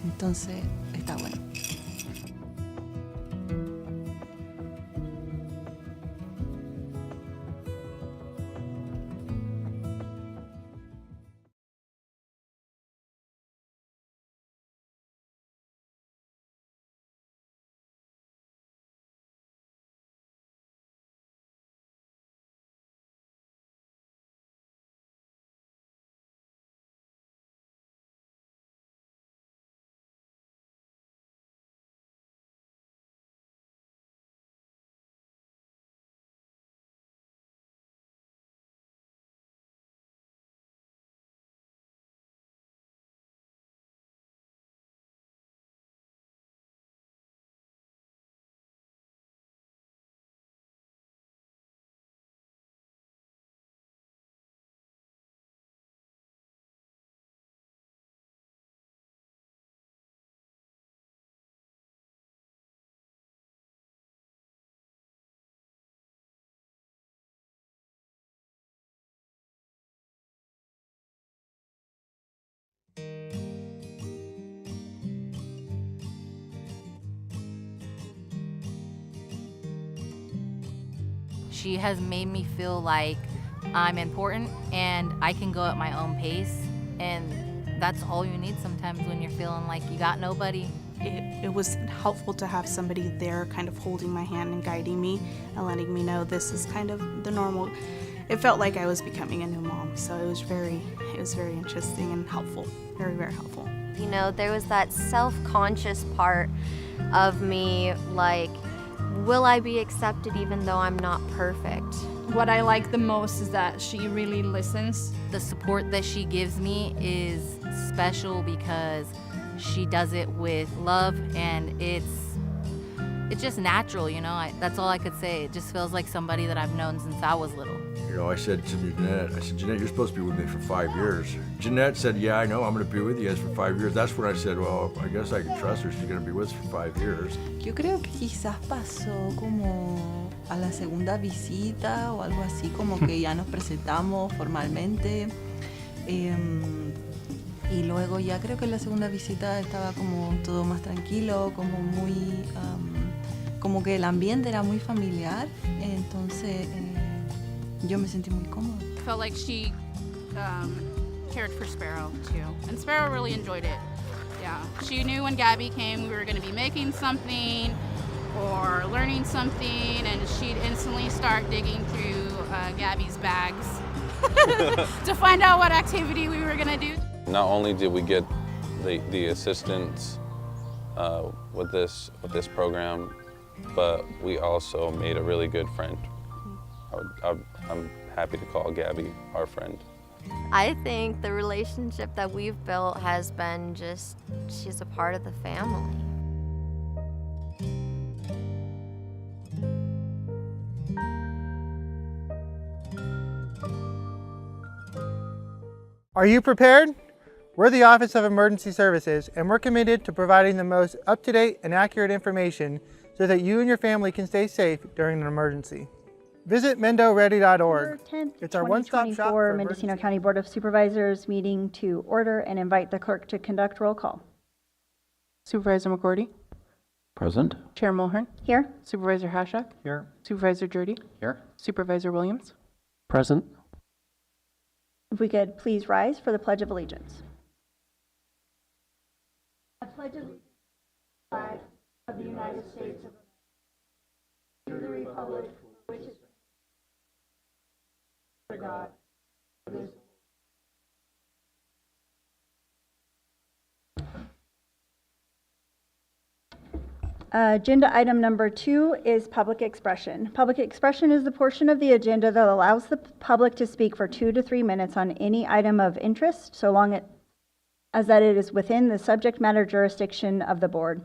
Entonces, está bueno. She has made me feel like I'm important and I can go at my own pace, and that's all you need sometimes when you're feeling like you got nobody. It was helpful to have somebody there kind of holding my hand and guiding me and letting me know this is kind of the normal. It felt like I was becoming a new mom, so it was very interesting and helpful, very, very helpful. You know, there was that self-conscious part of me, like, will I be accepted even though I'm not perfect? What I like the most is that she really listens. The support that she gives me is special because she does it with love, and it's just natural, you know. That's all I could say. It just feels like somebody that I've known since I was little. You know, I said to Jeanette, Jeanette, you're supposed to be with me for 5 years. Jeanette said, yeah, I know, I'm going to be with you guys for 5 years. That's when I said, well, I guess I can trust her. She's going to be with us for 5 years. Yo creo que quizás pasó como a la segunda visita o algo así, como que ya nos presentamos formalmente. Y luego ya creo que en la segunda visita estaba como todo más tranquilo, como muy, como que el ambiente era muy familiar. Entonces yo me sentí muy cómoda. I felt like she cared for Sparrow too, and Sparrow really enjoyed it. Yeah, she knew when Gabby came we were going to be making something or learning something, and she'd instantly start digging through Gabby's bags to find out what activity we were going to do. Not only did we get the assistance with this program, but we also made a really good friend. I'm happy to call Gabby our friend. I think the relationship that we've built has been just, she's a part of the family. Are you prepared? We're the Office of Emergency Services, and we're committed to providing the most up-to-date and accurate information so that you and your family can stay safe during an emergency. Visit MendoReady.org. It's our one-stop shop for Mendocino County Board of Supervisors meeting to order, and invite the clerk to conduct roll call. Supervisor McCourty. Present. Chair Mulhern. Here. Supervisor Hashak. Here. Supervisor Jurdy. Here. Supervisor Williams. Present. If we could please rise for the Pledge of Allegiance. I pledge allegiance to the flag of the United States of America, to the republic for which it stands, under God, indivisible. Agenda item number 2 is public expression. Public expression is the portion of the agenda that allows the public to speak for 2 to 3 minutes on any item of interest, so long as that it is within the subject matter jurisdiction of the board.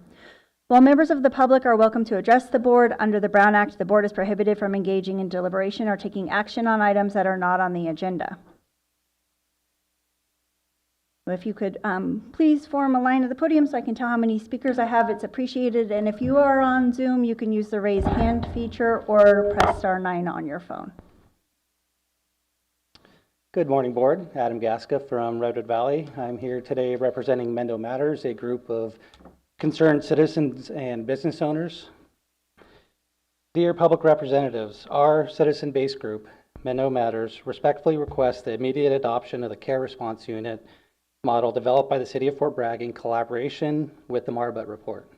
While members of the public are welcome to address the board, under the Brown Act, the board is prohibited from engaging in deliberation or taking action on items that are not on the agenda. If you could please form a line at the podium so I can tell how many speakers I have, it's appreciated. And if you are on Zoom, you can use the raise hand feature or press *9 on your phone. Good morning, Board. Adam Gaska from Redwood Valley. I'm here today representing Mendo Matters, a group of concerned citizens and business owners. Dear public representatives, our citizen-based group, Mendo Matters, respectfully requests the immediate adoption of the Care Response Unit model developed by the City of Fort Bragg in collaboration with the Marbut Report.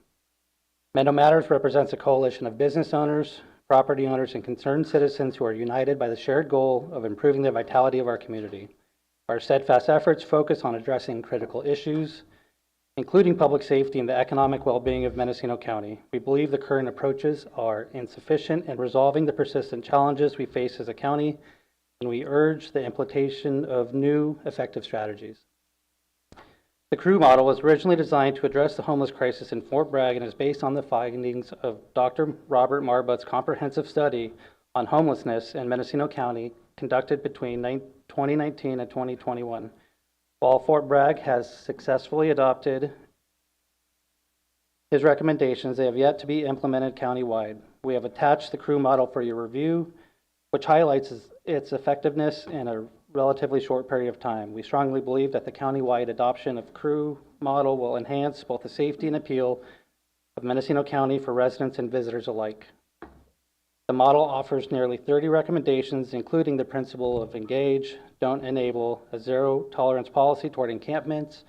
Mendo Matters represents a coalition of business owners, property owners, and concerned citizens who are united by the shared goal of improving the vitality of our community. Our steadfast efforts focus on addressing critical issues, including public safety and the economic well-being of Mendocino County. We believe the current approaches are insufficient in resolving the persistent challenges we face as a county, and we urge the implementation of new, effective strategies. The CREW model was originally designed to address the homeless crisis in Fort Bragg and is based on the findings of Dr. Robert Marbut's comprehensive study on homelessness in Mendocino County conducted between 2019 and 2021. While Fort Bragg has successfully adopted his recommendations, they have yet to be implemented countywide. We have attached the CREW model for your review, which highlights its effectiveness in a relatively short period of time. We strongly believe that the countywide adoption of CREW model will enhance both the safety and appeal of Mendocino County for residents and visitors alike. The model offers nearly 30 recommendations, including the principle of engage, don't enable, a zero tolerance policy toward encampments,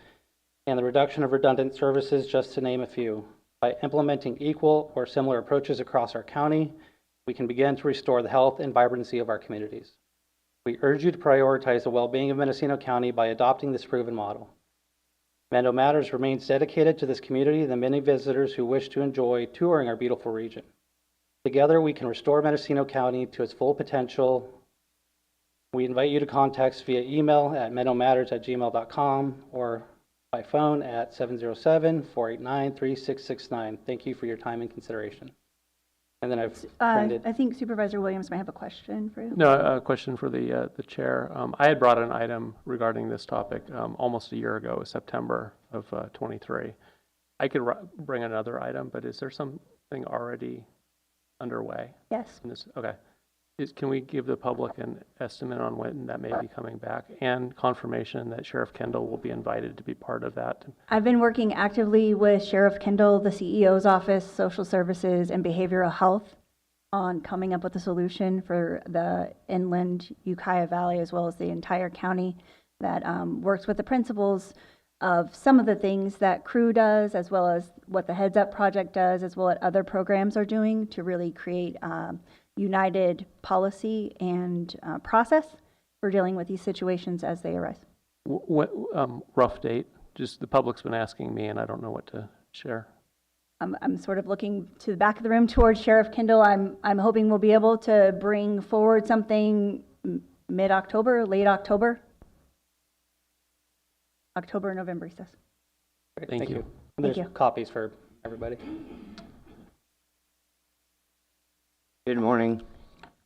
and the reduction of redundant services, just to name a few. By implementing equal or similar approaches across our county, we can begin to restore the health and vibrancy of our communities. We urge you to prioritize the well-being of Mendocino County by adopting this proven model. Mendo Matters remains dedicated to this community and the many visitors who wish to enjoy touring our beautiful region. Together, we can restore Mendocino County to its full potential. We invite you to contact us via email at mendomatters@gmail.com or by phone at 707-489-3669. Thank you for your time and consideration. And then I think Supervisor Williams might have a question for you. No, a question for the chair. I had brought an item regarding this topic almost a year ago, September of 23. I could bring another item, but is there something already underway? Yes. Okay. Can we give the public an estimate on when that may be coming back and confirmation that Sheriff Kendall will be invited to be part of that? I've been working actively with Sheriff Kendall, the CEO's office, social services, and behavioral health on coming up with a solution for the inland Ukiah Valley as well as the entire county that works with the principles of some of the things that CREW does, as well as what the Heads Up Project does, as well as other programs are doing to really create united policy and process for dealing with these situations as they arise. What rough date? Just the public's been asking me, and I don't know what to share. I'm sort of looking to the back of the room towards Sheriff Kendall. I'm hoping we'll be able to bring forward something mid-October, late October. October, November, he says. Great, Thank you. And there's Thank you. copies for everybody. Good morning,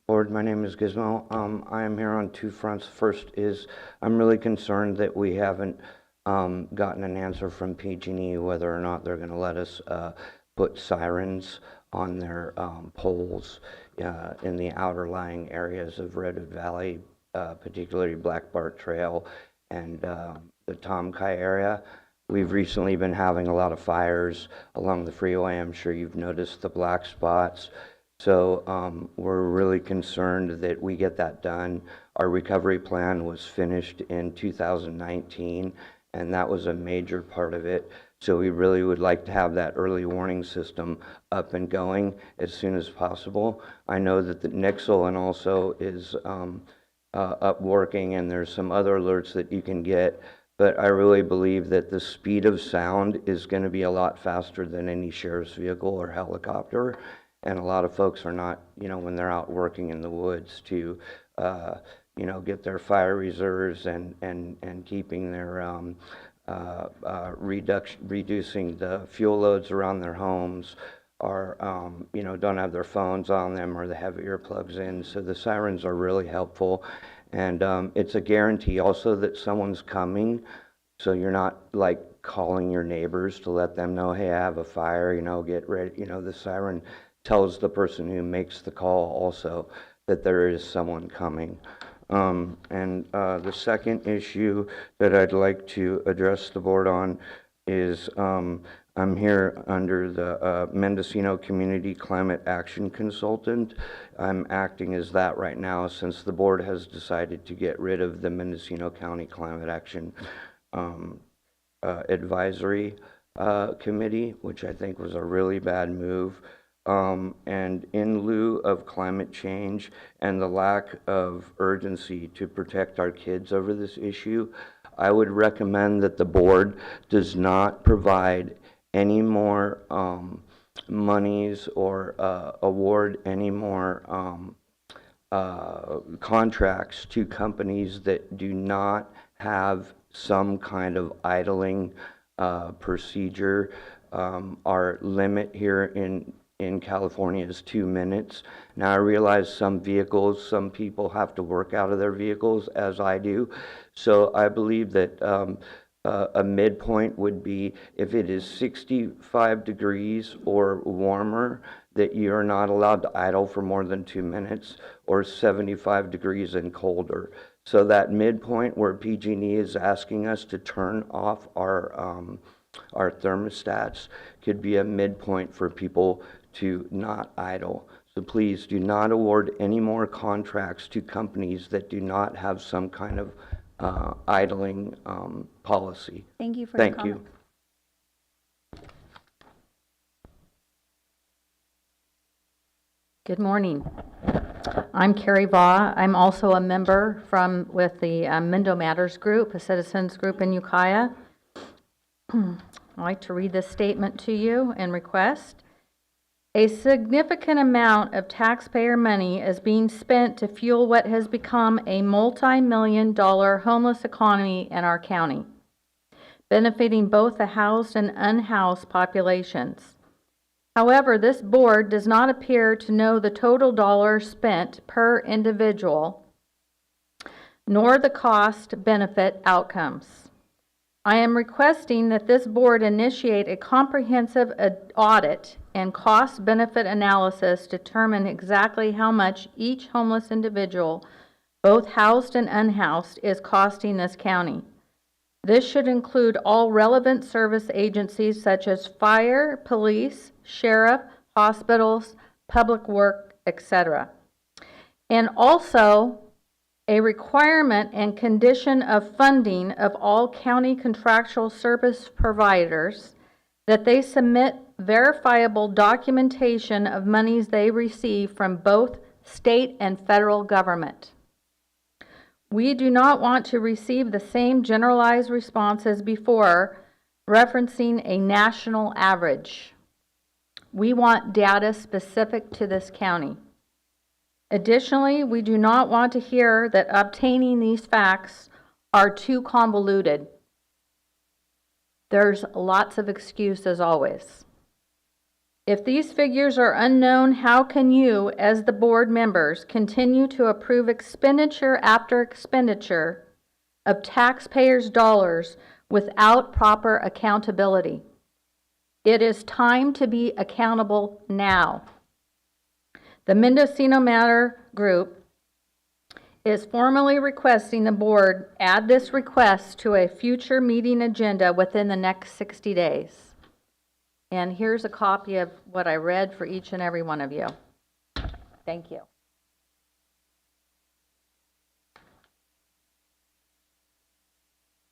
Board. My name is Gizmo. I am here on two fronts. First is I'm really concerned that we haven't gotten an answer from PG&E whether or not they're going to let us put sirens on their poles in the outer lying areas of Redwood Valley, particularly Black Bart Trail and the Tom Kai area. We've recently been having a lot of fires along the freeway. I'm sure you've noticed the black spots. So we're really concerned that we get that done. Our recovery plan was finished in 2019, and that was a major part of it. So we really would like to have that early warning system up and going as soon as possible. I know that the Nixle and also is up working, and there's some other alerts that you can get. But I really believe that the speed of sound is going to be a lot faster than any sheriff's vehicle or helicopter. And a lot of folks are not, when they're out working in the woods to, get their fire reserves and keeping their, reducing the fuel loads around their homes, or, don't have their phones on them or they have earplugs in. So the sirens are really helpful. And it's a guarantee also that someone's coming. So you're not like calling your neighbors to let them know, hey, I have a fire, get ready. The siren tells the person who makes the call also that there is someone coming. The second issue that I'd like to address the board on is I'm here under the Mendocino Community Climate Action Consultant. I'm acting as that right now since the board has decided to get rid of the Mendocino County Climate Action Advisory Committee, which I think was a really bad move. And in lieu of climate change and the lack of urgency to protect our kids over this issue, I would recommend that the board does not provide any more monies or award any more contracts to companies that do not have some kind of idling procedure. Our limit here in California is 2 minutes. Now I realize some people have to work out of their vehicles, as I do. So I believe that a midpoint would be if it is 65 degrees or warmer, that you're not allowed to idle for more than 2 minutes, or 75 degrees and colder. So that midpoint where PG&E is asking us to turn off our thermostats could be a midpoint for people to not idle. So please do not award any more contracts to companies that do not have some kind of idling policy. Thank you for your Thank you. comment. Good morning. I'm Carrie Vaugh. I'm also a member with the Mendo Matters group, a citizens group in Ukiah. I'd like to read this statement to you and request. A significant amount of taxpayer money is being spent to fuel what has become a multi-million-dollar homeless economy in our county, benefiting both the housed and unhoused populations. However, this board does not appear to know the total dollars spent per individual, nor the cost-benefit outcomes. I am requesting that this board initiate a comprehensive audit and cost-benefit analysis to determine exactly how much each homeless individual, both housed and unhoused, is costing this county. This should include all relevant service agencies such as fire, police, sheriff, hospitals, public work, etc. And also a requirement and condition of funding of all county contractual service providers that they submit verifiable documentation of monies they receive from both state and federal government. We do not want to receive the same generalized responses before referencing a national average. We want data specific to this county. Additionally, we do not want to hear that obtaining these facts are too convoluted. There's lots of excuse as always. If these figures are unknown, how can you, as the board members, continue to approve expenditure after expenditure of taxpayers' dollars without proper accountability? It is time to be accountable now. The Mendocino Matter Group is formally requesting the board add this request to a future meeting agenda within the next 60 days. And here's a copy of what I read for each and every one of you. Thank you.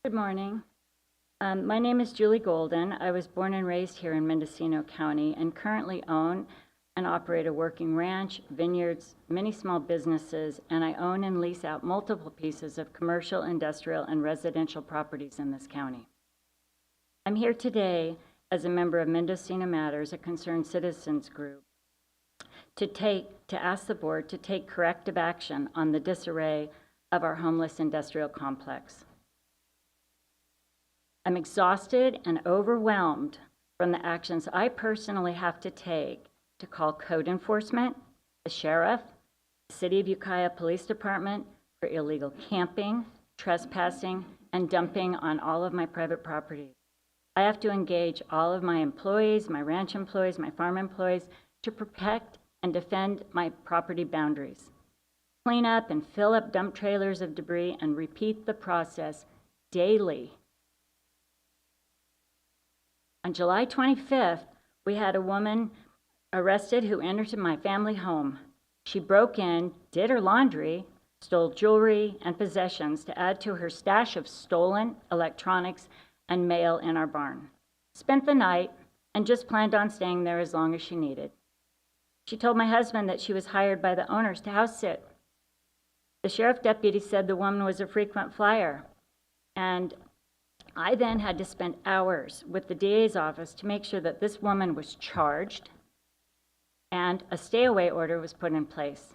Good morning. My name is Julie Golden. I was born and raised here in Mendocino County and currently own and operate a working ranch, vineyards, many small businesses, and I own and lease out multiple pieces of commercial, industrial, and residential properties in this county. I'm here today as a member of Mendocino Matters, a concerned citizens group, to ask the board to take corrective action on the disarray of our homeless industrial complex. I'm exhausted and overwhelmed from the actions I personally have to take to call code enforcement, the sheriff, the City of Ukiah Police Department for illegal camping, trespassing, and dumping on all of my private properties. I have to engage all of my employees, my ranch employees, my farm employees, to protect and defend my property boundaries. clean up and fill up dump trailers of debris, and repeat the process daily. On July 25th, we had a woman arrested who entered my family home. She broke in, did her laundry, stole jewelry and possessions to add to her stash of stolen electronics and mail in our barn. Spent the night and just planned on staying there as long as she needed. She told my husband that she was hired by the owners to house sit. The sheriff deputy said the woman was a frequent flyer, and I then had to spend hours with the DA's office to make sure that this woman was charged and a stay-away order was put in place.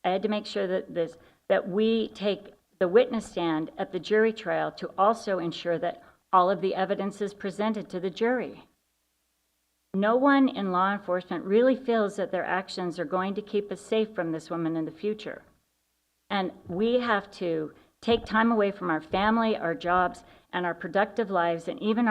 I had to make sure that we take the witness stand at the jury trial to also ensure that all of the evidence is presented to the jury. No one in law enforcement really feels that their actions are going to keep us safe from this woman in the future. And we have to take time away from our family, our jobs, and our productive lives, and even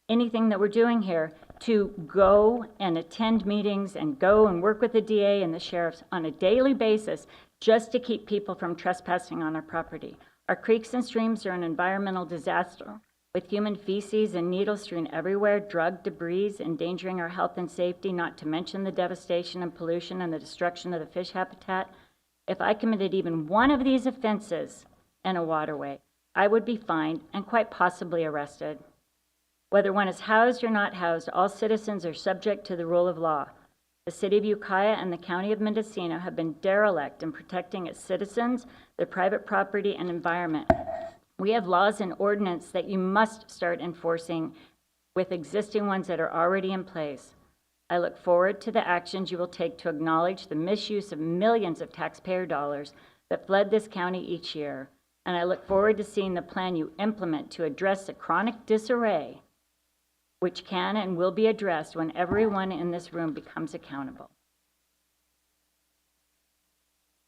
anything that we're doing here, to go and attend meetings and go and work with the DA and the sheriffs on a daily basis just to keep people from trespassing on our property. Our creeks and streams are an environmental disaster with human feces and needles strewn everywhere, drug debris endangering our health and safety, not to mention the devastation and pollution and the destruction of the fish habitat. If I committed even one of these offenses in a waterway, I would be fined and quite possibly arrested. Whether one is housed or not housed, all citizens are subject to the rule of law. The city of Ukiah and the county of Mendocino have been derelict in protecting its citizens, their private property, and environment. We have laws and ordinance that you must start enforcing with existing ones that are already in place. I look forward to the actions you will take to acknowledge the misuse of millions of taxpayer dollars that flood this county each year. And I look forward to seeing the plan you implement to address the chronic disarray, which can and will be addressed when everyone in this room becomes accountable.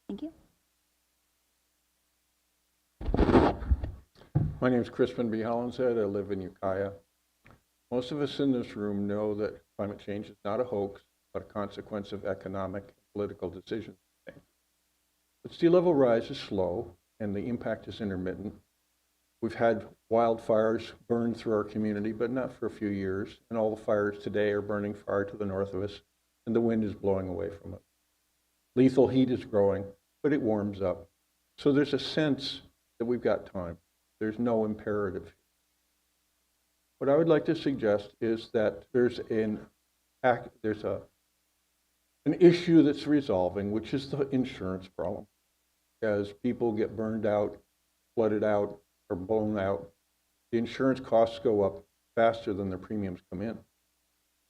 Thank you. My name is Crispin B. Hollinshead. I live in Ukiah. Most of us in this room know that climate change is not a hoax, but a consequence of economic and political decisions. But sea level rise is slow, and the impact is intermittent. We've had wildfires burn through our community, but not for a few years, and all the fires today are burning far to the north of us, and the wind is blowing away from us. Lethal heat is growing, but it warms up. So there's a sense that we've got time. There's no imperative. What I would like to suggest is that there's an issue that's resolving, which is the insurance problem. As people get burned out, flooded out, or blown out, the insurance costs go up faster than their premiums come in.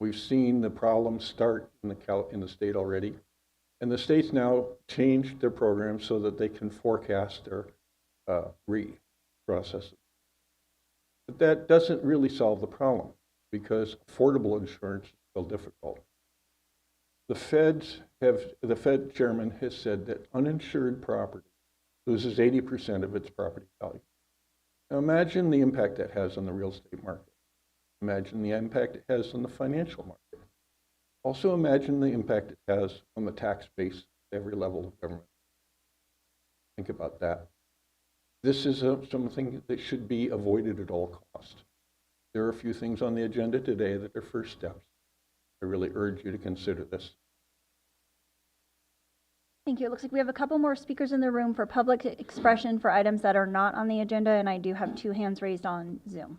We've seen the problem start in the state already, and the states now changed their programs so that they can forecast their processes. But that doesn't really solve the problem, because affordable insurance is still difficult. The Fed chairman has said that uninsured property loses 80% of its property value. Now imagine the impact that has on the real estate market. Imagine the impact it has on the financial market. Also imagine the impact it has on the tax base at every level of government. Think about that. This is something that should be avoided at all costs. There are a few things on the agenda today that are first steps. I really urge you to consider this. Thank you. It looks like we have a couple more speakers in the room for public expression for items that are not on the agenda, and I do have 2 hands raised on Zoom.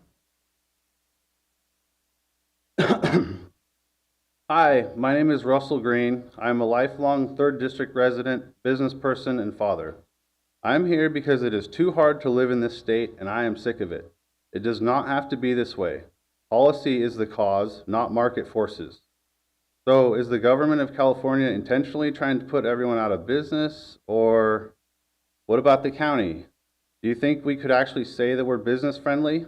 Hi, my name is Russell Green. I'm a lifelong 3rd District resident, business person, and father. I'm here because it is too hard to live in this state, and I am sick of it. It does not have to be this way. Policy is the cause, not market forces. So is the government of California intentionally trying to put everyone out of business? Or what about the county? Do you think we could actually say that we're business friendly?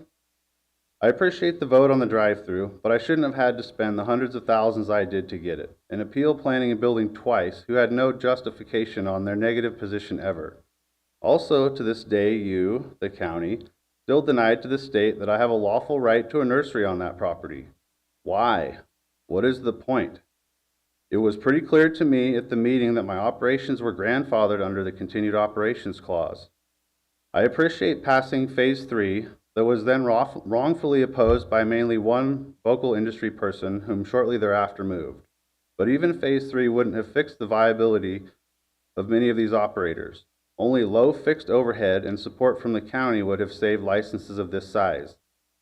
I appreciate the vote on the drive-through, but I shouldn't have had to spend the hundreds of thousands I did to get it. And appeal planning and building twice, who had no justification on their negative position ever. Also, to this day, you, the county, still denied to the state that I have a lawful right to a nursery on that property. Why? What is the point? It was pretty clear to me at the meeting that my operations were grandfathered under the Continued Operations Clause. I appreciate passing Phase 3 that was then wrongfully opposed by mainly one vocal industry person whom shortly thereafter moved. But even Phase 3 wouldn't have fixed the viability of many of these operators. Only low fixed overhead and support from the county would have saved licenses of this size.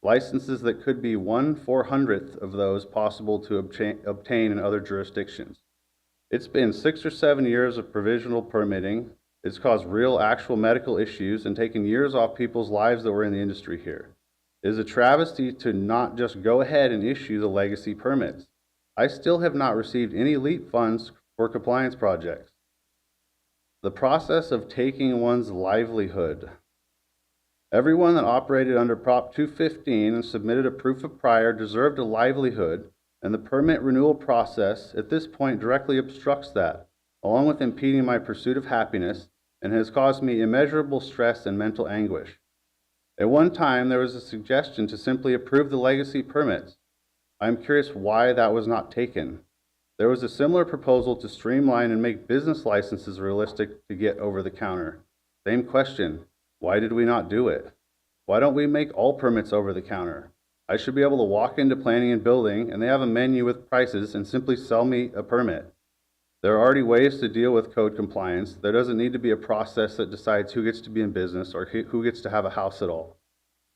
Licenses that could be 1/400th of those possible to obtain in other jurisdictions. It's been 6 or 7 years of provisional permitting. It's caused real actual medical issues and taken years off people's lives that were in the industry here. It is a travesty to not just go ahead and issue the legacy permits. I still have not received any LEAP funds for compliance projects. The process of taking one's livelihood. Everyone that operated under Prop 215 and submitted a proof of prior deserved a livelihood, and the permit renewal process at this point directly obstructs that, along with impeding my pursuit of happiness, and has caused me immeasurable stress and mental anguish. At one time, there was a suggestion to simply approve the legacy permits. I am curious why that was not taken. There was a similar proposal to streamline and make business licenses realistic to get over the counter. Same question, why did we not do it? Why don't we make all permits over the counter? I should be able to walk into planning and building and they have a menu with prices and simply sell me a permit. There are already ways to deal with code compliance. There doesn't need to be a process that decides who gets to be in business or who gets to have a house at all.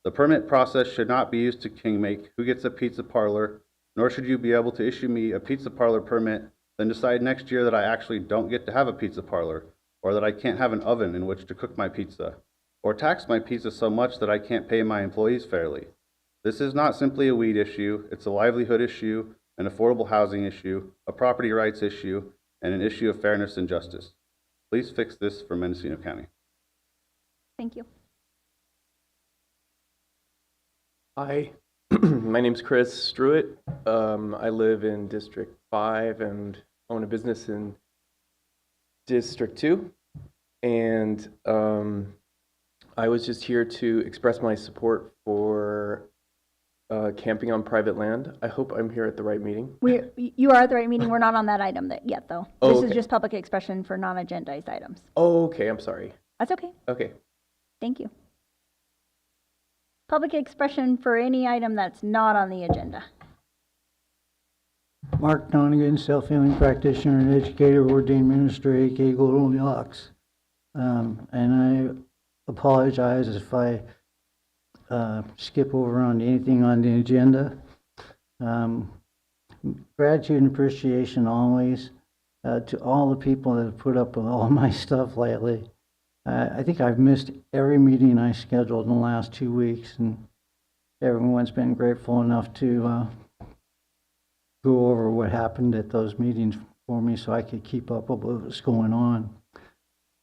The permit process should not be used to kingmake who gets a pizza parlor, nor should you be able to issue me a pizza parlor permit, then decide next year that I actually don't get to have a pizza parlor, or that I can't have an oven in which to cook my pizza, or tax my pizza so much that I can't pay my employees fairly. This is not simply a weed issue, it's a livelihood issue, an affordable housing issue, a property rights issue, and an issue of fairness and justice. Please fix this for Mendocino County. Thank you. Hi, my name's Chris Struitt. I live in District 5 and own a business in District 2. And I was just here to express my support for camping on private land. I hope I'm here at the right meeting. You are at the right meeting. We're not on that item yet, though. Oh, this okay. is just public expression for non-agendized items. Oh, okay, I'm sorry. That's okay. Okay. Thank you. Public expression for any item that's not on the agenda. Mark Donegan, self-healing practitioner and educator, ordained minister, aka Goldilocks. And I apologize if I skip over on anything on the agenda. Gratitude and appreciation always to all the people that have put up with all my stuff lately. I think I've missed every meeting I scheduled in the last 2 weeks, and everyone's been grateful enough to go over what happened at those meetings for me so I could keep up with what's going on.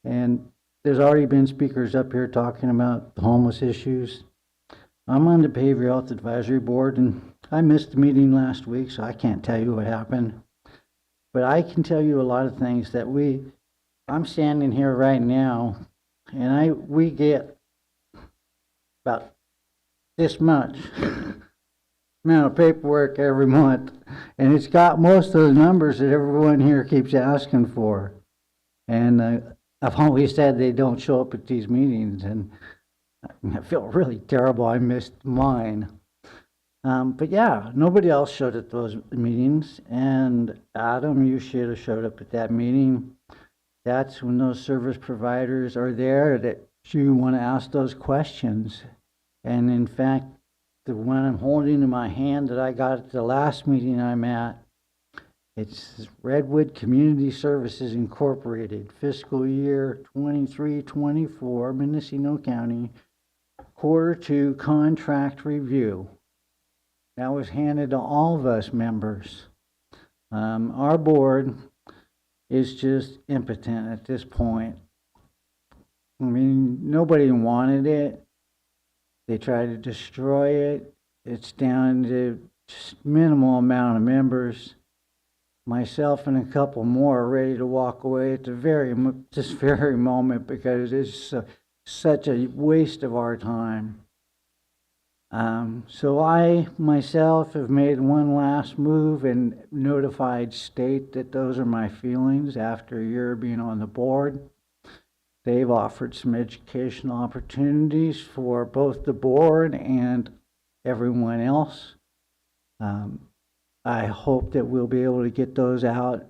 And there's already been speakers up here talking about the homeless issues. I'm on the Behavioral Health Advisory Board, and I missed the meeting last week, so I can't tell you what happened. But I can tell you a lot of things that I'm standing here right now, and we get about this much amount of paperwork every month, and it's got most of the numbers that everyone here keeps asking for. And I've always said they don't show up at these meetings, and I feel really terrible I missed mine. But yeah, nobody else showed at those meetings, and Adam, you should have showed up at that meeting. That's when those service providers are there that you want to ask those questions. And in fact, the one I'm holding in my hand that I got at the last meeting I'm at, it's Redwood Community Services Incorporated, fiscal year 23-24, Mendocino County, Q2 contract review. That was handed to all of us members. Our board is just impotent at this point. I mean, nobody wanted it. They tried to destroy it. It's down to just minimal amount of members. Myself and a couple more are ready to walk away at this very moment because it's such a waste of our time. So I myself have made one last move and notified state that those are my feelings after a year being on the board. They've offered some educational opportunities for both the board and everyone else. I hope that we'll be able to get those out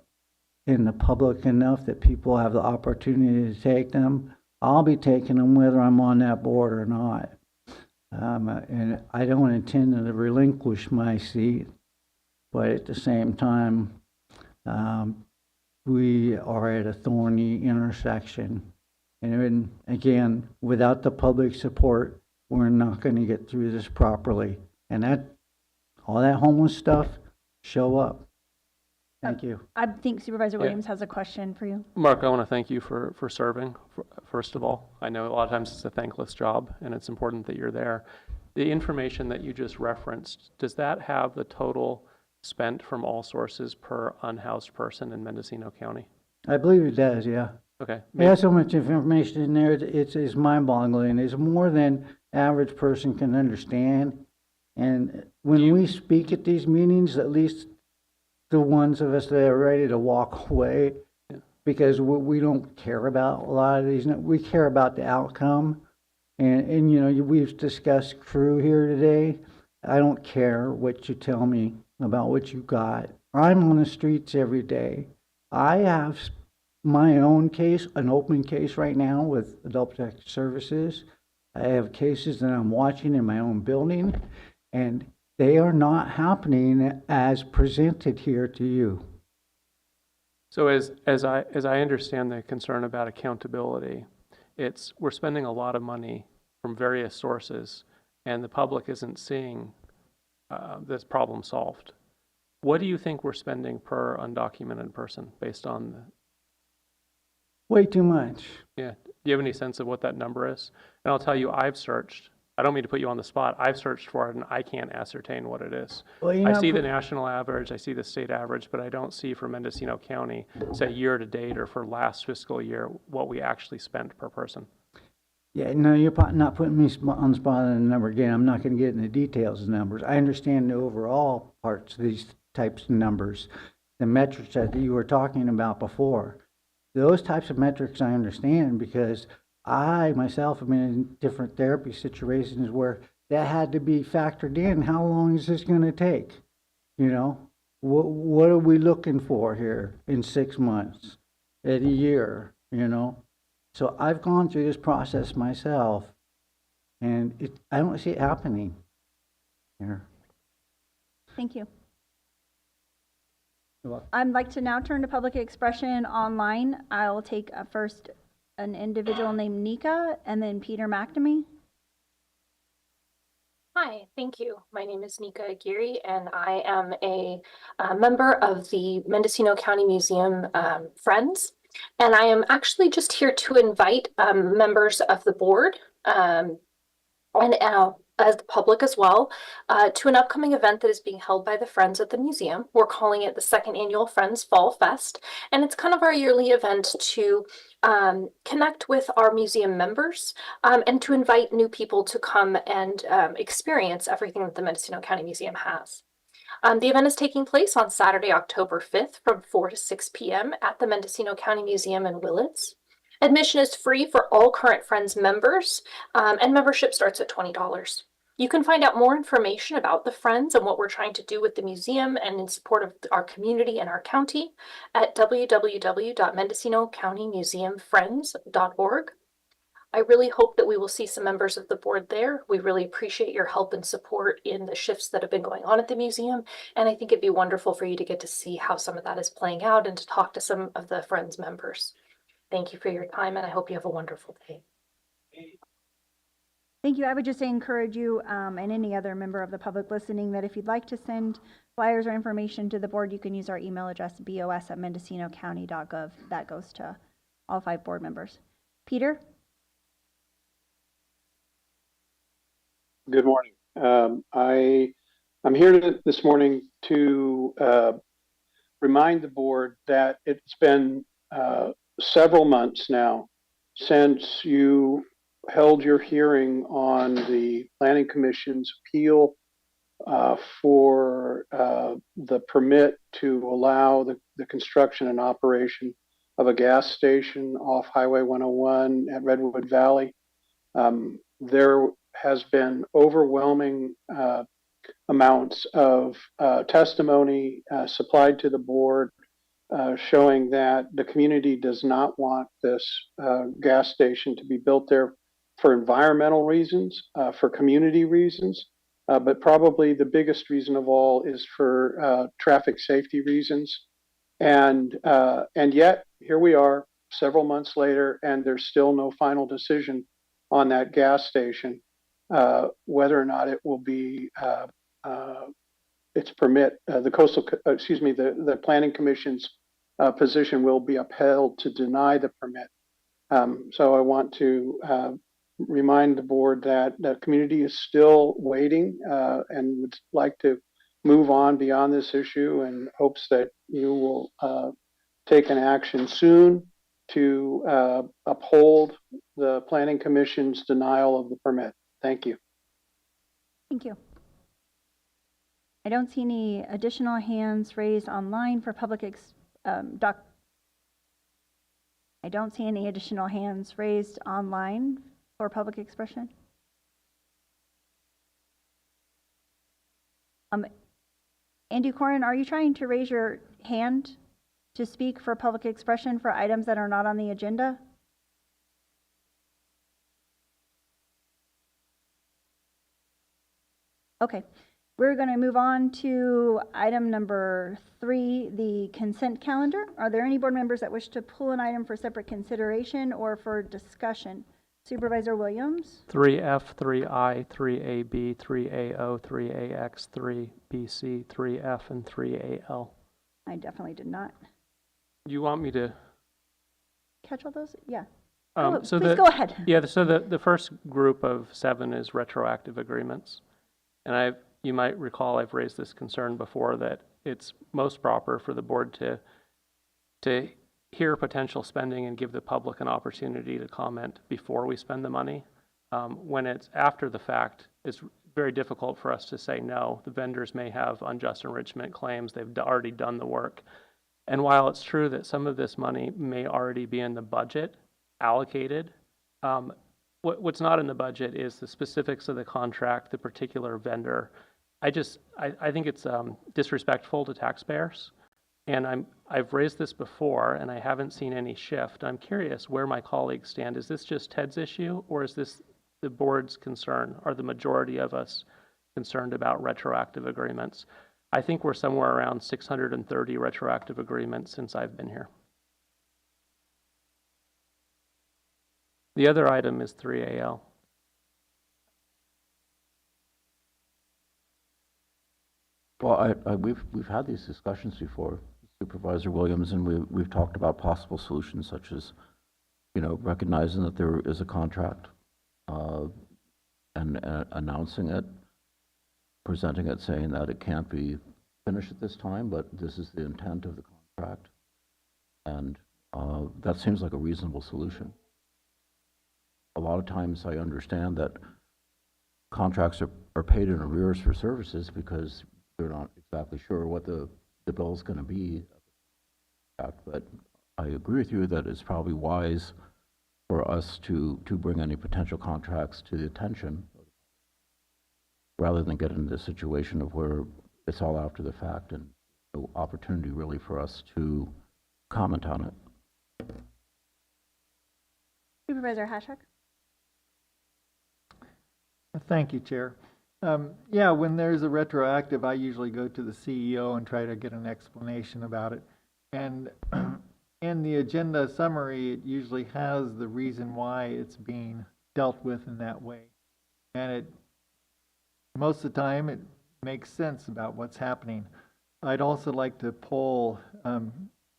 in the public enough that people have the opportunity to take them. I'll be taking them whether I'm on that board or not. And I don't intend to relinquish my seat, but at the same time, we are at a thorny intersection. And again, without the public support, we're not going to get through this properly. And all that homeless stuff, show up. Thank you. I think Supervisor Williams has a question for you. Mark, I want to thank you for serving, first of all. I know a lot of times it's a thankless job, and it's important that you're there. The information that you just referenced, does that have the total spent from all sources per unhoused person in Mendocino County? I believe it does, yeah. Okay. There's so much information in there, it's mind-boggling. It's more than average person can understand. And when we speak at these meetings, at least the ones of us that are ready to walk away, because we don't care about a lot of these. We care about the outcome. And you know, we've discussed crew here today. I don't care what you tell me about what you got. I'm on the streets every day. I have my own case, an open case right now with Adult Protective Services. I have cases that I'm watching in my own building, and they are not happening as presented here to you. So as I understand the concern about accountability, we're spending a lot of money from various sources, and the public isn't seeing this problem solved. What do you think we're spending per undocumented person based on Way too much. Yeah. Do you have any sense of what that number is? And I'll tell you, I've searched. I don't mean to put you on the spot. I've searched for it, and I can't ascertain what it is. Well, I see the national average, I see the state average, but I don't see for Mendocino County, say year to date or for last fiscal year, what we actually spent per person. Yeah, no, you're not putting me on the spot on the number again. I'm not going to get into details of the numbers. I understand the overall parts of these types of numbers, the metrics that you were talking about before. Those types of metrics I understand because I myself have been in different therapy situations where that had to be factored in. How long is this going to take? You know, what are we looking for here in 6 months, at a year, you know? So I've gone through this process myself, and I don't see it happening here. Thank you. I'd like to now turn to public expression online. I'll take first an individual named Nika and then Peter McNamee. Hi, thank you. My name is Nika Aguirre, and I am a member of the Mendocino County Museum Friends. And I am actually just here to invite members of the board and as the public as well, to an upcoming event that is being held by the Friends at the museum. We're calling it the second annual Friends Fall Fest, and it's kind of our yearly event to connect with our museum members and to invite new people to come and experience everything that the Mendocino County Museum has. The event is taking place on Saturday, October 5th from 4 to 6 p.m. at the Mendocino County Museum in Willits. Admission is free for all current Friends members, and membership starts at $20. You can find out more information about the Friends and what we're trying to do with the museum and in support of our community and our county at www.mendocinocountymuseumfriends.org. I really hope that we will see some members of the board there. We really appreciate your help and support in the shifts that have been going on at the museum, and I think it'd be wonderful for you to get to see how some of that is playing out and to talk to some of the Friends members. Thank you for your time, and I hope you have a wonderful day. Thank you. I would just encourage you and any other member of the public listening that if you'd like to send flyers or information to the board, you can use our email address, bos@mendocinocounty.gov. That goes to all 5 board members. Peter? Good morning. I'm here this morning to remind the board that it's been several months now since you held your hearing on the Planning Commission's appeal for the permit to allow the construction and operation of a gas station off Highway 101 at Redwood Valley. There has been overwhelming amounts of testimony supplied to the board showing that the community does not want this gas station to be built there for environmental reasons, for community reasons, but probably the biggest reason of all is for traffic safety reasons. And yet here we are several months later, and there's still no final decision on that gas station, whether or not it will be its permit, the Planning Commission's position will be upheld to deny the permit. So I want to remind the board that the community is still waiting and would like to move on beyond this issue, and hopes that you will take an action soon to uphold the Planning Commission's denial of the permit. Thank you. Thank you. I don't see any additional hands raised online for public I don't see any additional hands raised online for public expression. Andy Corin, are you trying to raise your hand to speak for public expression for items that are not on the agenda? Okay. We're going to move on to item number 3, the consent calendar. Are there any board members that wish to pull an item for separate consideration or for discussion? Supervisor Williams? 3F, 3I, 3AB, 3AO, 3AX, 3BC, 3F, and 3AL. I definitely did not You want me to? catch all those. Yeah. So please go ahead. Yeah, so the first group of 7 is retroactive agreements. And you might recall I've raised this concern before, that it's most proper for the board to hear potential spending and give the public an opportunity to comment before we spend the money. When it's after the fact, it's very difficult for us to say no. The vendors may have unjust enrichment claims. They've already done the work. And while it's true that some of this money may already be in the budget allocated, what's not in the budget is the specifics of the contract, the particular vendor. I think it's disrespectful to taxpayers. And I've raised this before, and I haven't seen any shift. I'm curious where my colleagues stand. Is this just Ted's issue, or is this the board's concern? Are the majority of us concerned about retroactive agreements? I think we're somewhere around 630 retroactive agreements since I've been here. The other item is 3AL. Well, we've had these discussions before, Supervisor Williams, and we've talked about possible solutions such as, recognizing that there is a contract, and announcing it, presenting it, saying that it can't be finished at this time, but this is the intent of the contract, and that seems like a reasonable solution. A lot of times I understand that contracts are paid in arrears for services because they're not exactly sure what the bill is going to be. But I agree with you that it's probably wise for us to bring any potential contracts to the attention rather than get into the situation of where it's all after the fact and no opportunity really for us to comment on it. Supervisor Hashak? Thank you, Chair. Yeah, when there's a retroactive, I usually go to the CEO and try to get an explanation about it. And in the agenda summary, it usually has the reason why it's being dealt with in that way. And most of the time, it makes sense about what's happening. I'd also like to poll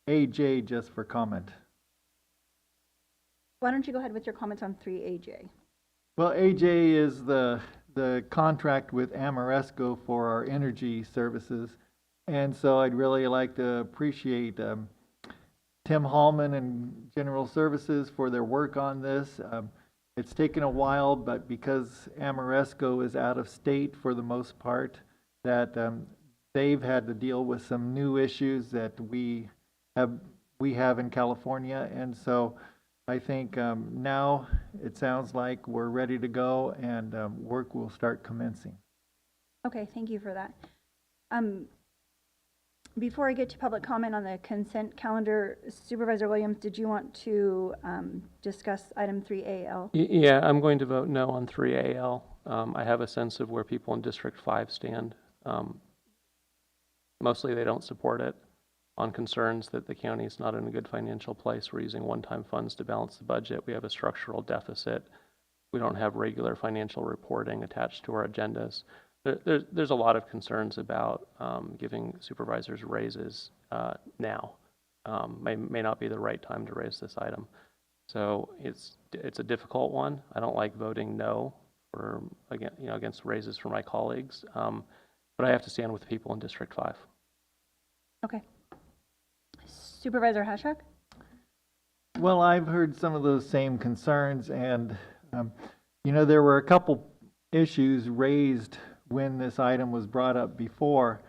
AJ just for comment. Why don't you go ahead with your comments on 3AJ? Well, AJ is the contract with Amoresco for our energy services. And so I'd really like to appreciate Tim Hallman and General Services for their work on this. it's taken a while, but because Amoresco is out of state for the most part, that they've had to deal with some new issues that we have in California, and so I think now it sounds like we're ready to go, and work will start commencing. Okay, thank you for that. Before I get to public comment on the consent calendar, Supervisor Williams, did you want to discuss item 3AL? Yeah, I'm going to vote no on 3AL. I have a sense of where people in District 5 stand. Mostly they don't support it on concerns that the county is not in a good financial place. We're using one-time funds to balance the budget. We have a structural deficit. We don't have regular financial reporting attached to our agendas. There's a lot of concerns about giving supervisors raises now. May not be the right time to raise this item. So it's a difficult one. I don't like voting no for against raises for my colleagues, but I have to stand with the people in District 5. Okay. Supervisor Hashak? Well, I've heard some of those same concerns, and there were a couple issues raised when this item was brought up before,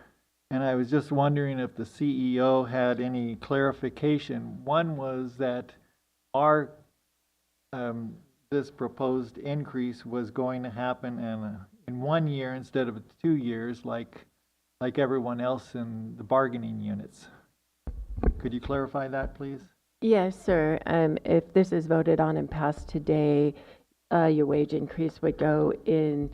and I was just wondering if the CEO had any clarification. One was that this proposed increase was going to happen in 1 year instead of 2 years, like everyone else in the bargaining units. Could you clarify that, please? Yes, sir. If this is voted on and passed today, your wage increase would go in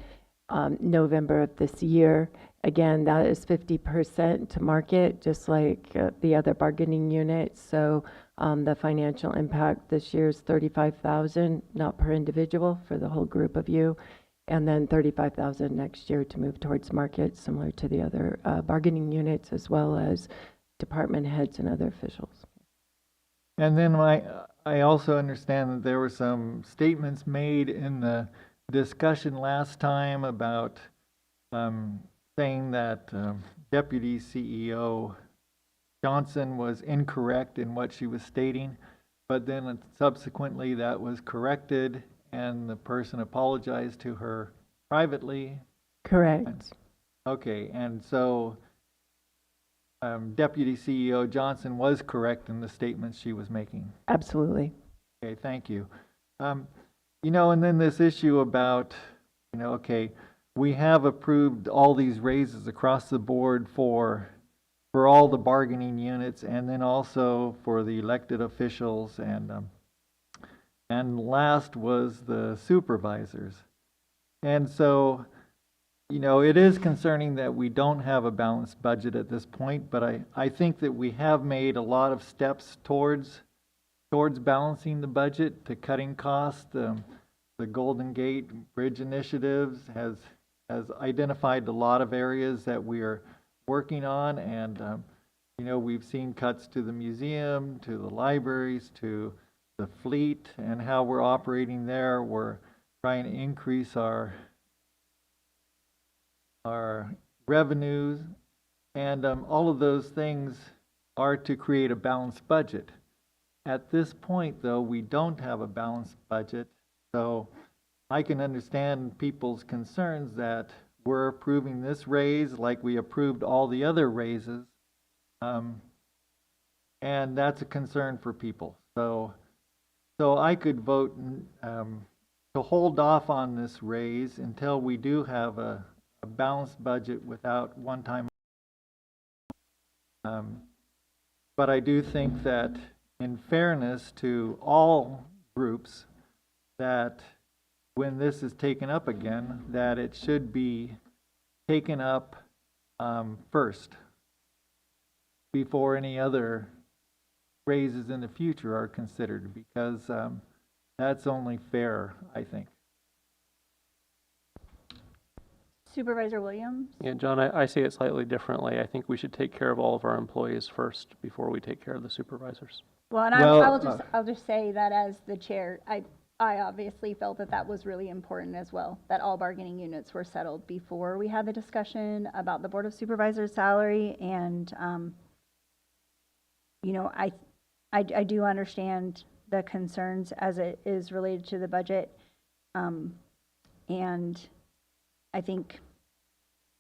November of this year. Again, that is 50% to market, just like the other bargaining units. So the financial impact this year is $35,000, not per individual, for the whole group of you, and then $35,000 next year to move towards market, similar to the other bargaining units, as well as department heads and other officials. And then I also understand that there were some statements made in the discussion last time about saying that Deputy CEO Johnson was incorrect in what she was stating, but then subsequently that was corrected and the person apologized to her privately. Correct. Okay, and so Deputy CEO Johnson was correct in the statements she was making. Absolutely. Okay, thank you. And then this issue about, okay, we have approved all these raises across the board for all the bargaining units, and then also for the elected officials, and last was the supervisors. And so, it is concerning that we don't have a balanced budget at this point, but I think that we have made a lot of steps towards balancing the budget, to cutting costs. The Golden Gate Bridge initiatives has identified a lot of areas that we are working on, and we've seen cuts to the museum, to the libraries, to the fleet, and how we're operating there. We're trying to increase our revenues, and all of those things are to create a balanced budget. At this point, though, we don't have a balanced budget, so I can understand people's concerns that we're approving this raise like we approved all the other raises, and that's a concern for people. So I could vote to hold off on this raise until we do have a balanced budget without one-time. But I do think that, in fairness to all groups, that when this is taken up again, that it should be taken up first before any other raises in the future are considered, because that's only fair, I think. Supervisor Williams? Yeah, John, I see it slightly differently. I think we should take care of all of our employees first before we take care of the supervisors. Well, and I'll just say that as the chair, I obviously felt that was really important as well, that all bargaining units were settled before we had the discussion about the Board of Supervisors salary. And, I do understand the concerns as it is related to the budget. And I think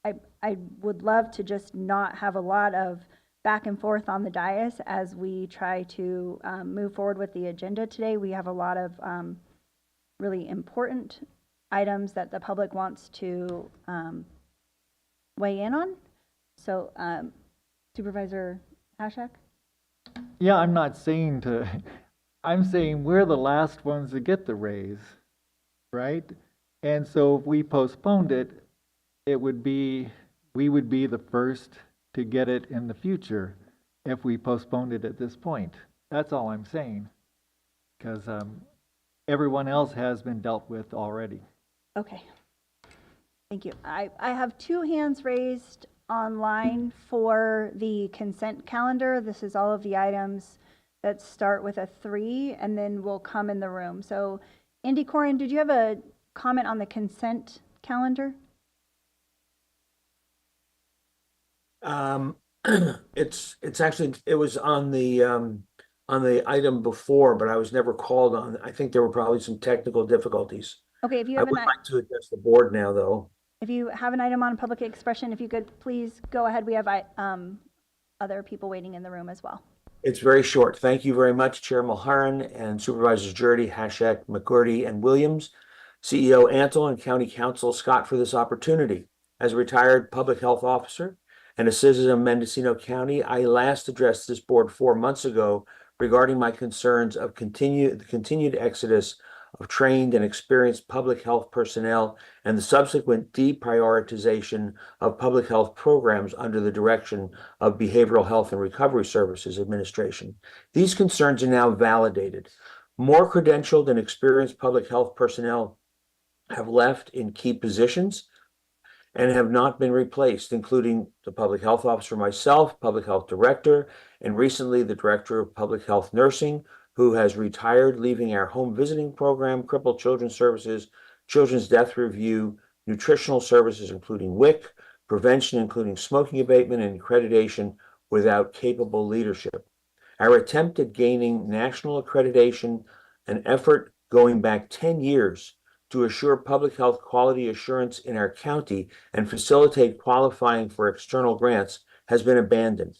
I would love to just not have a lot of back and forth on the dais as we try to move forward with the agenda today. We have a lot of really important items that the public wants to weigh in on. So Supervisor Hashak? Yeah, I'm not saying to, I'm saying we're the last ones to get the raise, right? And so if we postponed it, it would be, we would be the first to get it in the future if we postponed it at this point. That's all I'm saying. Because everyone else has been dealt with already. Okay. Thank you. I have 2 hands raised online for the consent calendar. This is all of the items that start with a 3 and then will come in the room. So Andy Corin, did you have a comment on the consent calendar? It's actually, it was on the item before, but I was never called on. I think there were probably some technical difficulties. Okay, if you I have would like to address the board now, though. if you have an item on public expression, if you could please go ahead. We have other people waiting in the room as well. It's very short. Thank you very much, Chair Mulhern and Supervisors Jurdy, Hashak, McCurdy, and Williams, CEO Antle, and County Council Scott for this opportunity. As a retired public health officer and a citizen of Mendocino County, I last addressed this board 4 months ago regarding my concerns of the continued exodus of trained and experienced public health personnel and the subsequent deprioritization of public health programs under the direction of Behavioral Health and Recovery Services Administration. These concerns are now validated. More credentialed and experienced public health personnel have left in key positions and have not been replaced, including the public health officer myself, public health director, and recently the director of public health nursing, who has retired, leaving our home visiting program, crippled children's services, children's death review, nutritional services, including WIC, prevention, including smoking abatement, and accreditation without capable leadership. Our attempt at gaining national accreditation, an effort going back 10 years to assure public health quality assurance in our county and facilitate qualifying for external grants, has been abandoned.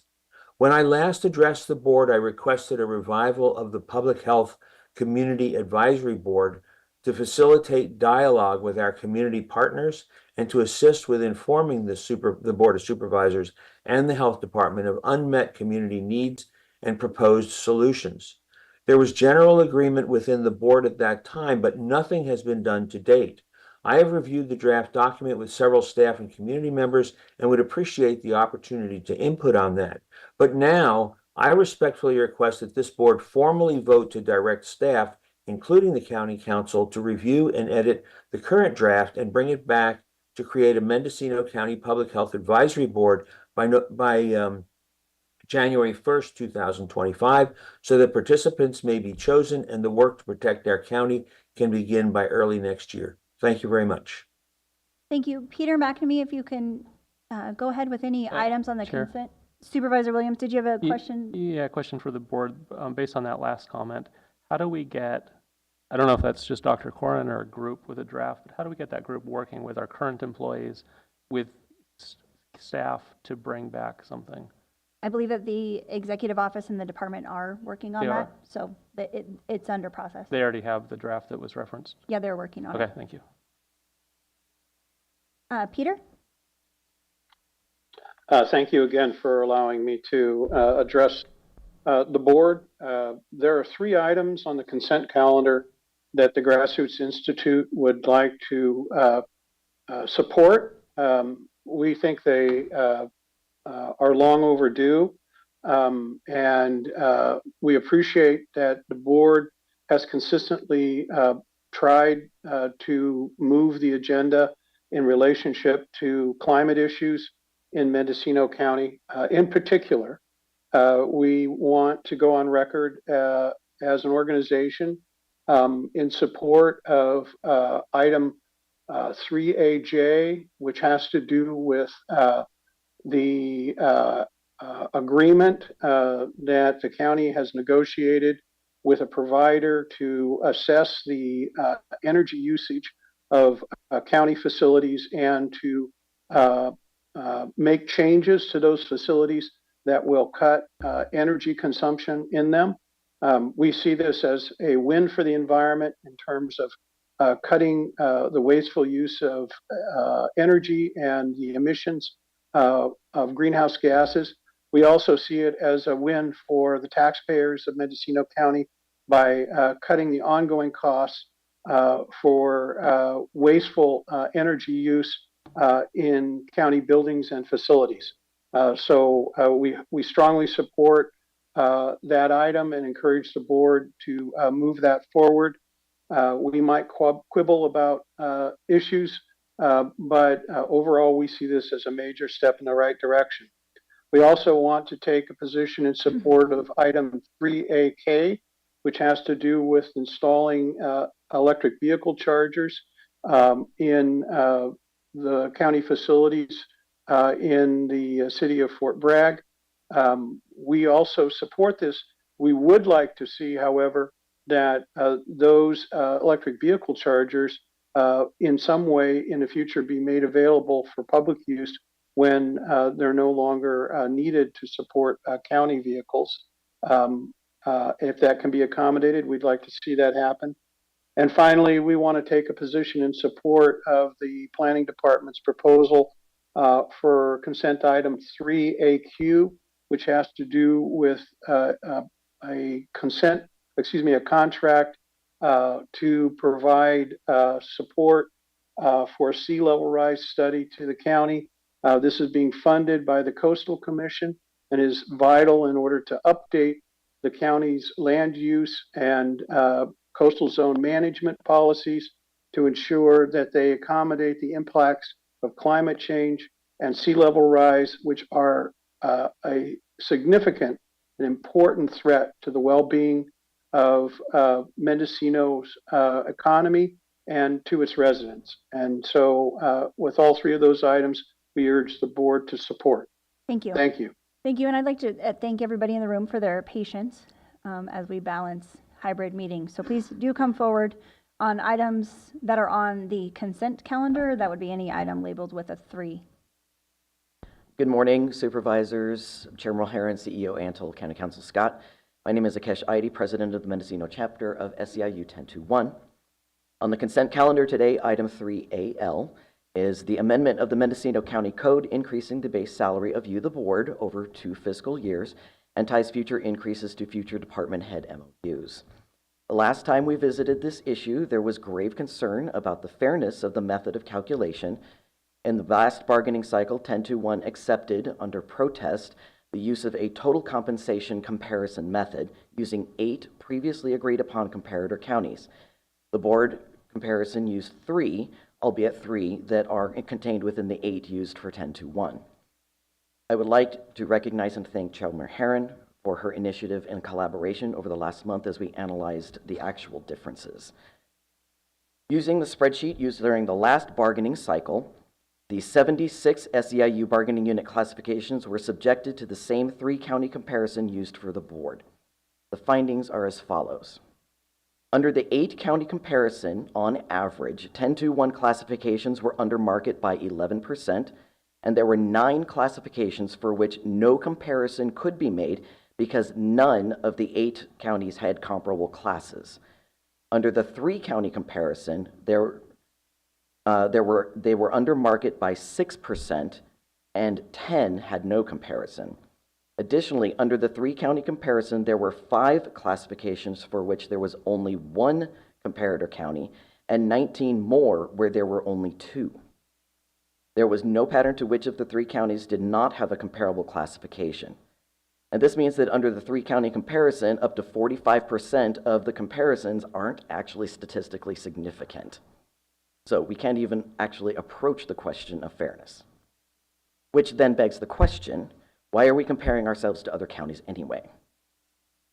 When I last addressed the board, I requested a revival of the Public Health Community Advisory Board to facilitate dialogue with our community partners and to assist with informing the Board of Supervisors and the Health Department of unmet community needs and proposed solutions. There was general agreement within the board at that time, but nothing has been done to date. I have reviewed the draft document with several staff and community members and would appreciate the opportunity to input on that. But now, I respectfully request that this board formally vote to direct staff, including the county council, to review and edit the current draft and bring it back to create a Mendocino County Public Health Advisory Board by January 1st, 2025, so that participants may be chosen and the work to protect our county can begin by early next year. Thank you very much. Thank you. Peter McNamee, if you can go ahead with any items on the Chair. consent. Supervisor Williams, did you have a question? Yeah, question for the board. Based on that last comment, how do we get, I don't know if that's just Dr. Corin or a group with a draft, but how do we get that group working with our current employees, with staff to bring back something? I believe that the executive office and the department are working on They that, are. so it's under process. They already have the draft that was referenced? Yeah, they're working on it. Okay, thank you. Peter? Thank you again for allowing me to address the board. There are 3 items on the consent calendar that the Grassroots Institute would like to support. We think they are long overdue, and we appreciate that the board has consistently tried to move the agenda in relationship to climate issues in Mendocino County. In particular, we want to go on record as an organization in support of item 3AJ, which has to do with the agreement that the county has negotiated with a provider to assess the energy usage of county facilities and to make changes to those facilities that will cut energy consumption in them. We see this as a win for the environment in terms of cutting the wasteful use of energy and the emissions of greenhouse gases. We also see it as a win for the taxpayers of Mendocino County by cutting the ongoing costs for wasteful energy use in county buildings and facilities. We strongly support that item and encourage the board to move that forward. We might quibble about issues, but overall we see this as a major step in the right direction. We also want to take a position in support of item 3AK, which has to do with installing electric vehicle chargers in the county facilities in the city of Fort Bragg. We also support this. We would like to see, however, that those electric vehicle chargers in some way in the future be made available for public use when they're no longer needed to support county vehicles. If that can be accommodated, we'd like to see that happen. And finally, we want to take a position in support of the Planning Department's proposal for consent item 3AQ, which has to do with a contract to provide support for a sea level rise study to the county. This is being funded by the Coastal Commission and is vital in order to update the county's land use and coastal zone management policies to ensure that they accommodate the impacts of climate change and sea level rise, which are a significant and important threat to the well-being of Mendocino's economy and to its residents. And so with all three of those items, we urge the board to support. Thank you. Thank you. Thank you, and I'd like to thank everybody in the room for their patience as we balance hybrid meetings. So please do come forward on items that are on the consent calendar. That would be any item labeled with a 3. Good morning, Supervisors, Chairman Mulharen, CEO Antle, County Council Scott. My name is Akesh Aidi, President of the Mendocino Chapter of SEIU 1021. On the consent calendar today, item 3AL is the amendment of the Mendocino County Code increasing the base salary of you, the board, over 2 fiscal years and ties future increases to future department head MOUs. The last time we visited this issue, there was grave concern about the fairness of the method of calculation. In the last bargaining cycle, 1021 accepted under protest the use of a total compensation comparison method using 8 previously agreed upon comparator counties. The board comparison used 3, albeit 3 that are contained within the 8 used for 1021. I would like to recognize and thank Chairman Mulharen for her initiative and collaboration over the last month as we analyzed the actual differences. Using the spreadsheet used during the last bargaining cycle, the 76 SEIU bargaining unit classifications were subjected to the same 3 county comparison used for the board. The findings are as follows. Under the 8 county comparison, on average, 1021 classifications were under market by 11%, and there were 9 classifications for which no comparison could be made because none of the 8 counties had comparable classes. Under the 3 county comparison, they were under market by 6%, and 10 had no comparison. Additionally, under the 3 county comparison, there were 5 classifications for which there was only 1 comparator county, and 19 more where there were only 2. There was no pattern to which of the 3 counties did not have a comparable classification. And this means that under the 3 county comparison, up to 45% of the comparisons aren't actually statistically significant. So we can't even actually approach the question of fairness. Which then begs the question, why are we comparing ourselves to other counties anyway?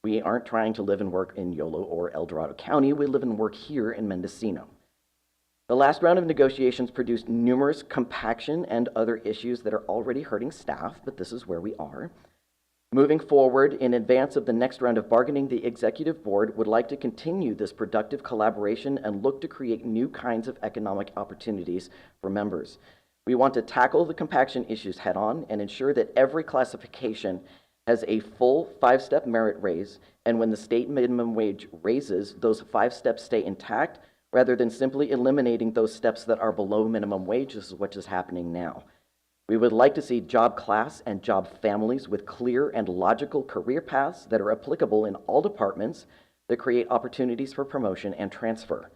We aren't trying to live and work in Yolo or El Dorado County, we live and work here in Mendocino. The last round of negotiations produced numerous compaction and other issues that are already hurting staff, but this is where we are. Moving forward, in advance of the next round of bargaining, the Executive Board would like to continue this productive collaboration and look to create new kinds of economic opportunities for members. We want to tackle the compaction issues head-on and ensure that every classification has a full 5-step merit raise, and when the state minimum wage raises, those 5 steps stay intact rather than simply eliminating those steps that are below minimum wage, which is happening now. We would like to see job class and job families with clear and logical career paths that are applicable in all departments that create opportunities for promotion and transfer.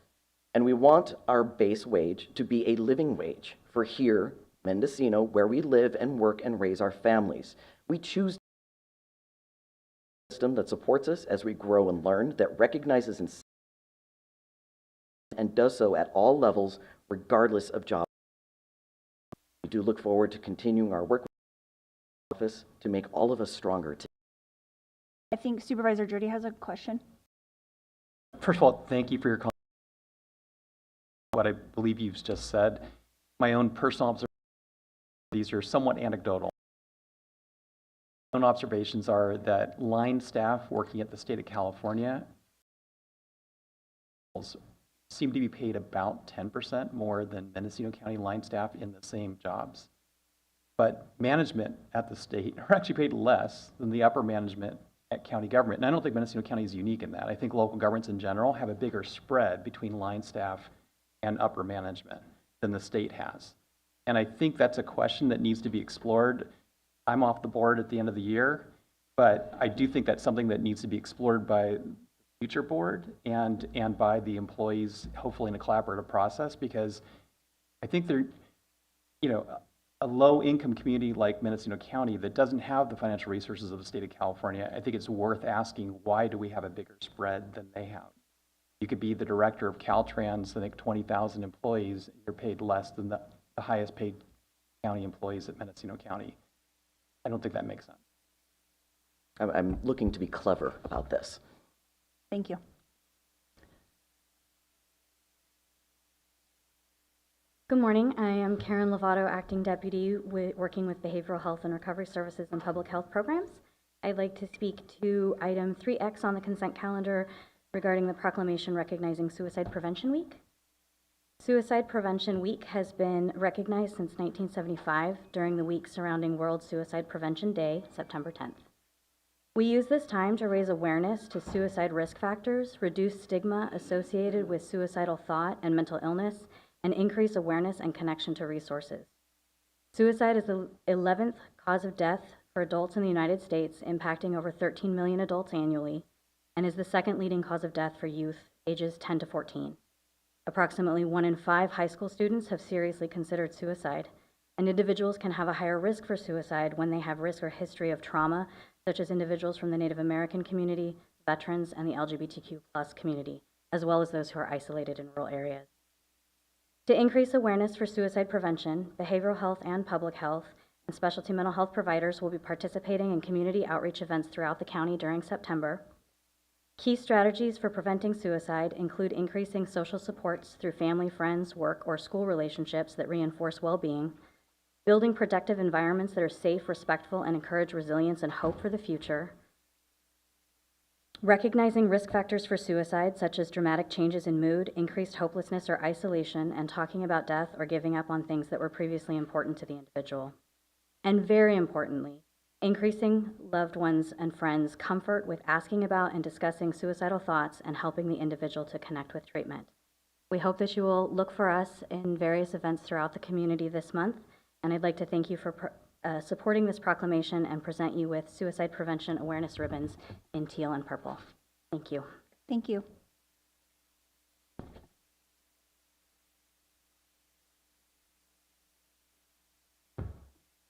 And we want our base wage to be a living wage for here, Mendocino, where we live and work and raise our families. We choose a system that supports us as we grow and learn, that recognizes and does so at all levels, regardless of job. We do look forward to continuing our work with the office to make all of us stronger. I think Supervisor Jurdy has a question. First of all, thank you for your comment. What I believe you've just said. My own personal observations, these are somewhat anecdotal. My own observations are that line staff working at the state of California seem to be paid about 10% more than Mendocino County line staff in the same jobs. But management at the state are actually paid less than the upper management at county government. And I don't think Mendocino County is unique in that. I think local governments in general have a bigger spread between line staff and upper management than the state has. And I think that's a question that needs to be explored. I'm off the board at the end of the year, but I do think that's something that needs to be explored by future board and by the employees, hopefully in a collaborative process, because I think they're, a low-income community like Mendocino County that doesn't have the financial resources of the state of California, I think it's worth asking, why do we have a bigger spread than they have? You could be the director of Caltrans, I think 20,000 employees, you're paid less than the highest paid county employees at Mendocino County. I don't think that makes sense. I'm looking to be clever about this. Thank you. Good morning. I am Karen Lovato, Acting Deputy working with Behavioral Health and Recovery Services and Public Health Programs. I'd like to speak to item 3X on the consent calendar regarding the proclamation recognizing Suicide Prevention Week. Suicide Prevention Week has been recognized since 1975 during the week surrounding World Suicide Prevention Day, September 10th. We use this time to raise awareness to suicide risk factors, reduce stigma associated with suicidal thought and mental illness, and increase awareness and connection to resources. Suicide is the 11th cause of death for adults in the United States, impacting over 13 million adults annually, and is the second leading cause of death for youth ages 10 to 14. Approximately 1 in 5 high school students have seriously considered suicide, and individuals can have a higher risk for suicide when they have risk or history of trauma, such as individuals from the Native American community, veterans, and the LGBTQ+ community, as well as those who are isolated in rural areas. To increase awareness for suicide prevention, behavioral health and public health, and specialty mental health providers will be participating in community outreach events throughout the county during September. Key strategies for preventing suicide include increasing social supports through family, friends, work, or school relationships that reinforce well-being, building protective environments that are safe, respectful, and encourage resilience and hope for the future, recognizing risk factors for suicide, such as dramatic changes in mood, increased hopelessness or isolation, and talking about death or giving up on things that were previously important to the individual. And very importantly, increasing loved ones and friends' comfort with asking about and discussing suicidal thoughts and helping the individual to connect with treatment. We hope that you will look for us in various events throughout the community this month, and I'd like to thank you for supporting this proclamation and present you with suicide prevention awareness ribbons in teal and purple. Thank you. Thank you.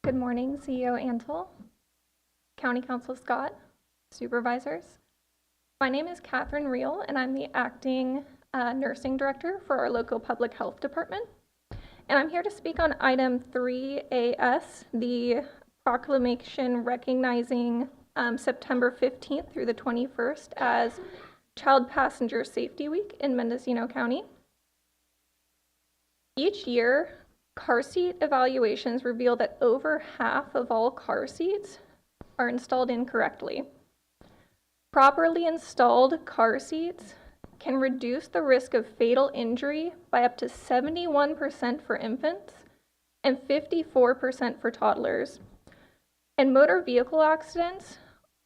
Good morning, CEO Antle, County Council Scott, Supervisors. My name is Catherine Reel, and I'm the Acting Nursing Director for our local Public Health Department. And I'm here to speak on item 3AS, the proclamation recognizing September 15th through the 21st as Child Passenger Safety Week in Mendocino County. Each year, car seat evaluations reveal that over half of all car seats are installed incorrectly. Properly installed car seats can reduce the risk of fatal injury by up to 71% for infants and 54% for toddlers. And motor vehicle accidents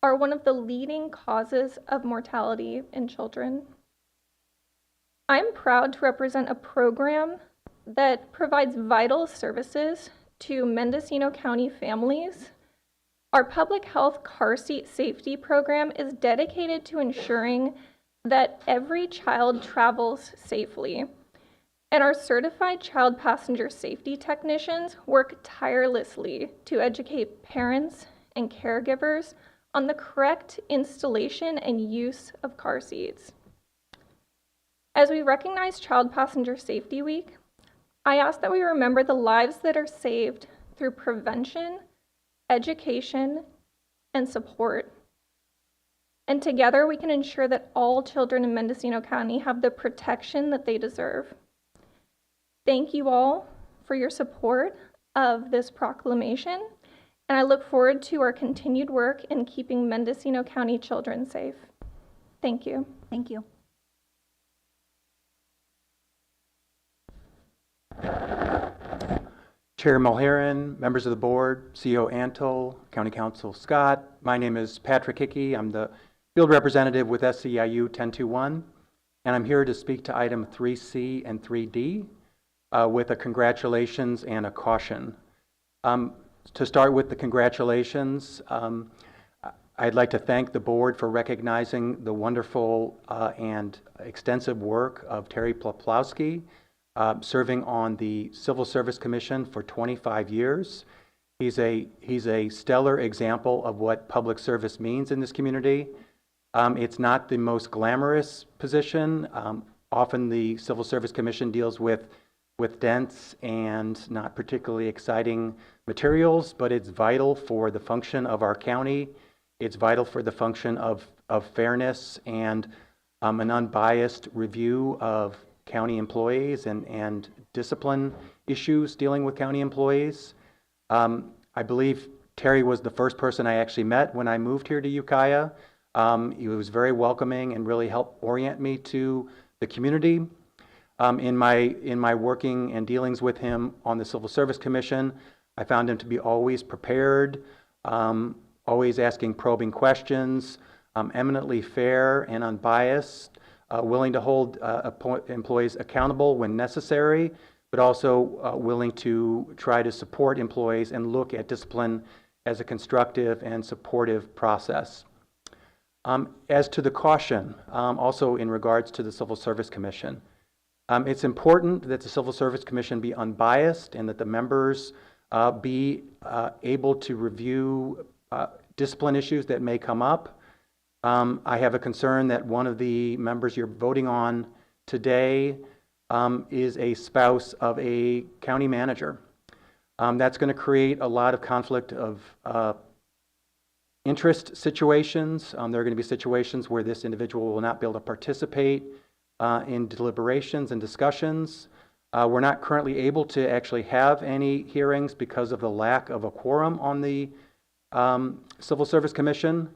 are one of the leading causes of mortality in children. I'm proud to represent a program that provides vital services to Mendocino County families. Our public health car seat safety program is dedicated to ensuring that every child travels safely. And our certified child passenger safety technicians work tirelessly to educate parents and caregivers on the correct installation and use of car seats. As we recognize Child Passenger Safety Week, I ask that we remember the lives that are saved through prevention, education, and support. And together we can ensure that all children in Mendocino County have the protection that they deserve. Thank you all for your support of this proclamation, and I look forward to our continued work in keeping Mendocino County children safe. Thank you. Thank you. Chair Mulheron, members of the board, CEO Antle, County Council Scott. My name is Patrick Hickey. I'm the field representative with SEIU 1021, and I'm here to speak to item 3C and 3D with a congratulations and a caution. To start with the congratulations, I'd like to thank the board for recognizing the wonderful and extensive work of Terry Poplowski, serving on the Civil Service Commission for 25 years. He's a stellar example of what public service means in this community. It's not the most glamorous position. Often the Civil Service Commission deals with dense and not particularly exciting materials, but it's vital for the function of our county. It's vital for the function of fairness and an unbiased review of county employees and discipline issues dealing with county employees. I believe Terry was the first person I actually met when I moved here to Ukiah. He was very welcoming and really helped orient me to the community. In my working and dealings with him on the Civil Service Commission, I found him to be always prepared, always asking probing questions, eminently fair and unbiased, willing to hold employees accountable when necessary, but also willing to try to support employees and look at discipline as a constructive and supportive process. As to the caution, also in regards to the Civil Service Commission, it's important that the Civil Service Commission be unbiased and that the members be able to review discipline issues that may come up. I have a concern that one of the members you're voting on today is a spouse of a county manager. That's going to create a lot of conflict of interest situations. There are going to be situations where this individual will not be able to participate in deliberations and discussions. We're not currently able to actually have any hearings because of the lack of a quorum on the Civil Service Commission.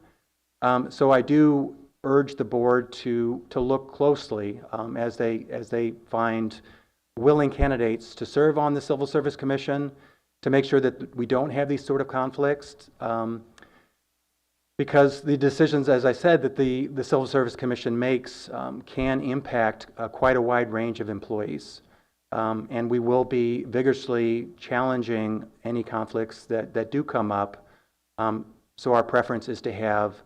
So I do urge the board to look closely as they find willing candidates to serve on the Civil Service Commission to make sure that we don't have these sort of conflicts. Because the decisions, as I said, that the Civil Service Commission makes can impact quite a wide range of employees. And we will be vigorously challenging any conflicts that do come up. So our preference is to have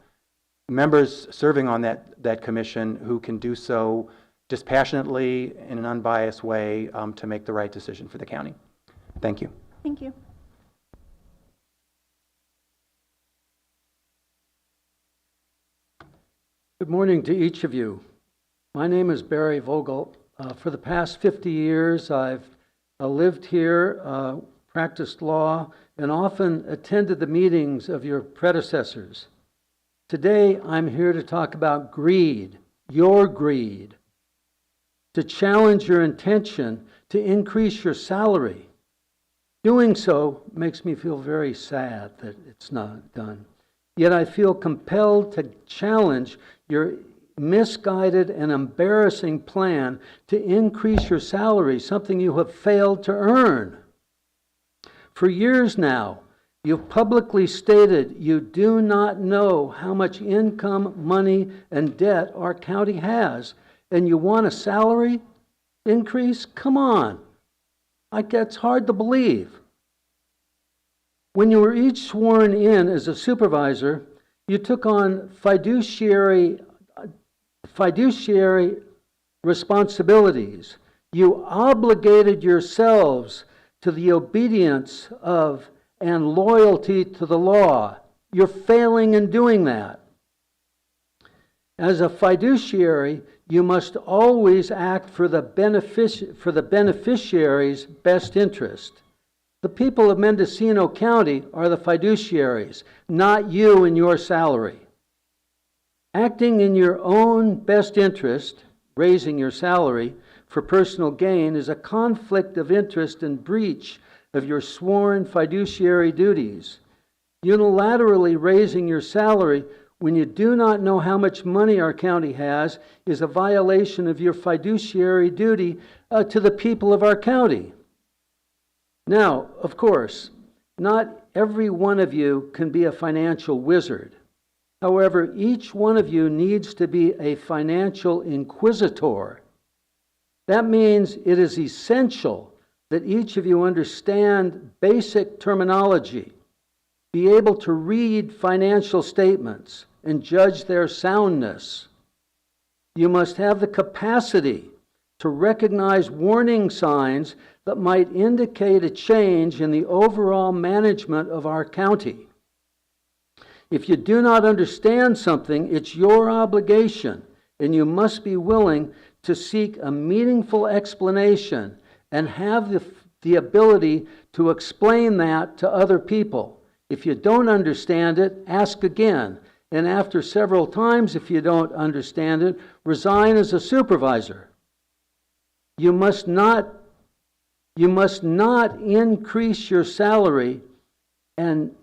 members serving on that commission who can do so dispassionately in an unbiased way to make the right decision for the county. Thank you. Thank you. Good morning to each of you. My name is Barry Vogel. For the past 50 years, I've lived here, practiced law, and often attended the meetings of your predecessors. Today, I'm here to talk about greed, your greed, to challenge your intention to increase your salary. Doing so makes me feel very sad that it's not done. Yet I feel compelled to challenge your misguided and embarrassing plan to increase your salary, something you have failed to earn. For years now, you've publicly stated you do not know how much income, money, and debt our county has, and you want a salary increase? Come on. It's hard to believe. When you were each sworn in as a supervisor, you took on fiduciary responsibilities. You obligated yourselves to the obedience of and loyalty to the law. You're failing in doing that. As a fiduciary, you must always act for the beneficiary's best interest. The people of Mendocino County are the fiduciaries, not you and your salary. Acting in your own best interest, raising your salary for personal gain, is a conflict of interest and breach of your sworn fiduciary duties. Unilaterally raising your salary when you do not know how much money our county has is a violation of your fiduciary duty to the people of our county. Now, of course, not every one of you can be a financial wizard. However, each one of you needs to be a financial inquisitor. That means it is essential that each of you understand basic terminology, be able to read financial statements and judge their soundness. You must have the capacity to recognize warning signs that might indicate a change in the overall management of our county. If you do not understand something, it's your obligation, and you must be willing to seek a meaningful explanation and have the ability to explain that to other people. If you don't understand it, ask again. And after several times, if you don't understand it, resign as a supervisor. You must not increase your salary, and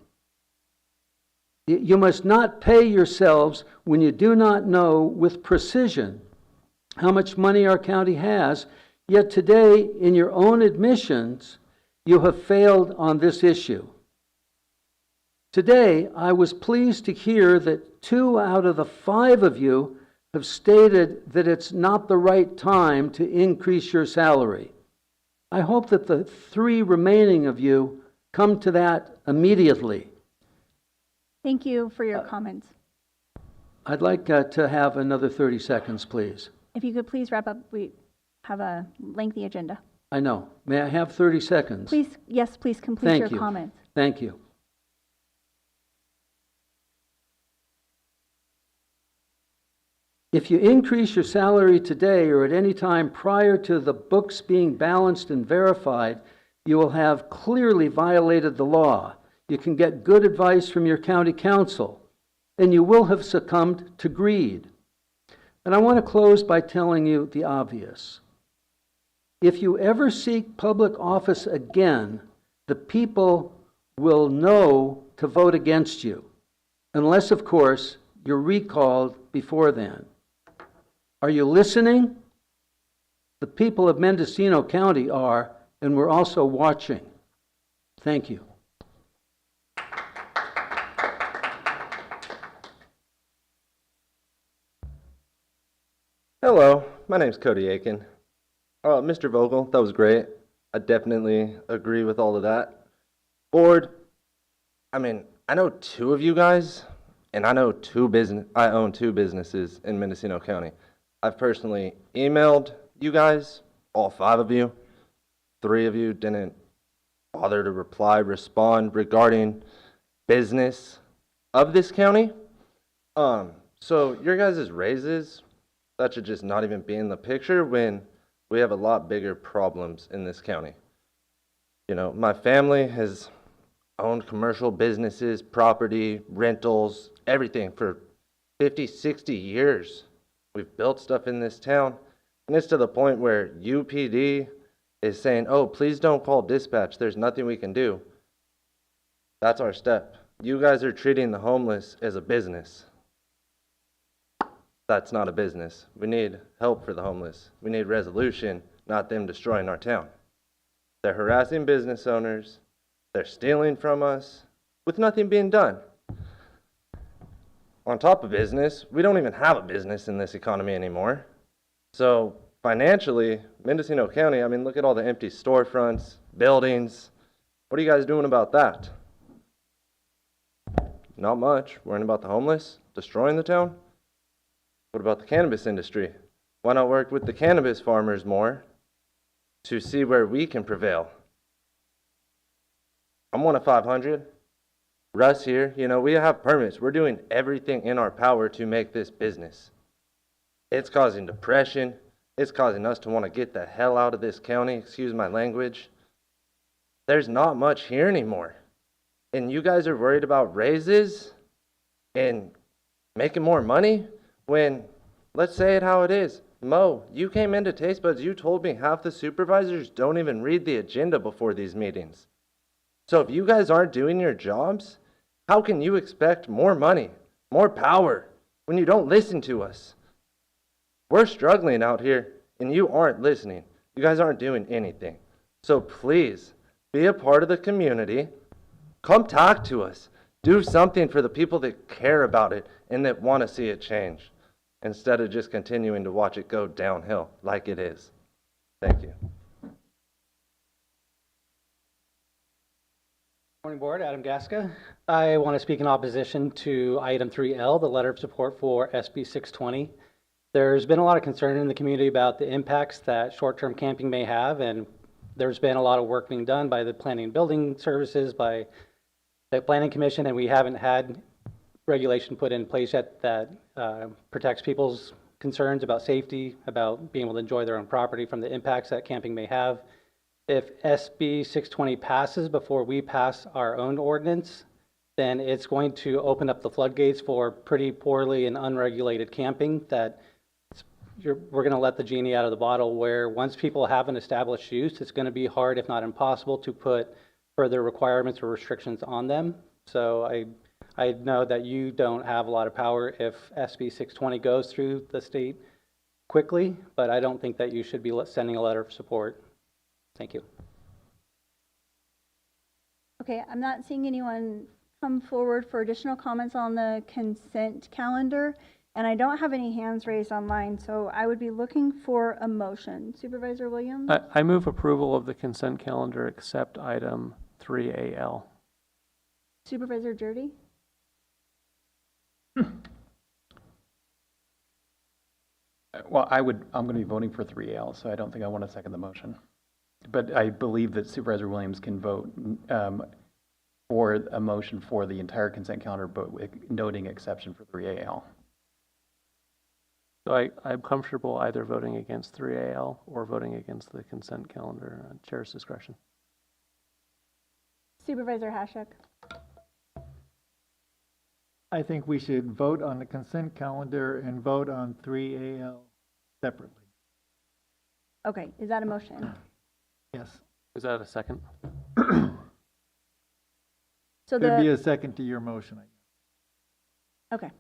you must not pay yourselves when you do not know with precision how much money our county has. Yet today, in your own admissions, you have failed on this issue. Today, I was pleased to hear that 2 out of the 5 of you have stated that it's not the right time to increase your salary. I hope that the 3 remaining of you come to that immediately. Thank you for your comments. I'd like to have another 30 seconds, please. If you could please wrap up, we have a lengthy agenda. I know. May I have 30 seconds? Please, yes, please complete your comments. Thank you. If you increase your salary today or at any time prior to the books being balanced and verified, you will have clearly violated the law. You can get good advice from your county council, and you will have succumbed to greed. And I want to close by telling you the obvious. If you ever seek public office again, the people will know to vote against you, unless, of course, you're recalled before then. Are you listening? The people of Mendocino County are, and we're also watching. Thank you. Hello, my name's Cody Aiken. Mr. Vogel, that was great. I definitely agree with all of that. Board, I know 2 of you guys, and I own 2 businesses in Mendocino County. I've personally emailed you guys, all 5 of you. 3 of you didn't bother to respond regarding business of this county. So your guys' raises, that should just not even be in the picture when we have a lot bigger problems in this county. You know, my family has owned commercial businesses, property, rentals, everything for 50, 60 years. We've built stuff in this town, and it's to the point where UPD is saying, oh, please don't call dispatch. There's nothing we can do. That's our step. you guys are treating the homeless as a business. That's not a business. We need help for the homeless. We need resolution, not them destroying our town. They're harassing business owners. They're stealing from us with nothing being done. On top of business, we don't even have a business in this economy anymore. So financially, Mendocino County, I mean, look at all the empty storefronts, buildings. What are you guys doing about that? Not much. Worrying about the homeless, destroying the town? What about the cannabis industry? Why not work with the cannabis farmers more to see where we can prevail? I'm one of 500. Russ here, you know, we have permits. We're doing everything in our power to make this business. It's causing depression. It's causing us to want to get the hell out of this county, excuse my language. There's not much here anymore. And you guys are worried about raises and making more money when, let's say it how it is. Mo, you came into Taste Buds, you told me half the supervisors don't even read the agenda before these meetings. So if you guys aren't doing your jobs, how can you expect more money, more power, when you don't listen to us? We're struggling out here, and you aren't listening. You guys aren't doing anything. So please, be a part of the community. Come talk to us. Do something for the people that care about it and that want to see it change, instead of just continuing to watch it go downhill like it is. Thank you. Morning, Board. Adam Gaska. I want to speak in opposition to item 3L, the letter of support for SB 620. There's been a lot of concern in the community about the impacts that short-term camping may have, and there's been a lot of work being done by the Planning and Building Services, by the Planning Commission, and we haven't had regulation put in place yet that protects people's concerns about safety, about being able to enjoy their own property from the impacts that camping may have. If SB 620 passes before we pass our own ordinance, then it's going to open up the floodgates for pretty poorly and unregulated camping that we're going to let the genie out of the bottle, where once people have an established use, it's going to be hard, if not impossible, to put further requirements or restrictions on them. So I know that you don't have a lot of power if SB 620 goes through the state quickly, but I don't think that you should be sending a letter of support. Thank you. Okay, I'm not seeing anyone come forward for additional comments on the consent calendar, and I don't have any hands raised online, so I would be looking for a motion. Supervisor Williams? I move approval of the consent calendar except item 3AL. Supervisor Jurdy? Well, I'm going to be voting for 3L, so I don't think I want to second the motion. But I believe that Supervisor Williams can vote for a motion for the entire consent calendar, but with noting exception for 3AL. So I'm comfortable either voting against 3AL or voting against the consent calendar. Chair's discretion. Supervisor Hashek? I think we should vote on the consent calendar and vote on 3AL separately. Okay, is that a motion? Yes. Is that a second? So There'd be a second to your motion, I guess. Okay.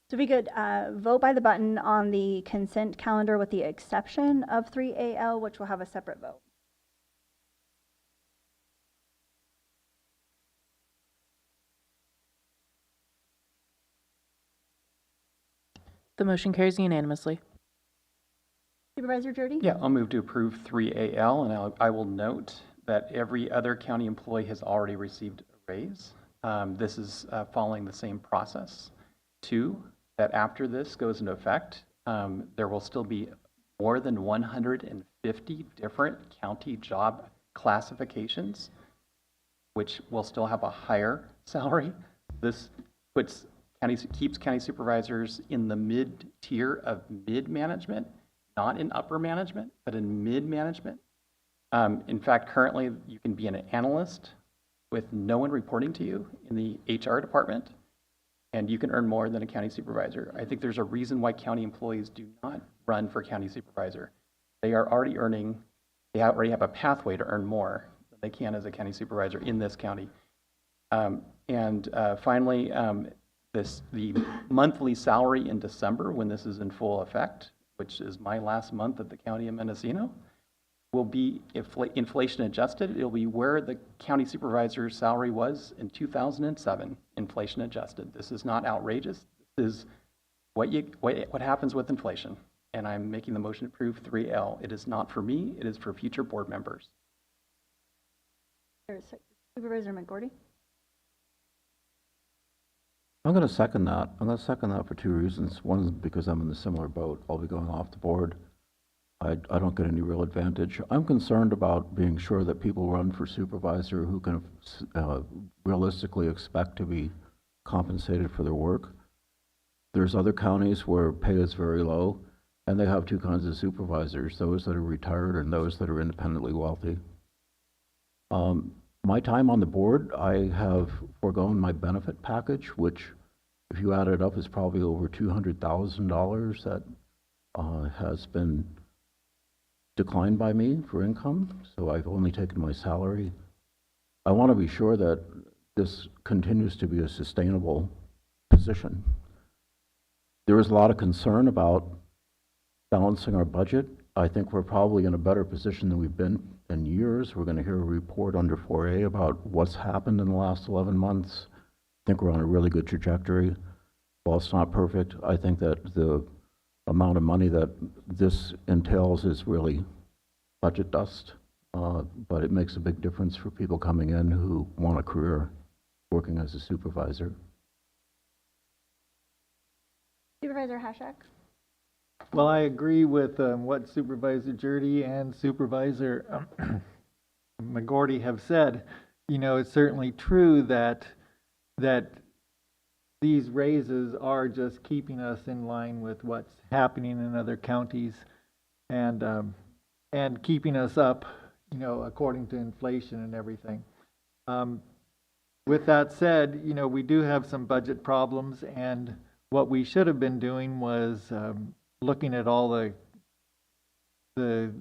So we could vote by the button on the consent calendar with the exception of 3AL, which will have a separate vote. The motion carries unanimously. Supervisor Jurdy? Yeah, I'll move to approve 3AL, and I will note that every other county employee has already received a raise. This is following the same process. 2, that after this goes into effect, there will still be more than 150 different county job classifications, which will still have a higher salary. This keeps county supervisors in the mid-tier of mid-management, not in upper management, but in mid-management. In fact, currently you can be an analyst with no one reporting to you in the HR department, and you can earn more than a county supervisor. I think there's a reason why county employees do not run for county supervisor. They already have a pathway to earn more than they can as a county supervisor in this county. Finally, the monthly salary in December, when this is in full effect, which is my last month at the County of Mendocino, will be inflation adjusted. It'll be where the county supervisor's salary was in 2007, inflation adjusted. This is not outrageous. This is what happens with inflation. And I'm making the motion to approve 3L. It is not for me, it is for future board members. Supervisor McGordy? I'm going to second that. I'm going to second that for two reasons. One is because I'm in a similar boat. I'll be going off the board. I don't get any real advantage. I'm concerned about being sure that people run for supervisor who can realistically expect to be compensated for their work. There's other counties where pay is very low, and they have two kinds of supervisors, those that are retired and those that are independently wealthy. My time on the board, I have foregone my benefit package, which, if you add it up, is probably over $200,000 that has been declined by me for income, so I've only taken my salary. I want to be sure that this continues to be a sustainable position. There is a lot of concern about balancing our budget. I think we're probably in a better position than we've been in years. We're going to hear a report under 4A about what's happened in the last 11 months. I think we're on a really good trajectory. While it's not perfect, I think that the amount of money that this entails is really budget dust, but it makes a big difference for people coming in who want a career working as a supervisor. Supervisor Hashak? Well, I agree with what Supervisor Jurdy and Supervisor McGordy have said. You know, it's certainly true that these raises are just keeping us in line with what's happening in other counties and keeping us up, you know, according to inflation and everything. With that said, you know, we do have some budget problems, and what we should have been doing was looking at all the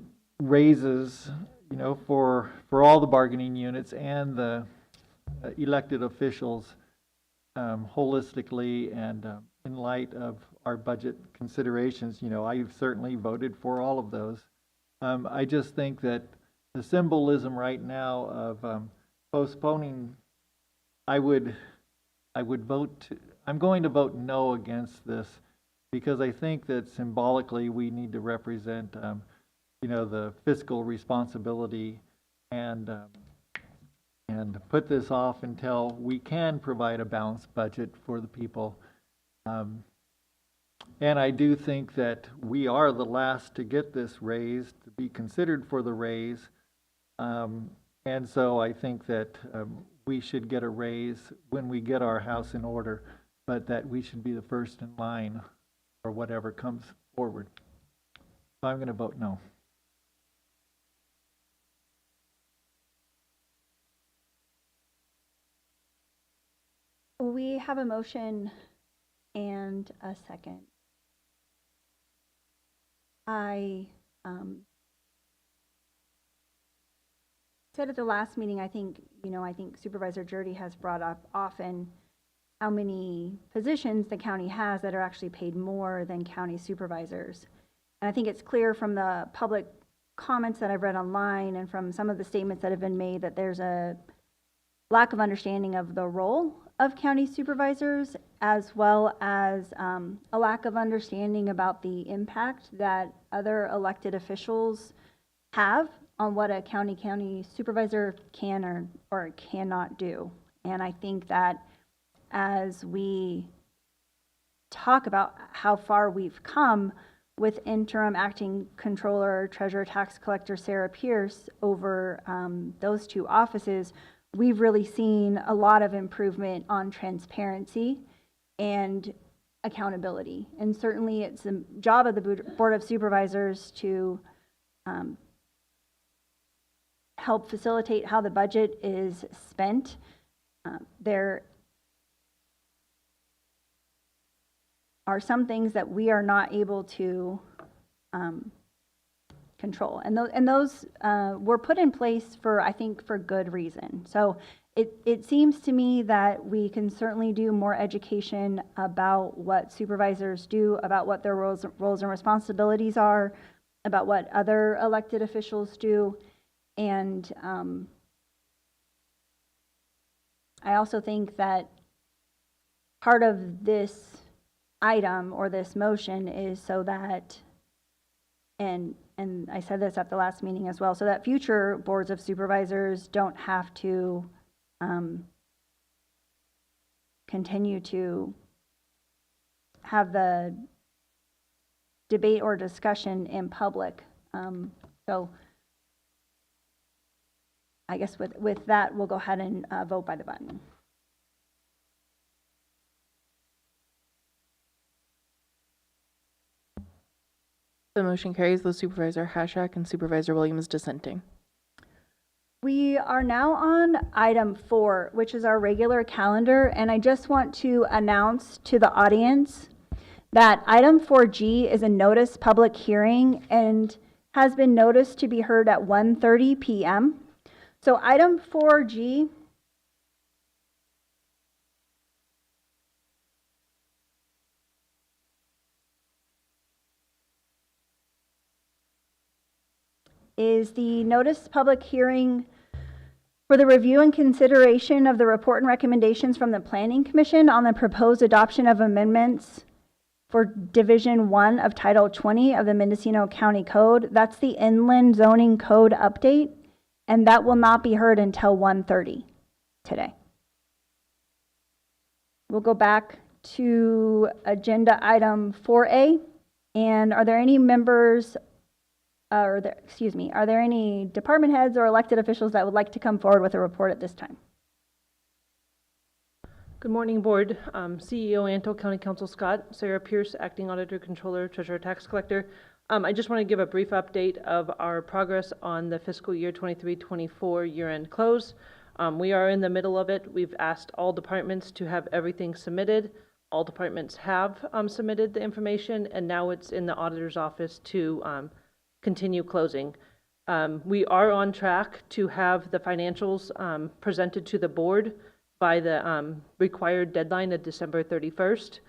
raises, you know, for all the bargaining units and the elected officials holistically and in light of our budget considerations. You know, I've certainly voted for all of those. I just think that the symbolism right now of postponing, I'm going to vote no against this, because I think that symbolically we need to represent, you know, the fiscal responsibility and put this off until we can provide a balanced budget for the people. And I do think that we are the last to get this raise, to be considered for the raise. And so I think that we should get a raise when we get our house in order, but that we should be the first in line or whatever comes forward. So I'm going to vote no. We have a motion and a second. I said at the last meeting, I think Supervisor Jurdy has brought up often how many positions the county has that are actually paid more than county supervisors. And I think it's clear from the public comments that I've read online and from some of the statements that have been made that there's a lack of understanding of the role of county supervisors, as well as a lack of understanding about the impact that other elected officials have on what a county supervisor can or cannot do. And I think that as we talk about how far we've come with interim acting controller, treasurer, tax collector Sarah Pierce over those two offices, we've really seen a lot of improvement on transparency and accountability. And certainly it's the job of the Board of Supervisors to help facilitate how the budget is spent. There are some things that we are not able to control. And those were put in place for, I think, for good reason. So it seems to me that we can certainly do more education about what supervisors do, about what their roles and responsibilities are, about what other elected officials do. And I also think that part of this item or this motion is so that, and I said this at the last meeting as well, so that future boards of supervisors don't have to continue to have the debate or discussion in public. So I guess with that, we'll go ahead and vote by the button. The motion carries with Supervisor Hashak and Supervisor Williams dissenting. We are now on item 4, which is our regular calendar, and I just want to announce to the audience that item 4G is a notice public hearing and has been noticed to be heard at 1:30 p.m. So item 4G is the notice public hearing for the review and consideration of the report and recommendations from the Planning Commission on the proposed adoption of amendments for Division 1 of Title 20 of the Mendocino County Code. That's the Inland Zoning Code update, and that will not be heard until 1:30 today. We'll go back to agenda item 4A. And are there any members are there any department heads or elected officials that would like to come forward with a report at this time? Good morning, Board. CEO Antle, County Counsel Scott, Sarah Pierce, Acting Auditor, Controller, Treasurer, Tax Collector. I just want to give a brief update of our progress on the fiscal year 23-24 year-end close. We are in the middle of it. We've asked all departments to have everything submitted. All departments have submitted the information, and now it's in the auditor's office to continue closing. We are on track to have the financials presented to the board by the required deadline of December 31st.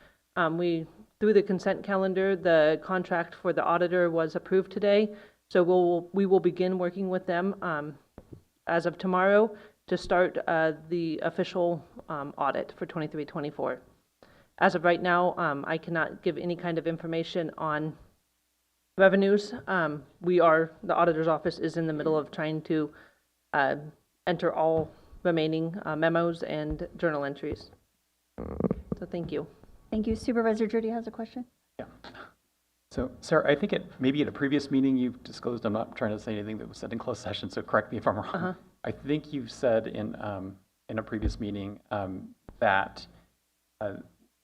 Through the consent calendar, the contract for the auditor was approved today, so we will begin working with them as of tomorrow to start the official audit for 23-24. As of right now, I cannot give any kind of information on revenues. The auditor's office is in the middle of trying to enter all remaining memos and journal entries. So thank you. Thank you. Supervisor Judy has a question. Yeah. So, Sarah, I think maybe at a previous meeting you've disclosed, I'm not trying to say anything that was said in closed session, so correct me if I'm wrong. I think you've said in a previous meeting that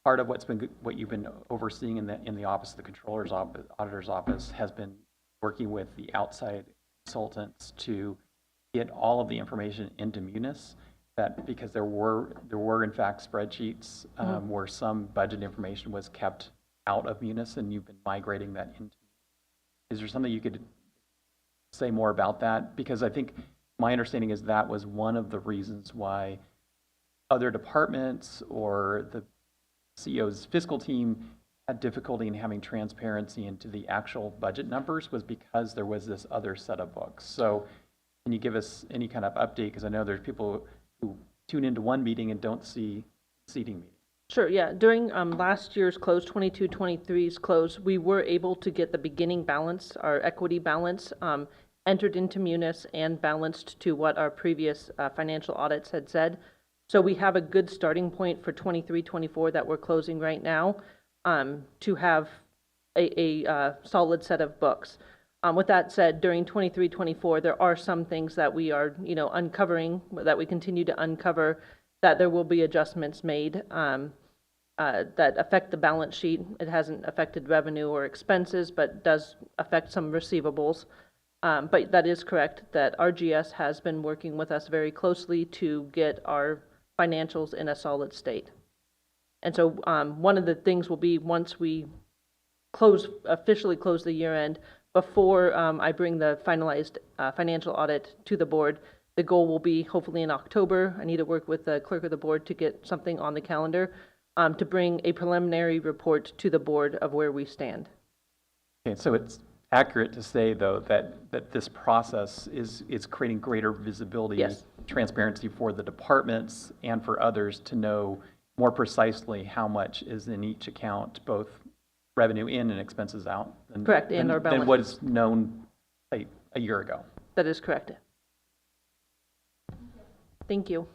part of what you've been overseeing in the office of the controller's office, auditor's office, has been working with the outside consultants to get all of the information into Munis. That because there were in fact spreadsheets where some budget information was kept out of Munis, and you've been migrating that into. Is there something you could say more about that? Because I think my understanding is that was one of the reasons why other departments or the CEO's fiscal team had difficulty in having transparency into the actual budget numbers, was because there was this other set of books. So can you give us any kind of update? Because I know there's people who tune into one meeting and don't see seating meeting. Sure, yeah. During last year's close, 22-23's close, we were able to get the beginning balance, our equity balance, entered into Munis and balanced to what our previous financial audits had said. So we have a good starting point for 23-24 that we're closing right now to have a solid set of books. With that said, during 23-24, there are some things that we are, uncovering, that we continue to uncover, that there will be adjustments made that affect the balance sheet. It hasn't affected revenue or expenses, but does affect some receivables. But that is correct that RGS has been working with us very closely to get our financials in a solid state. And so one of the things will be, once we officially close the year end, before I bring the finalized financial audit to the board, The goal will be hopefully in October. I need to work with the clerk of the board to get something on the calendar to bring a preliminary report to the board of where we stand. Okay, so it's accurate to say, though, that this process is creating greater visibility, Yes. transparency for the departments and for others to know more precisely how much is in each account, both revenue in and expenses out. Correct, and our balance. Than what is known, say, a year ago. That is correct. Thank you.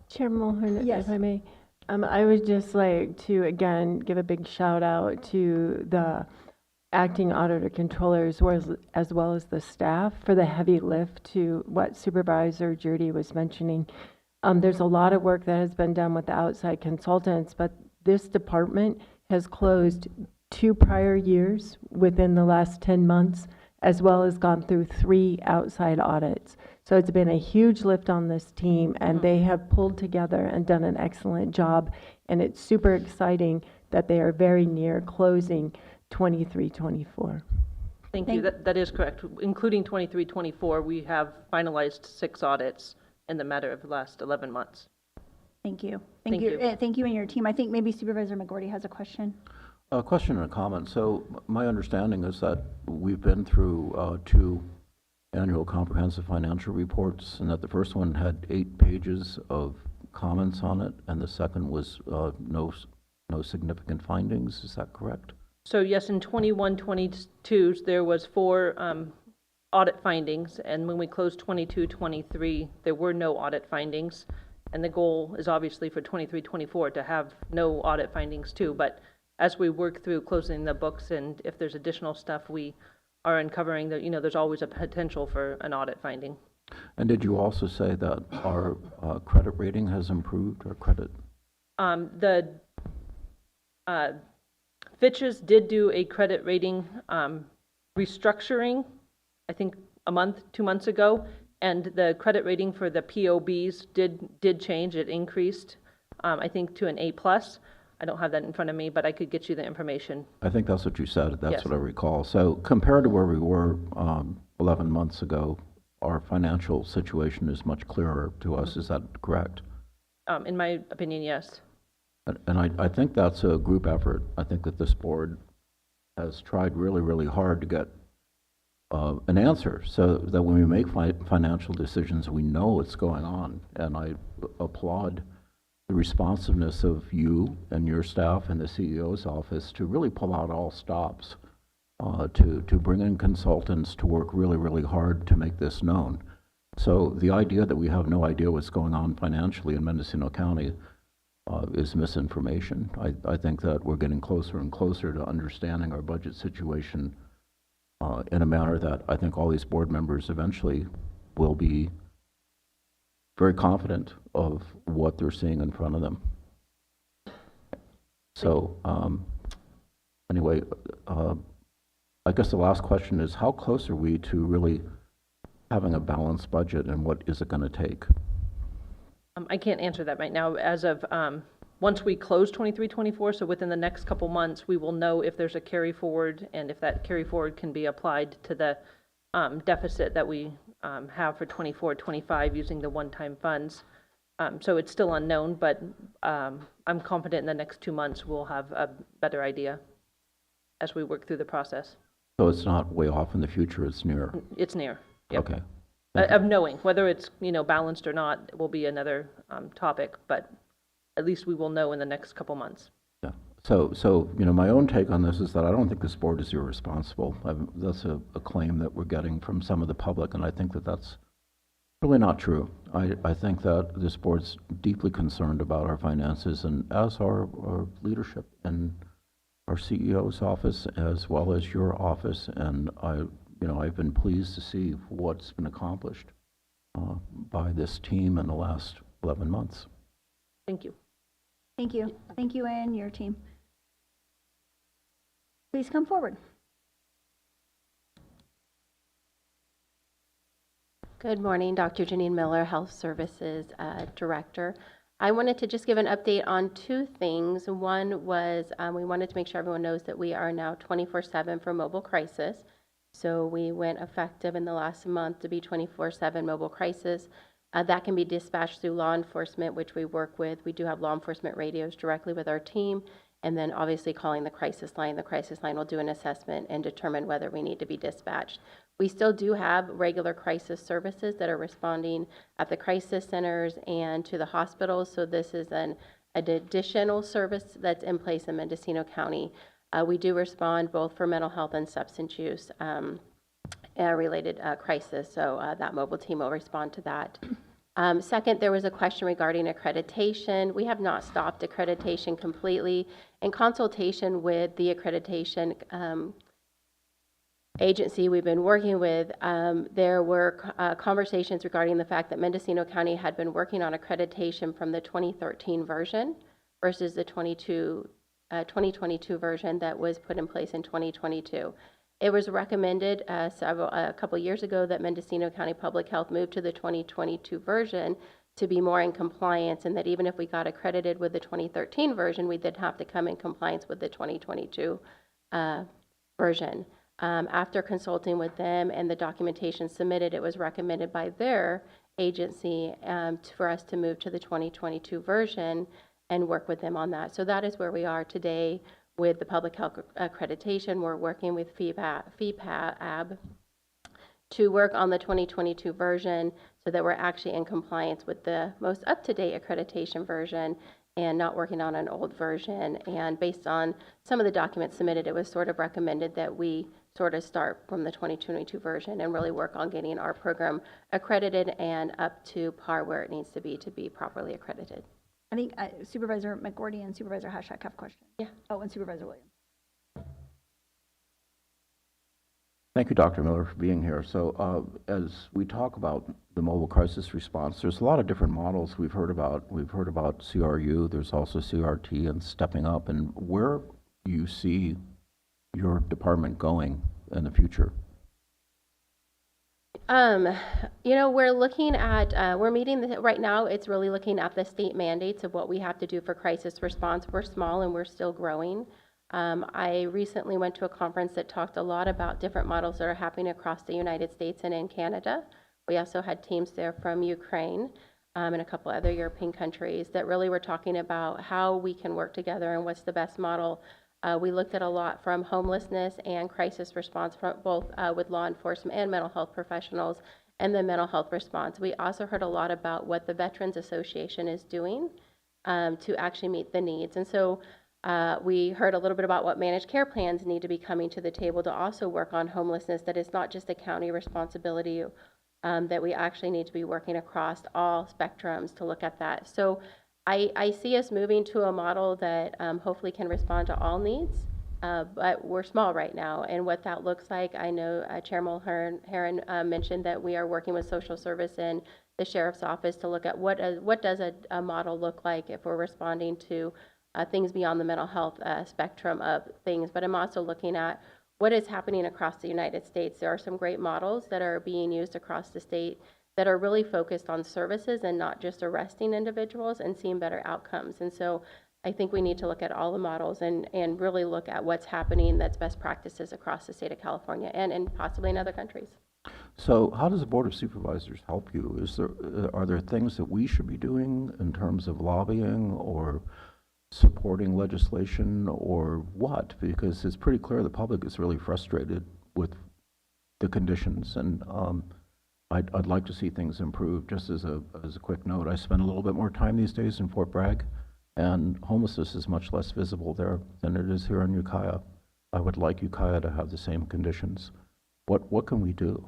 Chair Mulhern, Yes. if I may, I would just like to, again, give a big shout out to the acting auditor controllers as well as the staff for the heavy lift to what Supervisor Judy was mentioning. There's a lot of work that has been done with the outside consultants, but this department has closed 2 prior years within the last 10 months, as well as gone through 3 outside audits. So it's been a huge lift on this team, and they have pulled together and done an excellent job. And it's super exciting that they are very near closing 23-24. Thank you. That is correct. Including 23-24, we have finalized 6 audits in the matter of the last 11 months. Thank you. Thank you. Thank you and your team. I think maybe Supervisor McGordy has a question. A question and a comment. So my understanding is that we've been through 2 annual comprehensive financial reports, and that the first one had 8 pages of comments on it, and the second was no significant findings. Is that correct? So yes, in 21-22, there was 4 audit findings, and when we closed 22-23, there were no audit findings. And the goal is obviously for 23-24 to have no audit findings too. But as we work through closing the books, and if there's additional stuff we are uncovering, that there's always a potential for an audit finding. And did you also say that our credit rating has improved, or credit? The Fitch's did do a credit rating restructuring, I think 2 months ago, and the credit rating for the POBs did change. It increased, I think, to an A+. I don't have that in front of me, but I could get you the information. I think that's what you said. That's Yes. what I recall. So compared to where we were 11 months ago, our financial situation is much clearer to us. Is that correct? In my opinion, yes. And I think that's a group effort. I think that this board has tried really, really hard to get an answer so that when we make financial decisions, we know what's going on. And I applaud the responsiveness of you and your staff and the CEO's office to really pull out all stops, to bring in consultants to work really, really hard to make this known. So the idea that we have no idea what's going on financially in Mendocino County is misinformation. I think that we're getting closer and closer to understanding our budget situation in a manner that I think all these board members eventually will be very confident of what they're seeing in front of them. So anyway, I guess the last question is, how close are we to really having a balanced budget, and what is it going to take? I can't answer that right now. As of once we close 23-24, so within the next couple months, we will know if there's a carry forward, and if that carry forward can be applied to the deficit that we have for 24-25 using the one-time funds. So it's still unknown, but I'm confident in the next 2 months we'll have a better idea as we work through the process. So it's not way off in the future, it's near? It's near. Yep. Okay. Of knowing whether it's balanced or not will be another topic, but at least we will know in the next couple months. Yeah. So my own take on this is that I don't think this board is irresponsible. That's a claim that we're getting from some of the public, and I think that that's really not true. I think that this board's deeply concerned about our finances, and as our leadership and our CEO's office, as well as your office, and I've been pleased to see what's been accomplished by this team in the last 11 months. Thank you. Thank you. Thank you and your team. Please come forward. Good morning, Dr. Janine Miller, Health Services Director. I wanted to just give an update on 2 things. One was we wanted to make sure everyone knows that we are now 24/7 for mobile crisis. So we went effective in the last month to be 24/7 mobile crisis. That can be dispatched through law enforcement, which we work with. We do have law enforcement radios directly with our team, and then obviously calling the crisis line. The crisis line will do an assessment and determine whether we need to be dispatched. We still do have regular crisis services that are responding at the crisis centers and to the hospitals. So this is an additional service that's in place in Mendocino County. We do respond both for mental health and substance use related crisis. So that mobile team will respond to that. Second, there was a question regarding accreditation. We have not stopped accreditation completely. In consultation with the accreditation agency we've been working with, there were conversations regarding the fact that Mendocino County had been working on accreditation from the 2013 version versus the 2022 version that was put in place in 2022. It was recommended a couple years ago that Mendocino County Public Health move to the 2022 version to be more in compliance, and that even if we got accredited with the 2013 version, we did have to come in compliance with the 2022 version. After consulting with them and the documentation submitted, it was recommended by their agency for us to move to the 2022 version and work with them on that. So that is where we are today with the public health accreditation. We're working with FEPAB to work on the 2022 version so that we're actually in compliance with the most up-to-date accreditation version and not working on an old version. And based on some of the documents submitted, it was sort of recommended that we sort of start from the 2022 version and really work on getting our program accredited and up to par where it needs to be properly accredited. I think Supervisor McGordy and Supervisor Hashak have questions. Yeah. Oh, and Supervisor Williams. Thank you, Dr. Miller, for being here. So as we talk about the mobile crisis response, there's a lot of different models we've heard about. We've heard about CRU, there's also CRT and stepping up, and where you see your department going in the future? You know, we're looking at, we're meeting right now, it's really looking at the state mandates of what we have to do for crisis response. We're small and we're still growing. I recently went to a conference that talked a lot about different models that are happening across the United States and in Canada. We also had teams there from Ukraine and a couple other European countries that really were talking about how we can work together and what's the best model. We looked at a lot from homelessness and crisis response, both with law enforcement and mental health professionals, and the mental health response. We also heard a lot about what the Veterans Association is doing to actually meet the needs. And so we heard a little bit about what managed care plans need to be coming to the table to also work on homelessness, that it's not just a county responsibility, that we actually need to be working across all spectrums to look at that. So I see us moving to a model that hopefully can respond to all needs, but we're small right now. And what that looks like, I know Chairman Herron mentioned that we are working with social service and the sheriff's office to look at what does a model look like if we're responding to things beyond the mental health spectrum of things. But I'm also looking at what is happening across the United States. There are some great models that are being used across the state that are really focused on services and not just arresting individuals and seeing better outcomes. And so I think we need to look at all the models and really look at what's happening that's best practices across the state of California and possibly in other countries. So how does the Board of Supervisors help you? Are there things that we should be doing in terms of lobbying or supporting legislation or what? Because it's pretty clear the public is really frustrated with the conditions, and I'd like to see things improve. Just as a quick note, I spend a little bit more time these days in Fort Bragg, and homelessness is much less visible there than it is here in Ukiah. I would like Ukiah to have the same conditions. What can we do?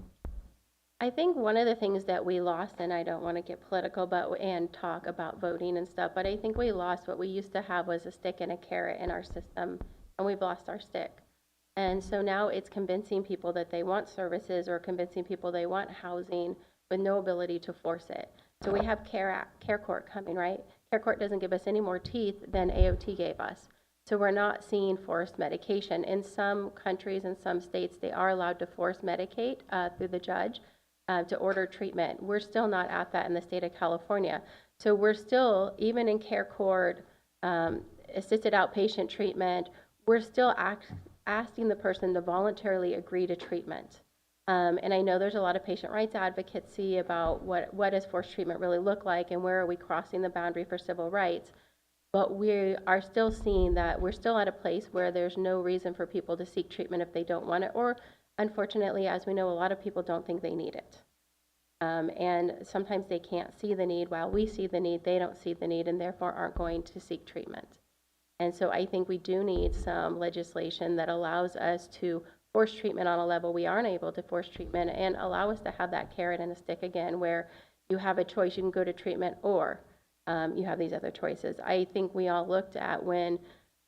I think one of the things that we lost, and I don't want to get political and talk about voting and stuff, but I think we lost what we used to have was a stick and a carrot in our system, and we've lost our stick. And so now it's convincing people that they want services or convincing people they want housing with no ability to force it. So we have Care Court coming, right? Care Court doesn't give us any more teeth than AOT gave us. So we're not seeing forced medication. In some countries and some states, they are allowed to force medicate through the judge to order treatment. We're still not at that in the state of California. So we're still, even in Care Court, assisted outpatient treatment, we're still asking the person to voluntarily agree to treatment. And I know there's a lot of patient rights advocacy about what does forced treatment really look like and where are we crossing the boundary for civil rights. But we are still seeing that we're still at a place where there's no reason for people to seek treatment if they don't want it, or unfortunately, as we know, a lot of people don't think they need it. And sometimes they can't see the need. While we see the need, they don't see the need and therefore aren't going to seek treatment. And so I think we do need some legislation that allows us to force treatment on a level we aren't able to force treatment, and allow us to have that carrot and a stick again, where you have a choice, you can go to treatment, or you have these other choices. I think we all looked at when,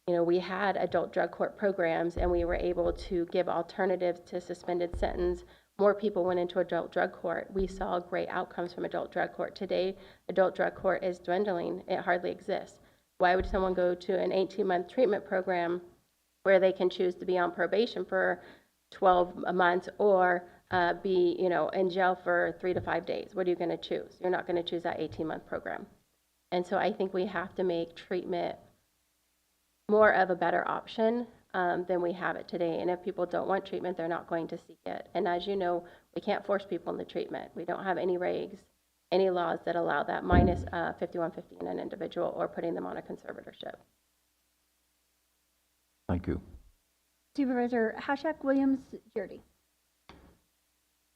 we had adult drug court programs and we were able to give alternatives to suspended sentence. More people went into adult drug court. We saw great outcomes from adult drug court. Today, adult drug court is dwindling. It hardly exists. Why would someone go to an 18-month treatment program where they can choose to be on probation for 12 months or be, in jail for 3 to 5 days? What are you going to choose? You're not going to choose that 18-month program. And so I think we have to make treatment more of a better option than we have it today. And if people don't want treatment, they're not going to seek it. And as you know, we can't force people into treatment. We don't have any regs, any laws that allow that, minus 5150 in an individual or putting them on a conservatorship. Thank you. Supervisor Hashak, Williams, Jerde.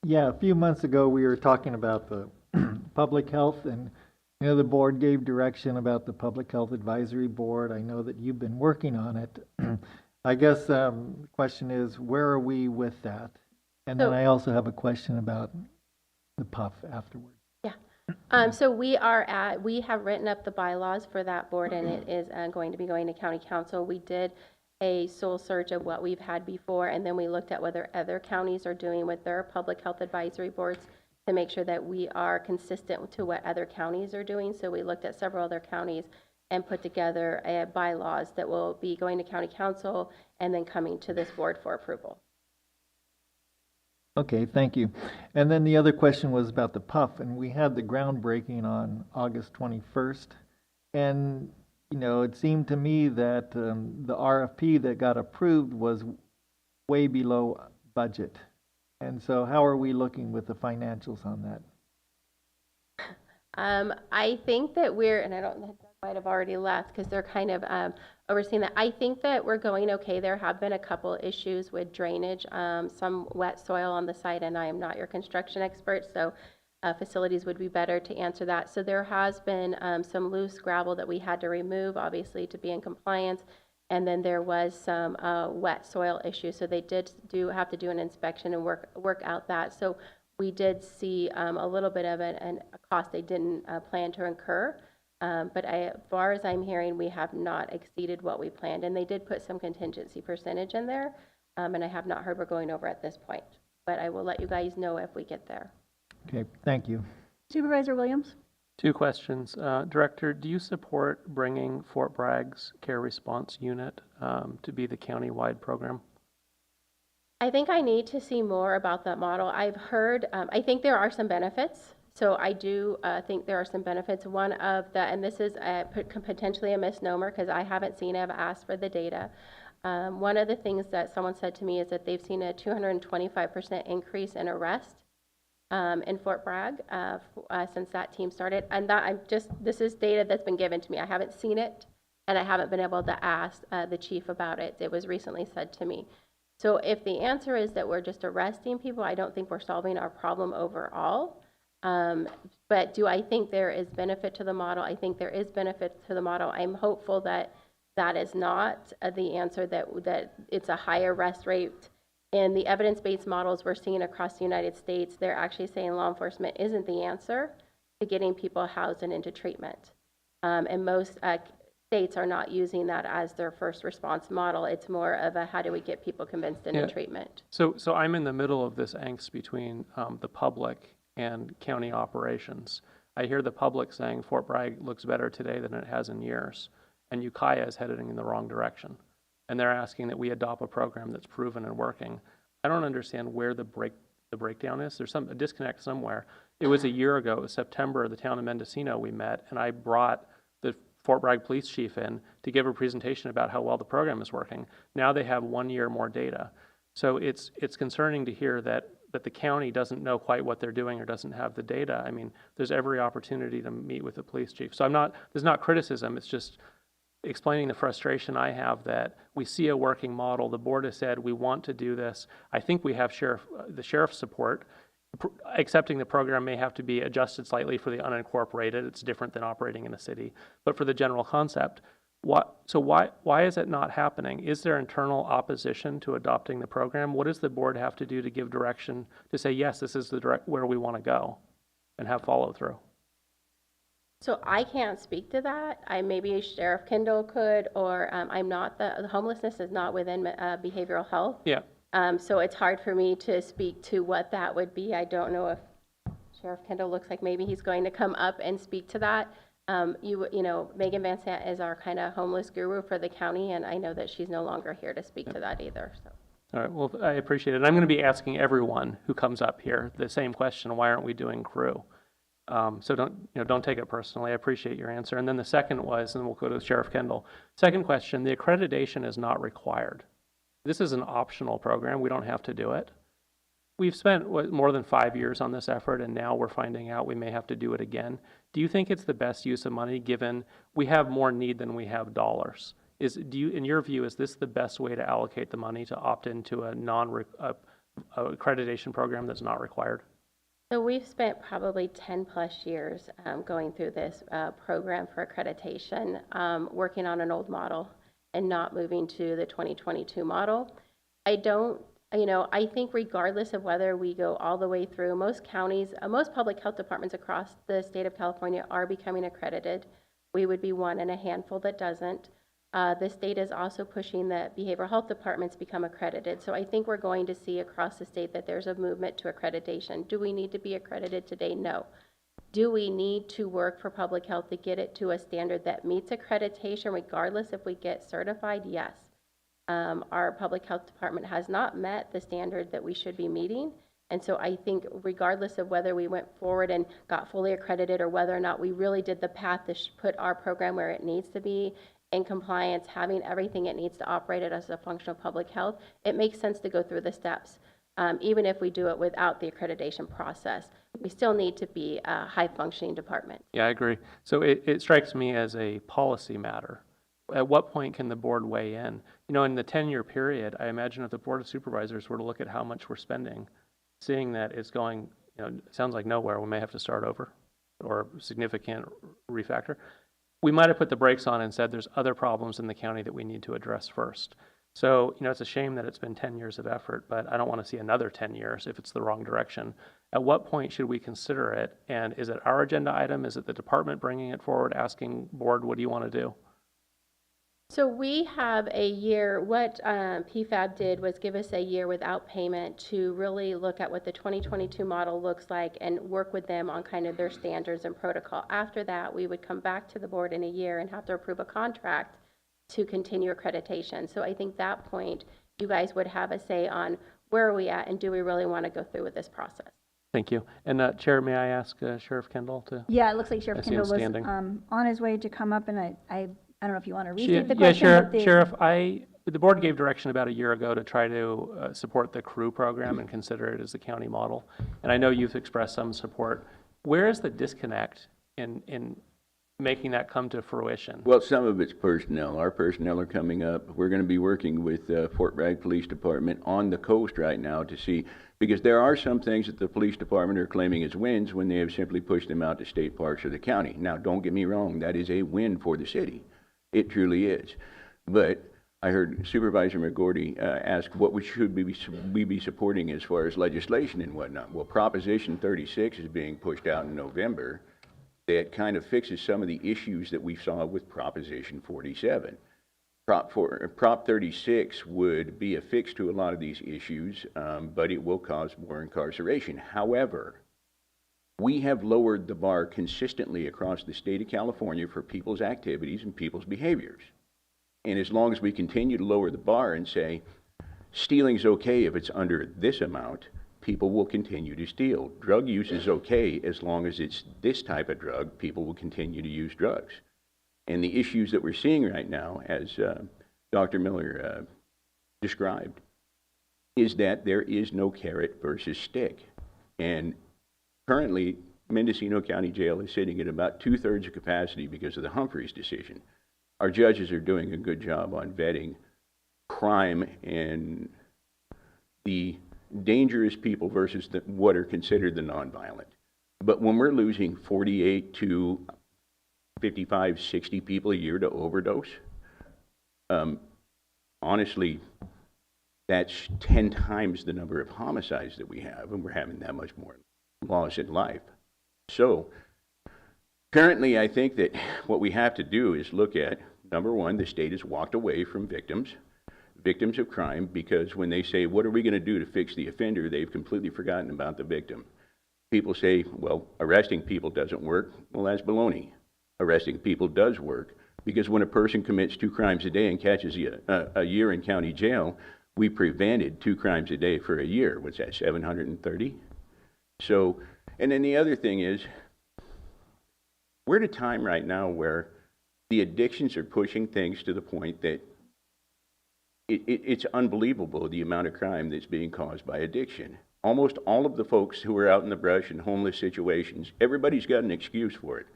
Yeah, a few months ago, we were talking about the public health, and the board gave direction about the Public Health Advisory Board. I know that you've been working on it. I guess the question is, where are we with that? And then I also have a question about the PUF afterwards. Yeah. So we have written up the bylaws for that board, and it is going to be going to county council. We did a soul search of what we've had before, and then we looked at whether other counties are doing with their public health advisory boards to make sure that we are consistent to what other counties are doing. So we looked at several other counties and put together bylaws that will be going to county council and then coming to this board for approval. Okay, thank you. And then the other question was about the PUF, and we had the groundbreaking on August 21st. And, it seemed to me that the RFP that got approved was way below budget. And so how are we looking with the financials on that? I think that and I don't know, might have already left because they're kind of overseeing that. I think that we're going okay. There have been a couple issues with drainage, some wet soil on the site, and I am not your construction expert, so facilities would be better to answer that. So there has been some loose gravel that we had to remove, obviously, to be in compliance. And then there was some wet soil issues. So they did have to do an inspection and work out that. So we did see a little bit of a cost they didn't plan to incur. But as far as I'm hearing, we have not exceeded what we planned. And they did put some contingency percentage in there. And I have not heard we're going over at this point. But I will let you guys know if we get there. Okay, thank you. Supervisor Williams. 2 questions. Director, do you support bringing Fort Bragg's Care Response Unit to be the county-wide program? I think I need to see more about that model. I've heard, I think there are some benefits. So I do think there are some benefits. One of the, and this is potentially a misnomer because I haven't seen it, I've asked for the data. One of the things that someone said to me is that they've seen a 225% increase in arrests in Fort Bragg since that team started. And that this is data that's been given to me. I haven't seen it, and I haven't been able to ask the chief about it. It was recently said to me. So if the answer is that we're just arresting people, I don't think we're solving our problem overall. But do I think there is benefit to the model? I think there is benefit to the model. I'm hopeful that that is not the answer, that it's a higher arrest rate. In the evidence-based models we're seeing across the United States, they're actually saying law enforcement isn't the answer to getting people housed and into treatment. And most states are not using that as their first response model. It's more of a how do we get people convinced into treatment. So I'm in the middle of this angst between the public and county operations. I hear the public saying Fort Bragg looks better today than it has in years, and Ukiah is heading in the wrong direction. And they're asking that we adopt a program that's proven and working. I don't understand where the breakdown is. There's a disconnect somewhere. It was a year ago, it was September, the town of Mendocino we met, and I brought the Fort Bragg police chief in to give a presentation about how well the program is working. Now they have 1 year more data. So it's concerning to hear that the county doesn't know quite what they're doing or doesn't have the data. I mean, there's every opportunity to meet with the police chief. So there's not criticism, it's just explaining the frustration I have that we see a working model. The board has said we want to do this. I think we have the sheriff's support. Accepting the program may have to be adjusted slightly for the unincorporated. It's different than operating in a city. But for the general concept, why is it not happening? Is there internal opposition to adopting the program? What does the board have to do to give direction to say, yes, this is where we want to go and have follow through? So I can't speak to that. Maybe Sheriff Kendall could, or I'm not, the homelessness is not within behavioral health. Yeah. So it's hard for me to speak to what that would be. I don't know if Sheriff Kendall looks like maybe he's going to come up and speak to that. You know, Megan Van Sant is our kind of homeless guru for the county, and I know that she's no longer here to speak to that either. So. All right, well, I appreciate it. I'm going to be asking everyone who comes up here the same question, why aren't we doing crew? So don't take it personally. I appreciate your answer. And then the second was, and we'll go to Sheriff Kendall. Second question, the accreditation is not required. This is an optional program. We don't have to do it. We've spent more than 5 years on this effort, and now we're finding out we may have to do it again. Do you think it's the best use of money given we have more need than we have dollars? In your view, is this the best way to allocate the money to opt into a accreditation program that's not required? So we've spent probably 10 plus years going through this program for accreditation, working on an old model and not moving to the 2022 model. I think regardless of whether we go all the way through, most counties, most public health departments across the state of California are becoming accredited. We would be one in a handful that doesn't. The state is also pushing that behavioral health departments become accredited. So I think we're going to see across the state that there's a movement to accreditation. Do we need to be accredited today? No. Do we need to work for public health to get it to a standard that meets accreditation regardless if we get certified? Yes. Our public health department has not met the standard that we should be meeting. And so I think regardless of whether we went forward and got fully accredited or whether or not we really did the path to put our program where it needs to be, in compliance, having everything it needs to operate it as a function of public health, it makes sense to go through the steps. Even if we do it without the accreditation process, we still need to be a high-functioning department. Yeah, I agree. So it strikes me as a policy matter. At what point can the board weigh in? You know, in the 10-year period, I imagine if the Board of Supervisors were to look at how much we're spending, seeing that it's going, it sounds like nowhere, we may have to start over or significant refactor. We might have put the brakes on and said there's other problems in the county that we need to address first. So, it's a shame that it's been 10 years of effort, but I don't want to see another 10 years if it's the wrong direction. At what point should we consider it? And is it our agenda item? Is it the department bringing it forward, asking board, what do you want to do? So we have a year, what PFAB did was give us a year without payment to really look at what the 2022 model looks like and work with them on kind of their standards and protocol. After that, we would come back to the board in a year and have to approve a contract to continue accreditation. So I think that point, you guys would have a say on where are we at and do we really want to go through with this process? Thank you. And Chair, may I ask Sheriff Kendall to? Yeah, it looks like Sheriff Kendall was on his way to come up, and I don't know if you want to restate the question. Yeah, Sheriff, the board gave direction about a year ago to try to support the crew program and consider it as the county model. And I know you've expressed some support. Where is the disconnect in making that come to fruition? Well, some of it's personnel. Our personnel are coming up. We're going to be working with Fort Bragg Police Department on the coast right now to see, because there are some things that the police department are claiming as wins when they have simply pushed them out to state parks or the county. Now, don't get me wrong, that is a win for the city. It truly is. But I heard Supervisor McGordy ask what we be supporting as far as legislation and whatnot. Well, Proposition 36 is being pushed out in November. That kind of fixes some of the issues that we saw with Proposition 47. Prop 36 would be a fix to a lot of these issues, but it will cause more incarceration. However, we have lowered the bar consistently across the state of California for people's activities and people's behaviors. And as long as we continue to lower the bar and say, stealing's okay if it's under this amount, people will continue to steal. Drug use is okay as long as it's this type of drug, people will continue to use drugs. And the issues that we're seeing right now, as Dr. Miller described, is that there is no carrot versus stick. And currently, Mendocino County Jail is sitting at about 2/3 of capacity because of the Humphreys decision. Our judges are doing a good job on vetting crime and the dangerous people versus what are considered the nonviolent. But when we're losing 48 to 55, 60 people a year to overdose, honestly, that's 10 times the number of homicides that we have, and we're having that much more loss in life. So currently, I think that what we have to do is look at, number one, the state has walked away from victims of crime, because when they say, what are we going to do to fix the offender, they've completely forgotten about the victim. People say, well, arresting people doesn't work. Well, that's baloney. Arresting people does work, because when a person commits 2 crimes a day and catches a year in county jail, we prevented 2 crimes a day for a year. What's that, 730? So, and then the other thing is, we're at a time right now where the addictions are pushing things to the point that it's unbelievable the amount of crime that's being caused by addiction. Almost all of the folks who are out in the brush in homeless situations, everybody's got an excuse for it.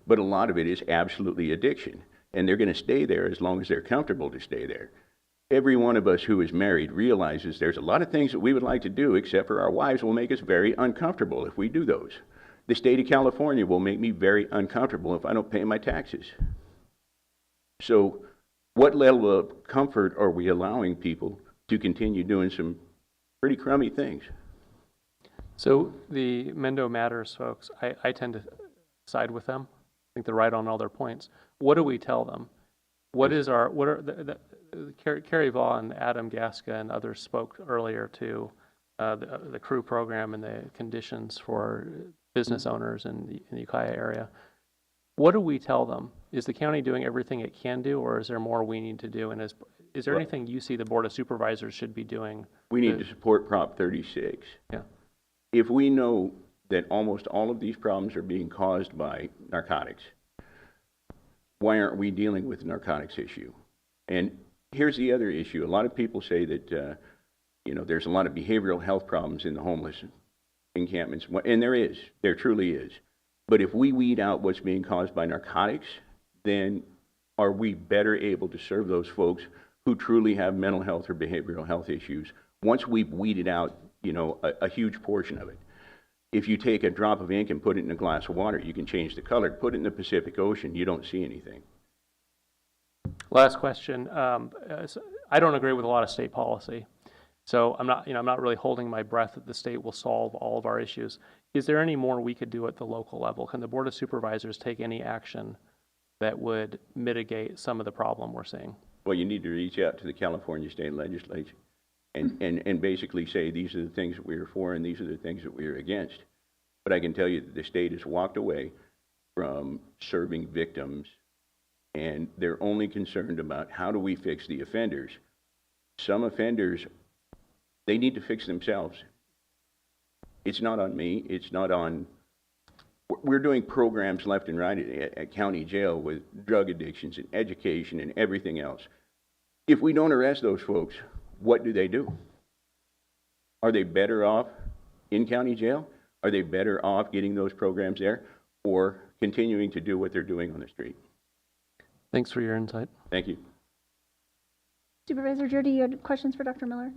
But a lot of it is absolutely addiction. And they're going to stay there as long as they're comfortable to stay there. Every one of us who is married realizes there's a lot of things that we would like to do, except for our wives will make us very uncomfortable if we do those. The state of California will make me very uncomfortable if I don't pay my taxes. So what level of comfort are we allowing people to continue doing some pretty crummy things? So the Mendo Matters folks, I tend to side with them. I think they're right on all their points. What do we tell them? What are Carrie Vaughan, Adam Gaska, and others spoke earlier to the crew program and the conditions for business owners in the Ukiah area. What do we tell them? Is the county doing everything it can do, or is there more we need to do? And is there anything you see the Board of Supervisors should be doing? We need to support Prop 36. Yeah. If we know that almost all of these problems are being caused by narcotics, why aren't we dealing with the narcotics issue? And here's the other issue. A lot of people say that, there's a lot of behavioral health problems in the homeless encampments, and there truly is. But if we weed out what's being caused by narcotics, then are we better able to serve those folks who truly have mental health or behavioral health issues once we've weeded out, a huge portion of it? If you take a drop of ink and put it in a glass of water, you can change the color. Put it in the Pacific Ocean, you don't see anything. Last question. I don't agree with a lot of state policy. So I'm not really holding my breath that the state will solve all of our issues. Is there any more we could do at the local level? Can the Board of Supervisors take any action that would mitigate some of the problem we're seeing? Well, you need to reach out to the California State Legislature and basically say these are the things that we are for and these are the things that we are against. But I can tell you that the state has walked away from serving victims, and they're only concerned about how do we fix the offenders. Some offenders, they need to fix themselves. It's not on me. It's not on. We're doing programs left and right at county jail with drug addictions and education and everything else. If we don't arrest those folks, what do? Are they better off in county jail? Are they better off getting those programs there or continuing to do what they're doing on the street? Thanks for your insight. Thank you. Supervisor Jordy, you had questions for Dr. Miller?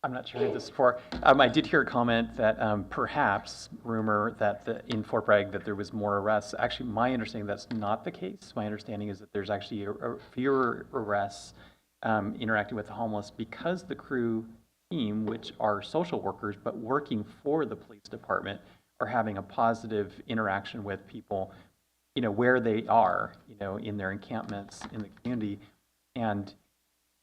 I'm not sure who this is for. I did hear a comment that perhaps rumor that in Fort Bragg that there was more arrests. Actually, my understanding that's not the case. My understanding is that there's actually fewer arrests interacting with the homeless because the crew team, which are social workers but working for the police department, are having a positive interaction with people, where they are, in their encampments in the community, and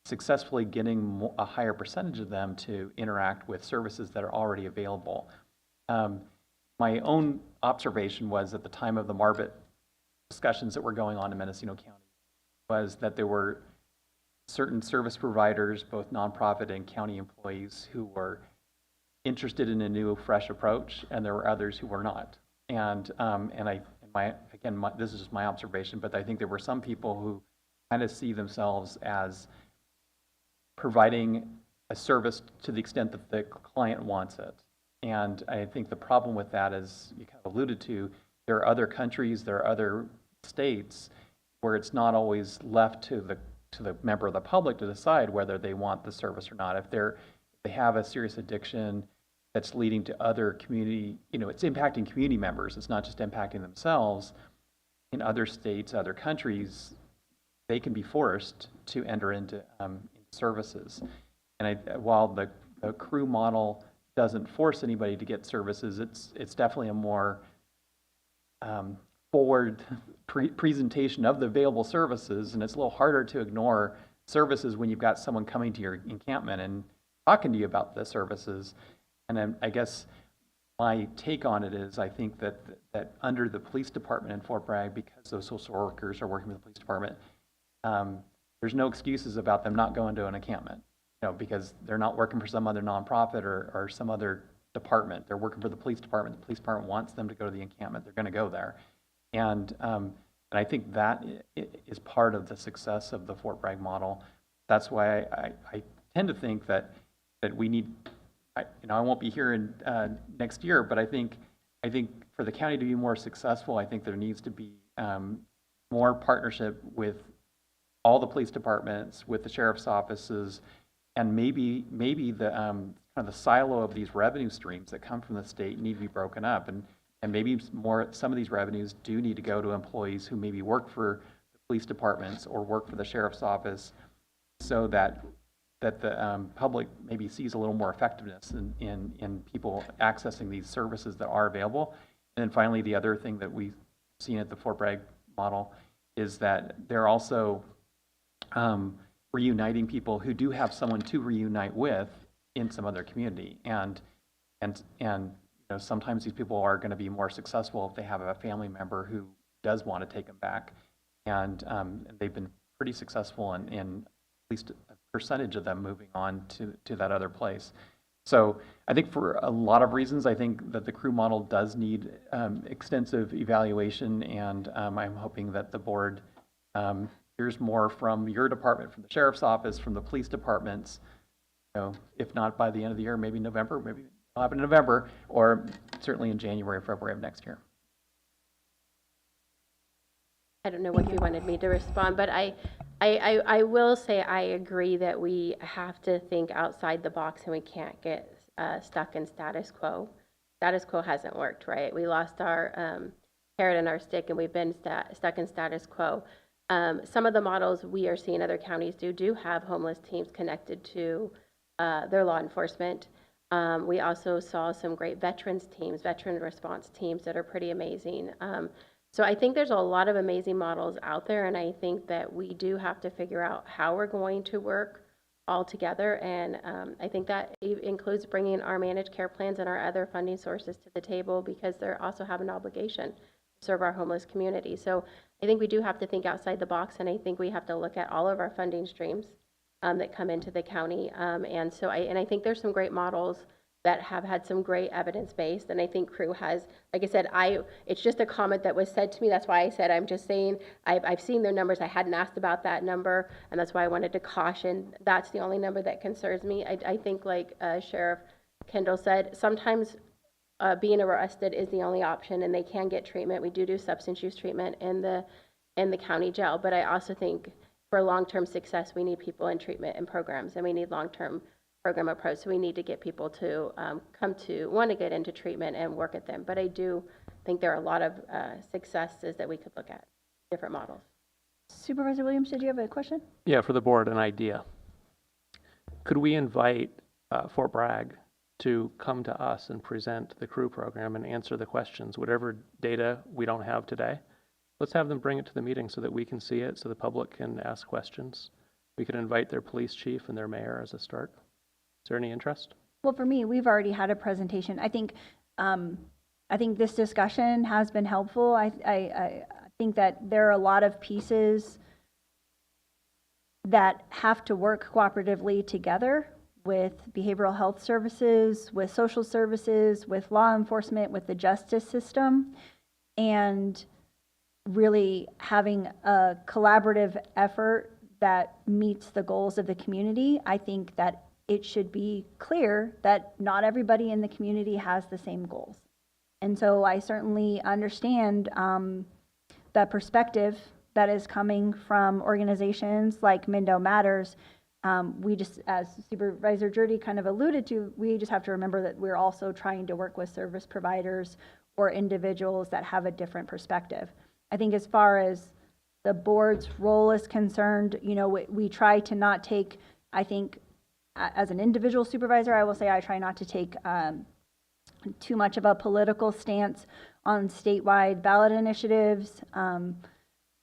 successfully getting a higher percentage of them to interact with services that are already available. My own observation was at the time of the Marbit discussions that were going on in Mendocino County was that there were certain service providers, both nonprofit and county employees, who were interested in a new, fresh approach, and there were others who were not. And I this is just my observation, but I think there were some people who kind of see themselves as providing a service to the extent that the client wants it. And I think the problem with that, as you kind of alluded to, there are other countries, there are other states where it's not always left to the member of the public to decide whether they want the service or not. If they have a serious addiction that's leading to other community, it's impacting community members, it's not just impacting themselves. In other states, other countries, they can be forced to enter into services. And while the crew model doesn't force anybody to get services, it's definitely a more forward presentation of the available services, and it's a little harder to ignore services when you've got someone coming to your encampment and talking to you about the services. And I guess my take on it is, I think that under the police department in Fort Bragg, because those social workers are working with the police department, there's no excuses about them not going to an encampment, because they're not working for some other nonprofit or some other department. They're working for the police department. The police department wants them to go to the encampment. They're going to go there. And I think that is part of the success of the Fort Bragg model. That's why I tend to think that we need, I won't be here in next year, but I think for the county to be more successful, I think there needs to be more partnership with all the police departments, with the sheriff's offices, and maybe the kind of the silo of these revenue streams that come from the state need to be broken up, and maybe some of these revenues do need to go to employees who maybe work for the police departments or work for the sheriff's office, so that the public maybe sees a little more effectiveness in people accessing these services that are available. And then finally, the other thing that we've seen at the Fort Bragg model is that they're also reuniting people who do have someone to reunite with in some other community. And sometimes these people are going to be more successful if they have a family member who does want to take them back. And they've been pretty successful in at least a percentage of them moving on to that other place. So I think for a lot of reasons, I think that the crew model does need extensive evaluation, and I'm hoping that the board hears more from your department, from the sheriff's office, from the police departments, if not by the end of the year, maybe November, maybe it'll happen in November, or certainly in January or February of next year. I don't know what you wanted me to respond, but I will say I agree that we have to think outside the box, and we can't get stuck in status quo. Status quo hasn't worked, right? We lost our carrot and our stick, and we've been stuck in status quo. Some of the models we are seeing other counties do have homeless teams connected to their law enforcement. We also saw some great veterans teams, veteran response teams that are pretty amazing. So I think there's a lot of amazing models out there, and I think that we do have to figure out how we're going to work all together. And I think that includes bringing our managed care plans and our other funding sources to the table, because they also have an obligation to serve our homeless community. So I think we do have to think outside the box, and I think we have to look at all of our funding streams that come into the county. And I think there's some great models that have had some great evidence-based, and I think Crew has, like I said, it's just a comment that was said to me. That's why I said, I'm just saying, I've seen their numbers. I hadn't asked about that number, and that's why I wanted to caution. That's the only number that concerns me. I think, like Sheriff Kendall said, sometimes being arrested is the only option, and they can get treatment. We do substance use treatment in the county jail, but I also think for long-term success, we need people in treatment and programs, and we need long-term program approach. So we need to get people to want to get into treatment and work at them. But I do think there are a lot of successes that we could look at, different models. Supervisor Williams, did you have a question? Yeah, for the board, an idea. Could we invite Fort Bragg to come to us and present the Crew program and answer the questions, whatever data we don't have today? Let's have them bring it to the meeting so that we can see it, so the public can ask questions. We could invite their police chief and their mayor as a start. Is there any interest? Well, for me, we've already had a presentation. I think this discussion has been helpful. I think that there are a lot of pieces that have to work cooperatively together with behavioral health services, with social services, with law enforcement, with the justice system. And really having a collaborative effort that meets the goals of the community. I think that it should be clear that not everybody in the community has the same goals. And so I certainly understand the perspective that is coming from organizations like Mindo Matters. We just, as Supervisor Jurdy kind of alluded to, we just have to remember that we're also trying to work with service providers or individuals that have a different perspective. I think as far as the board's role is concerned, you know, we try to not take, I think, as an individual supervisor, I will say I try not to take too much of a political stance on statewide ballot initiatives.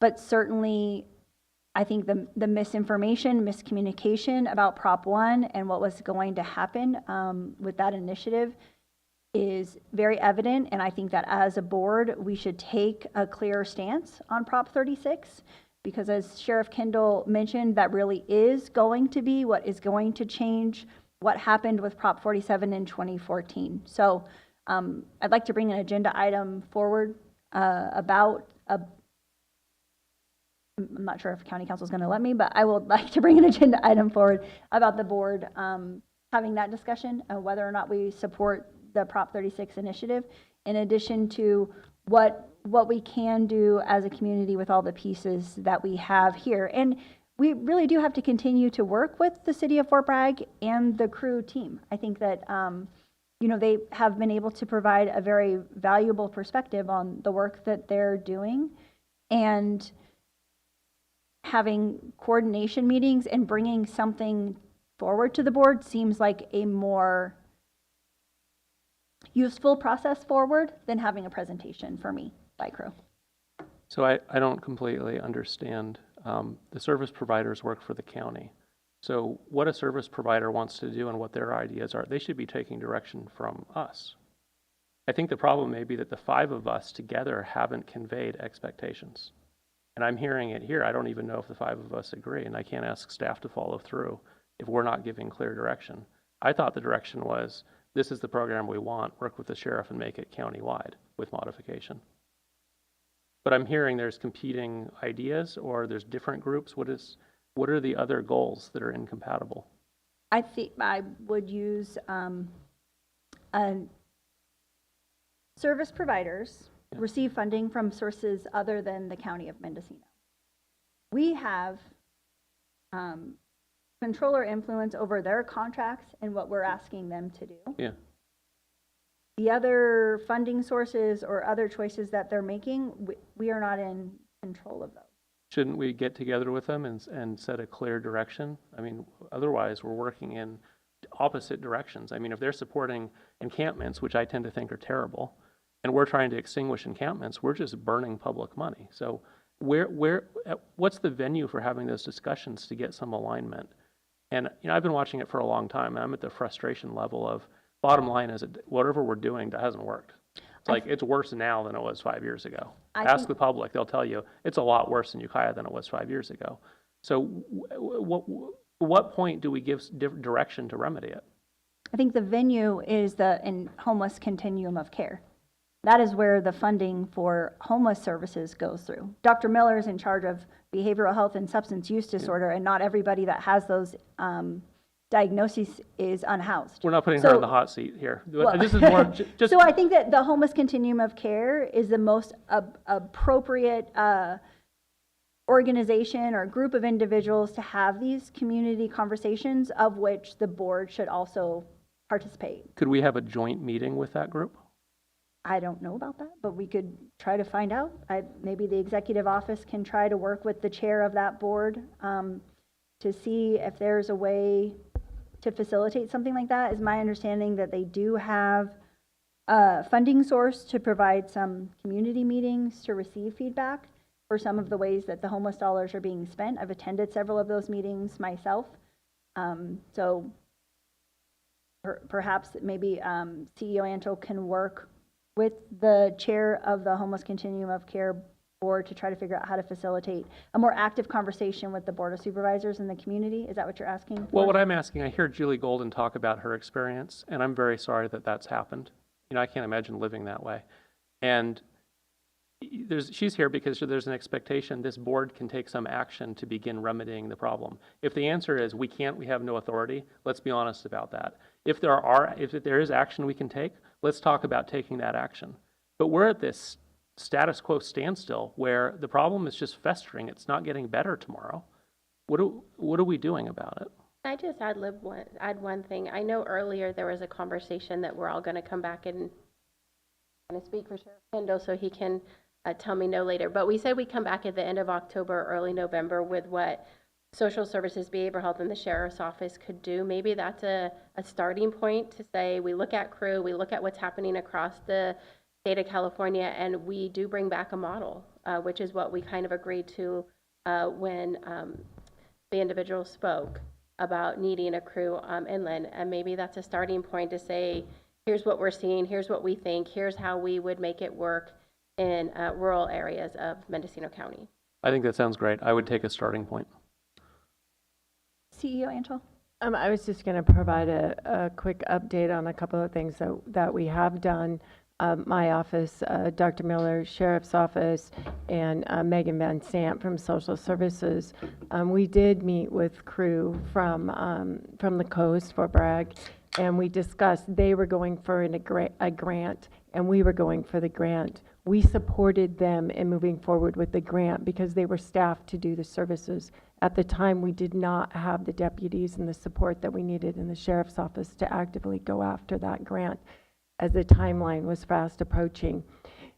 But certainly, I think the misinformation, miscommunication about Prop 1 and what was going to happen with that initiative is very evident. And I think that as a board, we should take a clearer stance on Prop 36, because as Sheriff Kendall mentioned, that really is going to be what is going to change what happened with Prop 47 in 2014. So I'd like to bring an agenda item forward about I'm not sure if County Council is going to let me, but I would like to bring an agenda item forward about the board having that discussion of whether or not we support the Prop 36 initiative, in addition to what we can do as a community with all the pieces that we have here. And we really do have to continue to work with the city of Fort Bragg and the crew team. I think that, you know, they have been able to provide a very valuable perspective on the work that they're doing, and having coordination meetings and bringing something forward to the board seems like a more useful process forward than having a presentation for me by crew. So I don't completely understand. The service providers work for the county. So what a service provider wants to do and what their ideas are, they should be taking direction from us. I think the problem may be that the five of us together haven't conveyed expectations. And I'm hearing it here. I don't even know if the five of us agree, and I can't ask staff to follow through if we're not giving clear direction. I thought the direction was, this is the program we want, work with the sheriff and make it countywide with modification. But I'm hearing there's competing ideas, or there's different groups. What are the other goals that are incompatible? I think I would use service providers receive funding from sources other than the county of Mendocino. We have control or influence over their contracts and what we're asking them to do. Yeah. The other funding sources or other choices that they're making, we are not in control of those. Shouldn't we get together with them and set a clear direction? I mean, otherwise we're working in opposite directions. I mean, if they're supporting encampments, which I tend to think are terrible, and we're trying to extinguish encampments, we're just burning public money. So what's the venue for having those discussions to get some alignment? And you know, I've been watching it for a long time, and I'm at the frustration level of, bottom line is whatever we're doing hasn't worked. It's like it's worse now than it was 5 years ago. Ask the public, they'll tell you it's a lot worse in Ukiah than it was 5 years ago. So what point do we give direction to remedy it? I think the venue is the homeless continuum of care. That is where the funding for homeless services goes through. Dr. Miller is in charge of behavioral health and substance use disorder, and not everybody that has those diagnosis is unhoused. We're not putting her on the hot seat here. Well, this is more just. So I think that the homeless continuum of care is the most appropriate organization or group of individuals to have these community conversations, of which the board should also participate. Could we have a joint meeting with that group? I don't know about that, but we could try to find out. Maybe the executive office can try to work with the chair of that board to see if there's a way to facilitate something like that. Is my understanding that they do have a funding source to provide some community meetings to receive feedback for some of the ways that the homeless dollars are being spent. I've attended several of those meetings myself. So perhaps maybe CEO Anto can work with the chair of the Homeless Continuum of Care board to try to figure out how to facilitate a more active conversation with the Board of Supervisors in the community. Is that what you're asking for? Well, what I'm asking, I hear Julie Golden talk about her experience, and I'm very sorry that that's happened. You know, I can't imagine living that way. And she's here because there's an expectation this board can take some action to begin remedying the problem. If the answer is we can't, we have no authority, let's be honest about that. If there is action we can take, let's talk about taking that action. But we're at this status quo standstill where the problem is just festering. It's not getting better tomorrow. What are we doing about it? I just add one thing. I know earlier there was a conversation that we're all going to come back and kind of speak for Sheriff Kendall so he can tell me no later. But we said we come back at the end of October, early November with what social services, behavioral health, and the sheriff's office could do. Maybe that's a starting point to say we look at crew, we look at what's happening across the state of California, and we do bring back a model, which is what we kind of agreed to when the individual spoke about needing a crew inland. And maybe that's a starting point to say, here's what we're seeing, here's what we think, here's how we would make it work in rural areas of Mendocino County. I think that sounds great. I would take a starting point. CEO Antle. I was just going to provide a quick update on a couple of things that we have done. My office, Dr. Miller, Sheriff's Office, and Megan Van Sant from Social Services. We did meet with crew from the coast, Fort Bragg, and we discussed they were going for a grant, and we were going for the grant. We supported them in moving forward with the grant because they were staffed to do the services. At the time, we did not have the deputies and the support that we needed in the Sheriff's Office to actively go after that grant, as the timeline was fast approaching.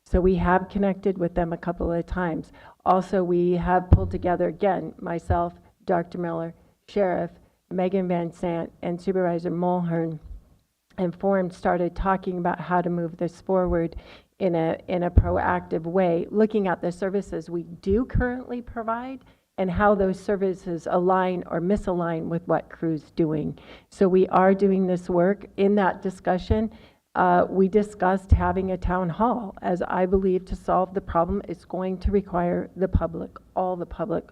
So we have connected with them a couple of times. Also, we have pulled together, again, myself, Dr. Miller, Sheriff, Megan Van Sant, and Supervisor Mulhern, and started talking about how to move this forward in a proactive way, looking at the services we do currently provide and how those services align or misalign with what crew's doing. So we are doing this work. In that discussion, we discussed having a town hall, as I believe to solve the problem, it's going to require the public, all the public,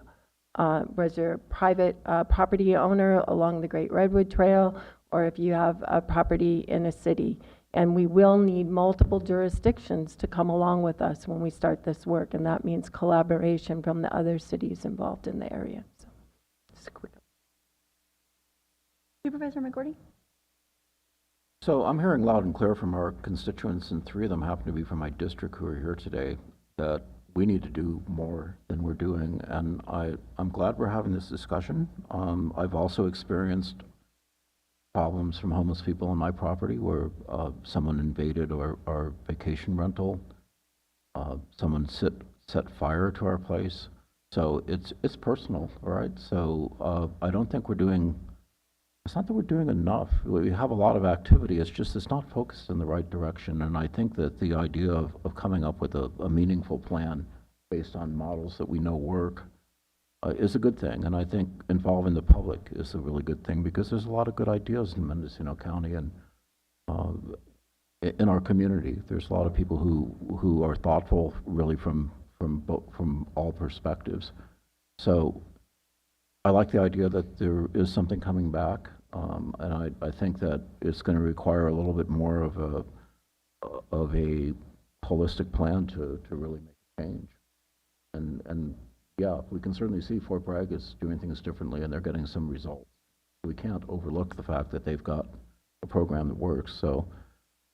whether a private property owner along the Great Redwood Trail, or if you have a property in a city. And we will need multiple jurisdictions to come along with us when we start this work, and that means collaboration from the other cities involved in the area. So, just a quick. Supervisor McGordy. So I'm hearing loud and clear from our constituents, and 3 of them happen to be from my district who are here today, that we need to do more than we're doing. And I'm glad we're having this discussion. I've also experienced problems from homeless people on my property where someone invaded our vacation rental, someone set fire to our place. So it's personal, all right? So I don't think we're doing, it's not that we're doing enough. We have a lot of activity, it's just it's not focused in the right direction. And I think that the idea of coming up with a meaningful plan based on models that we know work is a good thing. And I think involving the public is a really good thing, because there's a lot of good ideas in Mendocino County and in our community. There's a lot of people who are thoughtful, really from all perspectives. So I like the idea that there is something coming back, and I think that it's going to require a little bit more of a holistic plan to really make a change. And yeah, we can certainly see Fort Bragg is doing things differently, and they're getting some results. We can't overlook the fact that they've got a program that works. So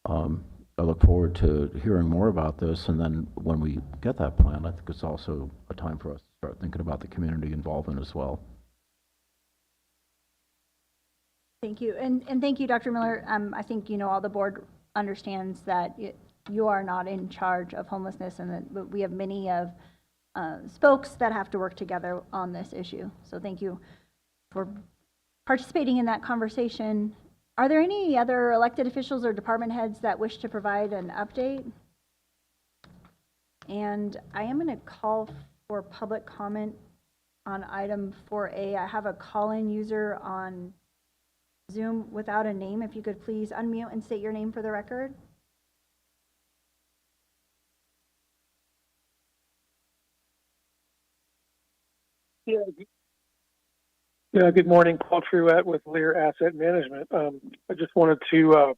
I look forward to hearing more about this, and then when we get that plan, I think it's also a time for us to start thinking about the community involvement as well. Thank you. And thank you, Dr. Miller. I think, all the board understands that you are not in charge of homelessness, and that we have many of spokes that have to work together on this issue. So thank you for participating in that conversation. Are there any other elected officials or department heads that wish to provide an update? And I am going to call for public comment on item 4A. I have a call-in user on Zoom without a name. If you could please unmute and state your name for the record. Yeah, good morning. Paul Truett with Lear Asset Management. I just wanted to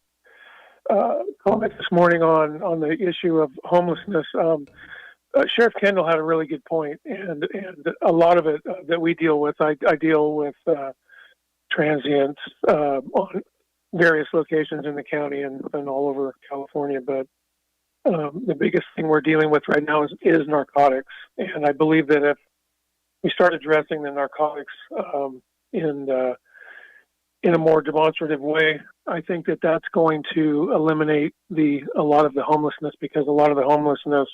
comment this morning on the issue of homelessness. Sheriff Kendall had a really good point, and a lot of it that we deal with, I deal with transients on various locations in the county and all over California. But the biggest thing we're dealing with right now is narcotics, and I believe that if we start addressing the narcotics in a more demonstrative way, I think that that's going to eliminate a lot of the homelessness, because a lot of the homelessness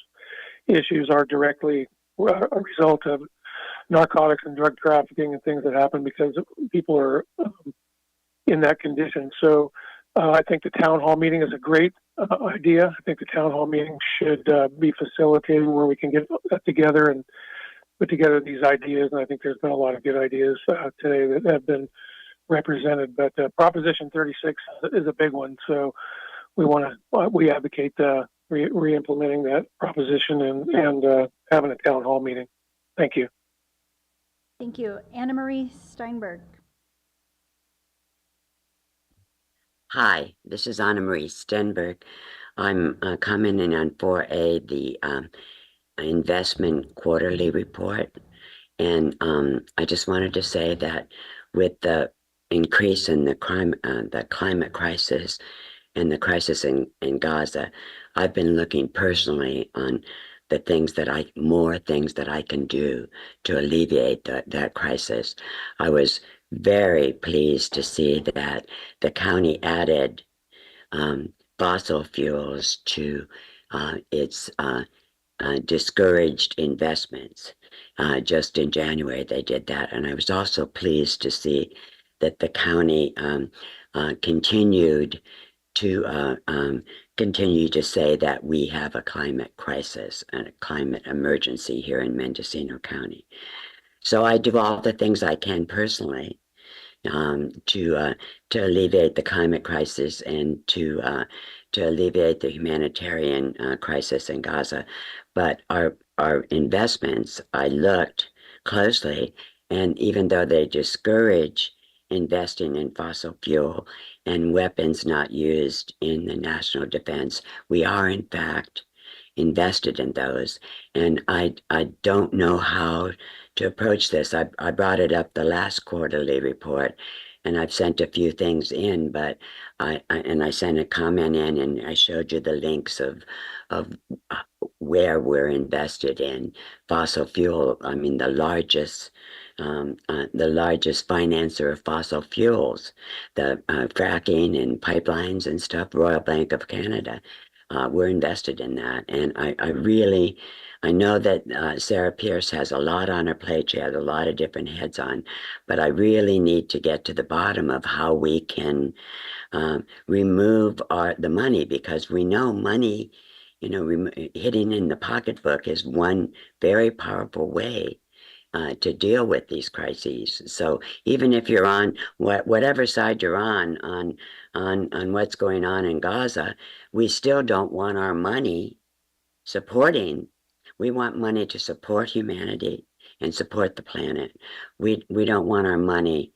issues are directly a result of narcotics and drug trafficking and things that happen because people are in that condition. So I think the town hall meeting is a great idea. I think the town hall meeting should be facilitated where we can get that together and put together these ideas. And I think there's been a lot of good ideas today that have been represented. But Proposition 36 is a big one. So we advocate re-implementing that proposition and having a town hall meeting. Thank you. Thank you. Anna Marie Steinberg. Hi, this is Anna Marie Stenberg. I'm commenting on 4A, the investment quarterly report. And I just wanted to say that with the increase in the climate crisis and the crisis in Gaza, I've been looking personally on more things that I can do to alleviate that crisis. I was very pleased to see that the county added fossil fuels to its discouraged investments. Just in January, they did that. And I was also pleased to see that the county continued to say that we have a climate crisis and a climate emergency here in Mendocino County. So I do all the things I can personally to alleviate the climate crisis and to alleviate the humanitarian crisis in Gaza. But our investments, I looked closely, and even though they discourage investing in fossil fuel and weapons not used in the national defense, we are in fact invested in those. And I don't know how to approach this. I brought it up the last quarterly report, and I've sent a few things in, but I sent a comment in, and I showed you the links of where we're invested in fossil fuel. I mean, the largest financer of fossil fuels, the fracking and pipelines and stuff, Royal Bank of Canada. We're invested in that. And I know that Sarah Pierce has a lot on her plate. She has a lot of different heads on, but I really need to get to the bottom of how we can remove the money, because we know money, hitting in the pocketbook is one very powerful way to deal with these crises. So even if you're on whatever side you're on what's going on in Gaza, we still don't want our money supporting. We want money to support humanity and support the planet. We don't want our money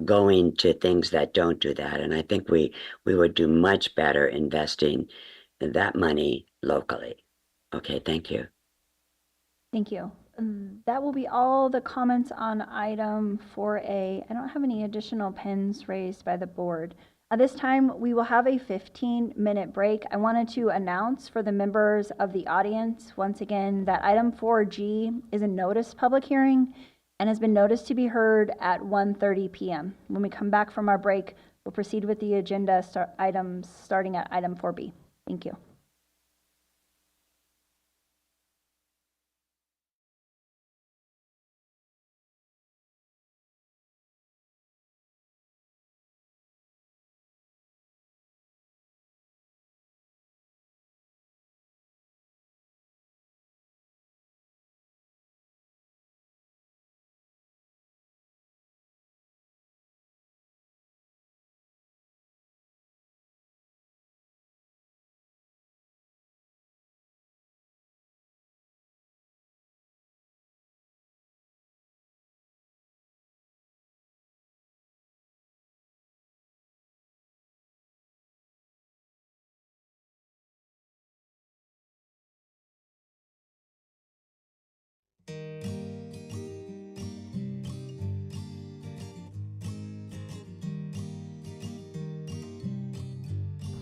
going to things that don't do that. And I think we would do much better investing that money locally. Okay, thank you. Thank you. That will be all the comments on item 4A. I don't have any additional pens raised by the board. At this time, we will have a 15-minute break. I wanted to announce for the members of the audience, once again, that item 4G is a noticed public hearing and has been noticed to be heard at 1:30 p.m. When we come back from our break, we'll proceed with the agenda items starting at item 4B. Thank you.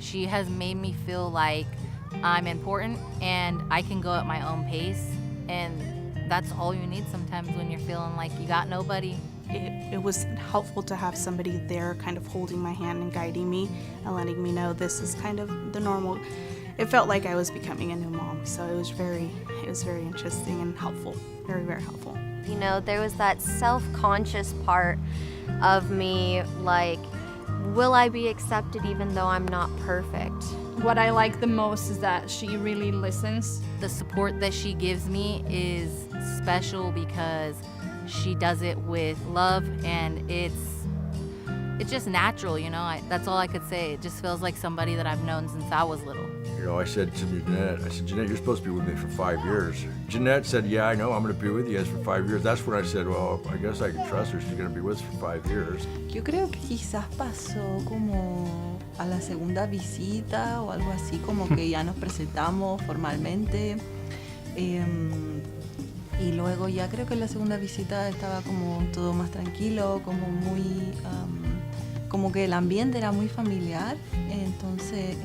She has made me feel like I'm important and I can go at my own pace, and that's all you need sometimes when you're feeling like you got nobody. It was helpful to have somebody there kind of holding my hand and guiding me and letting me know this is kind of the normal. It felt like I was becoming a new mom, so it was very interesting and helpful, very, very helpful. You know, there was that self-conscious part of me, like, will I be accepted even though I'm not perfect? What I like the most is that she really listens. The support that she gives me is special because she does it with love, and it's just natural, you know. That's all I could say. It just feels like somebody that I've known since I was little. You know, I said to Jeanette, Jeanette, you're supposed to be with me for 5 years. Jeanette said, yeah, I know, I'm going to be with you guys for 5 years. That's when I said, well, I guess I can trust her. She's going to be with us for 5 years. Yo creo que quizás pasó como a la segunda visita o algo así, como que ya nos presentamos formalmente. Y luego ya creo que en la segunda visita estaba como todo más tranquilo, como muy, como que el ambiente era muy familiar. Entonces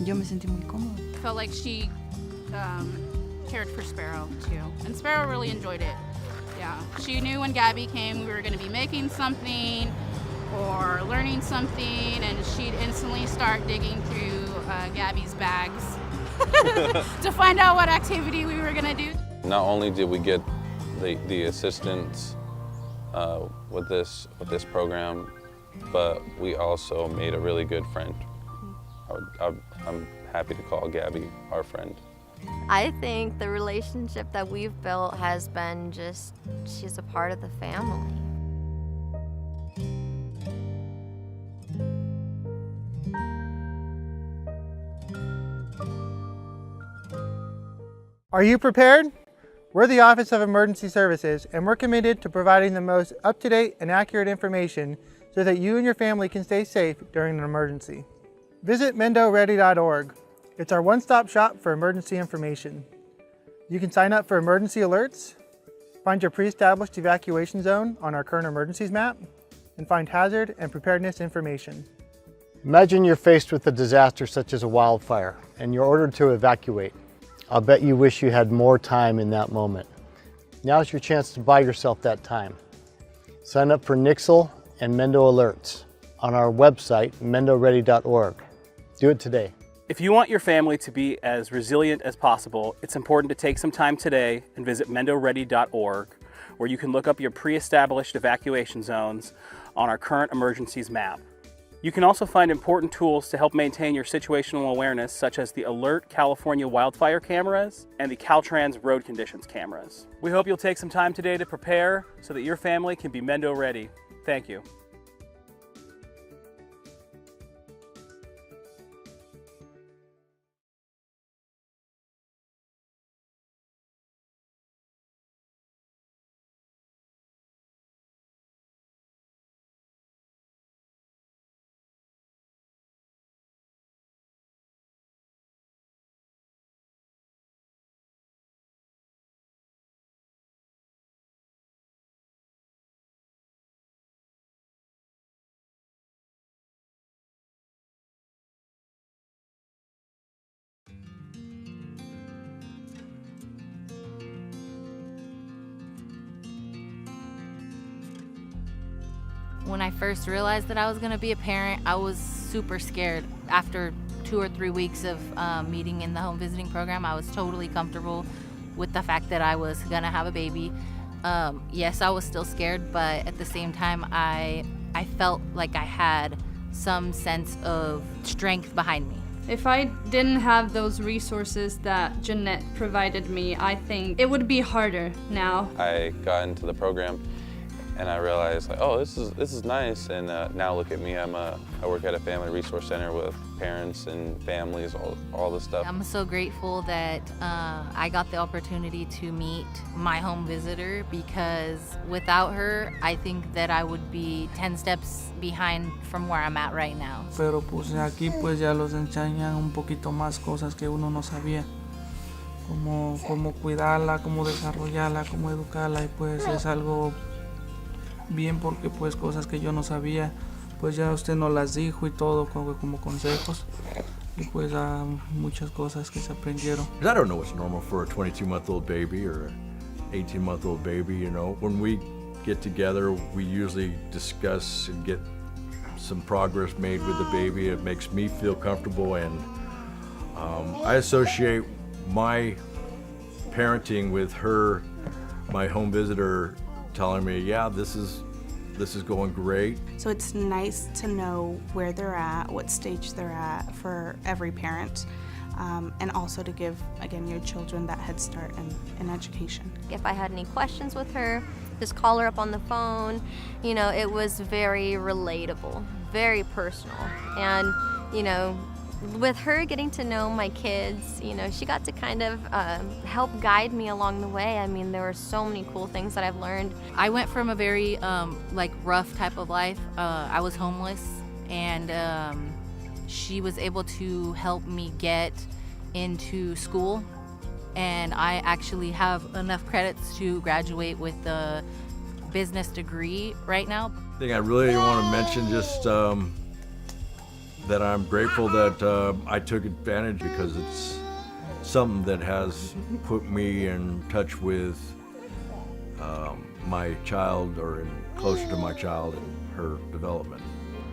yo me sentí muy cómoda. I felt like she cared for Sparrow too, and Sparrow really enjoyed it. Yeah, she knew when Gabby came we were going to be making something or learning something, and she'd instantly start digging through Gabby's bags to find out what activity we were going to do. Not only did we get the assistance with this program, but we also made a really good friend. I'm happy to call Gabby our friend. I think the relationship that we've built has been just, she's a part of the family. Are you prepared? We're the Office of Emergency Services, and we're committed to providing the most up-to-date and accurate information so that you and your family can stay safe during an emergency. Visit mendoready.org. It's our one-stop shop for emergency information. You can sign up for emergency alerts, find your pre-established evacuation zone on our current emergencies map, and find hazard and preparedness information. Imagine you're faced with a disaster such as a wildfire, and you're ordered to evacuate. I'll bet you wish you had more time in that moment. Now's your chance to buy yourself that time. Sign up for Nixle and Mendo Alerts on our website, mendoready.org. Do it today. If you want your family to be as resilient as possible, it's important to take some time today and visit mendoready.org, where you can look up your pre-established evacuation zones on our current emergencies map. You can also find important tools to help maintain your situational awareness, such as the Alert California wildfire cameras and the Caltrans road conditions cameras. We hope you'll take some time today to prepare so that your family can be Mendo ready. Thank you. When I first realized that I was going to be a parent, I was super scared. After 2 or 3 weeks of meeting in the home visiting program, I was totally comfortable with the fact that I was going to have a baby. Yes, I was still scared, but at the same time, I felt like I had some sense of strength behind me. If I didn't have those resources that Jeanette provided me, I think it would be harder now. I got into the program and I realized, like, oh, this is nice. And now look at me, I work at a family resource center with parents and families, all this stuff. I'm so grateful that I got the opportunity to meet my home visitor, because without her, I think that I would be 10 steps behind from where I'm at right now. Pero pues aquí pues ya los enseñan un poquito más cosas que uno no sabía. Cómo cuidarla, cómo desarrollarla, cómo educarla, y pues es algo bien, porque pues cosas que yo no sabía pues ya usted nos las dijo y todo como consejos. Y pues muchas cosas que se aprendieron. I don't know what's normal for a 22-month-old baby or an 18-month-old baby, you know. When we get together, we usually discuss and get some progress made with the baby. It makes me feel comfortable, and I associate my parenting with her, my home visitor, telling me, yeah, this is going great. So it's nice to know where they're at, what stage they're at for every parent, and also to give, again, your children that head start in education. If I had any questions with her, just call her up on the phone. You know, it was very relatable, very personal. And, you know, with her getting to know my kids, you know, she got to kind of help guide me along the way. I mean, there were so many cool things that I've learned. I went from a very like rough type of life. I was homeless, and she was able to help me get into school, and I actually have enough credits to graduate with the business degree right now. I think I really want to mention just that I'm grateful that I took advantage, because it's something that has put me in touch with my child, or closer to my child and her development.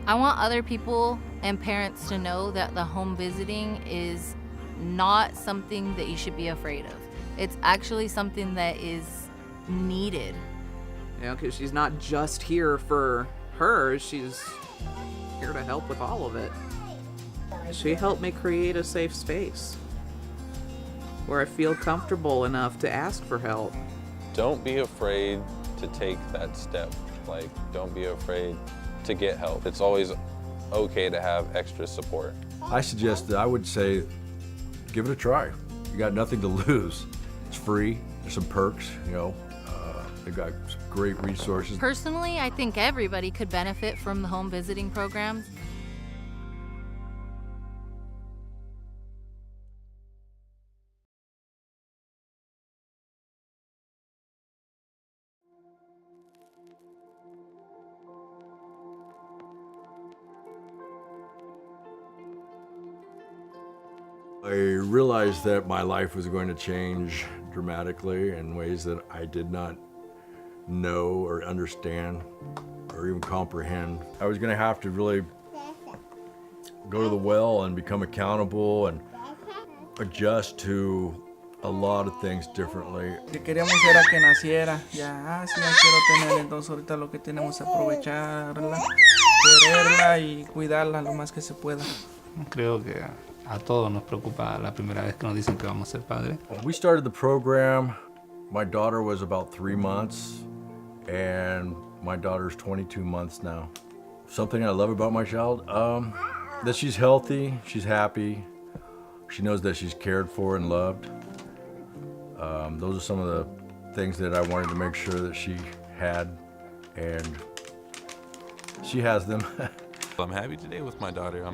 I want other people and parents to know that the home visiting is not something that you should be afraid of. It's actually something that is needed. You know, because she's not just here for her, she's here to help with all of it. She helped me create a safe space where I feel comfortable enough to ask for help. Don't be afraid to take that step. Like, don't be afraid to get help. It's always okay to have extra support. I would say, give it a try. You got nothing to lose. It's free. There's some perks, you know. They've got some great resources. Personally, I think everybody could benefit from the home visiting programs. I realized that my life was going to change dramatically in ways that I did not know or understand or even comprehend. I was going to have to really go to the well and become accountable and adjust to a lot of things differently. Que queríamos era que naciera, ya, sí, ya quiero tener, entonces ahorita lo que tenemos es aprovecharla, quererla y cuidarla lo más que se pueda. Creo que a todos nos preocupa la primera vez que nos dicen que vamos a ser padres. When we started the program, my daughter was about 3 months, and my daughter's 22 months now. Something I love about my child, that she's healthy, she's happy, she knows that she's cared for and loved. Those are some of the things that I wanted to make sure that she had, and she has them. I'm happy today with my daughter.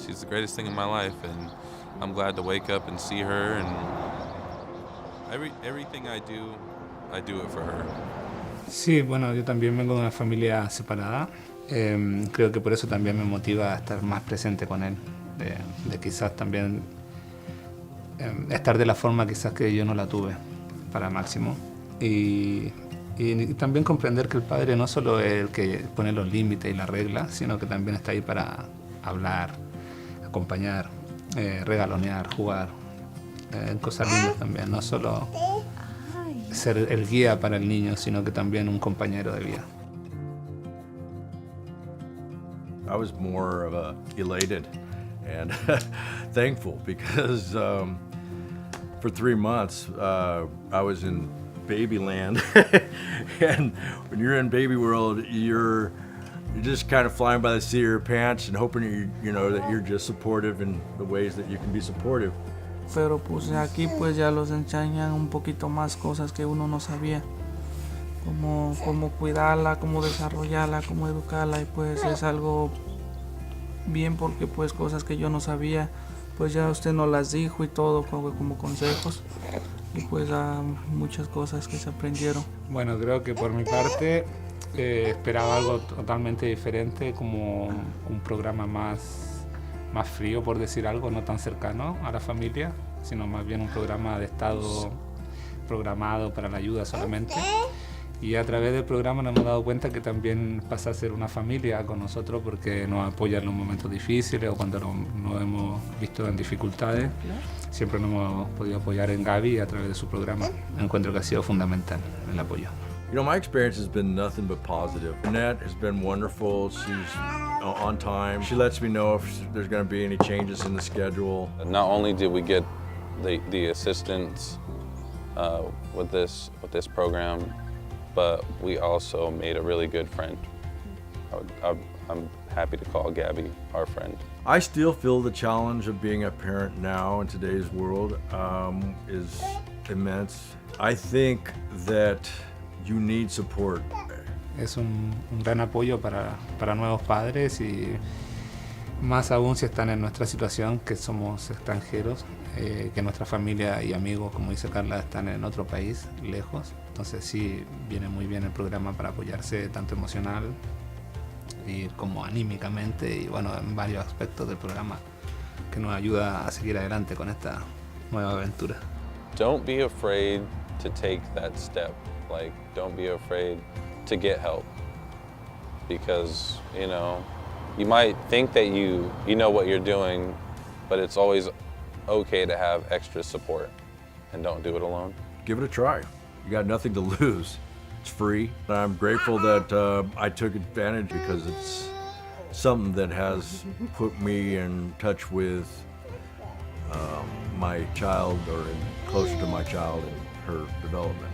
She's the greatest thing in my life, and I'm glad to wake up and see her, and everything I do it for her. Sí, bueno, yo también vengo de una familia separada. Creo que por eso también me motiva a estar más presente con él, de quizás también estar de la forma quizás que yo no la tuve para Máximo, y también comprender que el padre no solo es el que pone los límites y las reglas, sino que también está ahí para hablar, acompañar, regalonear, jugar, cosas lindas también, no solo ser el guía para el niño, sino que también un compañero de vida. I was more of a elated and thankful, because for 3 months I was in baby land, and when you're in baby world, you're just kind of flying by the seat of your pants and hoping you know that you're just supportive in the ways that you can be supportive. Pero pues aquí pues ya los enseñan un poquito más cosas que uno no sabía, cómo cuidarla, cómo desarrollarla, cómo educarla, y pues es algo bien, porque pues cosas que yo no sabía, pues ya usted nos las dijo y todo como consejos, y pues muchas cosas que se aprendieron. Bueno, creo que por mi parte Esperaba algo totalmente diferente, como un programa más frío, por decir algo, no tan cercano a la familia, sino más bien un programa de Estado programado para la ayuda solamente. Y a través del programa nos hemos dado cuenta que también pasa a ser una familia con nosotros, porque nos apoya en los momentos difíciles o cuando nos hemos visto en dificultades. Siempre nos hemos podido apoyar en Gaby a través de su programa. Encuentro que ha sido fundamental el apoyo. You know, my experience has been nothing but positive. Annette has been wonderful. She's on time. She lets me know if there's going to be any changes in the schedule. Not only did we get the assistance with this program, but we also made a really good friend. I'm happy to call Gabby our friend. I still feel the challenge of being a parent now in today's world is immense. I think that you need support. Es un gran apoyo para nuevos padres, y más aún si están en nuestra situación, que somos extranjeros, que nuestra familia y amigos, como dice Carla, están en otro país, lejos. Entonces sí, viene muy bien el programa para apoyarse tanto emocional y como anímicamente, y bueno, en varios aspectos del programa, que nos ayuda a seguir adelante con esta nueva aventura. Don't be afraid to take that step. Like, don't be afraid to get help, because, you know, you might think that you know what you're doing, but it's always okay to have extra support, and don't do it alone. Give it a try. You got nothing to lose. It's free. I'm grateful that I took advantage, because it's something that has put me in touch with my child, or closer to my child and her development.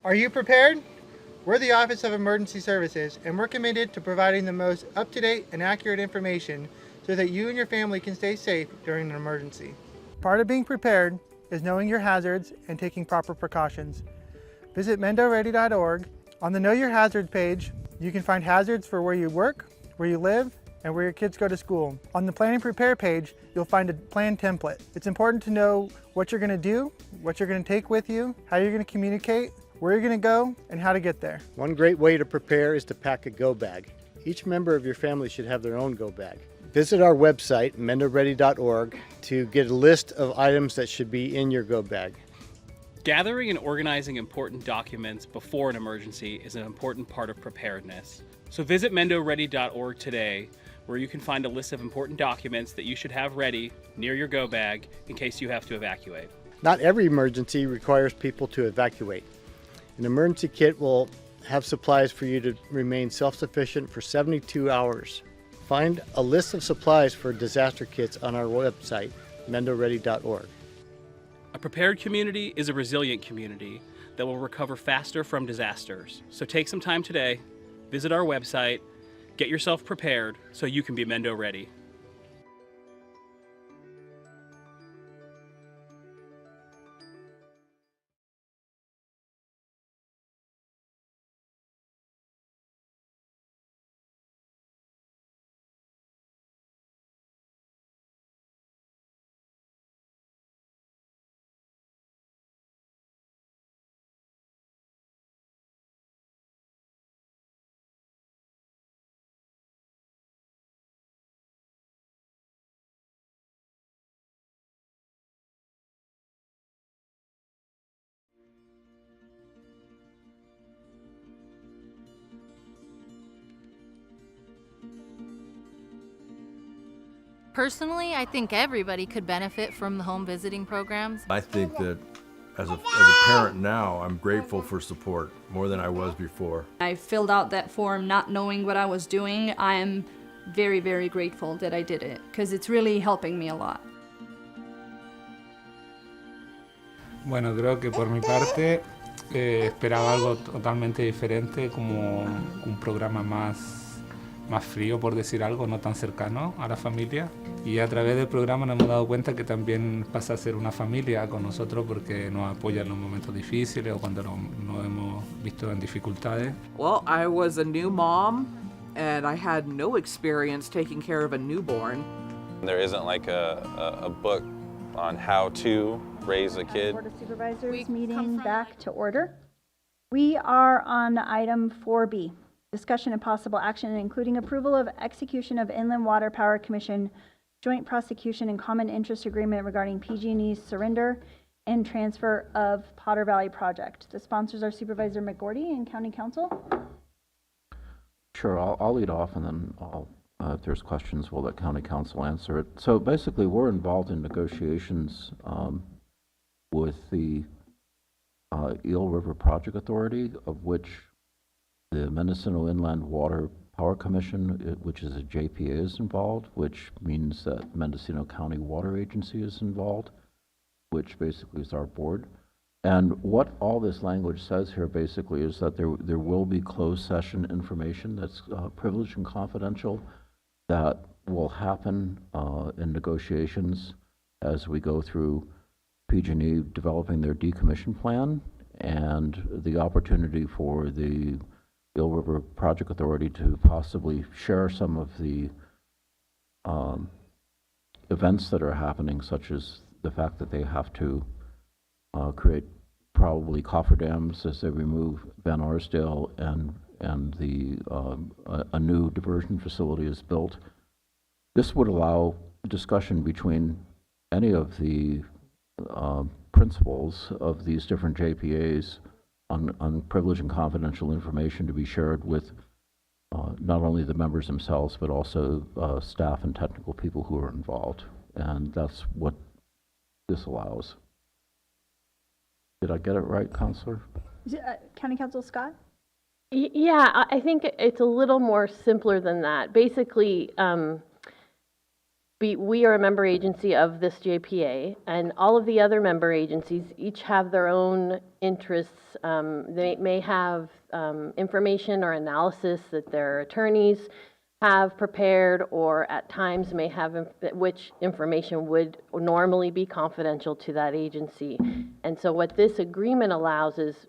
Are you prepared? We're the Office of Emergency Services, and we're committed to providing the most up-to-date and accurate information so that you and your family can stay safe during an emergency. Part of being prepared is knowing your hazards and taking proper precautions. Visit mendoready.org. On the Know Your Hazards page, you can find hazards for where you work, where you live, and where your kids go to school. On the Plan and Prepare page, you'll find a plan template. It's important to know what you're going to do, what you're going to take with you, how you're going to communicate, where you're going to go, and how to get there. One great way to prepare is to pack a go bag. Each member of your family should have their own go bag. Visit our website, mendoready.org, to get a list of items that should be in your go bag. Gathering and organizing important documents before an emergency is an important part of preparedness. So visit mendoready.org today, where you can find a list of important documents that you should have ready near your go bag in case you have to evacuate. Not every emergency requires people to evacuate. An emergency kit will have supplies for you to remain self-sufficient for 72 hours. Find a list of supplies for disaster kits on our website, mendoready.org. A prepared community is a resilient community that will recover faster from disasters. So take some time today, visit our website, get yourself prepared so you can be Mendo ready. Personally, I think everybody could benefit from the home visiting programs. I think that as a parent now, I'm grateful for support more than I was before. I filled out that form not knowing what I was doing. I am very, very grateful that I did it because it's really helping me a lot. Bueno, creo que por mi parte esperaba algo totalmente diferente, como un programa más frío, por decir algo, no tan cercano a la familia. Y a través del programa nos hemos dado cuenta que también pasa a ser una familia con nosotros porque nos apoya en los momentos difíciles o cuando nos hemos visto en dificultades. Well, I was a new mom and I had no experience taking care of a newborn. There isn't like a book on how to raise a kid. Board of Supervisors meeting back to order. We are on item 4B, discussion and possible action, including approval of execution of Inland Water Power Commission joint prosecution and common interest agreement regarding PG&E's surrender and transfer of Potter Valley project. The sponsors are Supervisor McGordy and County Council. Sure, I'll lead off, and then if there's questions, we'll let County Council answer it. So basically, we're involved in negotiations with the Eel River Project Authority, of which the Mendocino Inland Water Power Commission, which is a JPA, is involved, which means that Mendocino County Water Agency is involved, which basically is our board. And what all this language says here basically is that there will be closed session information that's privileged and confidential that will happen in negotiations as we go through PG&E developing their decommission plan, and the opportunity for the Eel River Project Authority to possibly share some of the events that are happening, such as the fact that they have to create probably cofferdams as they remove Van Arsdale and a new diversion facility is built. This would allow discussion between any of the principals of these different JPAs on privileged and confidential information to be shared with not only the members themselves, but also staff and technical people who are involved. And that's what this allows. Did I get it right, Counselor? County Council Scott? Yeah, I think it's a little more simpler than that. Basically, we are a member agency of this JPA, and all of the other member agencies each have their own interests. They may have information or analysis that their attorneys have prepared, or at times may have which information would normally be confidential to that agency. And so what this agreement allows is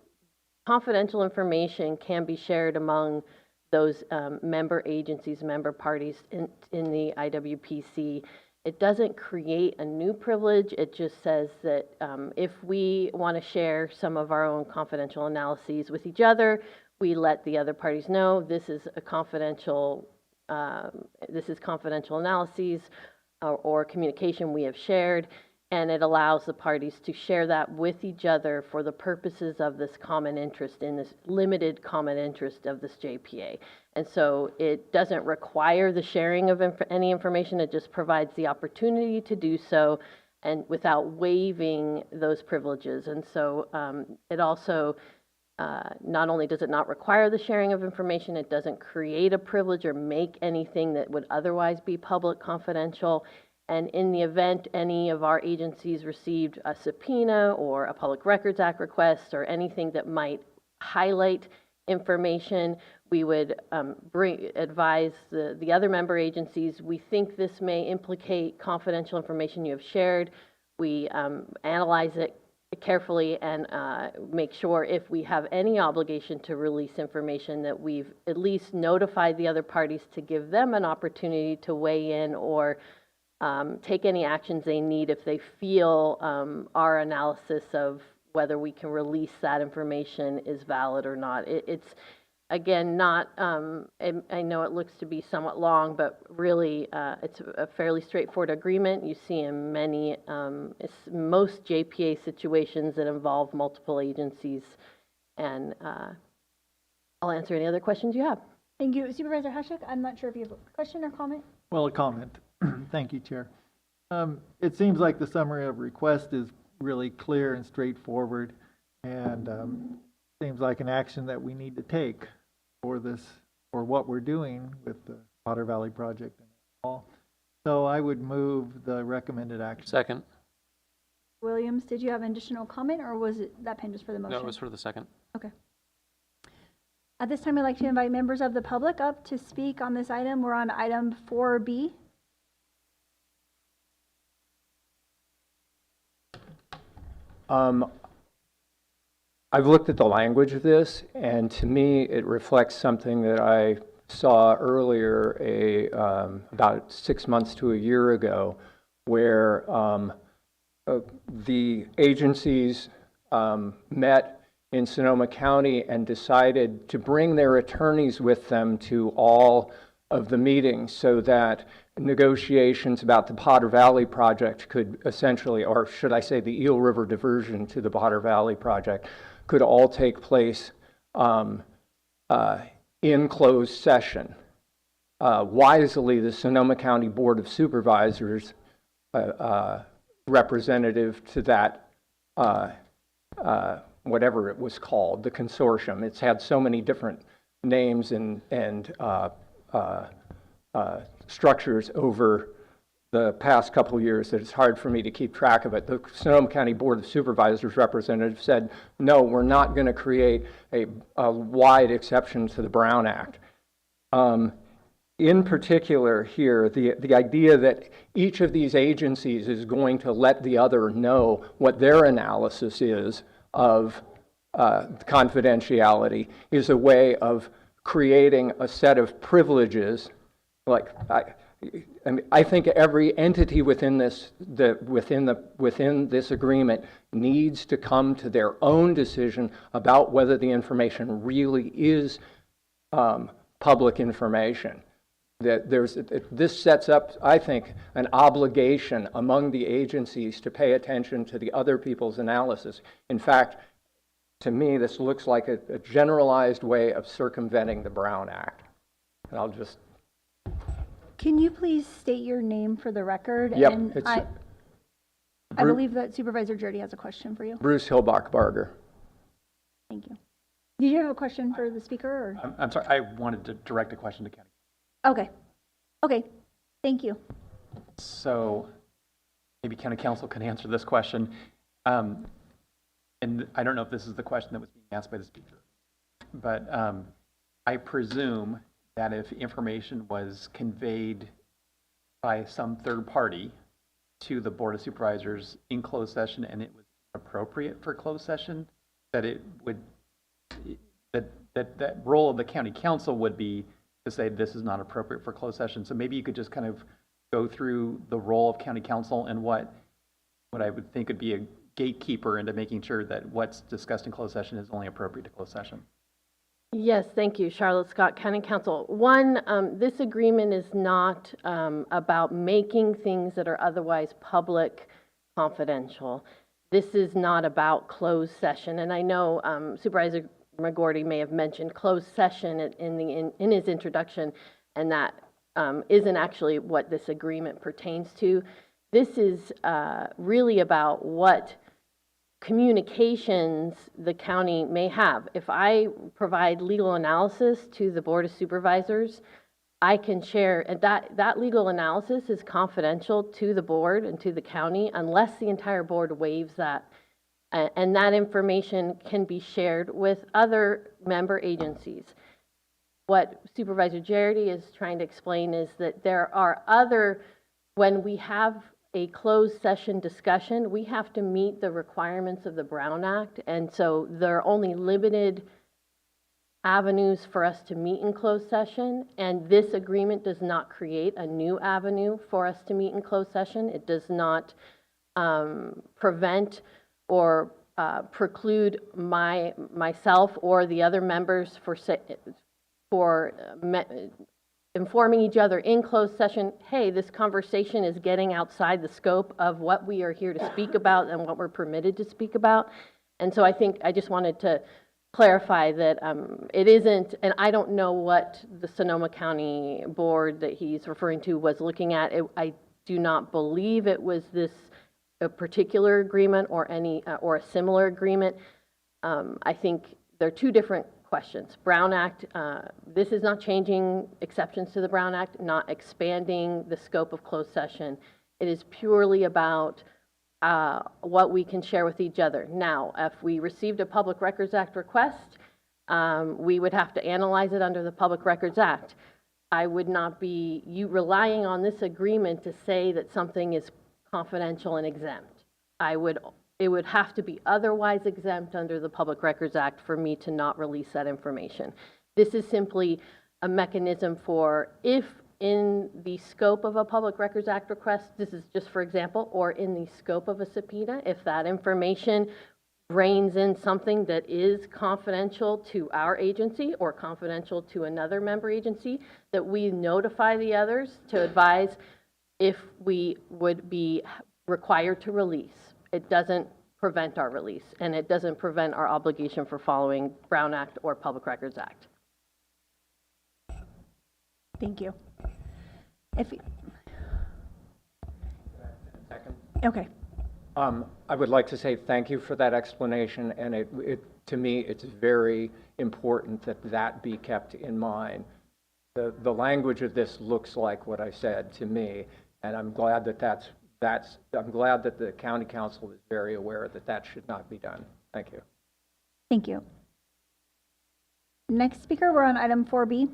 confidential information can be shared among those member agencies, member parties in the IWPC. It doesn't create a new privilege. It just says that if we want to share some of our own confidential analyses with each other, we let the other parties know this is a confidential analyses or communication we have shared, and it allows the parties to share that with each other for the purposes of this common interest, in this limited common interest of this JPA. And so it doesn't require the sharing of any information, it just provides the opportunity to do so, and without waiving those privileges. And so it also not only does it not require the sharing of information, it doesn't create a privilege or make anything that would otherwise be public confidential. And in the event any of our agencies received a subpoena or a Public Records Act request or anything that might highlight information, we would advise the other member agencies, we think this may implicate confidential information you have shared. We analyze it carefully and make sure if we have any obligation to release information that we've at least notified the other parties to give them an opportunity to weigh in or take any actions they need if they feel our analysis of whether we can release that information is valid or not. It's again not, I know it looks to be somewhat long, but really it's a fairly straightforward agreement. You see in many, most JPA situations that involve multiple agencies. And I'll answer any other questions you have. Thank you. Supervisor Hashik, I'm not sure if you have a question or comment. Well, a comment. Thank you, Chair. It seems like the summary of request is really clear and straightforward, and seems like an action that we need to take for this, for what we're doing with the Potter Valley project and all. So I would move the recommended action. Second. Williams, did you have an additional comment, or was it that pen just for the motion? No, it was for the second. Okay. At this time, I'd like to invite members of the public up to speak on this item. We're on item 4B. I've looked at the language of this, and to me, it reflects something that I saw earlier, about 6 months to a year ago, where the agencies met in Sonoma County and decided to bring their attorneys with them to all of the meetings so that negotiations about the Potter Valley project could essentially, or should I say the Eel River diversion to the Potter Valley project, could all take place in closed session. Wisely, the Sonoma County Board of Supervisors, representative to that, whatever it was called, the consortium. It's had so many different names and structures over the past couple of years that it's hard for me to keep track of it. The Sonoma County Board of Supervisors representative said, no, we're not going to create a wide exception to the Brown Act. In particular here, the idea that each of these agencies is going to let the other know what their analysis is of confidentiality is a way of creating a set of privileges. Like I think every entity within this within this agreement needs to come to their own decision about whether the information really is public information. That this sets up, I think, an obligation among the agencies to pay attention to the other people's analysis. In fact, to me, this looks like a generalized way of circumventing the Brown Act. And I'll just... Can you please state your name for the record? Yep. And I believe that Supervisor Jurdy has a question for you. Bruce Hillbach-Barger. Thank you. Did you have a question for the speaker? Or? I'm sorry, I wanted to direct a question to County. Okay. Okay. Thank you. So maybe County Council can answer this question. And I don't know if this is the question that was being asked by the speaker, but I presume that if information was conveyed by some third party to the Board of Supervisors in closed session and it was appropriate for closed session, that it would, that role of the County Council would be to say this is not appropriate for closed session. So maybe you could just kind of go through the role of County Council and what I would think would be a gatekeeper into making sure that what's discussed in closed session is only appropriate to closed session. Yes, thank you, Charlotte Scott, County Council. One, this agreement is not about making things that are otherwise public confidential. This is not about closed session. And I know Supervisor McGordy may have mentioned closed session in his introduction, and that isn't actually what this agreement pertains to. This is really about what communications the county may have. If I provide legal analysis to the Board of Supervisors, I can share, and that legal analysis is confidential to the board and to the county unless the entire board waives that. And that information can be shared with other member agencies. What Supervisor Jarity is trying to explain is that there are other, when we have a closed session discussion, we have to meet the requirements of the Brown Act, and so there are only limited avenues for us to meet in closed session, and this agreement does not create a new avenue for us to meet in closed session. It does not prevent or preclude myself or the other members for informing each other in closed session, hey, this conversation is getting outside the scope of what we are here to speak about and what we're permitted to speak about. And so I think I just wanted to clarify that it isn't, and I don't know what the Sonoma County Board that he's referring to was looking at. I do not believe it was a particular agreement or or a similar agreement. I think they're two different questions. Brown Act, this is not changing exceptions to the Brown Act, not expanding the scope of closed session. It is purely about what we can share with each other. Now, if we received a Public Records Act request, we would have to analyze it under the Public Records Act. I would not be relying on this agreement to say that something is confidential and exempt. It would have to be otherwise exempt under the Public Records Act for me to not release that information. This is simply a mechanism for if in the scope of a Public Records Act request, this is just for example, or in the scope of a subpoena, if that information reins in something that is confidential to our agency or confidential to another member agency, that we notify the others to advise if we would be required to release. It doesn't prevent our release, and it doesn't prevent our obligation for following Brown Act or Public Records Act. Thank you. Second. Okay. I would like to say thank you for that explanation, and to me, it's very important that that be kept in mind. The language of this looks like what I said to me, and I'm glad that I'm glad that the county council is very aware that that should not be done. Thank you. Thank you. Next speaker, we're on item 4B.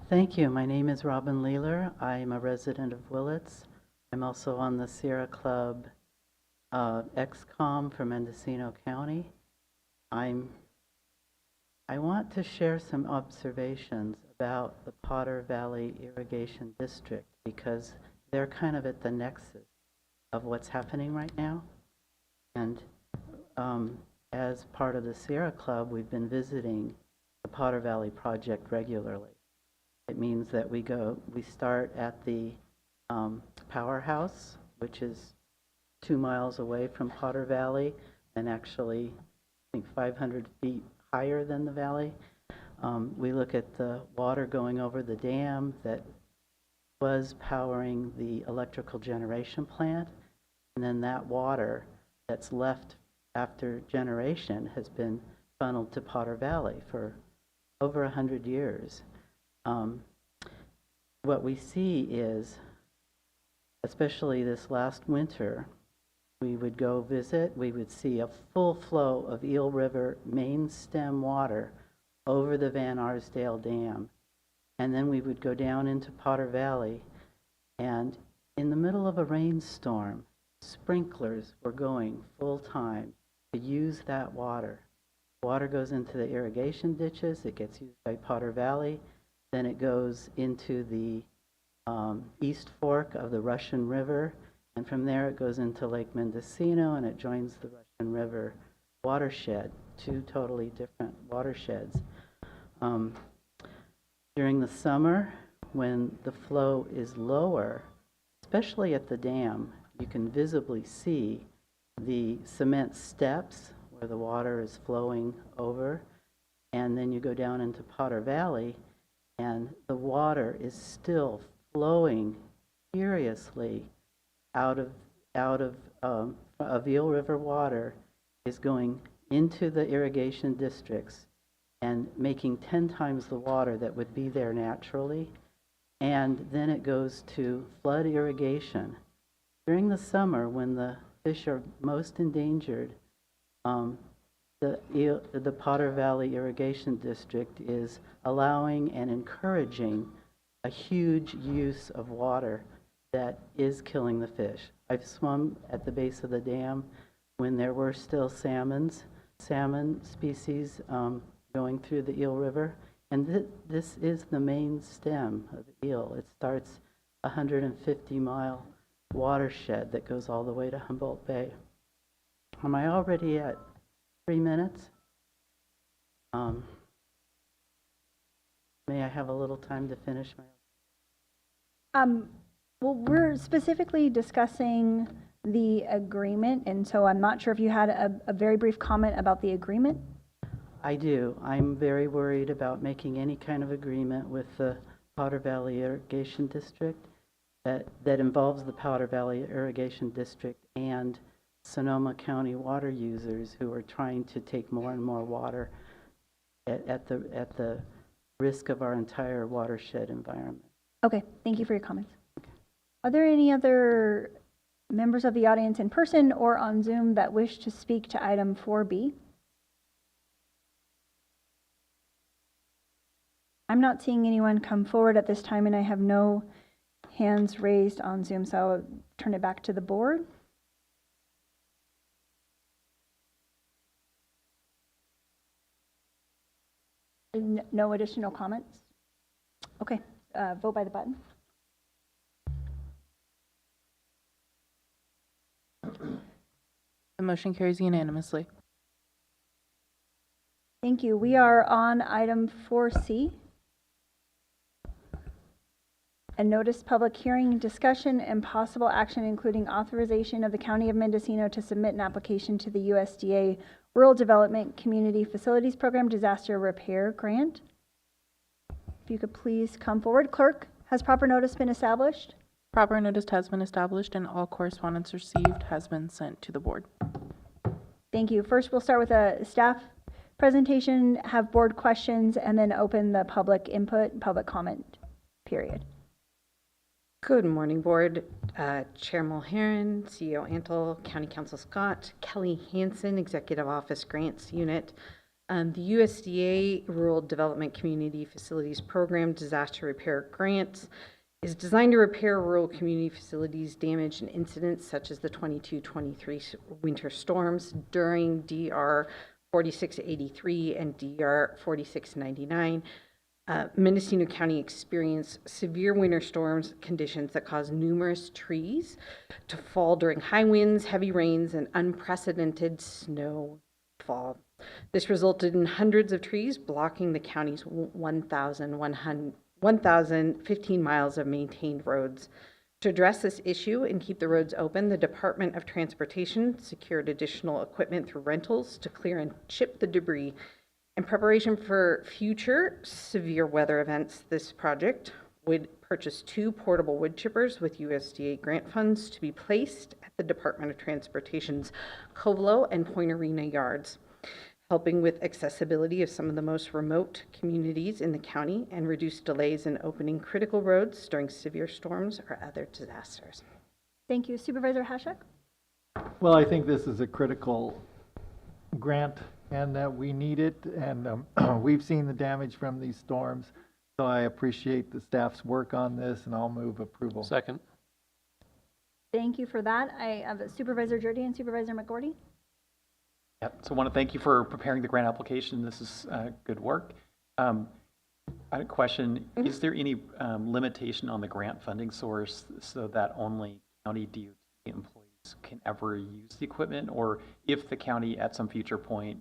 Thank you. My name is Robin Leeler. I'm a resident of Willits. I'm also on the Sierra Club XCOM for Mendocino County. I want to share some observations about the Potter Valley Irrigation District because they're kind of at the nexus of what's happening right now. And as part of the Sierra Club, we've been visiting the Potter Valley project regularly. It means that we start at the powerhouse, which is 2 miles away from Potter Valley, and actually, I think 500 feet higher than the valley. We look at the water going over the dam that was powering the electrical generation plant, and then that water that's left after generation has been funneled to Potter Valley for over 100 years. What we see is, especially this last winter, we would go visit, we would see a full flow of Eel River main stem water over the Van Arsdale Dam. And then we would go down into Potter Valley, and in the middle of a rainstorm, sprinklers were going full time to use that water. Water goes into the irrigation ditches, it gets used by Potter Valley, then it goes into the East Fork of the Russian River, and from there it goes into Lake Mendocino and it joins the Russian River watershed, 2 totally different watersheds. During the summer, when the flow is lower, especially at the dam, you can visibly see the cement steps where the water is flowing over, and then you go down into Potter Valley and the water is still flowing furiously out of Eel River water is going into the irrigation districts and making 10 times the water that would be there naturally. And then it goes to flood irrigation. During the summer, when the fish are most endangered, the Potter Valley Irrigation District is allowing and encouraging a huge use of water that is killing the fish. I've swum at the base of the dam when there were still salmon species going through the Eel River, and this is the main stem of the eel. It starts a 150-mile watershed that goes all the way to Humboldt Bay. Am I already at 3 minutes? May I have a little time to finish my... Well, we're specifically discussing the agreement, and so I'm not sure if you had a very brief comment about the agreement. I do. I'm very worried about making any kind of agreement with the Powder Valley Irrigation District that involves the Powder Valley Irrigation District and Sonoma County water users who are trying to take more and more water at the risk of our entire watershed environment. Okay, thank you for your comments. Are there any other members of the audience in person or on Zoom that wish to speak to item 4B? I'm not seeing anyone come forward at this time, and I have no hands raised on Zoom, so I'll turn it back to the board. No additional comments? Okay, vote by the button. The motion carries unanimously. Thank you. We are on item 4C. A notice public hearing, discussion, and possible action including authorization of the County of Mendocino to submit an application to the USDA Rural Development Community Facilities Program Disaster Repair Grant. If you could please come forward. Clerk, has proper notice been established? Proper notice has been established and all correspondence received has been sent to the board. Thank you. First, we'll start with a staff presentation, have board questions, and then open the public input, public comment period. Good morning, Board. Chair Mulheron, CEO Antle, County Counsel Scott, Kelly Hansen, Executive Office Grants Unit. The USDA Rural Development Community Facilities Program Disaster Repair Grants is designed to repair rural community facilities damaged in incidents such as the 22-23 winter storms during DR 4683 and DR 4699. Mendocino County experienced severe winter storms conditions that caused numerous trees to fall during high winds, heavy rains, and unprecedented snowfall. This resulted in hundreds of trees blocking the county's 1,015 miles of maintained roads. To address this issue and keep the roads open, the Department of Transportation secured additional equipment through rentals to clear and ship the debris. In preparation for future severe weather events, this project would purchase 2 portable wood chippers with USDA grant funds to be placed at the Department of Transportation's Covelo and Point Arena yards, helping with accessibility of some of the most remote communities in the county and reduce delays in opening critical roads during severe storms or other disasters. Thank you. Supervisor Hashek? Well, I think this is a critical grant and that we need it, and we've seen the damage from these storms, so I appreciate the staff's work on this, and I'll move approval. Second. Thank you for that. I have Supervisor Jordy and Supervisor McGordy. Yeah, so I want to thank you for preparing the grant application. This is good work. I had a question. Is there any limitation on the grant funding source so that only county DOT employees can ever use the equipment, or if the county at some future point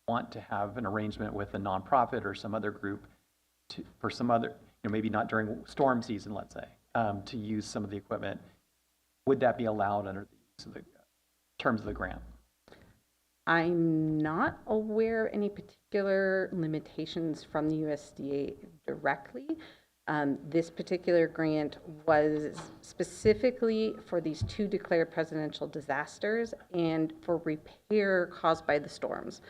want to have an arrangement with a nonprofit or some other group for some other, maybe not during storm season, let's say, to use some of the equipment, would that be allowed under the use of the terms of the grant? I'm not aware of any particular limitations from the USDA directly. This particular grant was specifically for these 2 declared presidential disasters and for repair caused by the storms.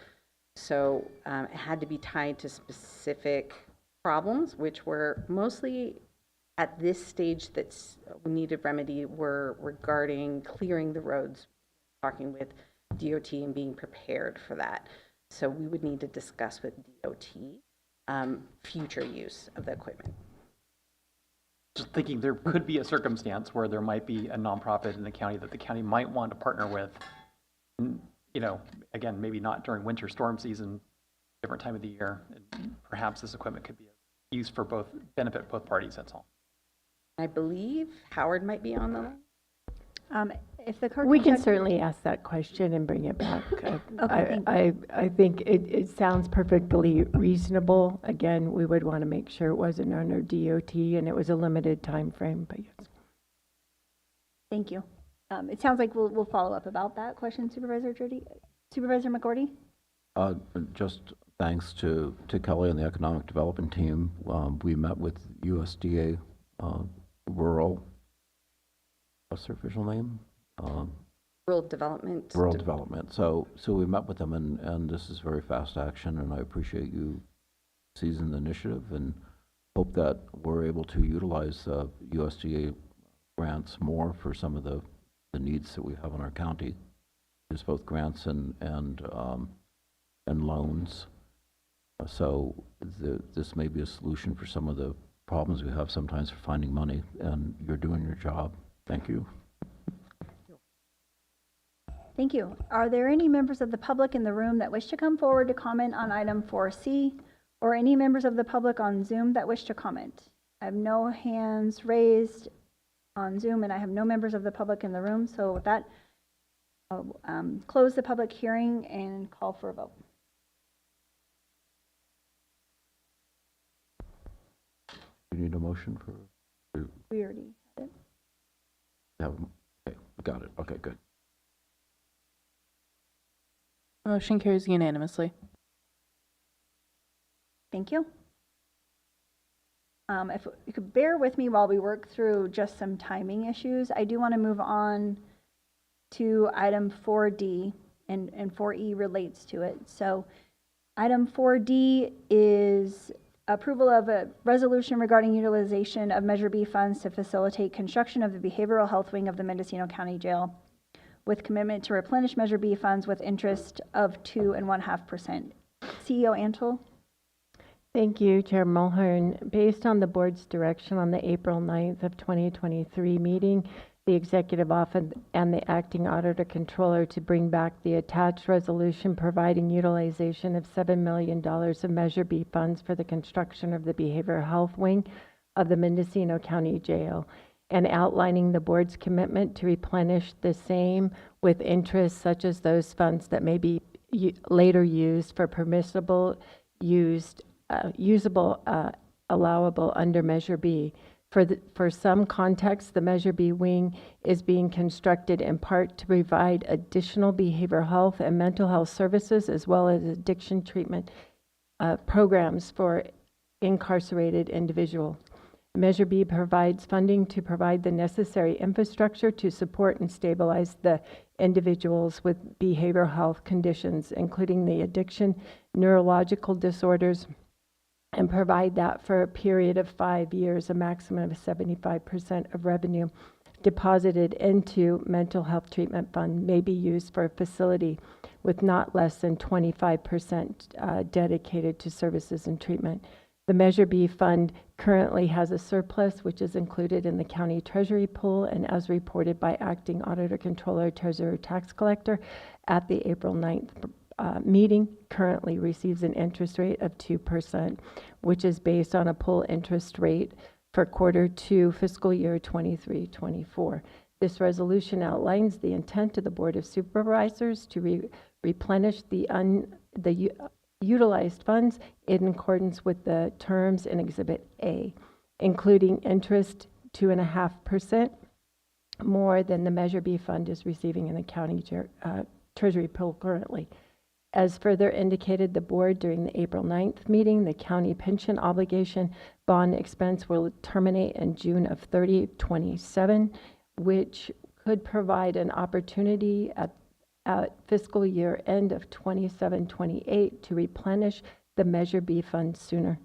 So it had to be tied to specific problems, which were mostly at this stage that needed remedy were regarding clearing the roads, talking with DOT and being prepared for that. So we would need to discuss with DOT future use of the equipment. Just thinking there could be a circumstance where there might be a nonprofit in the county that the county might want to partner with. And, again, maybe not during winter storm season, different time of the year. And perhaps this equipment could be used for benefit both parties, that's all. I believe Howard might be on the line. If the clerk We can check- certainly ask that question and bring it back. Okay, I think it sounds perfectly reasonable. Again, we would want to make sure it wasn't under DOT and it was a limited time frame, but yes. Thank you. It sounds like we'll follow up about that question, Supervisor McGordy? Just thanks to Kelly and the economic development team. We met with USDA rural, what's their official name? Rural development. Rural development. So we met with them, and this is very fast action, and I appreciate you seizing the initiative and hope that we're able to utilize USDA grants more for some of the needs that we have in our county. There's both grants and loans. So this may be a solution for some of the problems we have sometimes for finding money, and you're doing your job. Thank you. Thank you. Are there any members of the public in the room that wish to come forward to comment on item 4C, or any members of the public on Zoom that wish to comment? I have no hands raised on Zoom, and I have no members of the public in the room. So with that, I'll close the public hearing and call for a vote. You need a motion for? We already had it. Okay, got it. Okay, good. Motion carries unanimously. Thank you. If you could bear with me while we work through just some timing issues, I do want to move on to item 4D, and 4E relates to it. So item 4D is approval of a resolution regarding utilization of Measure B funds to facilitate construction of the behavioral health wing of the Mendocino County Jail, with commitment to replenish Measure B funds with interest of 2.5%. CEO Antle. Thank you, Chair Mulhern. Based on the board's direction on the April 9th of 2023 meeting, the Executive Office and the Acting Auditor Controller to bring back the attached resolution providing utilization of $7 million of Measure B funds for the construction of the Behavioral Health Wing of the Mendocino County Jail, and outlining the board's commitment to replenish the same with interest such as those funds that may be later used for permissible, usable, allowable under Measure B. For some context, the Measure B wing is being constructed in part to provide additional behavioral health and mental health services, as well as addiction treatment programs for incarcerated individuals. Measure B provides funding to provide the necessary infrastructure to support and stabilize the individuals with behavioral health conditions, including the addiction, neurological disorders, and provide that for a period of 5 years, a maximum of 75% of revenue deposited into mental health treatment fund may be used for a facility with not less than 25% dedicated to services and treatment. The Measure B fund currently has a surplus, which is included in the county treasury pool, and as reported by Acting Auditor Controller, Treasurer, Tax Collector at the April 9th meeting, currently receives an interest rate of 2%, which is based on a pool interest rate for Q2 fiscal year 23-24. This resolution outlines the intent of the Board of Supervisors to replenish the utilized funds in accordance with the terms in Exhibit A, including interest 2.5% more than the Measure B fund is receiving in the county treasury pool currently. As further indicated, the board during the April 9th meeting, the county pension obligation bond expense will terminate in June of 2027, which could provide an opportunity at fiscal year end of 27-28 to replenish the Measure B fund sooner.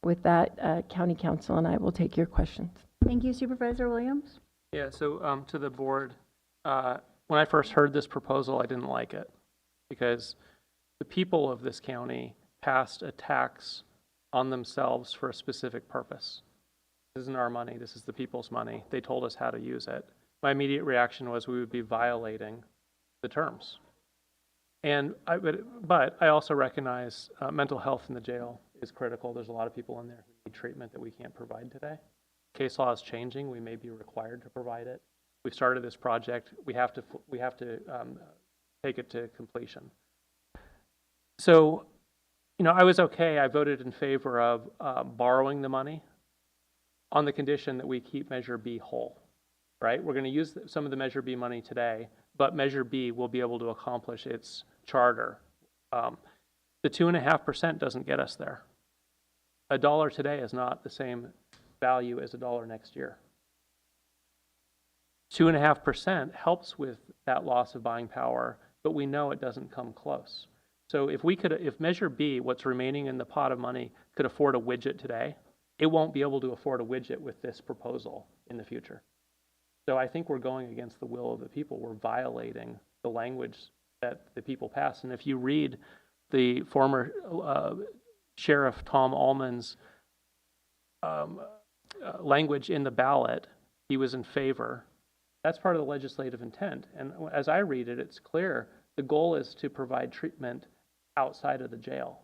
With that, County Council and I will take your questions. Thank you, Supervisor Williams. Yeah, so to the board, when I first heard this proposal, I didn't like it because the people of this county passed a tax on themselves for a specific purpose. This isn't our money, this is the people's money. They told us how to use it. My immediate reaction was we would be violating the terms. But I also recognize mental health in the jail is critical. There's a lot of people in there who need treatment that we can't provide today. Case law is changing. We may be required to provide it. We've started this project. We have to take it to completion. So, I was okay. I voted in favor of borrowing the money on the condition that we keep Measure B whole. right? We're going to use some of the Measure B money today, but Measure B will be able to accomplish its charter. The 2.5% doesn't get us there. $1 today is not the same value as $1 next year. 2.5% helps with that loss of buying power, but we know it doesn't come close. So if Measure B, what's remaining in the pot of money, could afford a widget today, it won't be able to afford a widget with this proposal in the future. So I think we're going against the will of the people. We're violating the language that the people passed. And if you read the former Sheriff Tom Allman's language in the ballot, he was in favor. That's part of the legislative intent. And as I read it, it's clear the goal is to provide treatment outside of the jail.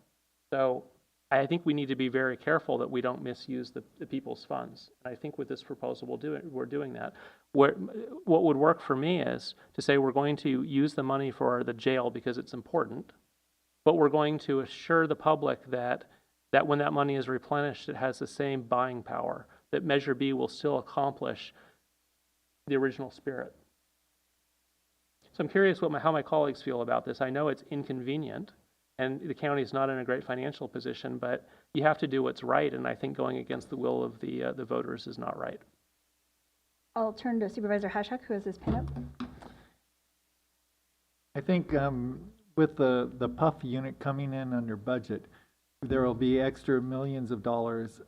So I think we need to be very careful that we don't misuse the people's funds. And I think with this proposal, we're doing that. What would work for me is to say we're going to use the money for the jail because it's important, but we're going to assure the public that when that money is replenished, it has the same buying power, that Measure B will still accomplish the original spirit. So I'm curious how my colleagues feel about this. I know it's inconvenient, and the county is not in a great financial position, but you have to do what's right, and I think going against the will of the voters is not right. I'll turn to Supervisor Hashak, who has his pen up. I think with the PUF unit coming in under budget, there will be extra millions of dollars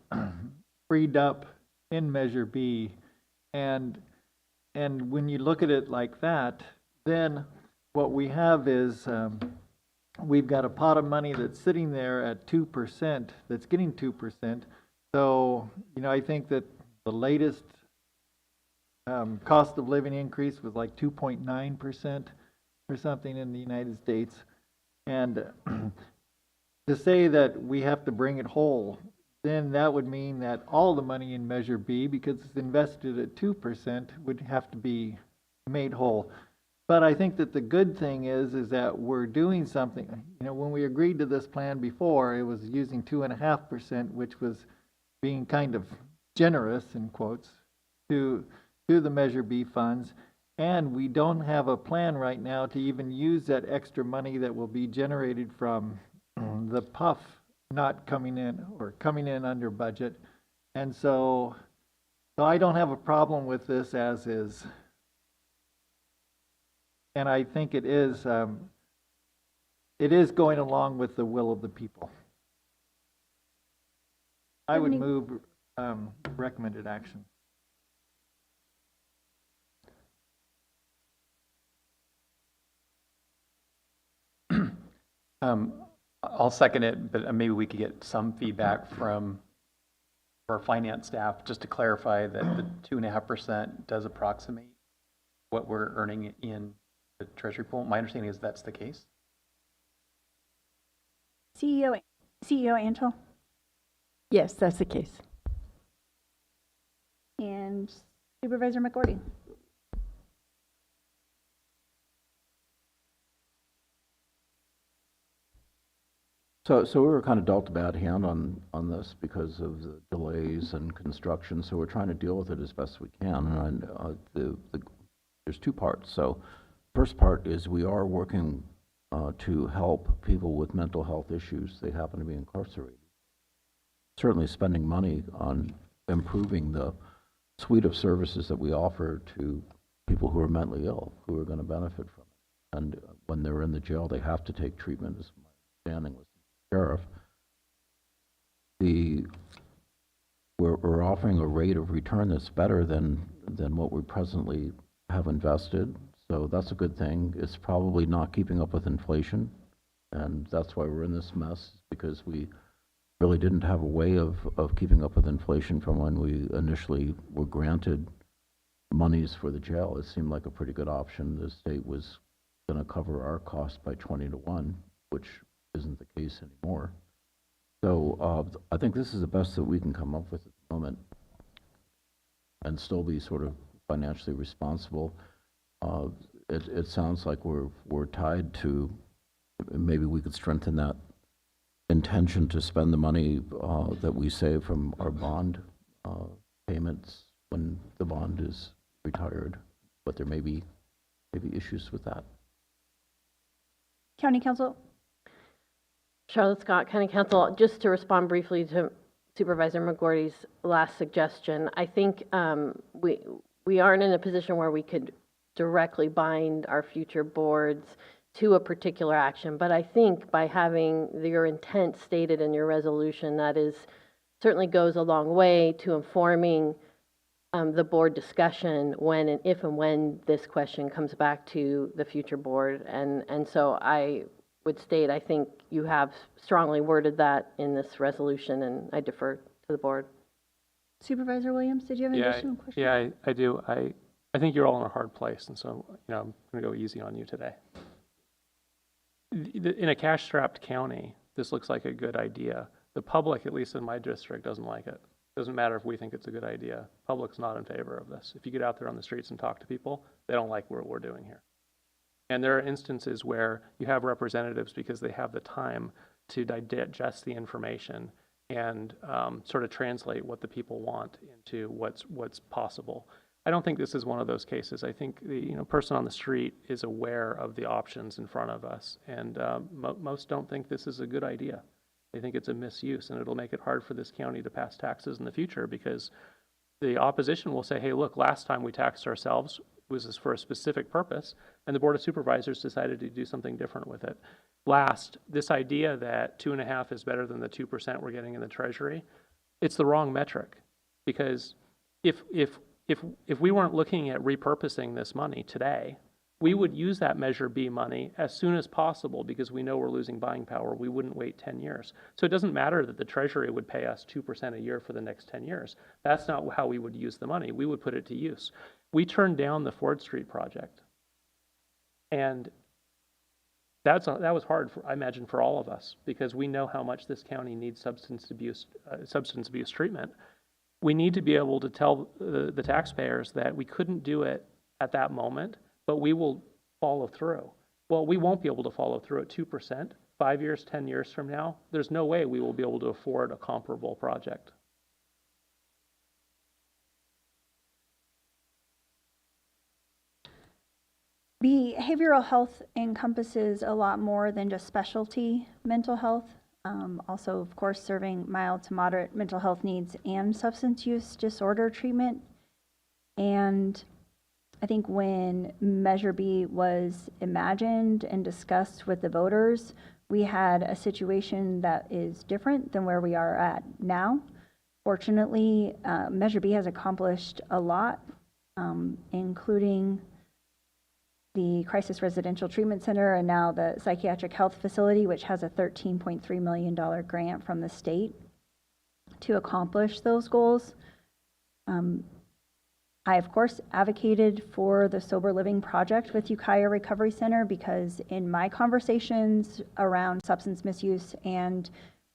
freed up in Measure B. And when you look at it like that, then what we have is we've got a pot of money that's sitting there at 2%, that's getting 2%. So, I think that the latest cost of living increase was like 2.9% or something in the United States. And to say that we have to bring it whole, then that would mean that all the money in Measure B, because it's invested at 2%, would have to be made whole. But I think that the good thing is that we're doing something. When we agreed to this plan before, it was using 2.5%, which was being kind of generous, in quotes, to the Measure B funds. And we don't have a plan right now to even use that extra money that will be generated from the PUF not coming in or coming in under budget. And so I don't have a problem with this as is. And I think it is going along with the will of the people. I would move recommended action. I'll second it, but maybe we could get some feedback from our finance staff just to clarify that the 2.5% does approximate what we're earning in the Treasury pool. My understanding is that's the case. CEO Antle Yes, that's the case. and Supervisor McGordy. So we were kind of dealt a bad hand on this because of the delays and construction, so we're trying to deal with it as best we can. And there's two parts. So first part is we are working to help people with mental health issues. They happen to be incarcerated. Certainly spending money on improving the suite of services that we offer to people who are mentally ill, who are going to benefit from it. And when they're in the jail, they have to take treatment, is my understanding with the sheriff. We're offering a rate of return that's better than what we presently have invested. So that's a good thing. It's probably not keeping up with inflation, and that's why we're in this mess, because we really didn't have a way of keeping up with inflation from when we initially were granted monies for the jail. It seemed like a pretty good option. The state was going to cover our cost by 20-1, which isn't the case anymore. So I think this is the best that we can come up with at the moment and still be sort of financially responsible. It sounds like we're tied to, maybe we could strengthen that intention to spend the money that we save from our bond payments when the bond is retired, but there may be issues with that. County Council? Charlotte Scott, County Council. Just to respond briefly to Supervisor McGordy's last suggestion, I think we aren't in a position where we could directly bind our future boards to a particular action, but I think by having your intent stated in your resolution, that is certainly goes a long way to informing the board discussion when and if and when this question comes back to the future board. And so I would state, I think you have strongly worded that in this resolution, and I defer to the board. Supervisor Williams, did you have an additional question? Yeah, I do. I think you're all in a hard place, and so I'm going to go easy on you today. In a cash-strapped county, this looks like a good idea. The public, at least in my district, doesn't like it. Doesn't matter if we think it's a good idea. Public's not in favor of this. If you get out there on the streets and talk to people, they don't like what we're doing here. And there are instances where you have representatives, because they have the time to digest the information and sort of translate what the people want into what's possible. I don't think this is one of those cases. I think the person on the street is aware of the options in front of us, and most don't think this is a good idea. They think it's a misuse, and it'll make it hard for this county to pass taxes in the future, because the opposition will say, hey, look, last time we taxed ourselves was for a specific purpose, and the Board of Supervisors decided to do something different with it. Last, this idea that 2.5 is better than the 2% we're getting in the Treasury, it's the wrong metric, because if we weren't looking at repurposing this money today, we would use that Measure B money as soon as possible, because we know we're losing buying power. We wouldn't wait 10 years. So it doesn't matter that the Treasury would pay us 2% a year for the next 10 years. That's not how we would use the money. We would put it to use. We turned down the Ford Street project. And that was hard, I imagine, for all of us, because we know how much this county needs substance abuse treatment. We need to be able to tell the taxpayers that we couldn't do it at that moment, but we will follow through. Well, we won't be able to follow through at 2%. 5 years, 10 years from now, there's no way we will be able to afford a comparable project. Behavioral health encompasses a lot more than just specialty mental health. Also, of course, serving mild to moderate mental health needs and substance use disorder treatment. And I think when Measure B was imagined and discussed with the voters, we had a situation that is different than where we are at now. Fortunately, Measure B has accomplished a lot, including the Crisis Residential Treatment Center and now the Psychiatric Health Facility, which has a $13.3 million grant from the state to accomplish those goals. I, of course, advocated for the Sober Living Project with Ukiah Recovery Center, because in my conversations around substance misuse and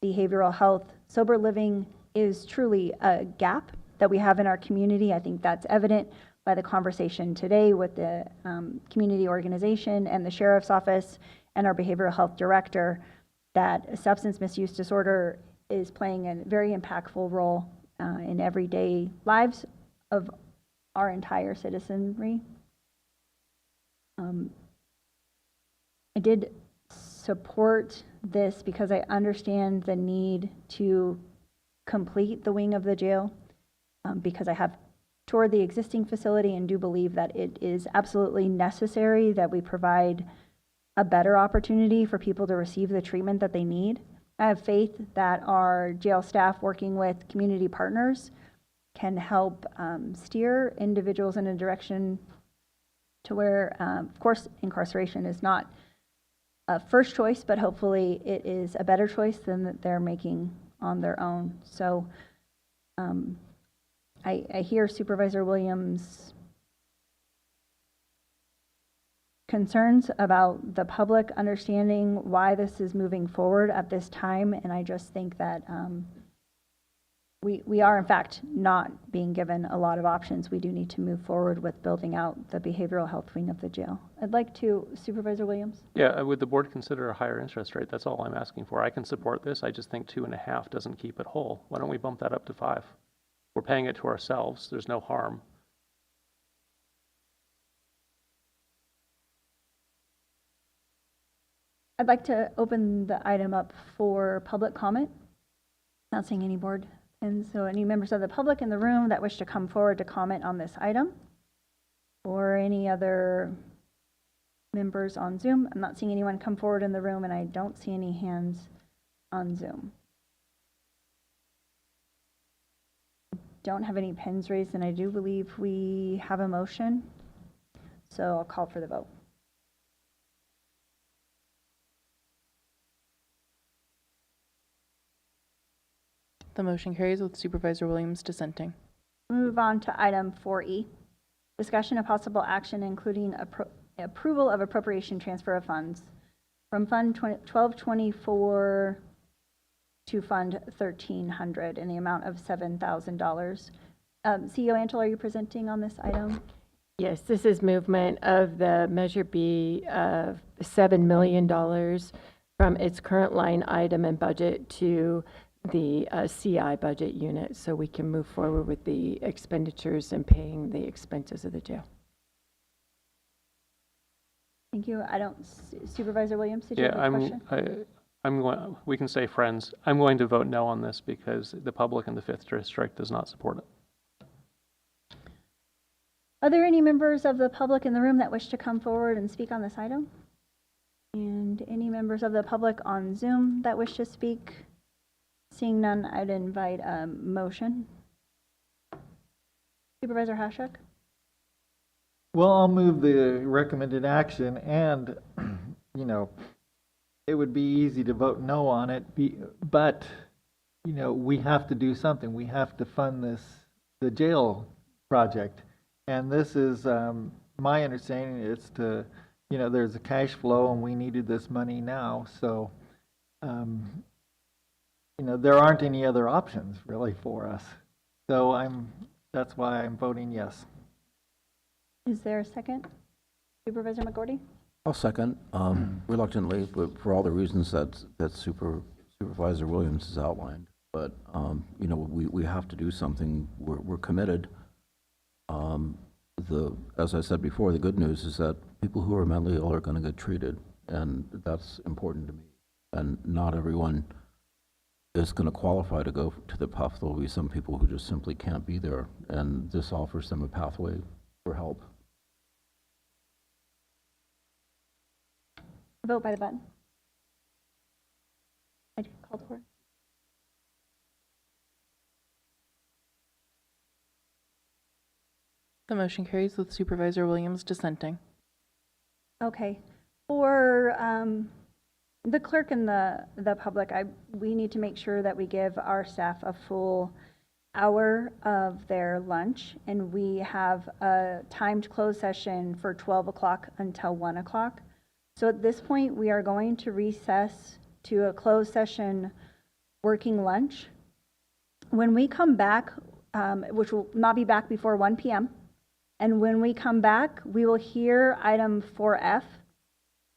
behavioral health, sober living is truly a gap that we have in our community. I think that's evident by the conversation today with the community organization and the sheriff's office and our behavioral health director, that substance misuse disorder is playing a very impactful role in everyday lives of our entire citizenry. I did support this because I understand the need to complete the wing of the jail, because I have toured the existing facility and do believe that it is absolutely necessary that we provide a better opportunity for people to receive the treatment that they need. I have faith that our jail staff, working with community partners, can help steer individuals in a direction to where, of course, incarceration is not a first choice, but hopefully it is a better choice than that they're making on their own. So I hear Supervisor Williams' concerns about the public understanding why this is moving forward at this time, and I just think that we are, in fact, not being given a lot of options. We do need to move forward with building out the behavioral health wing of the jail. I'd like to, Supervisor Williams? Yeah, would the board consider a higher interest rate? That's all I'm asking for. I can support this. I just think 2.5 doesn't keep it whole. Why don't we bump that up to 5? We're paying it to ourselves. There's no harm. I'd like to open the item up for public comment. Not seeing any board pins, so any members of the public in the room that wish to come forward to comment on this item, or any other members on Zoom. I'm not seeing anyone come forward in the room, and I don't see any hands on Zoom. Don't have any pins raised, and I do believe we have a motion, so I'll call for the vote. The motion carries with Supervisor Williams dissenting. Move on to item 4E, discussion of possible action including approval of appropriation transfer of funds from Fund 1224 to Fund 1300 in the amount of $7,000. CEO Antle, are you presenting on this item? Yes, this is movement of the Measure B of $7 million from its current line item and budget to the CI budget unit, so we can move forward with the expenditures and paying the expenses of the jail. Thank you. Supervisor Williams, did you have a question? I'm going, we can say friends. I'm going to vote no on this because the public in the 5th District does not support it. Are there any members of the public in the room that wish to come forward and speak on this item? And any members of the public on Zoom that wish to speak? Seeing none, I'd invite a motion. Supervisor Hashek? Well, I'll move the recommended action, and, you know, it would be easy to vote no on it, but, you know, we have to do something. We have to fund the jail project. And this is, my understanding is to, you know, there's a cash flow and we needed this money now. So, you know, there aren't any other options really for us. So that's why I'm voting yes. Is there a second? Supervisor McGordy? I'll second, reluctantly, but for all the reasons that Supervisor Williams has outlined. But, you know, we have to do something. We're committed. As I said before, the good news is that people who are mentally ill are going to get treated, and that's important to me. And not everyone is going to qualify to go to the PUF. There will be some people who just simply can't be there, and this offers them a pathway for help. Vote by the button. I called for it. The motion carries with Supervisor Williams dissenting. Okay. For the clerk and the public, we need to make sure that we give our staff a full hour of their lunch, and we have a timed closed session for 12 o'clock until 1 o'clock. So at this point, we are going to recess to a closed session working lunch. When we come back, which will not be back before 1 p.m., and when we come back, we will hear item 4F,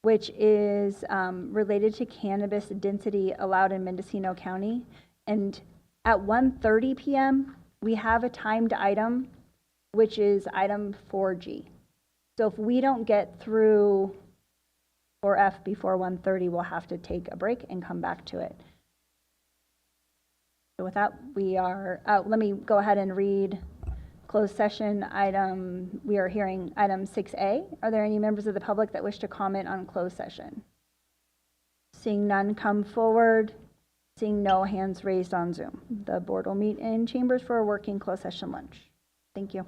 which is related to cannabis density allowed in Mendocino County. And at 1:30 p.m., we have a timed item, which is item 4G. So if we don't get through 4F before 1:30, we'll have to take a break and come back to it. So with that, let me go ahead and read closed session item. We are hearing item 6A. Are there any members of the public that wish to comment on closed session? Seeing none, come forward. Seeing no hands raised on Zoom. The board will meet in chambers for a working closed session lunch. Thank you.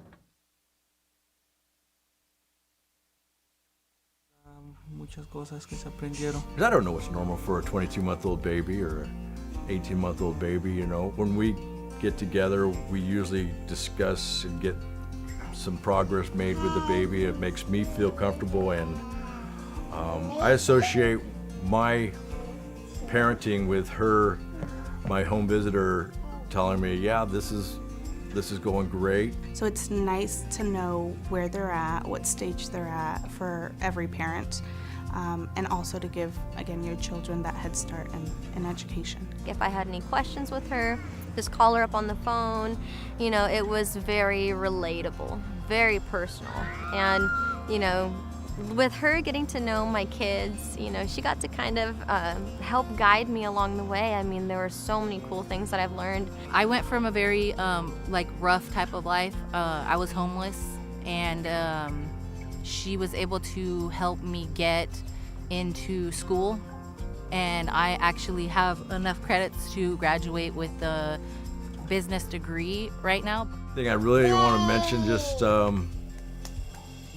Muchas cosas que se aprendieron. I don't know what's normal for a 22-month-old baby or an 18-month-old baby, you know. When we get together, we usually discuss and get some progress made with the baby. It makes me feel comfortable, and I associate my parenting with her, my home visitor, telling me, yeah, this is going great. So it's nice to know where they're at, what stage they're at for every parent, and also to give, again, your children that head start in education. If I had any questions with her, just call her up on the phone. You know, it was very relatable, very personal. And, you know, with her getting to know my kids, she got to kind of help guide me along the way. I mean, there were so many cool things that I've learned. I went from a very rough type of life. I was homeless, and she was able to help me get into school, and I actually have enough credits to graduate with a business degree right now. I think I really want to mention just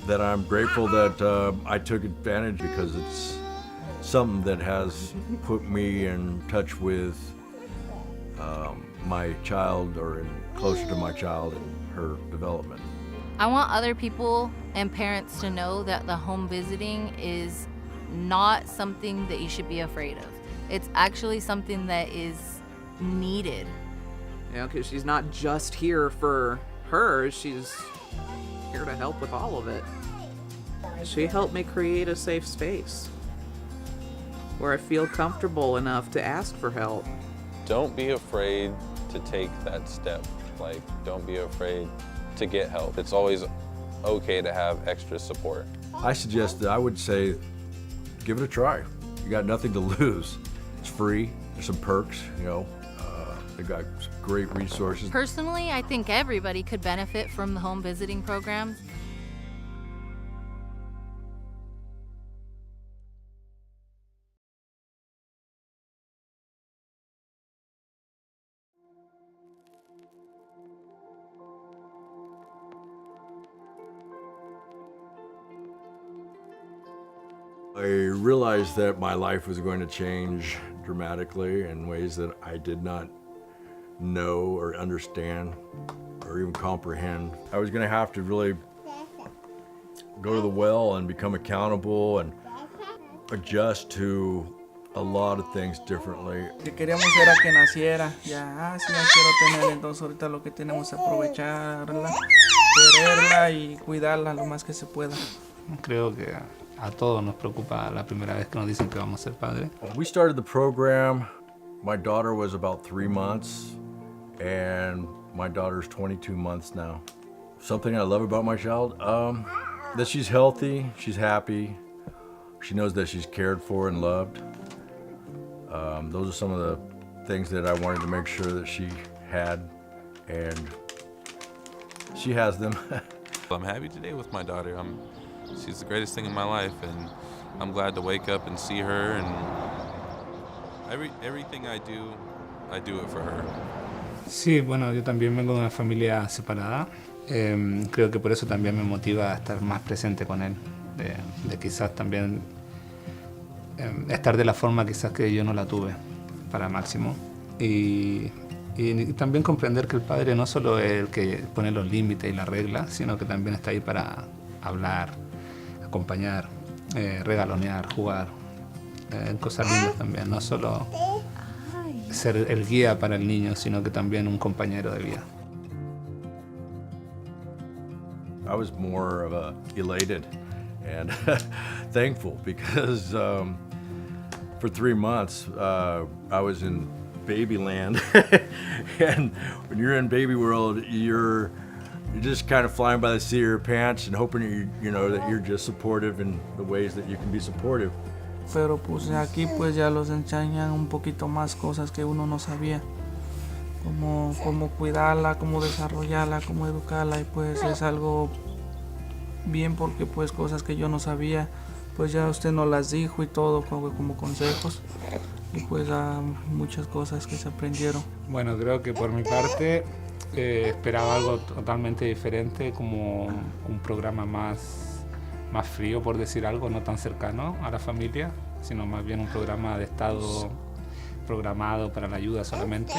that I'm grateful that I took advantage, because it's something that has put me in touch with my child, or closer to my child and her development. I want other people and parents to know that the home visiting is not something that you should be afraid of. It's actually something that is needed. Because she's not just here for her, she's here to help with all of it. She helped me create a safe space where I feel comfortable enough to ask for help. Don't be afraid to take that step. Don't be afraid to get help. It's always okay to have extra support. I would say, give it a try. You got nothing to lose. It's free. There's some perks, They got great resources. Personally, I think everybody could benefit from the home visiting programs. I realized that my life was going to change dramatically in ways that I did not know or understand or even comprehend. I was going to have to really go to the well and become accountable and adjust to a lot of things differently. Que queríamos era que naciera, ya quiero tener, entonces ahorita lo que tenemos es aprovecharla, quererla y cuidarla lo más que se pueda. Creo que a todos nos preocupa la primera vez que nos dicen que vamos a ser padres. When we started the program, my daughter was about 3 months, and my daughter's 22 months now. Something I love about my child, that she's healthy, she's happy, she knows that she's cared for and loved. Those are some of the things that I wanted to make sure that she had, and she has them. I'm happy today with my daughter. She's the greatest thing in my life, and I'm glad to wake up and see her, and everything I do it for her. Sí, bueno, yo también vengo de una familia separada. Creo que por eso también me motiva a estar más presente con él, de quizás también estar de la forma quizás que yo no la tuve para Máximo, y también comprender que el padre no solo es el que pone los límites y las reglas, sino que también está ahí para hablar, acompañar, regalonear, jugar, cosas lindas también, no solo ser el guía para el niño, sino que también un compañero de vida. I was more of a elated and thankful, because for 3 months I was in baby land, and when you're in baby world, you're just kind of flying by the seat of your pants and hoping that you're just supportive in the ways that you can be supportive. Pero pues aquí pues ya los enseñan un poquito más cosas que uno no sabía, cómo cuidarla, cómo desarrollarla, cómo educarla, y pues es algo bien, porque pues cosas que yo no sabía, pues ya usted nos las dijo y todo como consejos, y pues muchas cosas que se aprendieron. Bueno, creo que por mi parte esperaba algo totalmente diferente, como un programa más frío, por decir algo, no tan cercano a la familia, sino más bien un programa de estado programado para la ayuda solamente.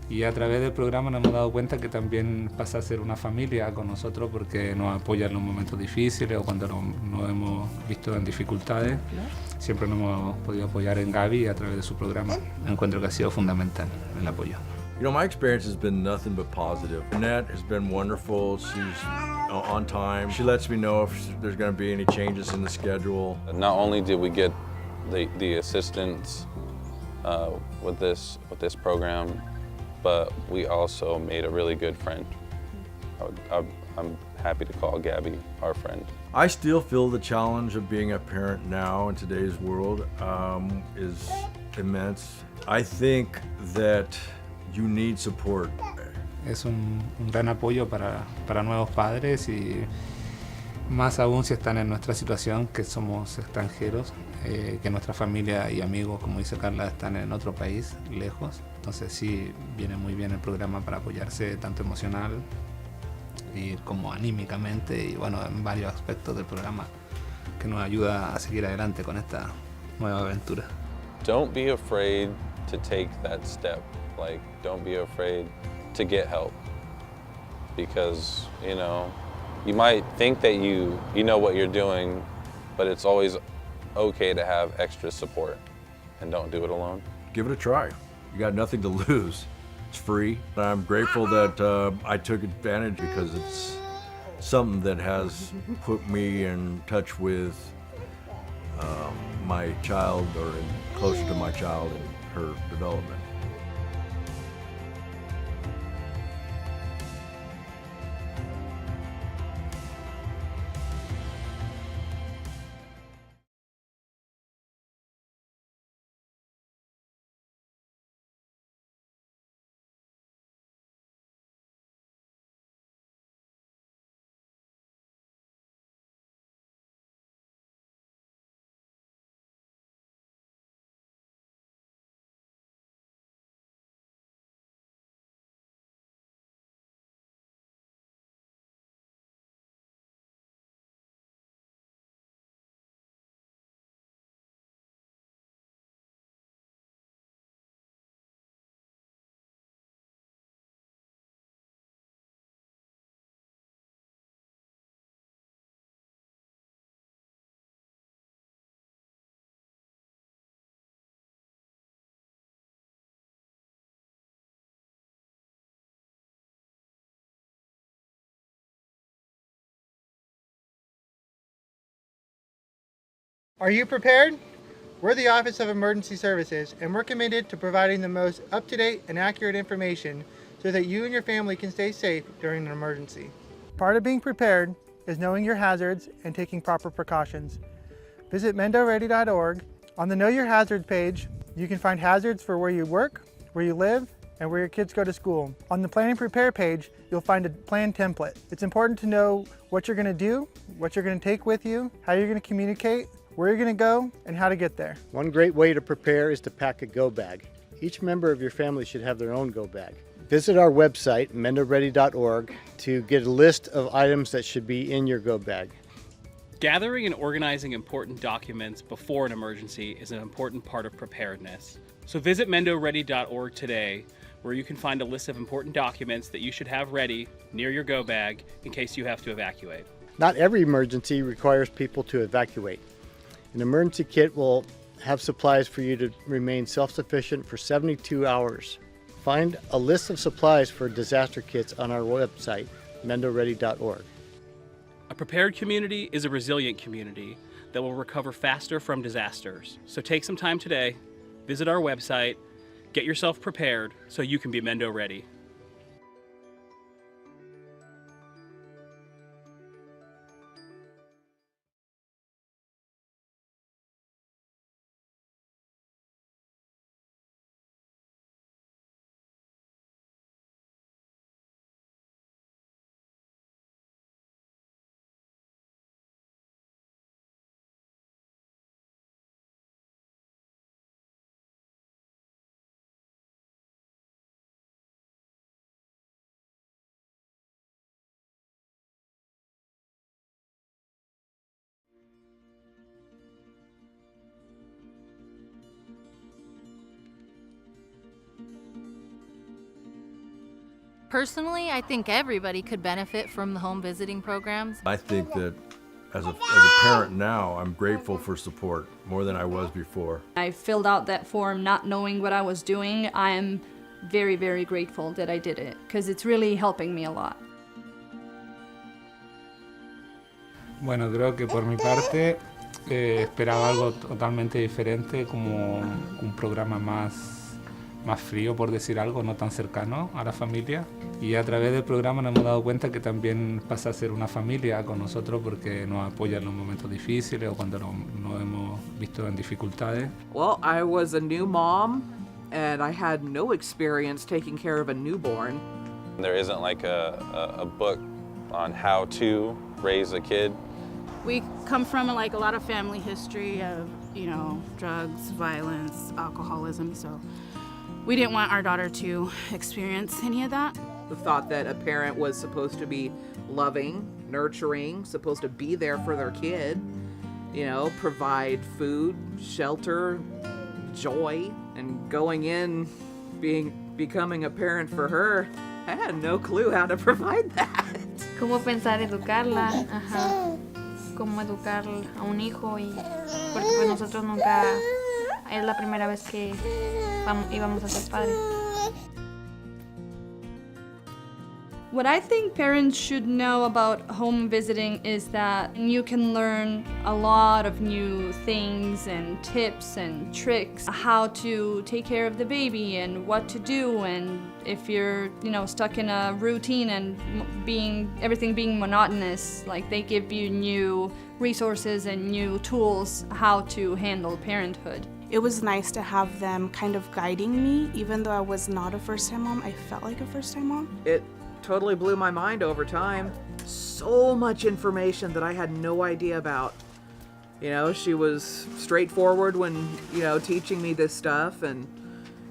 Y a través del programa nos hemos dado cuenta que también pasa a ser una familia con nosotros, porque nos apoya en los momentos difíciles o cuando nos hemos visto en dificultades. Siempre nos hemos podido apoyar en Gaby a través de su programa. Encuentro que ha sido fundamental el apoyo. My experience has been nothing but positive. Annette has been wonderful. She's on time. She lets me know if there's going to be any changes in the schedule. Not only did we get the assistance with this program, but we also made a really good friend. I'm happy to call Gabby our friend. I still feel the challenge of being a parent now in today's world is immense. I think that you need support. Es un gran apoyo para nuevos padres y más aún si están en nuestra situación, que somos extranjeros, que nuestra familia y amigos, como dice Carla, están en otro país, lejos. Entonces sí, viene muy bien el programa para apoyarse tanto emocional y como anímicamente y bueno, en varios aspectos del programa que nos ayuda a seguir adelante con esta nueva aventura. Don't be afraid to take that step. Like, don't be afraid to get help. Because, you know, you might think that you know what you're doing, but it's always okay to have extra support, and don't do it alone. Give it a try. You got nothing to lose. It's free. I'm grateful that I took advantage because it's something that has put me in touch with my child or closer to my child and her development. Are you prepared? We're the Office of Emergency Services, and we're committed to providing the most up-to-date and accurate information so that you and your family can stay safe during an emergency. Part of being prepared is knowing your hazards and taking proper precautions. Visit mendoready.org. On the Know Your Hazards page, you can find hazards for where you work, where you live, and where your kids go to school. On the Plan and Prepare page, you'll find a plan template. It's important to know what you're going to do, what you're going to take with you, how you're going to communicate, where you're going to go, and how to get there. One great way to prepare is to pack a go bag. Each member of your family should have their own go bag. Visit our website, mendoready.org, to get a list of items that should be in your go bag. Gathering and organizing important documents before an emergency is an important part of preparedness. So visit mendoready.org today, where you can find a list of important documents that you should have ready near your go bag in case you have to evacuate. Not every emergency requires people to evacuate. An emergency kit will have supplies for you to remain self-sufficient for 72 hours. Find a list of supplies for disaster kits on our website, mendoready.org. A prepared community is a resilient community that will recover faster from disasters. So take some time today, visit our website, get yourself prepared so you can be Mendo ready. Personally, I think everybody could benefit from the home visiting programs. I think that as a parent now, I'm grateful for support more than I was before. I filled out that form not knowing what I was doing. I am very, very grateful that I did it because it's really helping me a lot. Bueno, creo que por mi parte esperaba algo totalmente diferente, como un programa más más frío, por decir algo, no tan cercano a la familia. Y a través del programa nos hemos dado cuenta que también pasa a ser una familia con nosotros porque nos apoya en los momentos difíciles o cuando nos hemos visto en dificultades. Well, I was a new mom and I had no experience taking care of a newborn. There isn't like a book on how to raise a kid. We come from like a lot of family history of, you know, drugs, violence, alcoholism, so we didn't want our daughter to experience any of that. The thought that a parent was supposed to be loving, nurturing, supposed to be there for their kid, you know, provide food, shelter, joy, and going in, becoming a parent for her, I had no clue how to provide that. Cómo pensar educarla, ajá. Cómo educar a un hijo y porque pues nosotros nunca es la primera vez que íbamos a ser padres. What I think parents should know about home visiting is that you can learn a lot of new things and tips and tricks, how to take care of the baby and what to do, and if you're, you know, stuck in a routine and everything being monotonous, like they give you new resources and new tools how to handle parenthood. It was nice to have them kind of guiding me, even though I was not a first-time mom. I felt like a first-time mom. It totally blew my mind over time. So much information that I had no idea about. You know, she was straightforward when, you know, teaching me this stuff and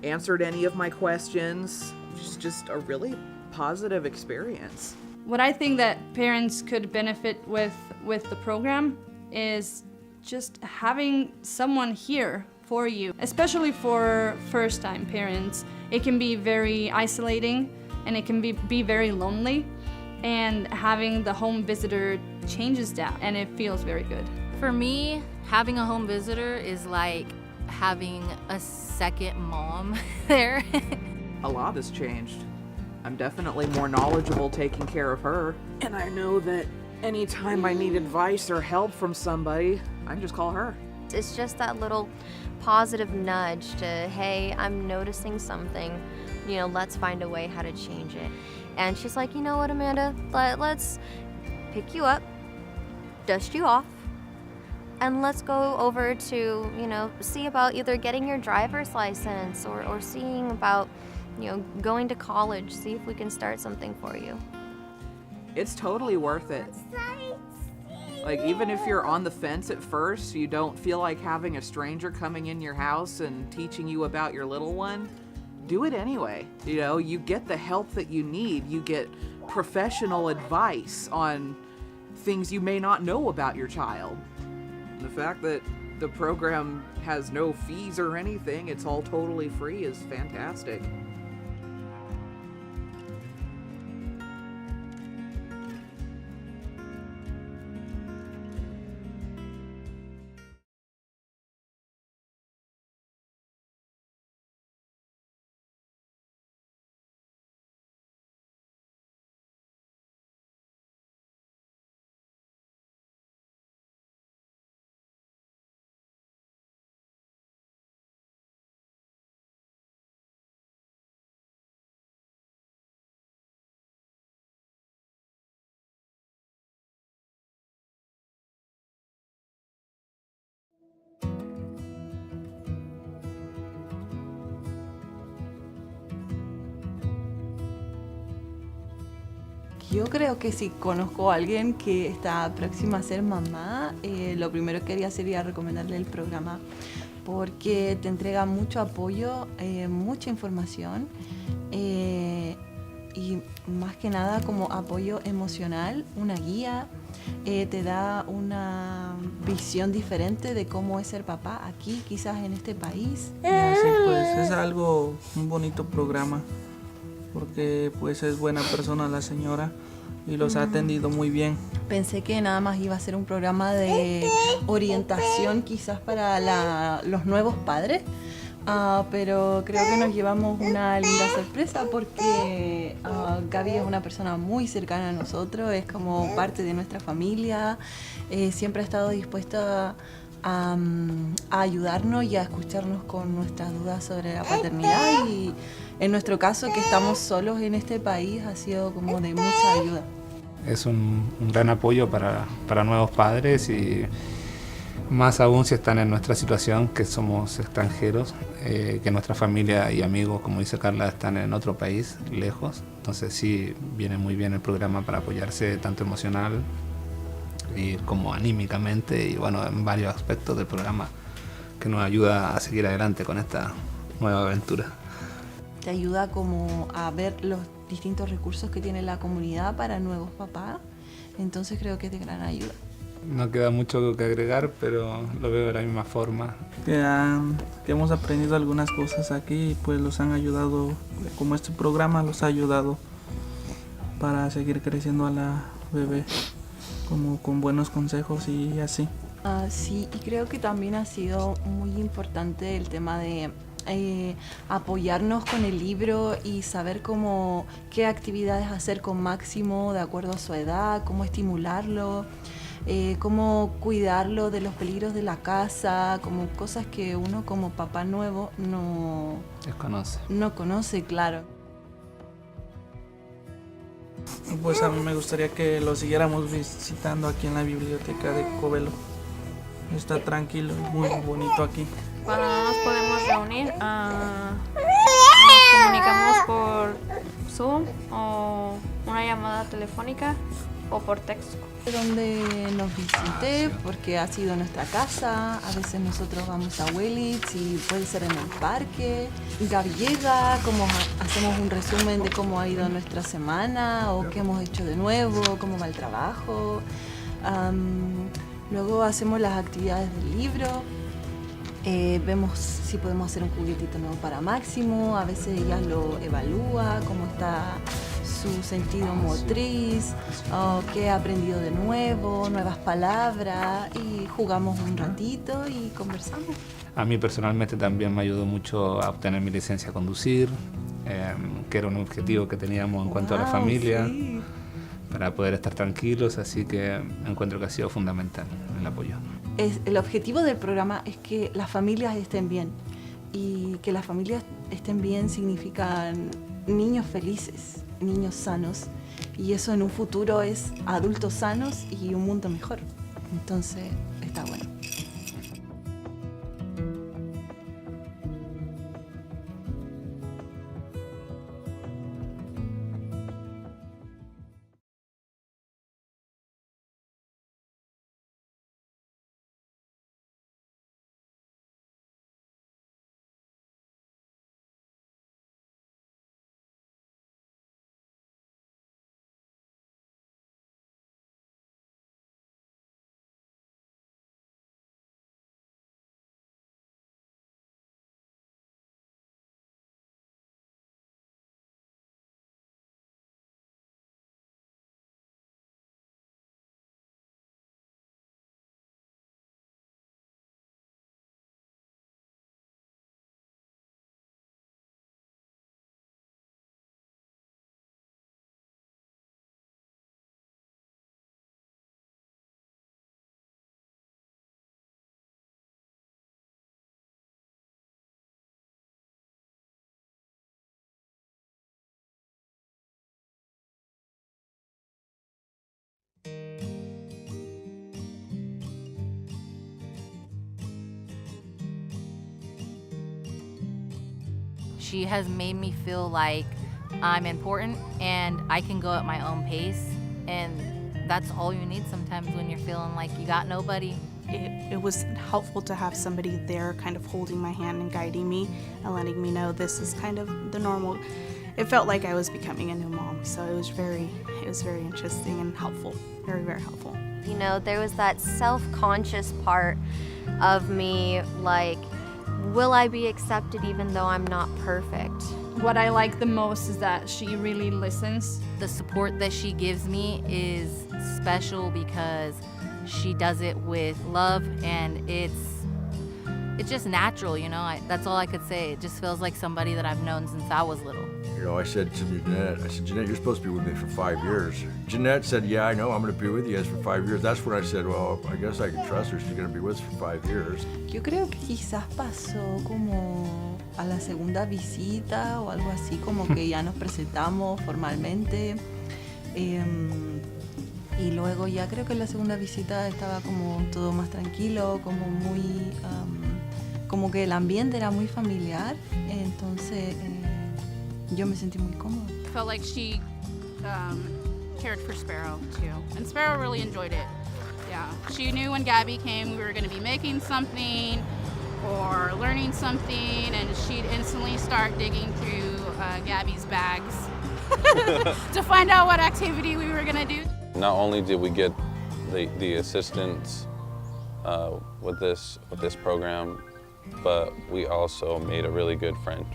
answered any of my questions. It's just a really positive experience. What I think that parents could benefit with the program is just having someone here for you, especially for first-time parents. It can be very isolating and it can be very lonely, and having the home visitor changes that and it feels very good. For me, having a home visitor is like having a second mom there. A lot has changed. I'm definitely more knowledgeable taking care of her. And I know that anytime I need advice or help from somebody, I can just call her. It's just that little positive nudge to, hey, I'm noticing something, you know, let's find a way how to change it. And she's like, you know what, Amanda, let's pick you up, dust you off, and let's go over to, you know, see about either getting your driver's license or seeing about, you know, going to college, see if we can start something for you. It's totally worth it. Like, even if you're on the fence at first, you don't feel like having a stranger coming in your house and teaching you about your little one, do it anyway. You know, you get the help that you need. You get professional advice on things you may not know about your child. The fact that the program has no fees or anything, it's all totally free, is fantastic. Yo creo que si conozco a alguien que está próxima a ser mamá, lo primero que haría sería recomendarle el programa porque te entrega mucho apoyo, mucha información y más que nada como apoyo emocional, una guía, te da una visión diferente de cómo es ser papá aquí, quizás en este país. Y así pues es algo, un bonito programa, porque pues es buena persona la señora y los ha atendido muy bien. Pensé que nada más iba a ser un programa de orientación quizás para los nuevos padres, pero creo que nos llevamos una linda sorpresa porque Gaby es una persona muy cercana a nosotros, es como parte de nuestra familia, siempre ha estado dispuesta a ayudarnos y a escucharnos con nuestras dudas sobre la paternidad, y en nuestro caso, que estamos solos en este país, ha sido como de mucha ayuda. Es un gran apoyo para nuevos padres, y más aún si están en nuestra situación, que somos extranjeros, que nuestra familia y amigos, como dice Carla, están en otro país, lejos. Entonces sí, viene muy bien el programa para apoyarse tanto emocional y como anímicamente, y bueno, en varios aspectos del programa que nos ayuda a seguir adelante con esta nueva aventura. Te ayuda como a ver los distintos recursos que tiene la comunidad para nuevos papás, entonces creo que es de gran ayuda. No queda mucho que agregar, pero lo veo de la misma forma. Que hemos aprendido algunas cosas aquí y pues los han ayudado, como este programa los ha ayudado para seguir creciendo a la bebé, como con buenos consejos y así. Sí, y creo que también ha sido muy importante el tema de apoyarnos con el libro y saber qué actividades hacer con Máximo de acuerdo a su edad, cómo estimularlo, cómo cuidarlo de los peligros de la casa, como cosas que uno como papá nuevo no conoce, claro. Pues a mí me gustaría que lo siguiéramos visitando aquí en la biblioteca de Covelo. Está tranquilo, muy bonito aquí. Cuando no nos podemos reunir, nos comunicamos por Zoom o una llamada telefónica o por texto. Donde nos visite, porque ha sido nuestra casa, a veces nosotros vamos a Willits y puede ser en el parque. Gaby llega, hacemos un resumen de cómo ha ido nuestra semana o qué hemos hecho de nuevo, cómo va el trabajo. Luego hacemos las actividades del libro, vemos si podemos hacer un juguetito nuevo para Máximo, a veces ella lo evalúa, cómo está su sentido motriz, qué ha aprendido de nuevo, nuevas palabras, y jugamos un ratito y conversamos. A mí personalmente también me ayudó mucho a obtener mi licencia a conducir, que era un objetivo que teníamos en cuanto a la familia, sí, para poder estar tranquilos, así que encuentro que ha sido fundamental el apoyo. El objetivo del programa es que las familias estén bien, y que las familias estén bien significa niños felices, niños sanos, y eso en un futuro es adultos sanos y un mundo mejor. Entonces está bueno. She has made me feel like I'm important and I can go at my own pace, and that's all you need sometimes when you're feeling like you got nobody. It was helpful to have somebody there kind of holding my hand and guiding me and letting me know this is kind of the normal. It felt like I was becoming a new mom, so it was very interesting and helpful, very, very helpful. You know, there was that self-conscious part of me, like, will I be accepted even though I'm not perfect? What I like the most is that she really listens. The support that she gives me is special because she does it with love, and it's just natural, you know. That's all I could say. It just feels like somebody that I've known since I was little. You know, I said to Jeanette, Jeanette, you're supposed to be with me for 5 years. Jeanette said, yeah, I know, I'm going to be with you guys for 5 years. That's when I said, well, I guess I can trust her. She's going to be with us for 5 years. Yo creo que quizás pasó como a la segunda visita o algo así, como que ya nos presentamos formalmente. Y luego ya creo que en la segunda visita estaba como todo más tranquilo, como muy, como que el ambiente era muy familiar. Entonces yo me sentí muy cómoda. Felt like she cared for Sparrow too, and Sparrow really enjoyed it. Yeah, she knew when Gabby came we were going to be making something or learning something, and she'd instantly start digging through Gabby's bags to find out what activity we were going to do. Not only did we get the assistance with this program, but we also made a really good friend.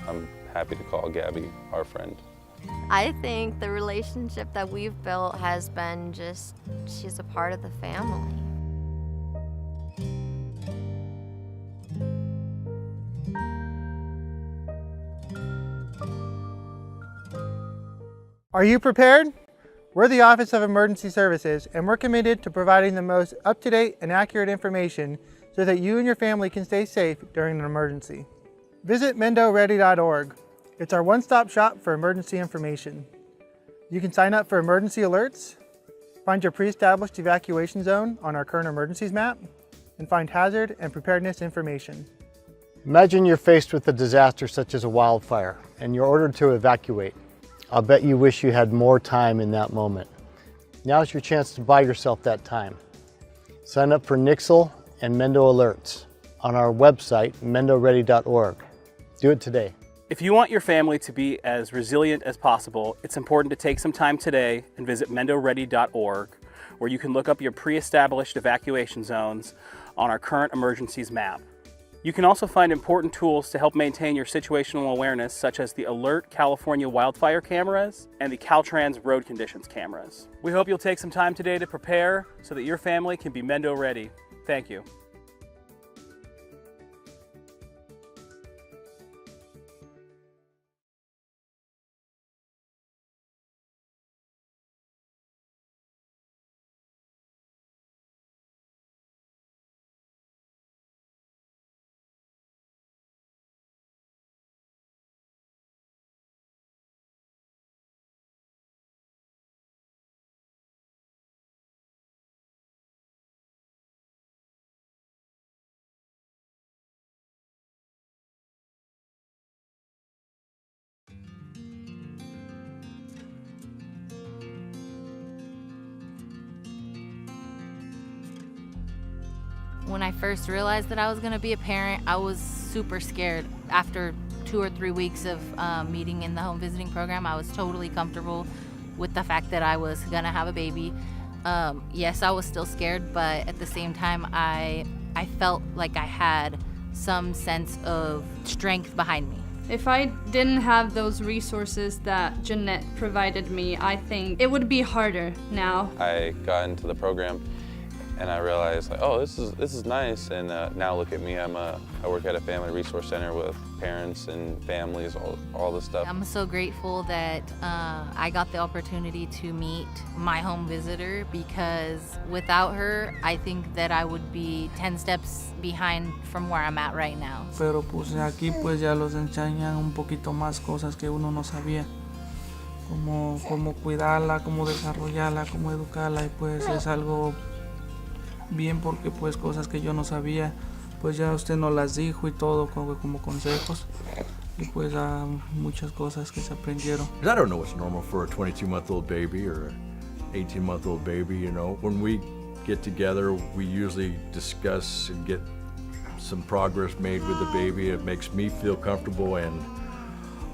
I'm happy to call Gabby our friend. I think the relationship that we've built has been just, she's a part of the family. Are you prepared? We're the Office of Emergency Services, and we're committed to providing the most up-to-date and accurate information so that you and your family can stay safe during an emergency. Visit MendoReady.org. It's our one-stop shop for emergency information. You can sign up for emergency alerts, find your pre-established evacuation zone on our current emergencies map, and find hazard and preparedness information. Imagine you're faced with a disaster such as a wildfire and you're ordered to evacuate. I'll bet you wish you had more time in that moment. Now's your chance to buy yourself that time. Sign up for Nixle and Mendo Alerts on our website, MendoReady.org. Do it today. If you want your family to be as resilient as possible, it's important to take some time today and visit MendoReady.org, where you can look up your pre-established evacuation zones on our current emergencies map. You can also find important tools to help maintain your situational awareness, such as the Alert California wildfire cameras and the Caltrans road conditions cameras. We hope you'll take some time today to prepare so that your family can be Mendo ready. Thank you. When I first realized that I was going to be a parent, I was super scared. After 2 or 3 weeks of meeting in the home visiting program, I was totally comfortable with the fact that I was going to have a baby. Yes, I was still scared, but at the same time, I felt like I had some sense of strength behind me. If I didn't have those resources that Jeanette provided me, I think it would be harder now. I got into the program and I realized, like, oh, this is nice. And now look at me, I work at a family resource center with parents and families, all this stuff. I'm so grateful that I got the opportunity to meet my home visitor, because without her, I think that I would be 10 steps behind from where I'm at right now. Pero pues aquí pues ya los enseñan un poquito más cosas que uno no sabía. Cómo cuidarla, cómo desarrollarla, cómo educarla, y pues es algo bien, porque pues cosas que yo no sabía, pues ya usted nos las dijo y todo como consejos, y pues muchas cosas que se aprendieron. I don't know what's normal for a 22-month-old baby or an 18-month-old baby, you know. When we get together, we usually discuss and get some progress made with the baby. It makes me feel comfortable, and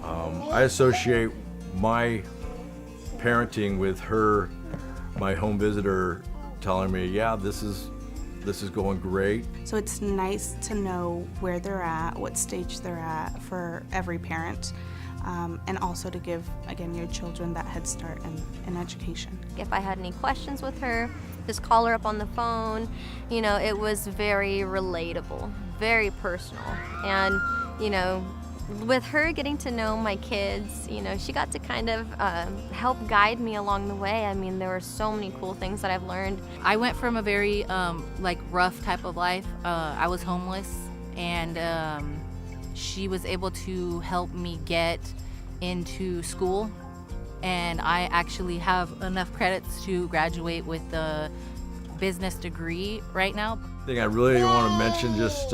I associate my parenting with her, my home visitor, telling me, yeah, this is going great. So it's nice to know where they're at, what stage they're at for every parent. and also to give, again, your children that head start in education. If I had any questions with her, just call her up on the phone. You know, it was very relatable, very personal. And, you know, with her getting to know my kids, you know, she got to kind of help guide me along the way. I mean, there were so many cool things that I've learned. I went from a very like rough type of life. I was homeless, and she was able to help me get into school, and I actually have enough credits to graduate with the business degree right now. I think I really want to mention just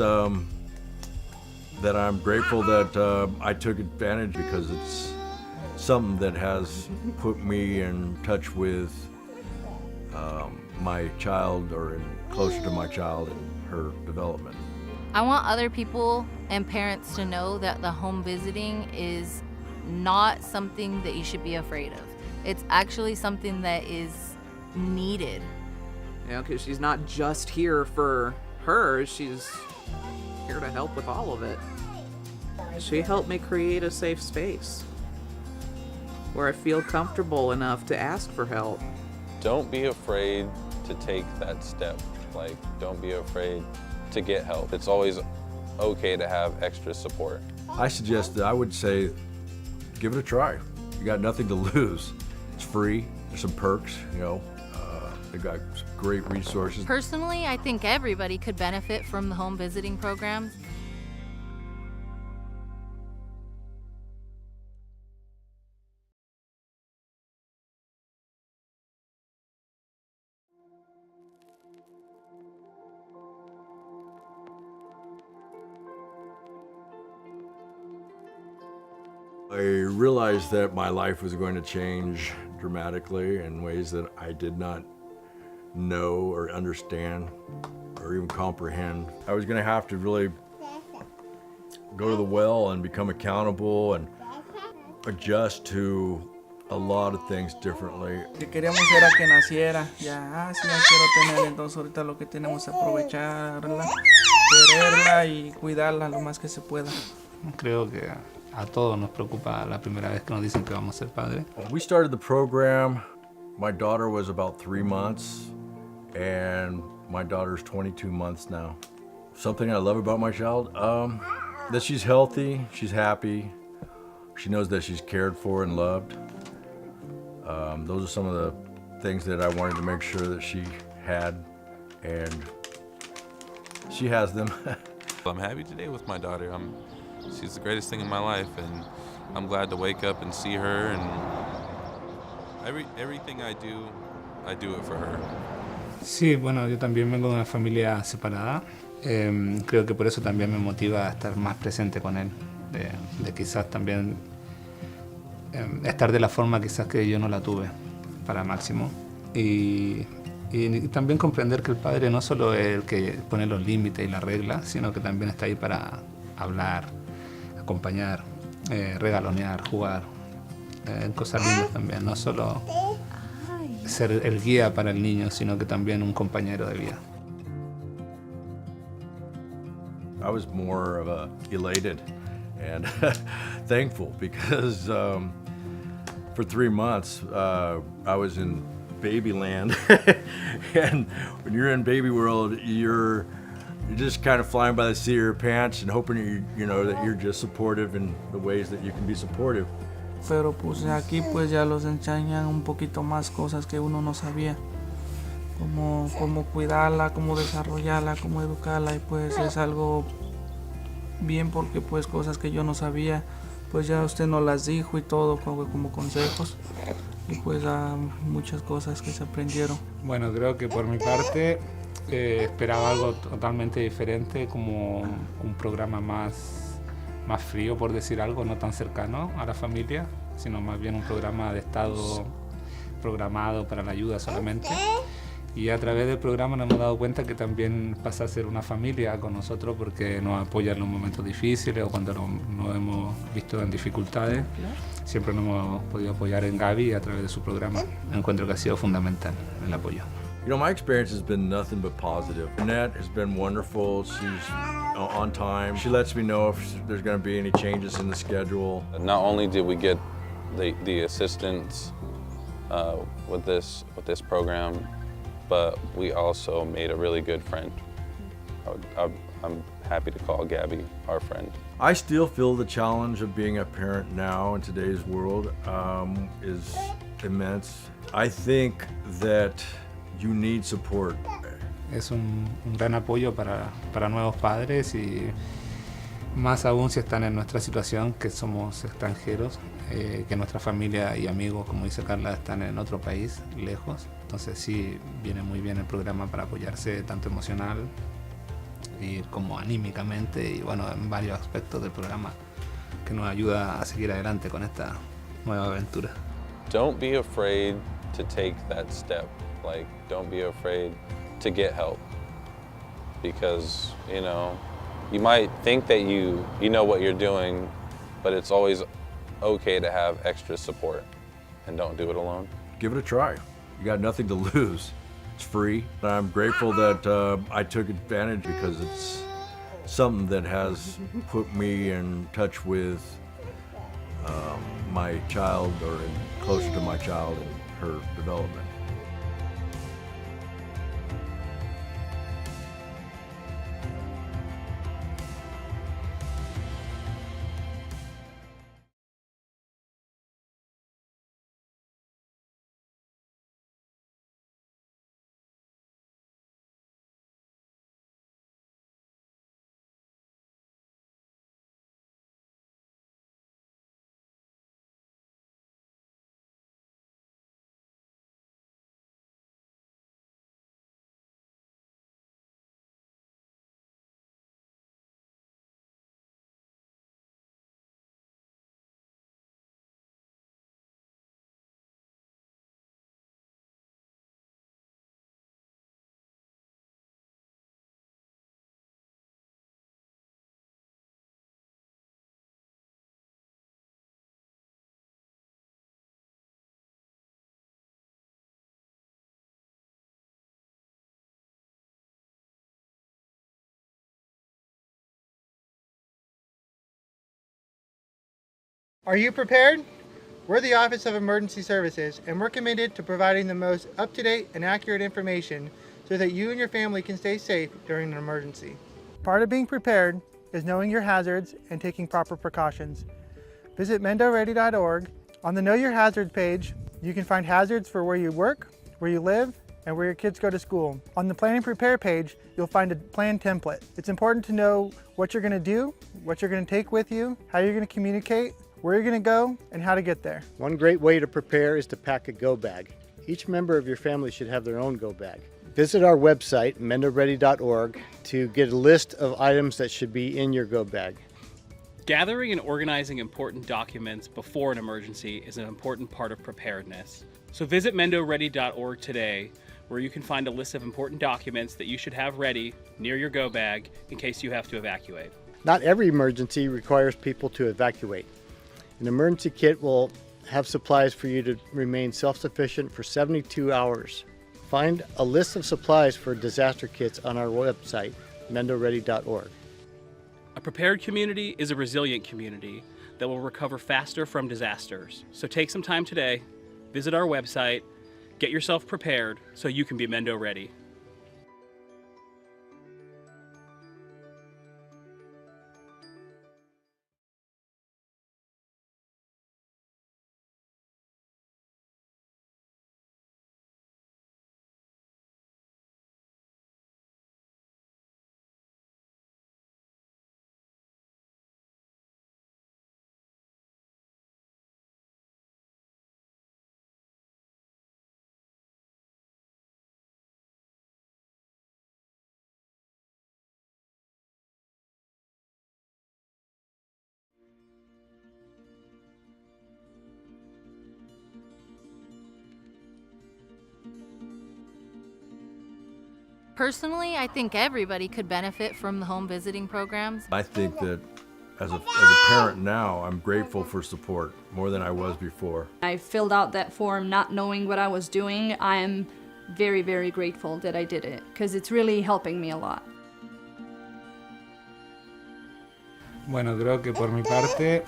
that I'm grateful that I took advantage, because it's something that has put me in touch with my child, or closer to my child and her development. I want other people and parents to know that the home visiting is not something that you should be afraid of. It's actually something that is needed. You know, because she's not just here for her, she's here to help with all of it. She helped me create a safe space where I feel comfortable enough to ask for help. Don't be afraid to take that step. Like, don't be afraid to get help. It's always okay to have extra support. I would say, give it a try. You got nothing to lose. It's free. There's some perks, you know. They've got some great resources. Personally, I think everybody could benefit from the home visiting programs. I realized that my life was going to change dramatically in ways that I did not know or understand or even comprehend. I was going to have to really go to the well and become accountable and adjust to a lot of things differently. Que queríamos era que naciera, ya, sí, ya quiero tener, entonces ahorita lo que tenemos es aprovecharla, quererla y cuidarla lo más que se pueda. Creo que a todos nos preocupa la primera vez que nos dicen que vamos a ser padres. When we started the program, my daughter was about 3 months, and my daughter's 22 months now. Something I love about my child, that she's healthy, she's happy, she knows that she's cared for and loved. Those are some of the things that I wanted to make sure that she had, and she has them. I'm happy today with my daughter. She's the greatest thing in my life, and I'm glad to wake up and see her, and everything I do it for her. Sí, bueno, yo también vengo de una familia separada. Creo que por eso también me motiva a estar más presente con él, de quizás también estar de la forma quizás que yo no la tuve para Máximo, y también comprender que el padre no solo es el que pone los límites y las reglas, sino que también está ahí para hablar, acompañar, regalonear, jugar, cosas lindas también, no solo ser el guía para el niño, sino que también un compañero de vida. I was more of elated and thankful, because for 3 months I was in baby land, and when you're in baby world, you're just kind of flying by the seat of your pants and hoping you know that you're just supportive in the ways that you can be supportive. Pero pues aquí pues ya los enseñan un poquito más cosas que uno no sabía, como cuidarla, cómo desarrollarla, cómo educarla, y pues es algo bien, porque pues cosas que yo no sabía, pues ya usted nos las dijo y todo como consejos, y pues muchas cosas que se aprendieron. Bueno, creo que por mi parte esperaba algo totalmente diferente, como un programa más frío, por decir algo, no tan cercano a la familia, sino más bien un programa de estado programado para la ayuda solamente. Y a través del programa nos hemos dado cuenta que también pasa a ser una familia con nosotros, porque nos apoya en los momentos difíciles o cuando nos hemos visto en dificultades. Siempre nos hemos podido apoyar en Gaby a través de su programa. Encuentro que ha sido fundamental el apoyo. You know, my experience has been nothing but positive. Annette has been wonderful. She's on time. She lets me know if there's going to be any changes in the schedule. Not only did we get the assistance with this program, but we also made a really good friend. I'm happy to call Gabby our friend. I still feel the challenge of being a parent now in today's world is immense. I think that you need support. Es un gran apoyo para nuevos padres y más aún si están en nuestra situación, que somos extranjeros, que nuestra familia y amigos, como dice Carla, están en otro país, lejos. Entonces sí, viene muy bien el programa para apoyarse tanto emocional y como anímicamente y bueno, en varios aspectos del programa que nos ayuda a seguir adelante con esta nueva aventura. Don't be afraid to take that step. Like, don't be afraid to get help, because you know, you might think that you know what you're doing, but it's always okay to have extra support, and don't do it alone. Give it a try. You got nothing to lose. It's free. I'm grateful that I took advantage because it's something that has put me in touch with my child, or closer to my child and her development. Are you prepared? We're the Office of Emergency Services, and we're committed to providing the most up-to-date and accurate information so that you and your family can stay safe during an emergency. Part of being prepared is knowing your hazards and taking proper precautions. Visit mendoready.org. On the Know Your Hazards page, you can find hazards for where you work, where you live, and where your kids go to school. On the Plan and Prepare page, you'll find a plan template. It's important to know what you're going to do, what you're going to take with you, how you're going to communicate, where you're going to go, and how to get there. One great way to prepare is to pack a go bag. Each member of your family should have their own go bag. Visit our website, mendoready.org, to get a list of items that should be in your go bag. Gathering and organizing important documents before an emergency is an important part of preparedness. So visit mendoready.org today, where you can find a list of important documents that you should have ready near your go bag in case you have to evacuate. Not every emergency requires people to evacuate. An emergency kit will have supplies for you to remain self-sufficient for 72 hours. Find a list of supplies for disaster kits on our website, mendoready.org. A prepared community is a resilient community that will recover faster from disasters. So take some time today, visit our website, get yourself prepared so you can be Mendo ready. Personally, I think everybody could benefit from the home visiting programs. I think that as a parent now, I'm grateful for support more than I was before. I filled out that form not knowing what I was doing. I am very, very grateful that I did it because it's really helping me a lot. Bueno, creo que por mi parte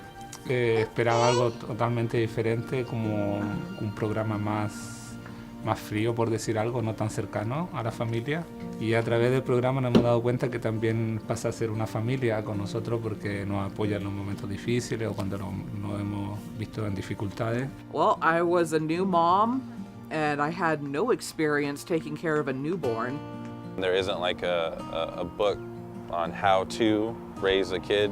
esperaba algo totalmente diferente, como un programa más frío, por decir algo, no tan cercano a la familia. Y a través del programa nos hemos dado cuenta que también pasa a ser una familia con nosotros porque nos apoya en los momentos difíciles o cuando nos hemos visto en dificultades. Well, I was a new mom and I had no experience taking care of a newborn. There isn't like a book on how to raise a kid.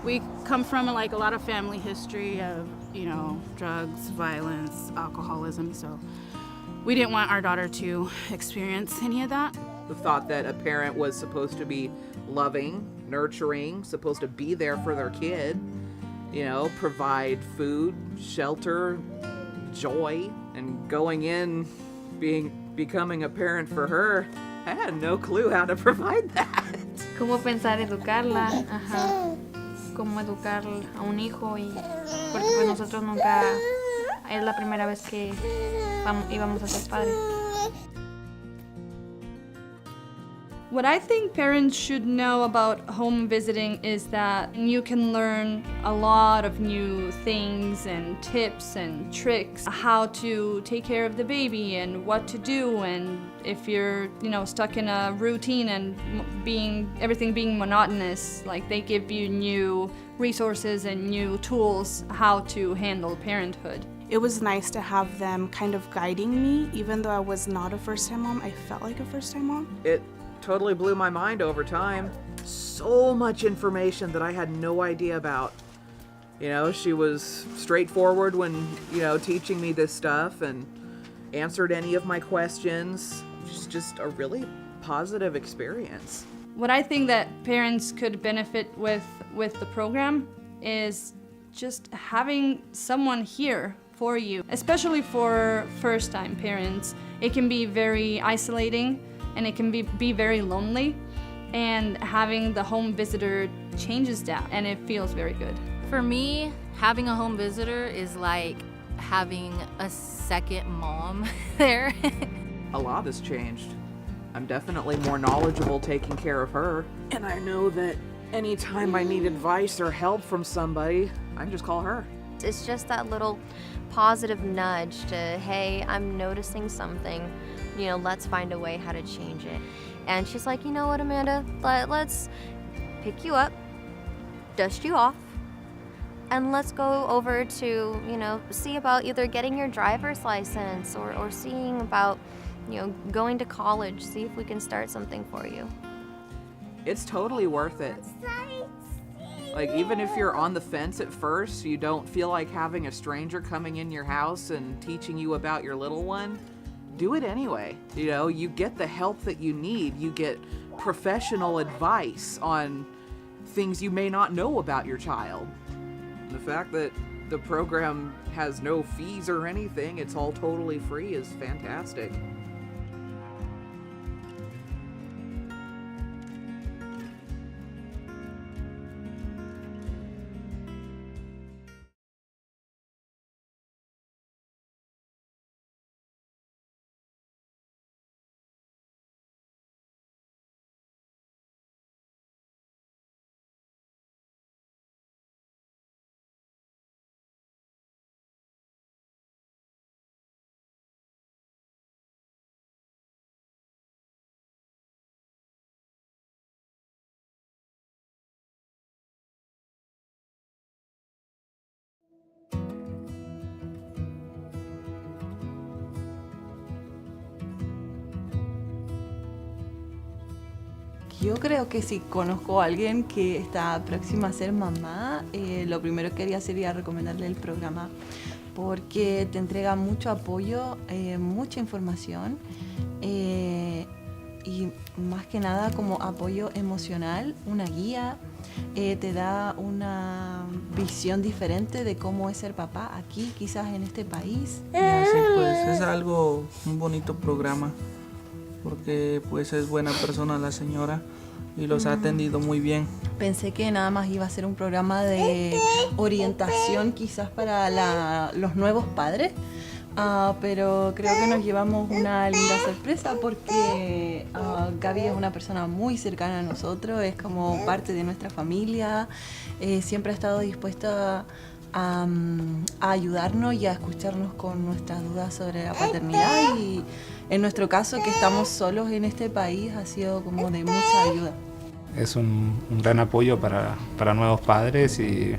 We come from like a lot of family history of, you know, drugs, violence, alcoholism, so we didn't want our daughter to experience any of that. The thought that a parent was supposed to be loving, nurturing, supposed to be there for their kid, you know, provide food, shelter, joy, and going in, becoming a parent for her, I had no clue how to provide that. Cómo pensar educarla, ajá. Cómo educar a un hijo y porque pues nosotros nunca es la primera vez que íbamos a ser padres. What I think parents should know about home visiting is that you can learn a lot of new things and tips and tricks, how to take care of the baby and what to do, and if you're, you know, stuck in a routine and everything being monotonous, like they give you new resources and new tools how to handle parenthood. It was nice to have them kind of guiding me, even though I was not a first-time mom. I felt like a first-time mom. It totally blew my mind over time. So much information that I had no idea about. You know, she was straightforward when, you know, teaching me this stuff and answered any of my questions. Just a really positive experience. What I think that parents could benefit with the program is just having someone here for you, especially for first-time parents. It can be very isolating and it can be very lonely, and having the home visitor changes that and it feels very good. For me, having a home visitor is like having a second mom there. A lot has changed. I'm definitely more knowledgeable taking care of her, and I know that anytime I need advice or help from somebody, I can just call her. It's just that little positive nudge to, hey, I'm noticing something, you know, let's find a way how to change it. And she's like, you know what, Amanda, let's pick you up, dust you off, and let's go over to, you know, see about either getting your driver's license or seeing about, you know, going to college, see if we can start something for you. It's totally worth it. Like, even if you're on the fence at first, you don't feel like having a stranger coming in your house and teaching you about your little one, do it anyway. You know, you get the help that you need. You get professional advice on things you may not know about your child. The fact that the program has no fees or anything, it's all totally free, is fantastic. Yo creo que si conozco a alguien que está próxima a ser mamá, lo primero que haría sería recomendarle el programa porque te entrega mucho apoyo, mucha información y más que nada como apoyo emocional, una guía, te da una visión diferente de cómo es ser papá aquí, quizás en este país. Y así pues es algo, un bonito programa, porque pues es buena persona la señora y los ha atendido muy bien. Pensé que nada más iba a ser un programa de orientación quizás para los nuevos padres, pero creo que nos llevamos una linda sorpresa porque Gaby es una persona muy cercana a nosotros, es como parte de nuestra familia, siempre ha estado dispuesta a ayudarnos y a escucharnos con nuestras dudas sobre la paternidad, y en nuestro caso, que estamos solos en este país, ha sido como de mucha ayuda. Es un gran apoyo para nuevos padres, y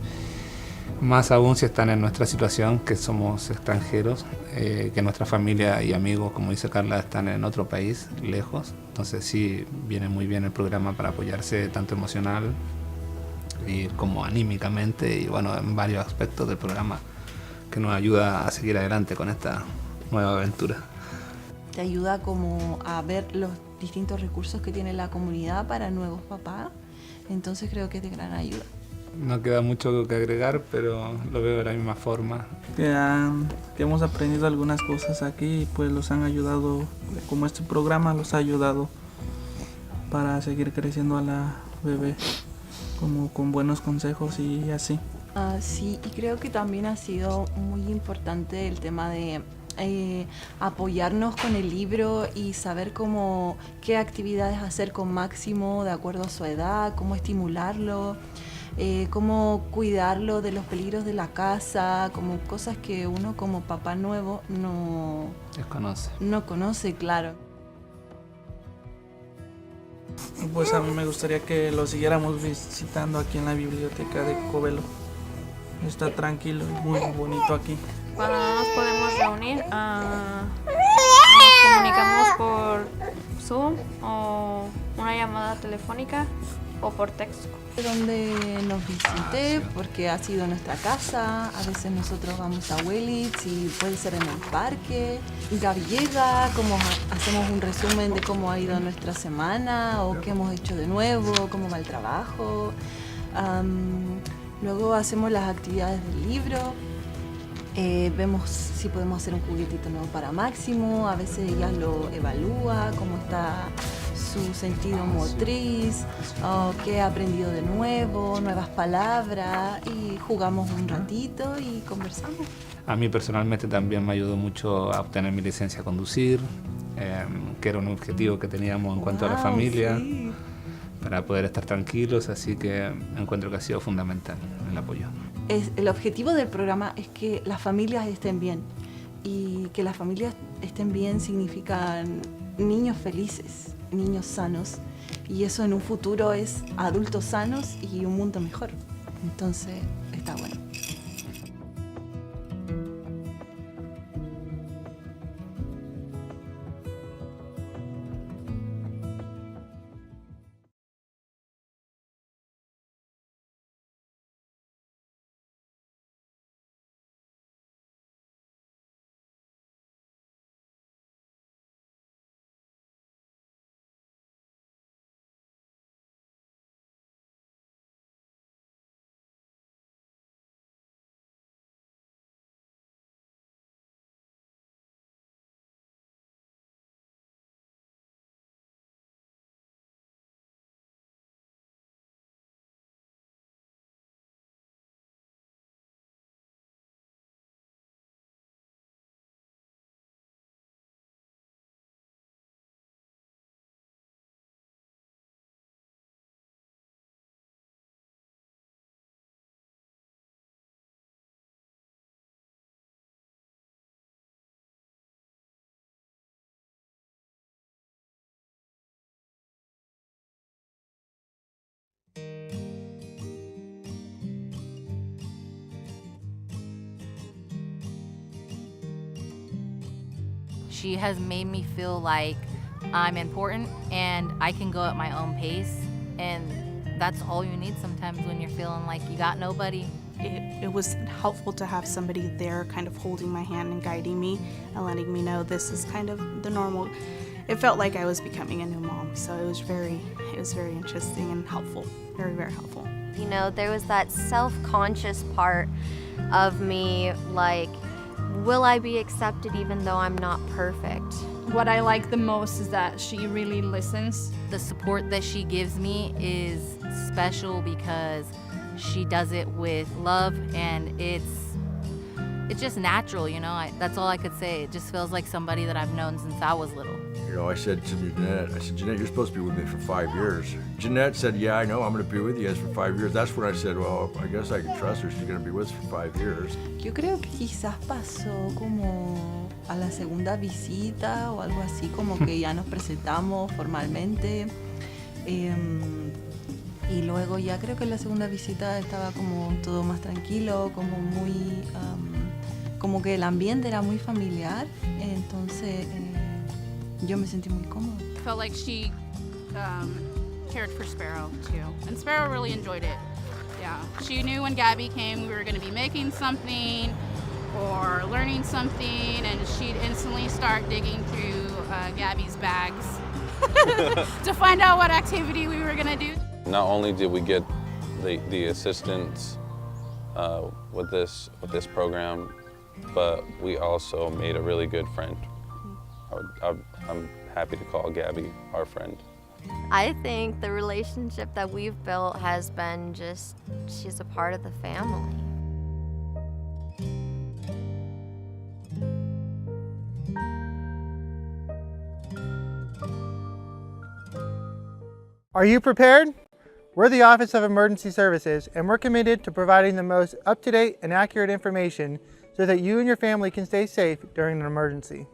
más aún si están en nuestra situación, que somos extranjeros, que nuestra familia y amigos, como dice Carla, están en otro país, lejos. Entonces sí, viene muy bien el programa para apoyarse tanto emocional y como anímicamente, y bueno, en varios aspectos del programa que nos ayuda a seguir adelante con esta nueva aventura. Te ayuda como a ver los distintos recursos que tiene la comunidad para nuevos papás, entonces creo que es de gran ayuda. No queda mucho que agregar, pero lo veo de la misma forma. Que hemos aprendido algunas cosas aquí y pues los han ayudado, como este programa los ha ayudado para seguir creciendo a la bebé, como con buenos consejos y así. Sí, y creo que también ha sido muy importante el tema de apoyarnos con el libro y saber qué actividades hacer con Máximo de acuerdo a su edad, cómo estimularlo, cómo cuidarlo de los peligros de la casa, como cosas que uno como papá nuevo no conoce, claro. Pues a mí me gustaría que lo siguiéramos visitando aquí en la biblioteca de Covelo. Está tranquilo y muy bonito aquí. Cuando no nos podemos reunir, nos comunicamos por Zoom o una llamada telefónica o por texto. Donde nos visite, porque ha sido nuestra casa, a veces nosotros vamos a Wellits y puede ser en el parque. Gaby llega, hacemos un resumen de cómo ha ido nuestra semana o qué hemos hecho de nuevo, cómo va el trabajo. Luego hacemos las actividades del libro, vemos si podemos hacer un juguetito nuevo para Máximo, a veces ella lo evalúa, cómo está su sentido motriz, qué ha aprendido de nuevo, nuevas palabras, y jugamos un ratito y conversamos. A mí personalmente también me ayudó mucho a obtener mi licencia a conducir, que era un objetivo que teníamos en cuanto a la familia, sí, para poder estar tranquilos, así que encuentro que ha sido fundamental el apoyo. El objetivo del programa es que las familias estén bien, y que las familias estén bien significa niños felices, niños sanos, y eso en un futuro es adultos sanos y un mundo mejor. Entonces está bueno. She has made me feel like I'm important and I can go at my own pace, and that's all you need sometimes when you're feeling like you got nobody. It was helpful to have somebody there kind of holding my hand and guiding me and letting me know this is kind of the normal. It felt like I was becoming a new mom, so it was very interesting and helpful, very, very helpful. You know, there was that self-conscious part of me, like, will I be accepted even though I'm not perfect? What I like the most is that she really listens. The support that she gives me is special because she does it with love, and it's just natural, you know. That's all I could say. It just feels like somebody that I've known since I was little. You know, I said to Jeanette, Jeanette, you're supposed to be with me for 5 years. Jeanette said, yeah, I know, I'm going to be with you guys for 5 years. That's when I said, well, I guess I can trust her. She's going to be with us for 5 years. Yo creo que quizás pasó como a la segunda visita o algo así, como que ya nos presentamos formalmente. Y luego ya creo que en la segunda visita estaba como todo más tranquilo, como muy, como que el ambiente era muy familiar, entonces yo me sentí muy cómoda. Felt like she cared for Sparrow too, and Sparrow really enjoyed it. Yeah, she knew when Gabby came we were going to be making something or learning something, and she'd instantly start digging through Gabby's bags to find out what activity we were going to do. Not only did we get the assistance with this program, but we also made a really good friend. I'm happy to call Gabby our friend. I think the relationship that we've built has been just, she's a part of the family. Are you prepared? We're the Office of Emergency Services, and we're committed to providing the most up-to-date and accurate information so that you and your family can stay safe during an emergency.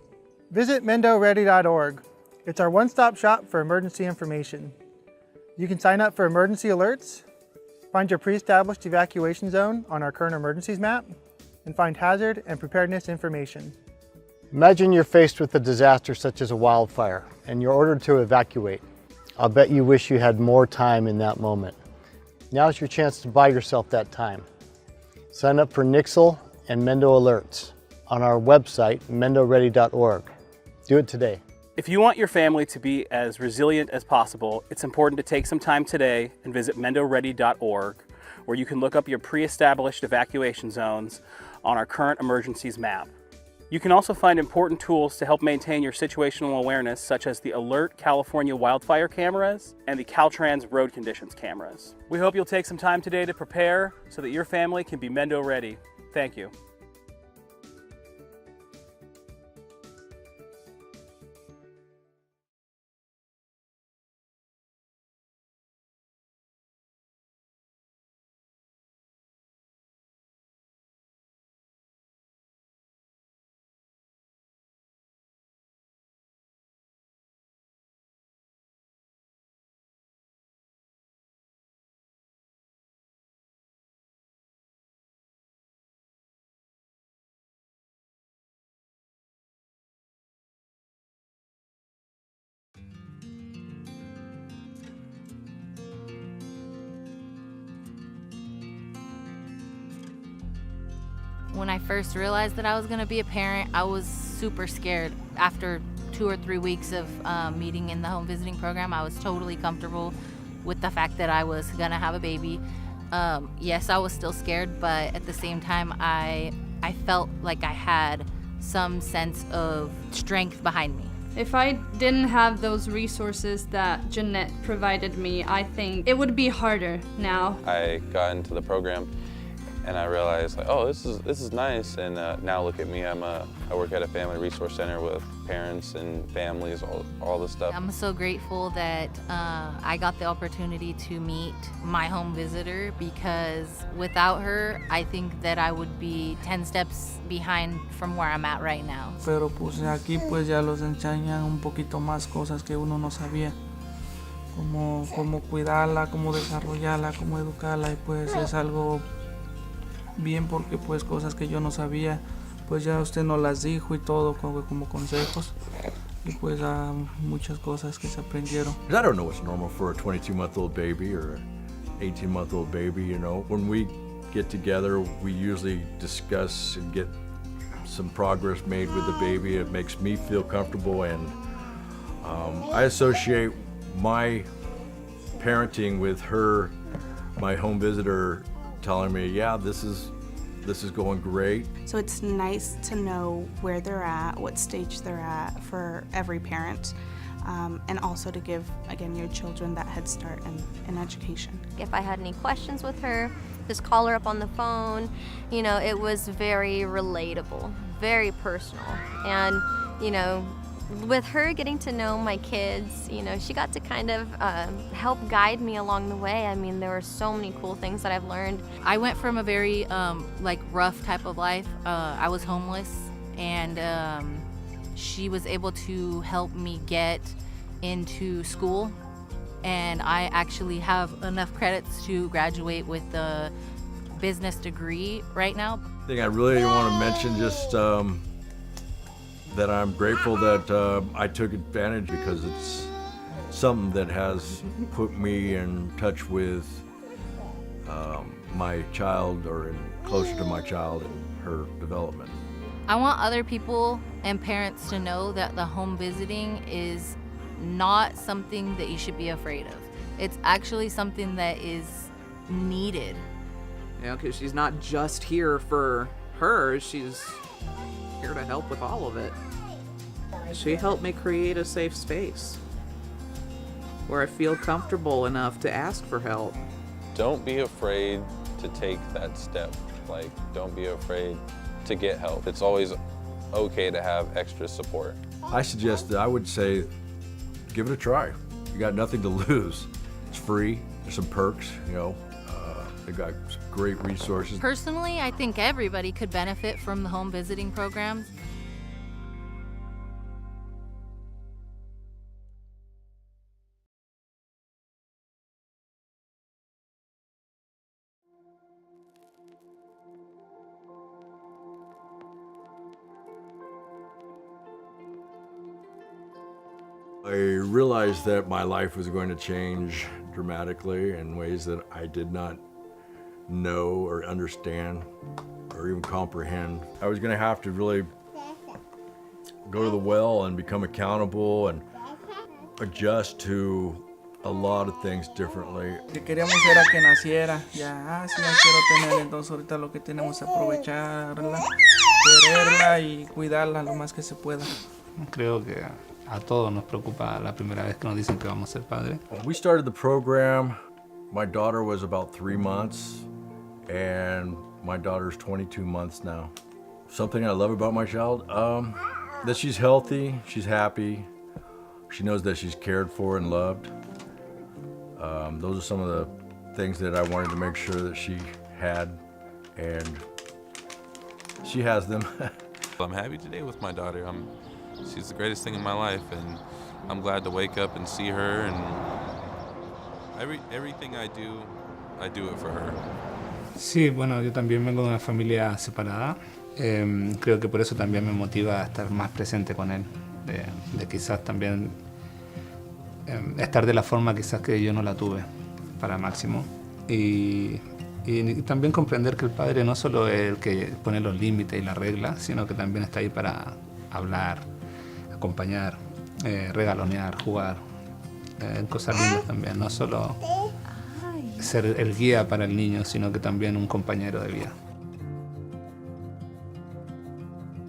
Visit MendoReady.org. It's our one-stop shop for emergency information. You can sign up for emergency alerts, find your pre-established evacuation zone on our current emergencies map, and find hazard and preparedness information. Imagine you're faced with a disaster such as a wildfire, and you're ordered to evacuate. I'll bet you wish you had more time in that moment. Now's your chance to buy yourself that time. Sign up for Nixle and Mendo Alerts on our website, MendoReady.org. Do it today. If you want your family to be as resilient as possible, it's important to take some time today and visit MendoReady.org, where you can look up your pre-established evacuation zones on our current emergencies map. You can also find important tools to help maintain your situational awareness, such as the Alert California wildfire cameras and the Caltrans road conditions cameras. We hope you'll take some time today to prepare so that your family can be Mendo ready. Thank you. When I first realized that I was going to be a parent, I was super scared. After 2 or 3 weeks of meeting in the home visiting program, I was totally comfortable with the fact that I was going to have a baby. Yes, I was still scared, but at the same time, I felt like I had some sense of strength behind me. If I didn't have those resources that Jeanette provided me, I think it would be harder now. I got into the program and I realized, like, oh, this is nice. And now look at me, I work at a family resource center with parents and families, all this stuff. I'm so grateful that I got the opportunity to meet my home visitor, because without her, I think that I would be 10 steps behind from where I'm at right now. Pero pues aquí pues ya los enseñan un poquito más cosas que uno no sabía. Cómo cuidarla, cómo desarrollarla, cómo educarla, y pues es algo bien, porque pues cosas que yo no sabía, pues ya usted nos las dijo y todo como consejos, y pues muchas cosas que se aprendieron. I don't know what's normal for a 22-month-old baby or an 18-month-old baby, you know. When we get together, we usually discuss and get some progress made with the baby. It makes me feel comfortable, and I associate my parenting with her, my home visitor, telling me, yeah, this is going great. So it's nice to know where they're at, what stage they're at for every parent, and also to give, again, your children that head start in education. If I had any questions with her, Just call her up on the phone. You know, it was very relatable, very personal. And, you know, with her getting to know my kids, you know, she got to kind of help guide me along the way. I mean, there were so many cool things that I've learned. I went from a very like rough type of life. I was homeless, and she was able to help me get into school, and I actually have enough credits to graduate with a business degree right now. I think I really want to mention just that I'm grateful that I took advantage, because it's something that has put me in touch with my child, or closer to my child and her development. I want other people and parents to know that the home visiting is not something that you should be afraid of. It's actually something that is needed. You know, because she's not just here for her, she's here to help with all of it. She helped me create a safe space where I feel comfortable enough to ask for help. Don't be afraid to take that step. Like, don't be afraid to get help. It's always okay to have extra support. I would say, give it a try. You got nothing to lose. It's free. There's some perks, you know. They got some great resources. Personally, I think everybody could benefit from the home visiting programs. I realized that my life was going to change dramatically in ways that I did not know or understand or even comprehend. I was going to have to really go to the well and become accountable and adjust to a lot of things differently. Que queríamos era que naciera, ya, sí la quiero tener, entonces ahorita lo que tenemos es aprovecharla, quererla y cuidarla lo más que se pueda. Creo que a todos nos preocupa la primera vez que nos dicen que vamos a ser padres. When we started the program, my daughter was about 3 months, and my daughter's 22 months now. Something I love about my child, that she's healthy, she's happy, she knows that she's cared for and loved. Those are some of the things that I wanted to make sure that she had, and she has them. I'm happy today with my daughter. She's the greatest thing in my life, and I'm glad to wake up and see her, and everything I do it for her. Sí, bueno, yo también vengo de una familia separada. Creo que por eso también me motiva a estar más presente con él, de quizás también estar de la forma quizás que yo no la tuve para Máximo, y también comprender que el padre no solo es el que pone los límites y las reglas, sino que también está ahí para hablar, acompañar, regalonear, jugar, cosas lindas también, no solo ser el guía para el niño, sino que también un compañero de vida.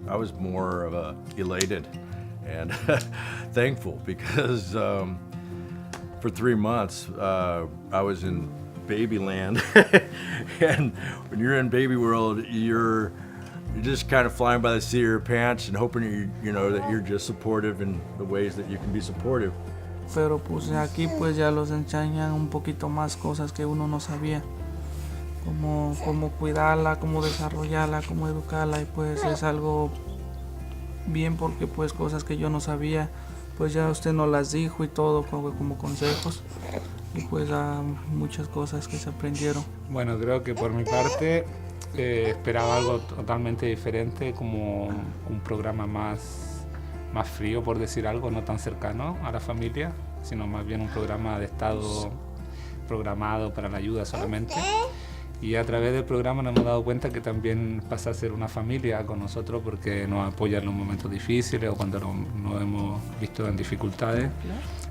I was more of a elated and thankful, because for 3 months I was in baby land, and when you're in baby world, you're just kind of flying by the seat of your pants and hoping you know that you're just supportive in the ways that you can be supportive. Pero pues aquí pues ya los enseñan un poquito más cosas que uno no sabía, como cuidarla, cómo desarrollarla, cómo educarla, y pues es algo bien, porque pues cosas que yo no sabía, pues ya usted nos las dijo y todo como consejos, y pues muchas cosas que se aprendieron. Bueno, creo que por mi parte esperaba algo totalmente diferente, como un programa más frío, por decir algo, no tan cercano a la familia, sino más bien un programa de estado programado para la ayuda solamente. Y a través del programa nos hemos dado cuenta que también pasa a ser una familia con nosotros, porque nos apoya en los momentos difíciles o cuando nos hemos visto en dificultades.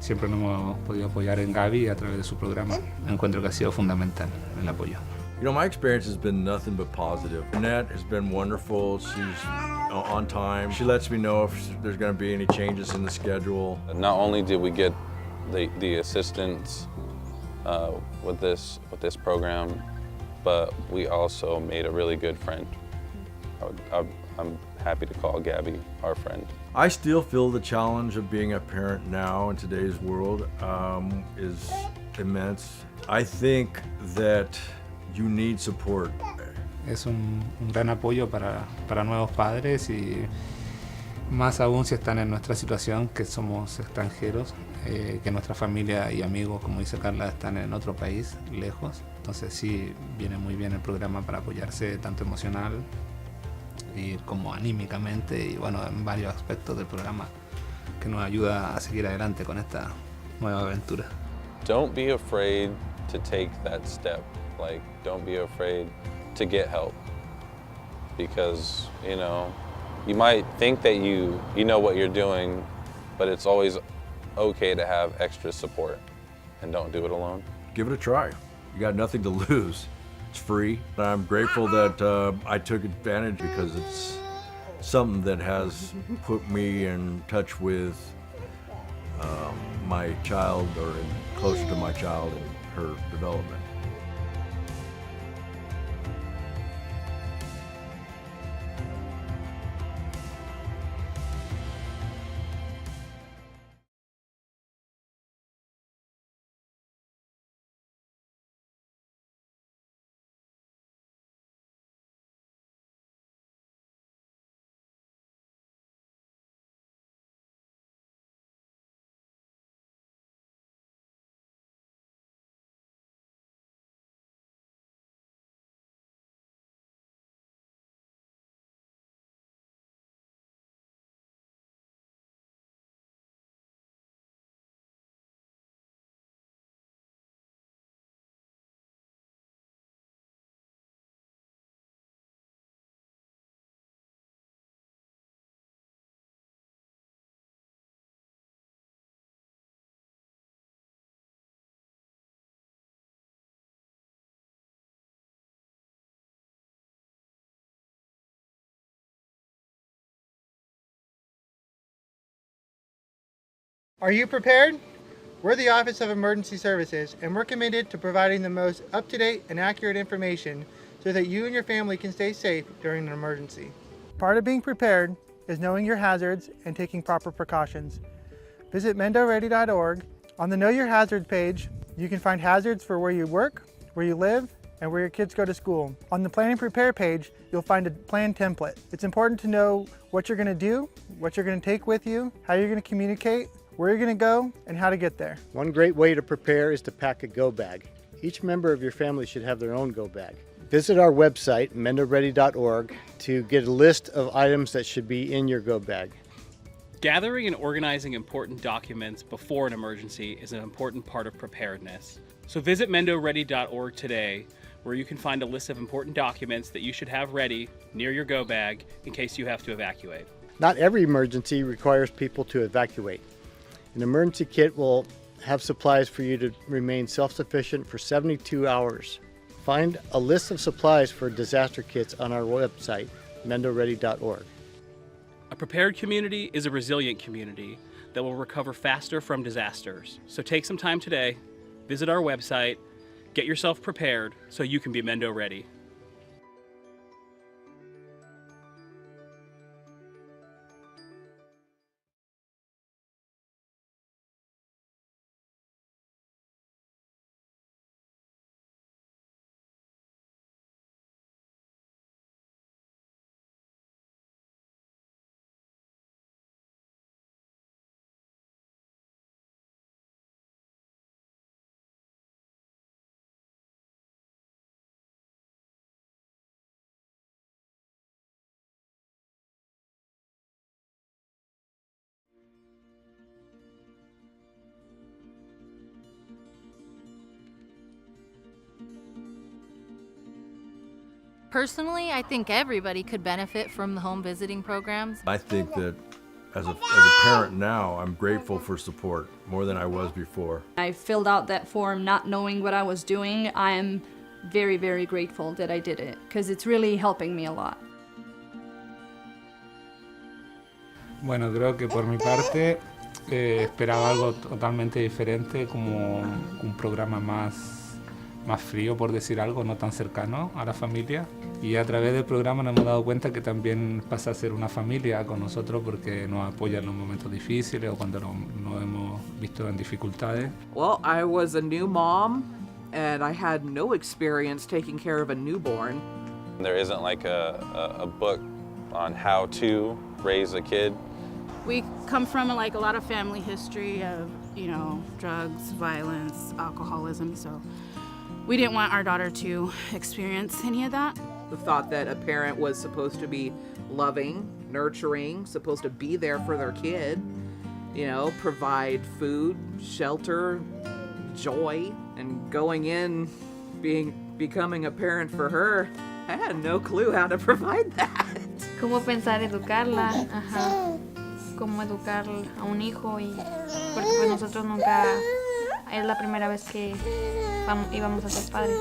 Siempre nos hemos podido apoyar en Gaby a través de su programa. Encuentro que ha sido fundamental el apoyo. You know, my experience has been nothing but positive. Annette has been wonderful. She's on time. She lets me know if there's going to be any changes in the schedule. Not only did we get the assistance with this program, but we also made a really good friend. I'm happy to call Gabby our friend. I still feel the challenge of being a parent now in today's world is immense. I think that you need support. Es un gran apoyo para nuevos padres y más aún si están en nuestra situación, que somos extranjeros, que nuestra familia y amigos, como dice Carla, están en otro país, lejos. Entonces sí, viene muy bien el programa para apoyarse tanto emocional y como anímicamente y bueno, en varios aspectos del programa que nos ayuda a seguir adelante con esta nueva aventura. Don't be afraid to take that step. Like, don't be afraid to get help. Because, you know, you might think that you know what you're doing, but it's always okay to have extra support, and don't do it alone. Give it a try. You got nothing to lose. It's free. I'm grateful that I took advantage because it's something that has put me in touch with my child, or closer to my child and her development. Are you prepared? We're the Office of Emergency Services, and we're committed to providing the most up-to-date and accurate information so that you and your family can stay safe during an emergency. Part of being prepared is knowing your hazards and taking proper precautions. Visit mendoready.org. On the Know Your Hazards page, you can find hazards for where you work, where you live, and where your kids go to school. On the Plan and Prepare page, you'll find a plan template. It's important to know what you're going to do, what you're going to take with you, how you're going to communicate, where you're going to go, and how to get there. One great way to prepare is to pack a go bag. Each member of your family should have their own go bag. Visit our website, mendoready.org, to get a list of items that should be in your go bag. Gathering and organizing important documents before an emergency is an important part of preparedness. So visit mendoready.org today, where you can find a list of important documents that you should have ready near your go bag in case you have to evacuate. Not every emergency requires people to evacuate. An emergency kit will have supplies for you to remain self-sufficient for 72 hours. Find a list of supplies for disaster kits on our website, mendoready.org. A prepared community is a resilient community that will recover faster from disasters. So take some time today, visit our website, get yourself prepared so you can be Mendo ready. Personally, I think everybody could benefit from the home visiting programs. I think that as a parent now, I'm grateful for support more than I was before. I filled out that form not knowing what I was doing. I am very, very grateful that I did it because it's really helping me a lot. Bueno, creo que por mi parte esperaba algo totalmente diferente, como un programa más más frío, por decir algo, no tan cercano a la familia. Y a través del programa nos hemos dado cuenta que también pasa a ser una familia con nosotros porque nos apoya en los momentos difíciles o cuando nos hemos visto en dificultades. Well, I was a new mom and I had no experience taking care of a newborn. There isn't like a book on how to raise a kid. We come from like a lot of family history of, drugs, violence, alcoholism, so we didn't want our daughter to experience any of that. The thought that a parent was supposed to be loving, nurturing, supposed to be there for their kid, provide food, shelter, joy, and going in, becoming a parent for her, I had no clue how to provide that. Cómo pensar educarla, ajá. Cómo educar a un hijo porque pues nosotros nunca, es la primera vez que íbamos a ser padres.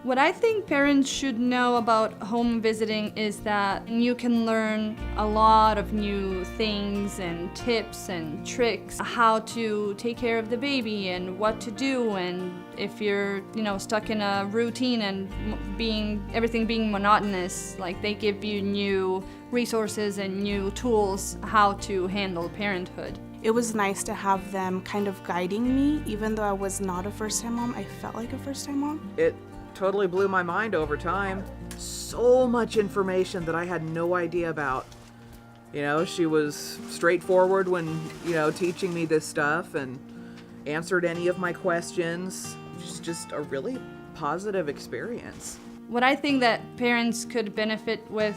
What I think parents should know about home visiting is that you can learn a lot of new things and tips and tricks, how to take care of the baby and what to do, and if you're, stuck in a routine and everything being monotonous, like they give you new resources and new tools how to handle parenthood. It was nice to have them kind of guiding me, even though I was not a first-time mom. I felt like a first-time mom. It totally blew my mind over time. So much information that I had no idea about. She was straightforward when, teaching me this stuff and answered any of my questions. It's just a really positive experience. What I think that parents could benefit with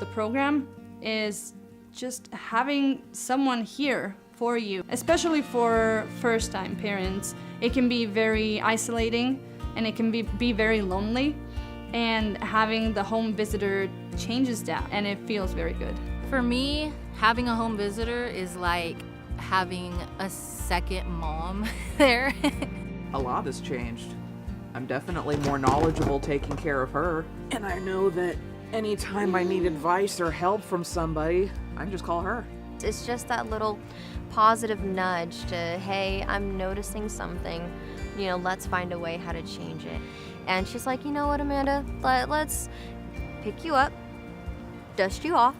the program is just having someone here for you, especially for first-time parents. It can be very isolating and it can be very lonely, and having the home visitor changes that and it feels very good. For me, having a home visitor is like having a second mom there. A lot has changed. I'm definitely more knowledgeable taking care of her, and I know that anytime I need advice or help from somebody, I can just call her. It's just that little positive nudge to, hey, I'm noticing something, let's find a way how to change it. And she's like, you know what, Amanda, let's pick you up, dust you off,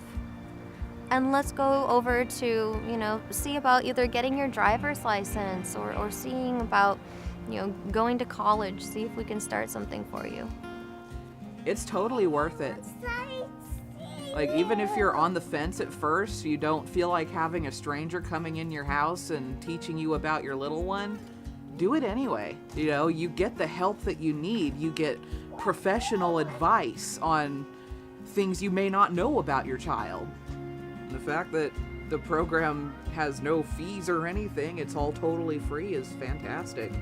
and let's go over to, see about either getting your driver's license or seeing about, going to college, see if we can start something for you. It's totally worth it. Like, even if you're on the fence at first, you don't feel like having a stranger coming in your house and teaching you about your little one, do it anyway. You get the help that you need. You get professional advice on things you may not know about your child. The fact that the program has no fees or anything, it's all totally free, is fantastic.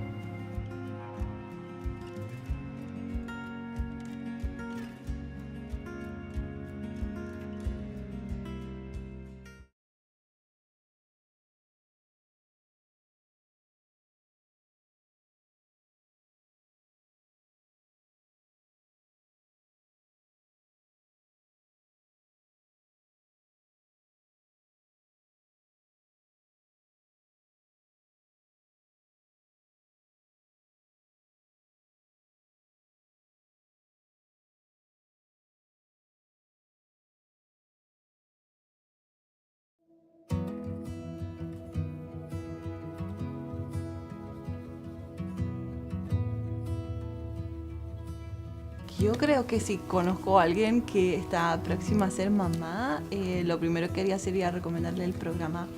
Yo creo que si conozco a alguien que está próxima a ser mamá, lo primero que haría sería recomendarle el programa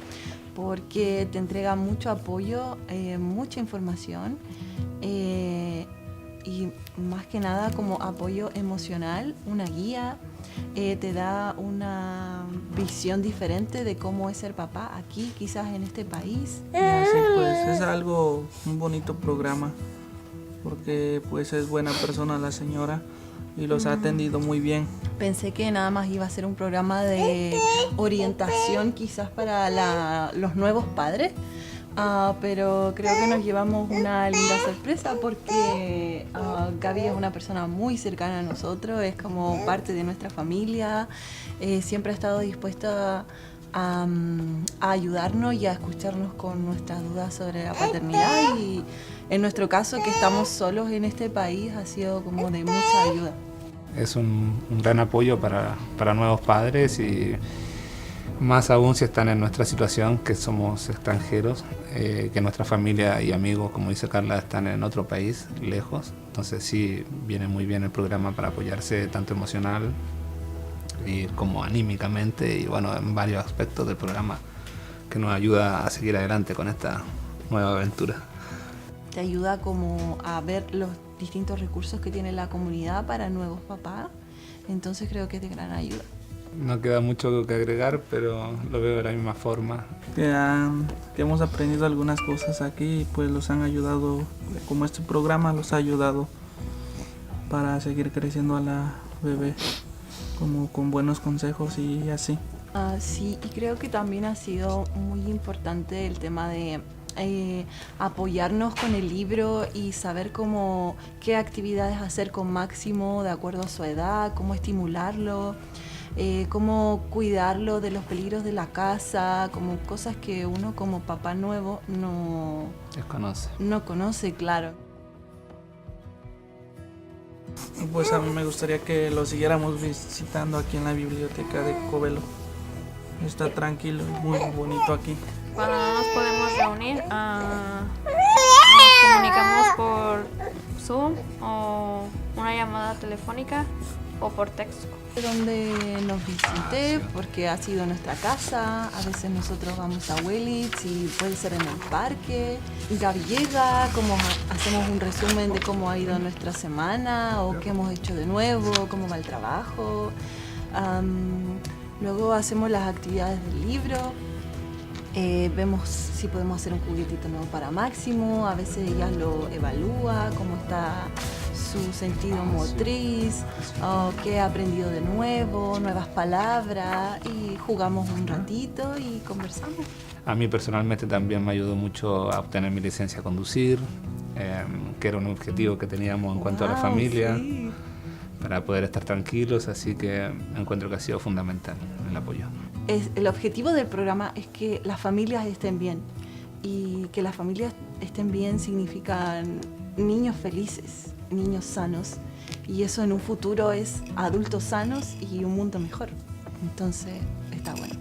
porque te entrega mucho apoyo, mucha información y más que nada como apoyo emocional, una guía, te da una visión diferente de cómo es ser papá aquí, quizás en este país. Y así pues es un bonito programa porque pues es buena persona la señora y los ha atendido muy bien. Pensé que nada más iba a ser un programa de orientación quizás para los nuevos padres, pero creo que nos llevamos una linda sorpresa porque Gaby es una persona muy cercana a nosotros, es como parte de nuestra familia, siempre ha estado dispuesta a ayudarnos y a escucharnos con nuestras dudas sobre la paternidad, y en nuestro caso, que estamos solos en este país, ha sido como de mucha ayuda. Es un gran apoyo para nuevos padres, y más aún si están en nuestra situación, que somos extranjeros, que nuestra familia y amigos, como dice Carla, están en otro país, lejos. Entonces sí, viene muy bien el programa para apoyarse tanto emocional y como anímicamente, y bueno, en varios aspectos del programa que nos ayuda a seguir adelante con esta nueva aventura. Te ayuda como a ver los distintos recursos que tiene la comunidad para nuevos papás, entonces creo que es de gran ayuda. No queda mucho que agregar, pero lo veo de la misma forma. Que hemos aprendido algunas cosas aquí y pues los han ayudado, como este programa los ha ayudado para seguir creciendo a la bebé, como con buenos consejos y así. Sí, y creo que también ha sido muy importante el tema de apoyarnos con el libro y saber qué actividades hacer con Máximo de acuerdo a su edad, cómo estimularlo, cómo cuidarlo de los peligros de la casa, como cosas que uno como papá nuevo no conoce, claro. Pues a mí me gustaría que lo siguiéramos visitando aquí en la biblioteca de Covelo. Está tranquilo y muy bonito aquí. Cuando no nos podemos reunir, nos comunicamos por Zoom o una llamada telefónica o por texto. Donde nos visite, porque ha sido nuestra casa, a veces nosotros vamos a Willits y puede ser en el parque. Gaby llega, como hacemos un resumen de cómo ha ido nuestra semana o qué hemos hecho de nuevo, cómo va el trabajo. Luego hacemos las actividades del libro, vemos si podemos hacer un juguetito nuevo para Máximo, a veces ella lo evalúa, cómo está su sentido motriz, qué ha aprendido de nuevo, nuevas palabras, y jugamos un ratito y conversamos. A mí personalmente también me ayudó mucho a obtener mi licencia a conducir, que era un objetivo que teníamos en cuanto a la familia, sí, para poder estar tranquilos, así que encuentro que ha sido fundamental el apoyo. El objetivo del programa es que las familias estén bien, y que las familias estén bien significa niños felices, niños sanos, y eso en un futuro es adultos sanos y un mundo mejor. Entonces está bueno.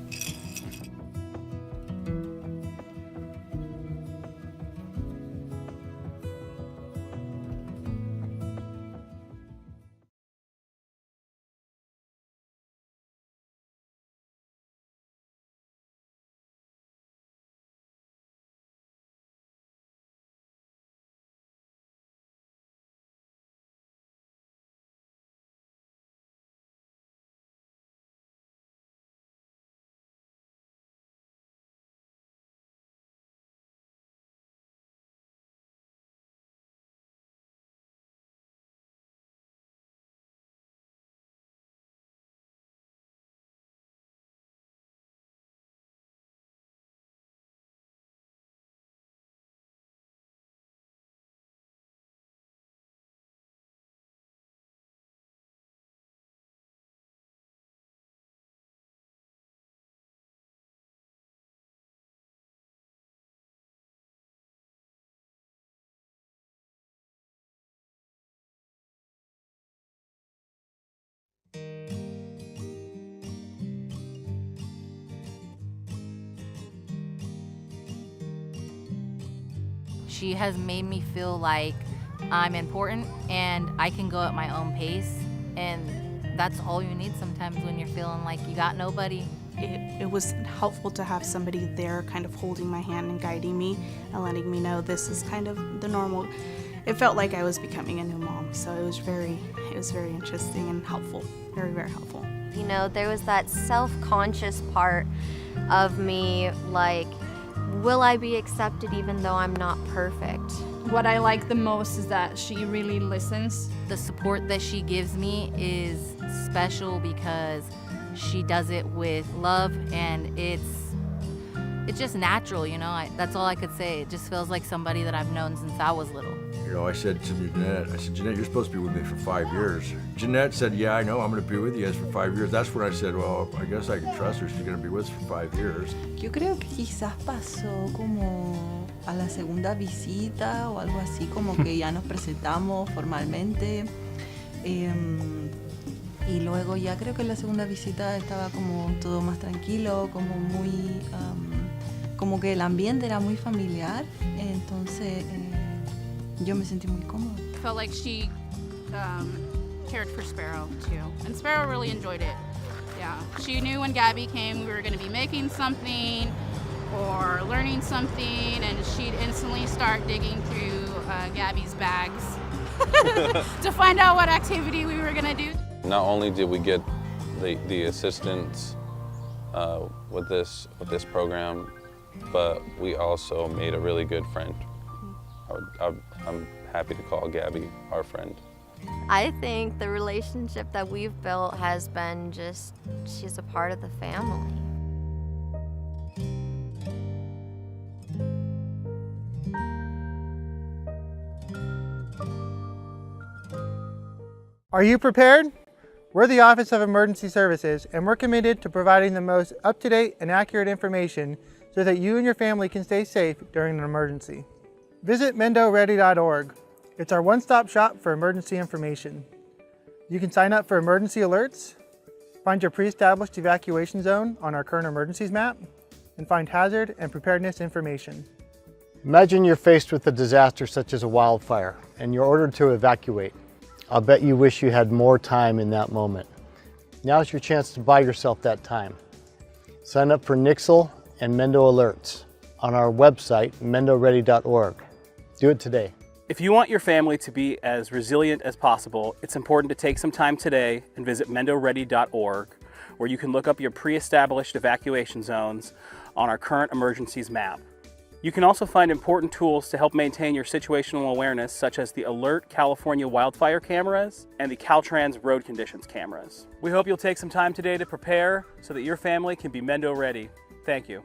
She has made me feel like I'm important and I can go at my own pace, and that's all you need sometimes when you're feeling like you got nobody. It was helpful to have somebody there kind of holding my hand and guiding me and letting me know this is kind of the normal. It felt like I was becoming a new mom, so it was very interesting and helpful, very, very helpful. You know, there was that self-conscious part of me, like, will I be accepted even though I'm not perfect? What I like the most is that she really listens. The support that she gives me is special because she does it with love, and it's just natural, you know? That's all I could say. It just feels like somebody that I've known since I was little. You know, I said to Jeanette, Jeanette, you're supposed to be with me for 5 years. Jeanette said, yeah, I know, I'm going to be with you guys for 5 years. That's when I said, well, I guess I can trust her. She's going to be with us for 5 years. Yo creo que quizás pasó como a la segunda visita o algo así, como que ya nos presentamos formalmente. Y luego ya creo que en la segunda visita estaba como todo más tranquilo, como muy, como que el ambiente era muy familiar. Entonces yo me sentí muy cómoda. Felt like she cared for Sparrow too, and Sparrow really enjoyed it. Yeah, she knew when Gabby came we were going to be making something or learning something, and she'd instantly start digging through Gabby's bags to find out what activity we were going to do. Not only did we get the assistance with this program, but we also made a really good friend. I'm happy to call Gabby our friend. I think the relationship that we've built has been just, she's a part of the family. Are you prepared? We're the Office of Emergency Services, and we're committed to providing the most up-to-date and accurate information so that you and your family can stay safe during an emergency. Visit MendoReady.org. It's our one-stop shop for emergency information. You can sign up for emergency alerts, find your pre-established evacuation zone on our current emergencies map, and find hazard and preparedness information. Imagine you're faced with a disaster such as a wildfire and you're ordered to evacuate. I'll bet you wish you had more time in that moment. Now's your chance to buy yourself that time. Sign up for Nixle and Mendo Alerts on our website, MendoReady.org. Do it today. If you want your family to be as resilient as possible, it's important to take some time today and visit MendoReady.org, where you can look up your pre-established evacuation zones on our current emergencies map. You can also find important tools to help maintain your situational awareness, such as the Alert California wildfire cameras and the Caltrans road conditions cameras. We hope you'll take some time today to prepare so that your family can be Mendo ready. Thank you.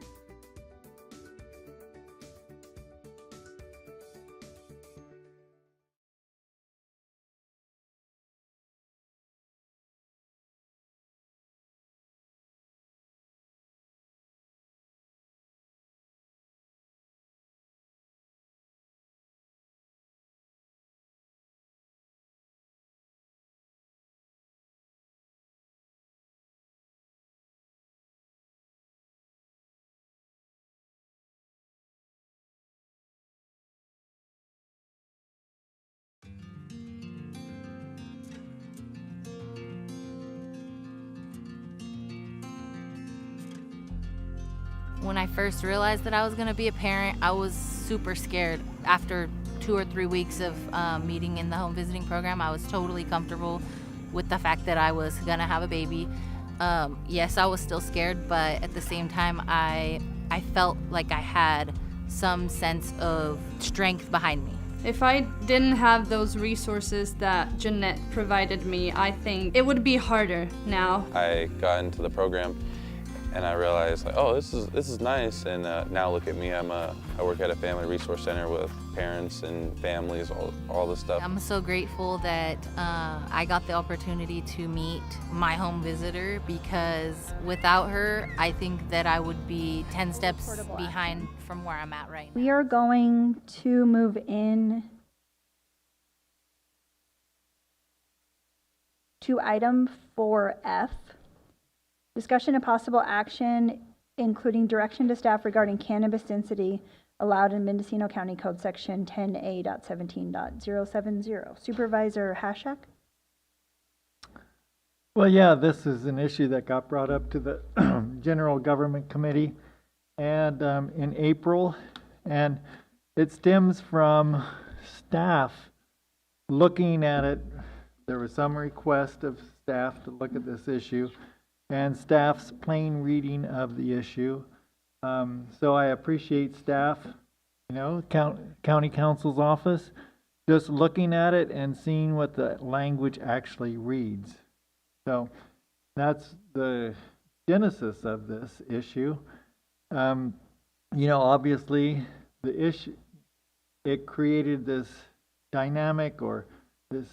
When I first realized that I was going to be a parent, I was super scared. After 2 or 3 weeks of meeting in the home visiting program, I was totally comfortable with the fact that I was going to have a baby. Yes, I was still scared, but at the same time, I felt like I had some sense of strength behind me. If I didn't have those resources that Jeanette provided me, I think it would be harder now. I got into the program and I realized, like, oh, this is nice. And now look at me, I work at a family resource center with parents and families, all this stuff. I'm so grateful that I got the opportunity to meet my home visitor, because without her, I think that I would be 10 steps behind from where I'm at right now. We are going to move in to item 4F. Discussion and possible action, including direction to staff regarding cannabis density allowed in Mendocino County Code Section 10A.17.070. Supervisor Hashak? Well, yeah, this is an issue that got brought up to the General Government Committee and in April, and it stems from staff looking at it. There was some request of staff to look at this issue, and staff's plain reading of the issue. So I appreciate staff, county counsel's office, just looking at it and seeing what the language actually reads. So that's the genesis of this issue. Obviously the issue, it created this dynamic or this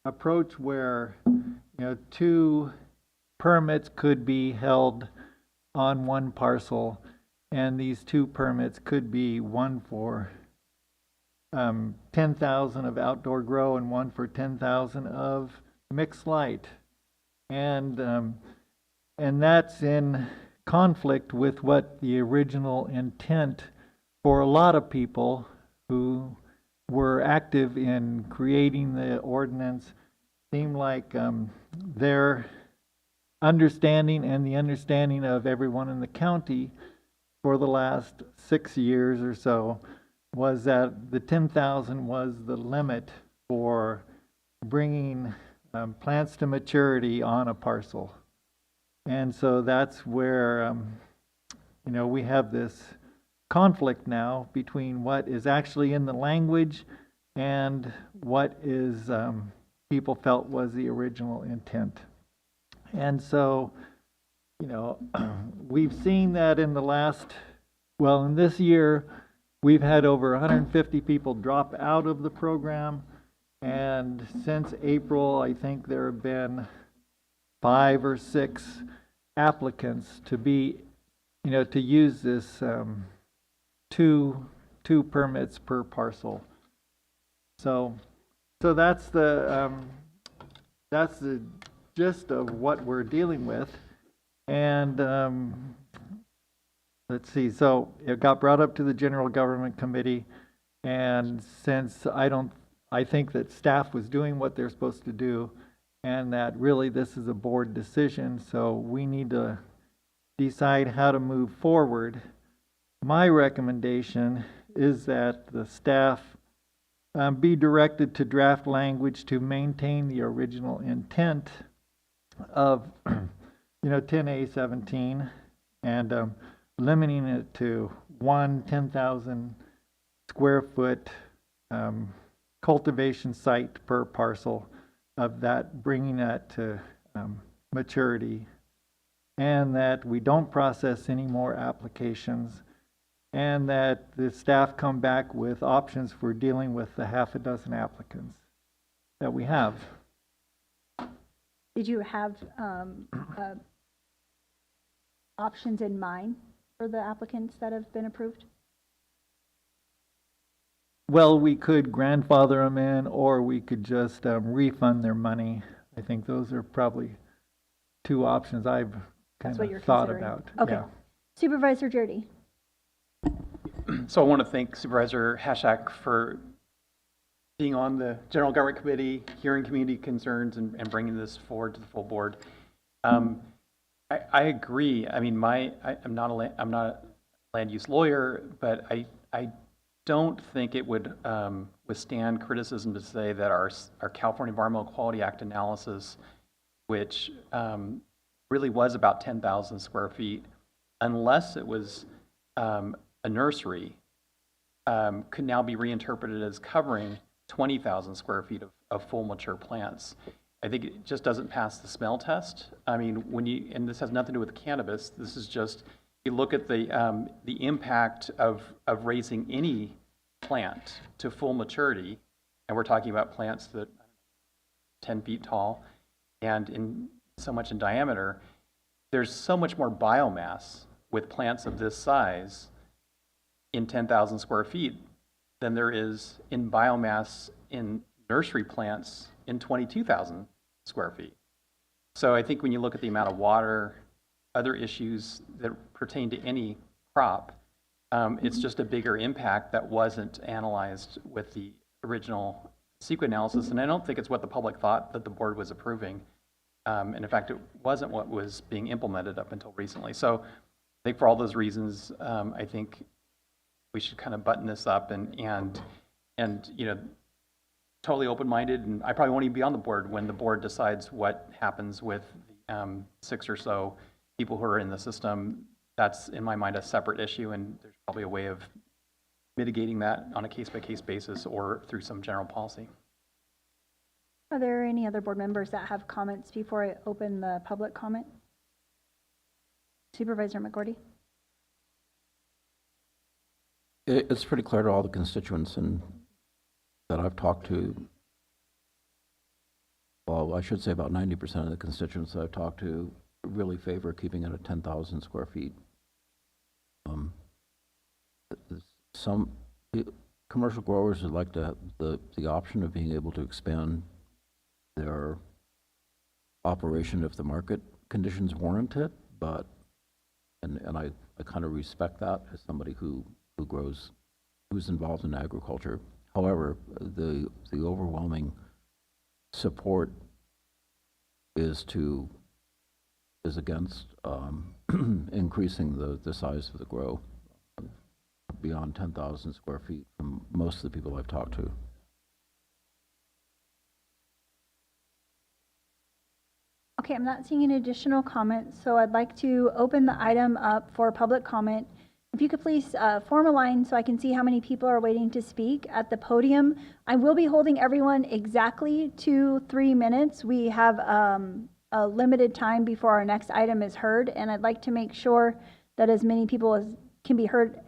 approach where, two permits could be held on one parcel, and these two permits could be one for 10,000 of outdoor grow and one for 10,000 of mixed light. And that's in conflict with what the original intent for a lot of people who were active in creating the ordinance seemed like their understanding and the understanding of everyone in the county for the last 6 years or so was that the 10,000 was the limit for bringing plants to maturity on a parcel. And so that's where, we have this conflict now between what is actually in the language and what is people felt was the original intent. And so, we've seen that in in this year, we've had over 150 people drop out of the program. And since April, I think there have been 5 or 6 applicants to be, to use this two permits per parcel. So that's the gist of what we're dealing with. And let's see. So it got brought up to the General Government Committee, and since I think that staff was doing what they're supposed to do, and that really this is a board decision, so we need to decide how to move forward. My recommendation is that the staff be directed to draft language to maintain the original intent of 10A17 and limiting it to 10,000 square foot cultivation site per parcel, of that, bringing that to maturity, and that we don't process any more applications, and that the staff come back with options for dealing with the 6 applicants that we have. Did you have options in mind for the applicants that have been approved? Well, we could grandfather them in, or we could just refund their money. I think those are probably 2 options I've kind of thought about. Okay. Yeah. Supervisor Jurdy. So I want to thank Supervisor Hashak for being on the General Government Committee, hearing community concerns, and bringing this forward to the full board. I agree. I mean, I'm not a land use lawyer, but I don't think it would withstand criticism to say that our California Environmental Quality Act analysis, which really was about 10,000 square feet, unless it was a nursery, could now be reinterpreted as covering 20,000 square feet of full mature plants. I think it just doesn't pass the smell test. I mean, and this has nothing to do with cannabis, this is just, you look at the impact of raising any plant to full maturity, and we're talking about plants that are 10 feet tall and in so much in diameter. There's so much more biomass with plants of this size in 10,000 square feet than there is in biomass in nursery plants in 22,000 square feet. So I think when you look at the amount of water, other issues that pertain to any crop, it's just a bigger impact that wasn't analyzed with the original CEQA analysis, and I don't think it's what the public thought that the board was approving. And in fact, it wasn't what was being implemented up until recently. So I think for all those reasons, I think we should kind of button this up and totally open-minded, and I probably won't even be on the board when the board decides what happens with the 6 or so people who are in the system. That's, in my mind, a separate issue, and there's probably a way of mitigating that on a case-by-case basis or through some general policy. Are there any other board members that have comments before I open the public comment? Supervisor McGordy? It's pretty clear to all the constituents, and that I've talked to, well, I should say about 90% of the constituents that I've talked to really favor keeping it at 10,000 square feet. Some commercial growers would like to have the option of being able to expand their operation if the market conditions warrant it, but, and I kind of respect that as somebody who's involved in agriculture. However, the overwhelming support is against increasing the size of the grow beyond 10,000 square feet from most of the people I've talked to. Okay, I'm not seeing any additional comments, so I'd like to open the item up for public comment. If you could please form a line so I can see how many people are waiting to speak at the podium. I will be holding everyone exactly to 3 minutes. We have a limited time before our next item is heard, and I'd like to make sure that as many people as can be heard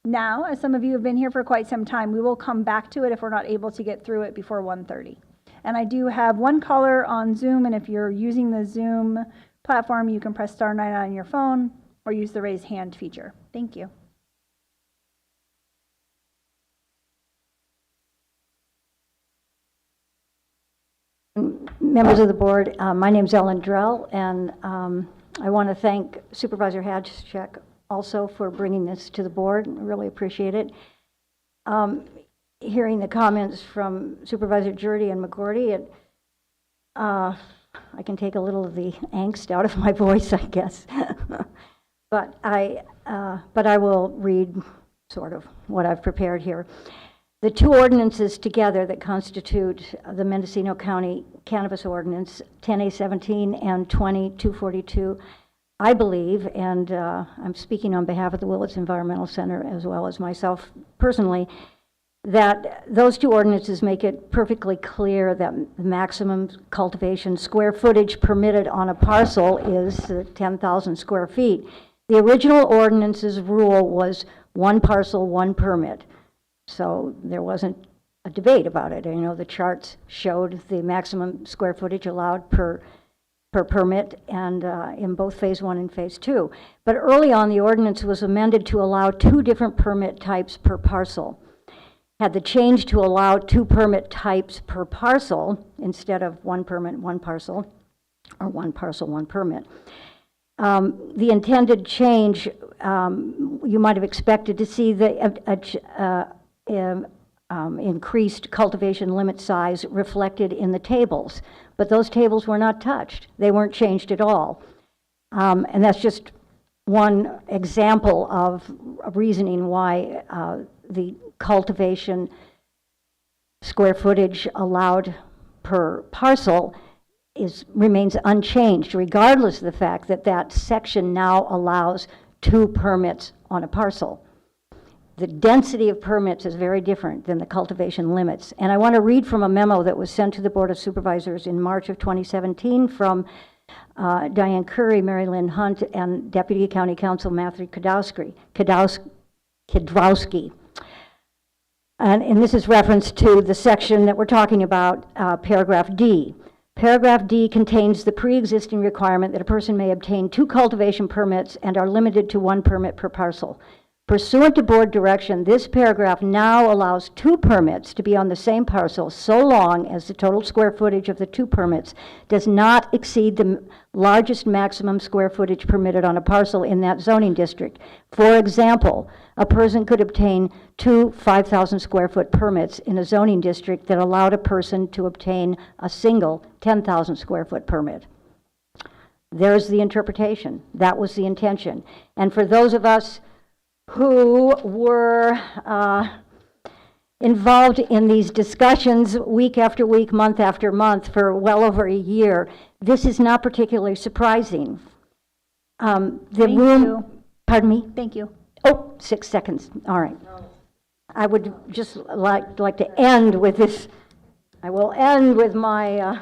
now, as some of you have been here for quite some time. We will come back to it if we're not able to get through it before 1:30. And I do have one caller on Zoom, and if you're using the Zoom platform, you can press *9 on your phone or use the raise hand feature. Thank you. Members of the board, my name is Ellen Drell, and I want to thank Supervisor Hadchek also for bringing this to the board. I really appreciate it. Hearing the comments from Supervisor Jurdy and McGordy, I can take a little of the angst out of my voice, I guess. but I will read sort of what I've prepared here. The two ordinances together that constitute the Mendocino County Cannabis Ordinance, 10A17 and 20-242, I believe, and I'm speaking on behalf of the Willits Environmental Center as well as myself personally, that those two ordinances make it perfectly clear that the maximum cultivation square footage permitted on a parcel is 10,000 square feet. The original ordinance's rule was one parcel, one permit. So there wasn't a debate about it. You know, the charts showed the maximum square footage allowed per permit, and in both phase 1 and phase 2. But early on, the ordinance was amended to allow 2 different permit types per parcel. Had the change to allow 2 permit types per parcel instead of 1 permit, 1 parcel, or 1 parcel, 1 permit. The intended change, you might have expected to see the increased cultivation limit size reflected in the tables, but those tables were not touched. They weren't changed at all. And that's just one example of reasoning why the cultivation square footage allowed per parcel remains unchanged, regardless of the fact that that section now allows 2 permits on a parcel. The density of permits is very different than the cultivation limits. And I want to read from a memo that was sent to the Board of Supervisors in March of 2017 from Diane Curry, Mary Lynn Hunt, and Deputy County Counsel Matthew Kidrowski. And this is reference to the section that we're talking about, paragraph D. Paragraph D contains the pre-existing requirement that a person may obtain 2 cultivation permits and are limited to 1 permit per parcel. Pursuant to board direction, this paragraph now allows 2 permits to be on the same parcel so long as the total square footage of the 2 permits does not exceed the largest maximum square footage permitted on a parcel in that zoning district. For example, a person could obtain 2 5,000 square foot permits in a zoning district that allowed a person to obtain a single 10,000 square foot permit. There's the interpretation. That was the intention. And for those of us who were involved in these discussions week after week, month after month for well over a year, this is not particularly surprising. Thank you. Pardon me? Thank you. Oh, 6 seconds. All right. I would just like to end with this. I will end with my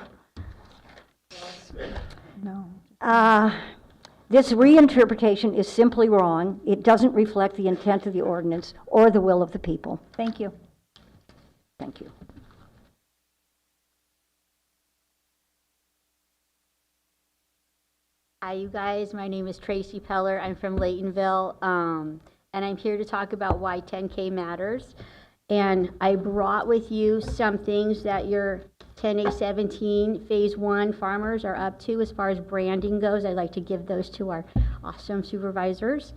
this reinterpretation is simply wrong. It doesn't reflect the intent of the ordinance or the will of the people. Thank you. Thank you. Hi, you guys. My name is Tracy Peller. I'm from Laytonville, and I'm here to talk about why 10K matters. And I brought with you some things that your 10A17 Phase 1 farmers are up to as far as branding goes. I'd like to give those to our awesome supervisors.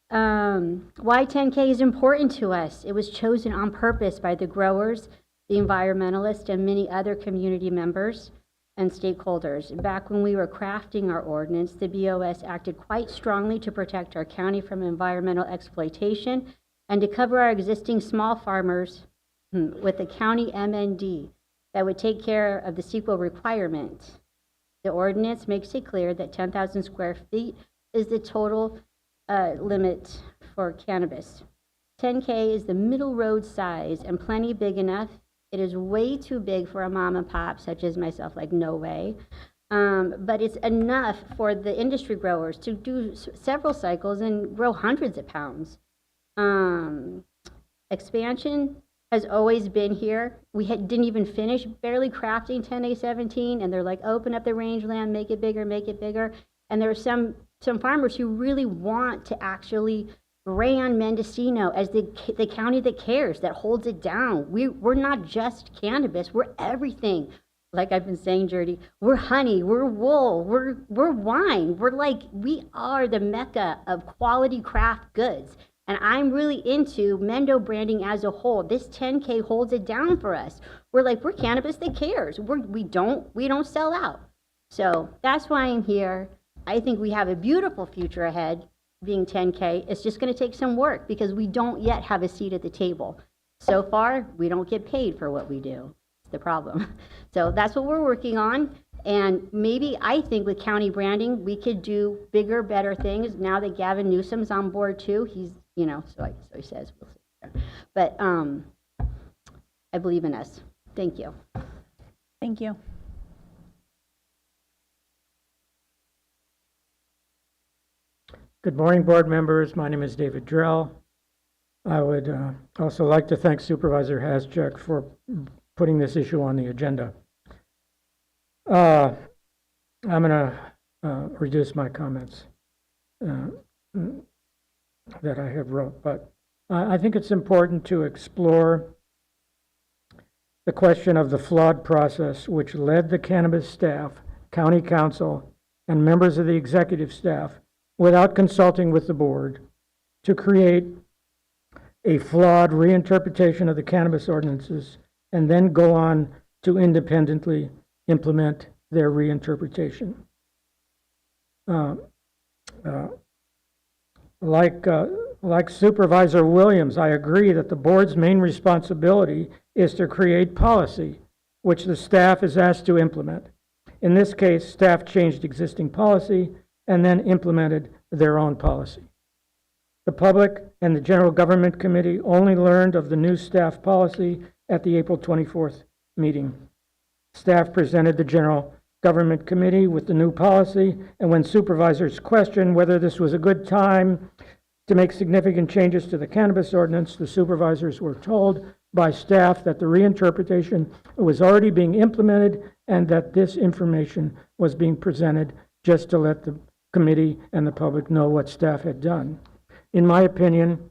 Why 10K is important to us. It was chosen on purpose by the growers, the environmentalists, and many other community members and stakeholders. Back when we were crafting our ordinance, the BOS acted quite strongly to protect our county from environmental exploitation and to cover our existing small farmers with a county MND that would take care of the CEQA requirement. The ordinance makes it clear that 10,000 square feet is the total limit for cannabis. 10K is the middle road size and plenty big enough. It is way too big for a mom and pop such as myself, like no way. But it's enough for the industry growers to do several cycles and grow hundreds of pounds. Expansion has always been here. We didn't even finish barely crafting 10A17, and they're like, open up the rangeland, make it bigger, make it bigger. And there are some farmers who really want to actually brand Mendocino as the county that cares, that holds it down. We're not just cannabis, we're everything. Like I've been saying, Jordy, we're honey, we're wool, we're wine. We are the mecca of quality craft goods. And I'm really into Mendo branding as a whole. This 10K holds it down for us. We're cannabis that cares. We don't sell out. So that's why I'm here. I think we have a beautiful future ahead being 10K. It's just gonna take some work because we don't yet have a seat at the table. So far, we don't get paid for what we do. It's the problem. So that's what we're working on. And maybe I think with county branding, we could do bigger, better things. Now that Gavin Newsom's on board too, he's, so he says, we'll see. But I believe in us. Thank you. Thank you. Good morning, board members. My name is David Drell. I would also like to thank Supervisor Haschak for putting this issue on the agenda. I'm going to reduce my comments that I have wrote, but I think it's important to explore the question of the flawed process which led the cannabis staff, county council, and members of the executive staff, without consulting with the board, to create a flawed reinterpretation of the cannabis ordinances and then go on to independently implement their reinterpretation. Like Supervisor Williams, I agree that the board's main responsibility is to create policy, which the staff is asked to implement. In this case, staff changed existing policy and then implemented their own policy. The public and the General Government Committee only learned of the new staff policy at the April 24th meeting. Staff presented the General Government Committee with the new policy, and when supervisors questioned whether this was a good time to make significant changes to the cannabis ordinance, the supervisors were told by staff that the reinterpretation was already being implemented and that this information was being presented just to let the committee and the public know what staff had done. In my opinion,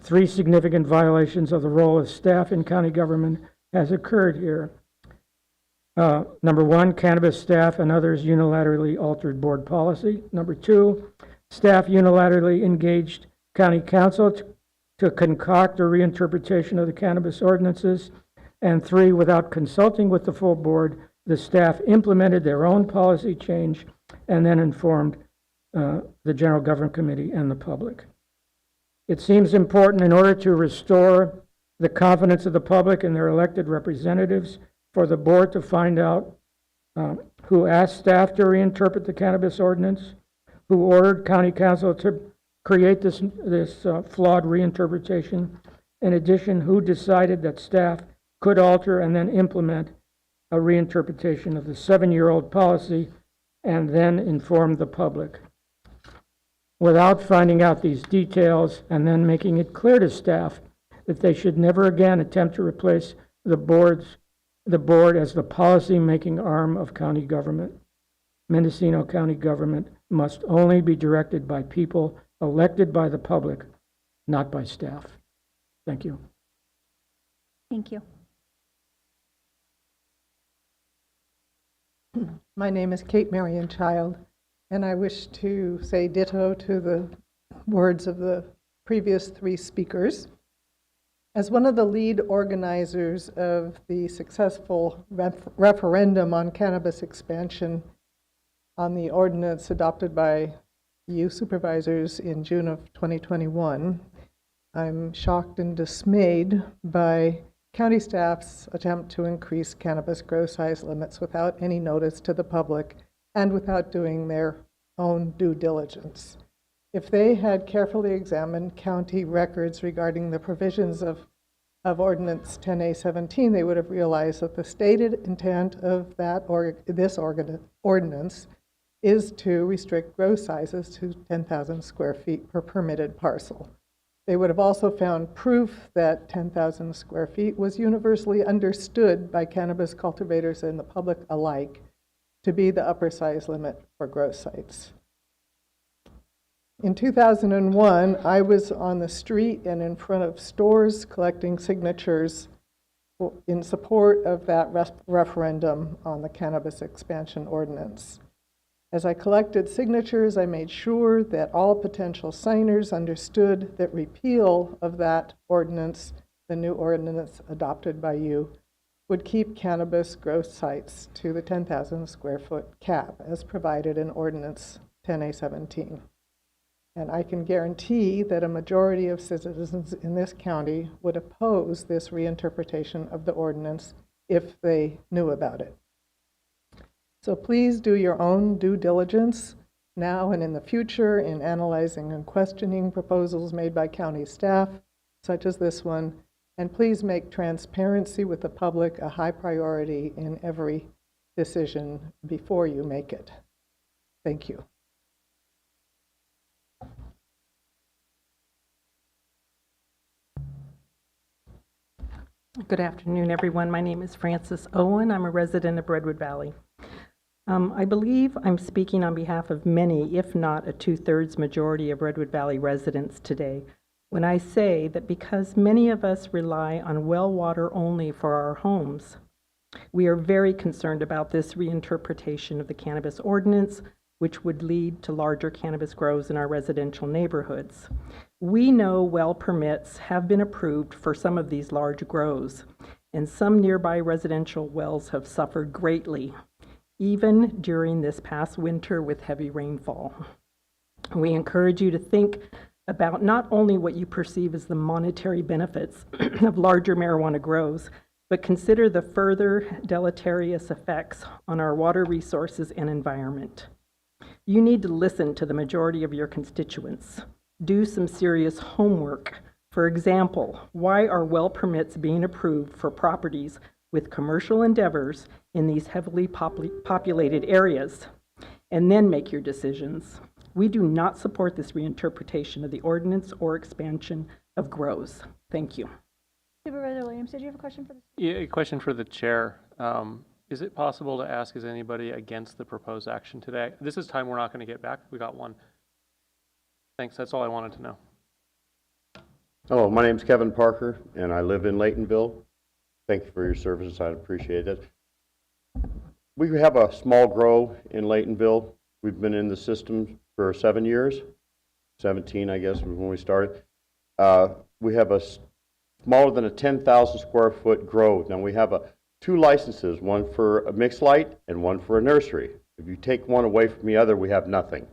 3 significant violations of the role of staff in county government has occurred here. Number 1, cannabis staff and others unilaterally altered board policy. Number 2, staff unilaterally engaged county council to concoct a reinterpretation of the cannabis ordinances. And 3, without consulting with the full board, the staff implemented their own policy change and then informed the General Government Committee and the public. It seems important, in order to restore the confidence of the public and their elected representatives, for the board to find out who asked staff to reinterpret the cannabis ordinance, who ordered county council to create this flawed reinterpretation. In addition, who decided that staff could alter and then implement a reinterpretation of the 7-year-old policy and then inform the public. Without finding out these details and then making it clear to staff that they should never again attempt to replace the board as the policy-making arm of county government. Mendocino County government must only be directed by people elected by the public, not by staff. Thank you. Thank you. My name is Kate Marion Child, and I wish to say ditto to the words of the previous three speakers. As one of the lead organizers of the successful referendum on cannabis expansion on the ordinance adopted by you supervisors in June of 2021, I'm shocked and dismayed by county staff's attempt to increase cannabis grow size limits without any notice to the public and without doing their own due diligence. If they had carefully examined county records regarding the provisions of Ordinance 10A17, they would have realized that the stated intent of this ordinance is to restrict grow sizes to 10,000 square feet per permitted parcel. They would have also found proof that 10,000 square feet was universally understood by cannabis cultivators and the public alike to be the upper size limit for grow sites. In 2001, I was on the street and in front of stores collecting signatures in support of that referendum on the cannabis expansion ordinance. As I collected signatures, I made sure that all potential signers understood that repeal of that ordinance, the new ordinance adopted by you, would keep cannabis grow sites to the 10,000 square foot cap as provided in Ordinance 10A17. And I can guarantee that a majority of citizens in this county would oppose this reinterpretation of the ordinance if they knew about it. So please do your own due diligence now and in the future in analyzing and questioning proposals made by county staff, such as this one, and please make transparency with the public a high priority in every decision before you make it. Thank you. Good afternoon, everyone. My name is Frances Owen. I'm a resident of Redwood Valley. I believe I'm speaking on behalf of many, if not a 2/3 majority of Redwood Valley residents today, when I say that because many of us rely on well water only for our homes, we are very concerned about this reinterpretation of the cannabis ordinance, which would lead to larger cannabis grows in our residential neighborhoods. We know well permits have been approved for some of these large grows, and some nearby residential wells have suffered greatly, even during this past winter with heavy rainfall. We encourage you to think about not only what you perceive as the monetary benefits of larger marijuana grows, but consider the further deleterious effects on our water resources and environment. You need to listen to the majority of your constituents. Do some serious homework. For example, why are well permits being approved for properties with commercial endeavors in these heavily populated areas? And then make your decisions. We do not support this reinterpretation of the ordinance or expansion of grows. Thank you. Supervisor Williams, did you have a question for the? Yeah, a question for the chair. Is it possible to ask, is anybody against the proposed action today? This is time we're not going to get back. We got one. Thanks, that's all I wanted to know. Hello, my name's Kevin Parker, and I live in Laytonville. Thank you for your services, I appreciate it. We have a small grow in Laytonville. We've been in the system for 7 years, 17 I guess was when we started. We have a smaller than a 10,000 square foot grow. Now we have two licenses, one for a mixed light and one for a nursery. If you take one away from the other, we have nothing,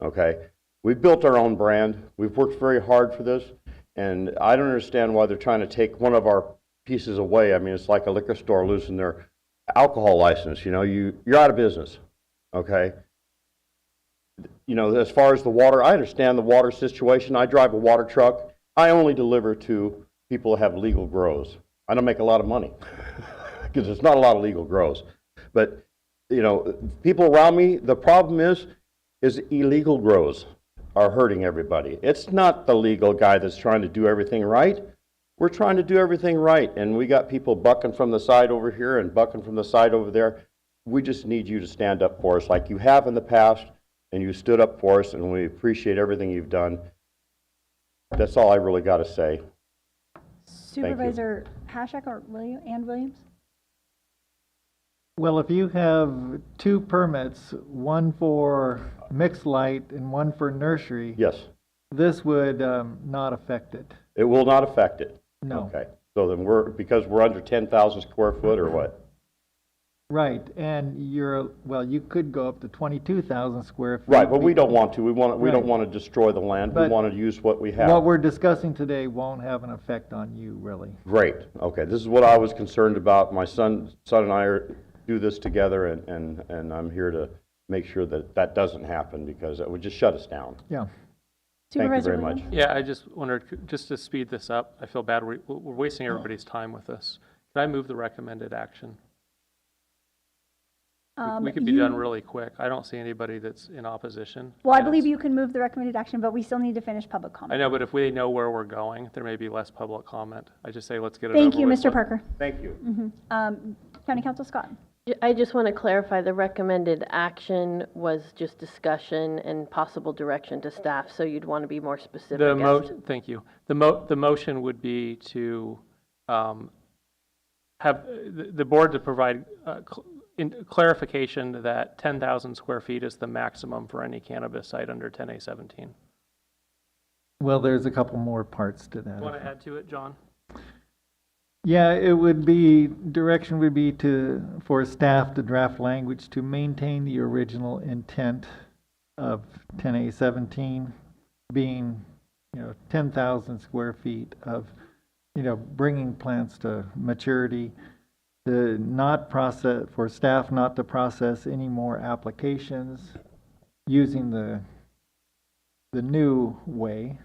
okay? We've built our own brand. We've worked very hard for this, and I don't understand why they're trying to take one of our pieces away. I mean, it's like a liquor store losing their alcohol license. You know, you're out of business, okay? You know, as far as the water, I understand the water situation. I drive a water truck. I only deliver to people who have legal grows. I don't make a lot of money because there's not a lot of legal grows. But, you know, people around me, the problem is illegal grows are hurting everybody. It's not the legal guy that's trying to do everything right. We're trying to do everything right, and we got people bucking from the side over here and bucking from the side over there. we just need you to stand up for us like you have in the past, and you stood up for us, and we appreciate everything you've done. That's all I really got to say. Supervisor Hashak or Williams? Well, if you have 2 permits, one for mixed light and one for nursery. Yes. This would not affect it. It will not affect it? No. Okay. So then because we're under 10,000 square foot or what? Right, and you could go up to 22,000 square feet. Right, but we don't want to. We Right. don't want to destroy the land. We But want to use what we have. What we're discussing today won't have an effect on you, really. Great. Okay, this is what I was concerned about. My son and I do this together, and I'm here to make sure that that doesn't happen, because that would just shut us down. Yeah. Thank you very much. Yeah, I just wondered, just to speed this up, I feel bad, we're wasting everybody's time with this. Could I move the recommended action? We could be done really quick. I don't see anybody that's in opposition. Well, I believe you can move the recommended action, but we still need to finish public comment. I know, but if we know where we're going, there may be less public comment. I just say, let's get it Thank over you, with. Mr. Parker. Thank you. County Council Scott. I just want to clarify, the recommended action was just discussion and possible direction to staff, so you'd want to be more specific. Thank you. The motion would be to have the board to provide clarification that 10,000 square feet is the maximum for any cannabis site under 10A17. Well, there's a couple more parts to that. You want to add to it, John? Yeah, direction would be for staff to draft language to maintain the original intent of 10A17 being, 10,000 square feet of, bringing plants to maturity, for staff not to process any more applications using the new way,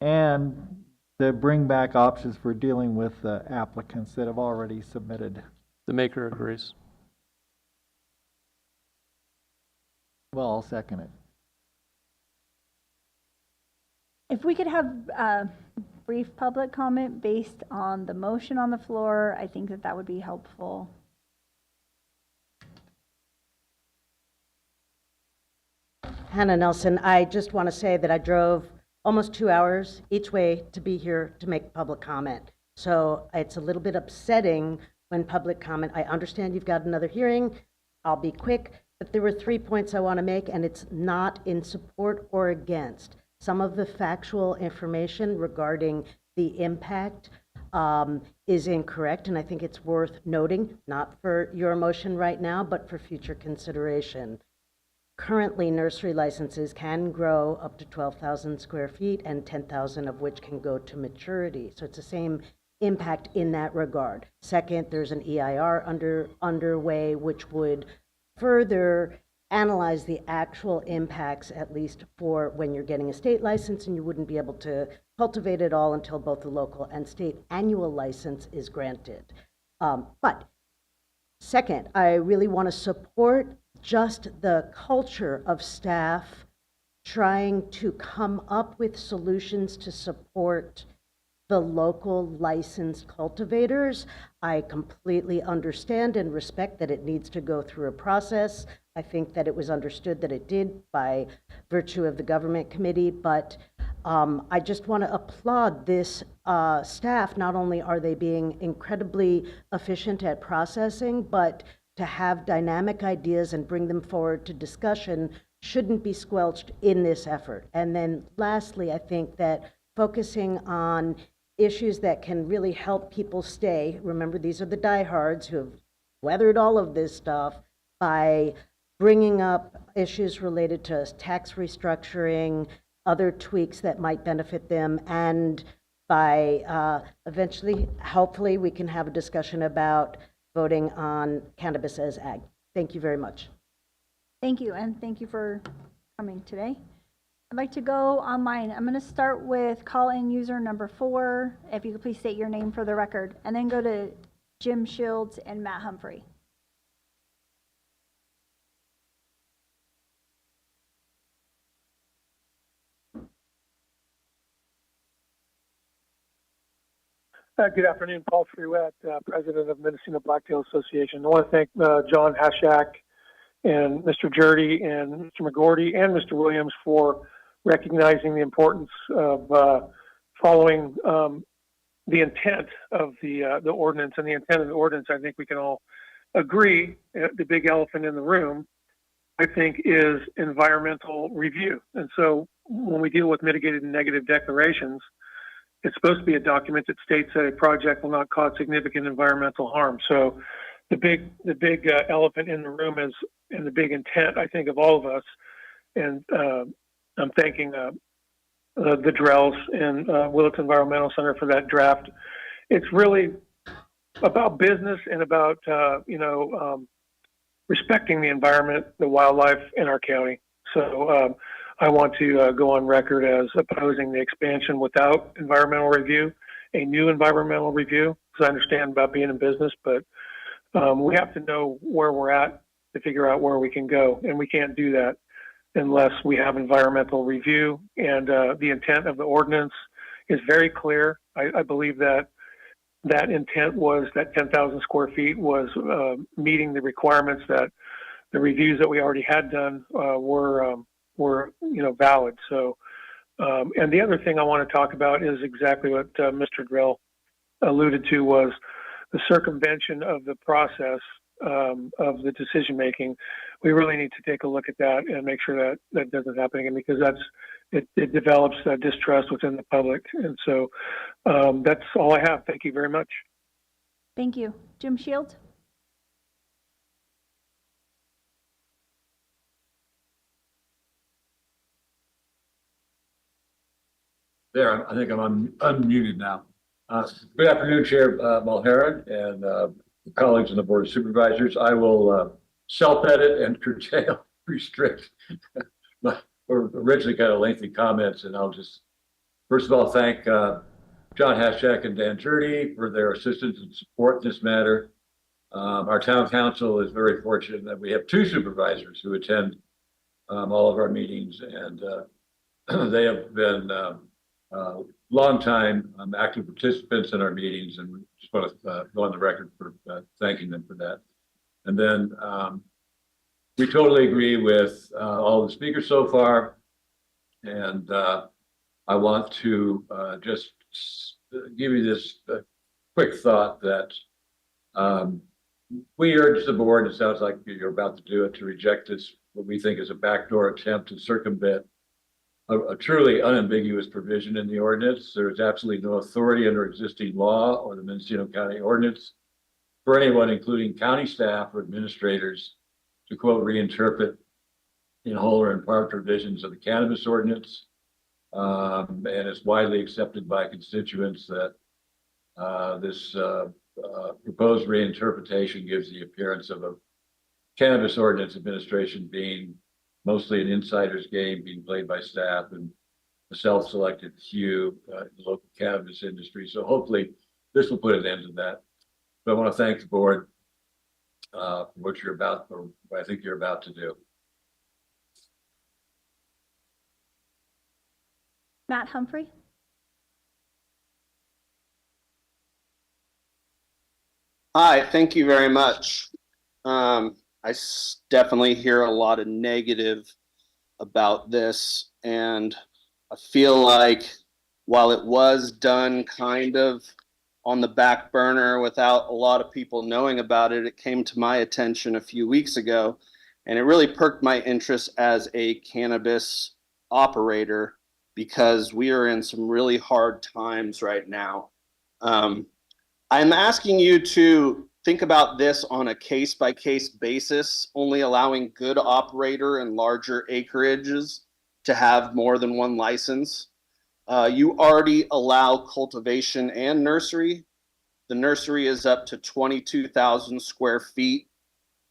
and to bring back options for dealing with the applicants that have already submitted. The maker agrees. Well, I'll second it. If we could have brief public comment based on the motion on the floor, I think that would be helpful. Hannah Nelson, I just want to say that I drove almost 2 hours each way to be here to make public comment. So it's a little bit upsetting when public comment, I understand you've got another hearing, I'll be quick, but there were 3 points I want to make, and it's not in support or against. Some of the factual information regarding the impact is incorrect, and I think it's worth noting, not for your motion right now, but for future consideration. Currently, nursery licenses can grow up to 12,000 square feet, and 10,000 of which can go to maturity. So it's the same impact in that regard. Second, there's an EIR underway, which would further analyze the actual impacts, at least for when you're getting a state license, and you wouldn't be able to cultivate it all until both the local and state annual license is granted. But second, I really want to support just the culture of staff trying to come up with solutions to support the local licensed cultivators. I completely understand and respect that it needs to go through a process. I think that it was understood that it did by virtue of the government committee, but I just want to applaud this staff. Not only are they being incredibly efficient at processing, but to have dynamic ideas and bring them forward to discussion shouldn't be squelched in this effort. And then lastly, I think that focusing on issues that can really help people stay, remember these are the diehards who have weathered all of this stuff, by bringing up issues related to tax restructuring, other tweaks that might benefit them, and by eventually, hopefully, we can have a discussion about voting on cannabis as ag. Thank you very much. Thank you, and thank you for coming today. I'd like to go online. I'm going to start with call-in user number 4. If you could please state your name for the record, and then go to Jim Shields and Matt Humphrey. Good afternoon, Paul Freewet, President of Mendocino Blacktail Association. I want to thank John Hashak and Mr. Jurdy and Mr. McGordy and Mr. Williams for recognizing the importance of following the intent of the ordinance. And the intent of the ordinance, I think we can all agree, the big elephant in the room, I think, is environmental review. And so when we deal with mitigated and negative declarations, it's supposed to be a document that states that a project will not cause significant environmental harm. So the big elephant in the room is, and the big intent, I think, of all of us. And I'm thanking the Drells and Willits Environmental Center for that draft. It's really about business and about respecting the environment, the wildlife in our county. So I want to go on record as opposing the expansion without environmental review, a new environmental review, because I understand about being in business, but we have to know where we're at to figure out where we can go. And we can't do that unless we have environmental review. And the intent of the ordinance is very clear. I believe that intent was that 10,000 square feet was meeting the requirements that the reviews that we already had done were valid. So, and the other thing I want to talk about is exactly what Mr. Drell alluded to, was the circumvention of the process of the decision making. We really need to take a look at that and make sure that that doesn't happen again, because it develops distrust within the public. And so that's all I have. Thank you very much. Thank you. Jim Shields? There, I think I'm unmuted now. Good afternoon, Chair Mulheron and colleagues on the Board of Supervisors. I will self-edit and curtail, restrict my originally kind of lengthy comments, and I'll just, first of all, thank John Hashak and Dan Jurdy for their assistance and support in this matter. Our town council is very fortunate that we have two supervisors who attend all of our meetings, and they have been long-time active participants in our meetings, and we just want to go on the record for thanking them for that. And then we totally agree with all the speakers so far, and I want to just give you this quick thought that we urge the board, it sounds like you're about to do it, to reject this, what we think is a backdoor attempt to circumvent a truly unambiguous provision in the ordinance. There is absolutely no authority under existing law or the Mendocino County Ordinance for anyone, including county staff or administrators, to quote, reinterpret in whole or in part provisions of the cannabis ordinance. And it's widely accepted by constituents that this proposed reinterpretation gives the appearance of a cannabis ordinance administration being mostly an insider's game being played by staff and a self-selected few in the local cannabis industry. So hopefully this will put an end to that. But I want to thank the board for what you're about, or what I think you're about to do. Matt Humphrey? Hi, thank you very much. I definitely hear a lot of negative about this, and I feel like while it was done kind of on the back burner without a lot of people knowing about it, it came to my attention a few weeks ago, and it really perked my interest as a cannabis operator, because we are in some really hard times right now. I'm asking you to think about this on a case-by-case basis, only allowing good operator and larger acreages to have more than one license. You already allow cultivation and nursery. The nursery is up to 22,000 square feet.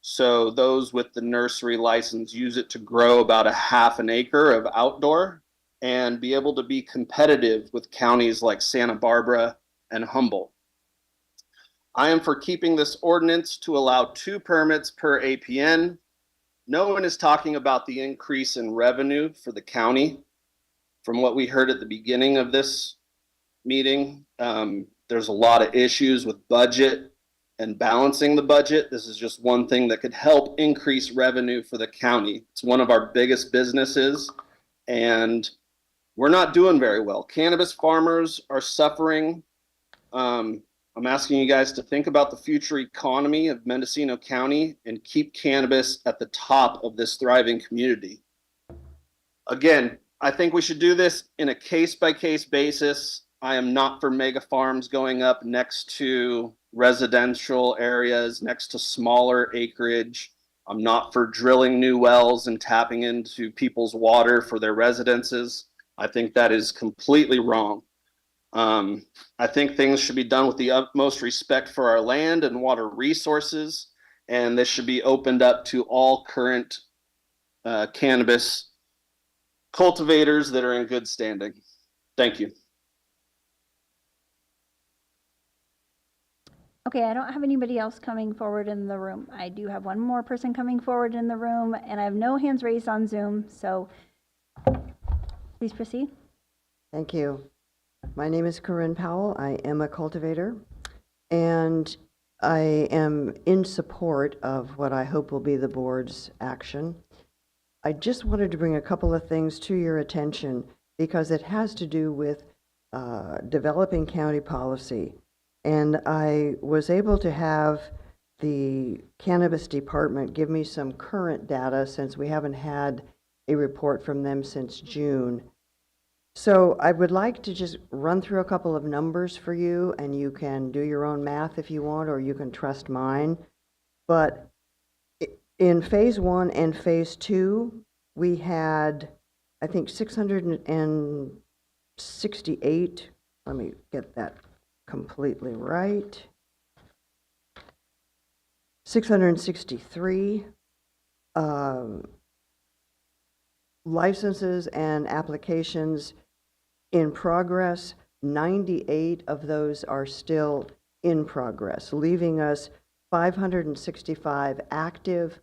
So those with the nursery license use it to grow about a half an acre of outdoor and be able to be competitive with counties like Santa Barbara and Humboldt. I am for keeping this ordinance to allow 2 permits per APN. No one is talking about the increase in revenue for the county. From what we heard at the beginning of this meeting, There's a lot of issues with budget and balancing the budget. This is just one thing that could help increase revenue for the county. It's one of our biggest businesses, and we're not doing very well. Cannabis farmers are suffering. I'm asking you guys to think about the future economy of Mendocino County and keep cannabis at the top of this thriving community. Again, I think we should do this in a case-by-case basis. I am not for mega farms going up next to residential areas, next to smaller acreage. I'm not for drilling new wells and tapping into people's water for their residences. I think that is completely wrong. I think things should be done with the utmost respect for our land and water resources, and this should be opened up to all current cannabis cultivators that are in good standing. Thank you. Okay, I don't have anybody else coming forward in the room. I do have one more person coming forward in the room, and I have no hands raised on Zoom, so please proceed. Thank you. My name is Corinne Powell. I am a cultivator, and I am in support of what I hope will be the board's action. I just wanted to bring a couple of things to your attention because it has to do with developing county policy. And I was able to have the cannabis department give me some current data since we haven't had a report from them since June. So I would like to just run through a couple of numbers for you, and you can do your own math if you want, or you can trust mine. But in phase 1 and phase 2, we had, I think, 668, let me get that completely right, 663 licenses and applications in progress. 98 of those are still in progress, leaving us 565 active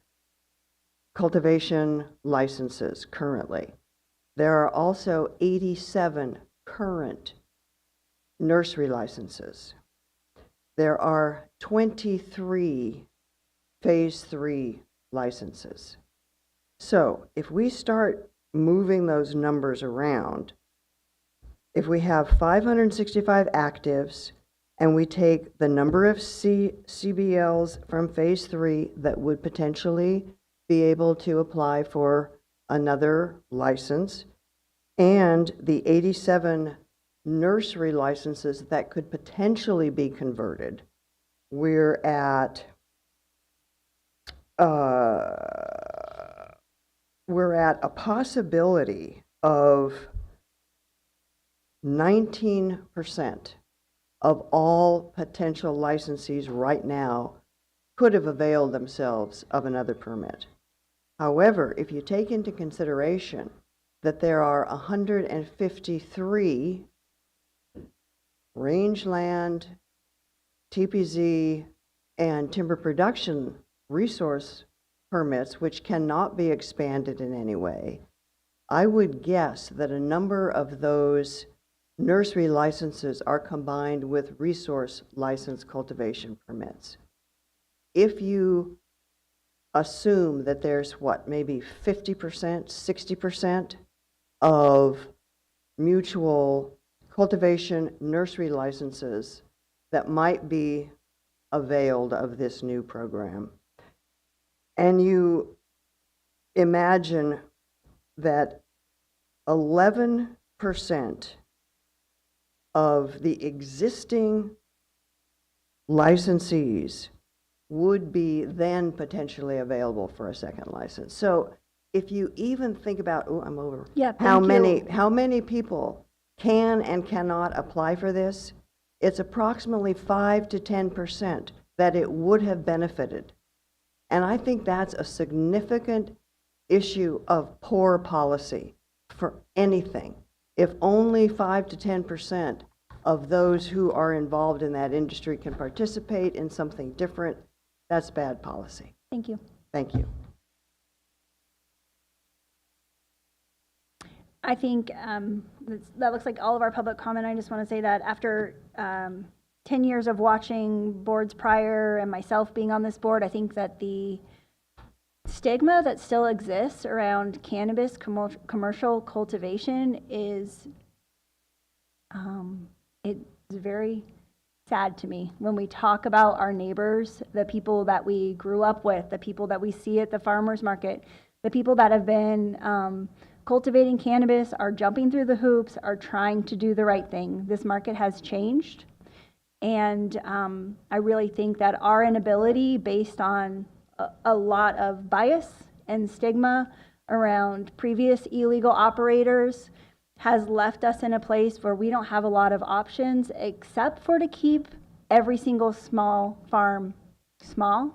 cultivation licenses currently. There are also 87 current nursery licenses. There are 23 phase 3 licenses. So if we start moving those numbers around, if we have 565 actives and we take the number of CBLs from phase 3 that would potentially be able to apply for another license, and the 87 nursery licenses that could potentially be converted, we're at a possibility of 19% of all potential licensees right now could have availed themselves of another permit. However, if you take into consideration that there are 153 rangeland, TPZ, and timber production resource permits, which cannot be expanded in any way, I would guess that a number of those nursery licenses are combined with resource license cultivation permits. If you assume that there's what, maybe 50%, 60% of mutual cultivation nursery licenses that might be availed of this new program, and you imagine that 11% of the existing licensees would be then potentially available for a second license. So if you even think about, oh, I'm over. Yeah, how thank many people can and cannot apply for this? It's approximately 5 to 10% that it would have benefited. And I think that's a significant issue of poor policy for anything. If only 5 to 10% of those who are involved in that industry can participate in something different, that's bad policy. Thank you. Thank you. I think that looks like all of our public comment. I just want to say that after 10 years of watching boards prior and myself being on this board, I think that the stigma that still exists around cannabis commercial cultivation is it's very sad to me when we talk about our neighbors, the people that we grew up with, the people that we see at the farmers market, the people that have been cultivating cannabis, are jumping through the hoops, are trying to do the right thing. This market has changed. And I really think that our inability, based on a lot of bias and stigma around previous illegal operators, has left us in a place where we don't have a lot of options except for to keep every single small farm small,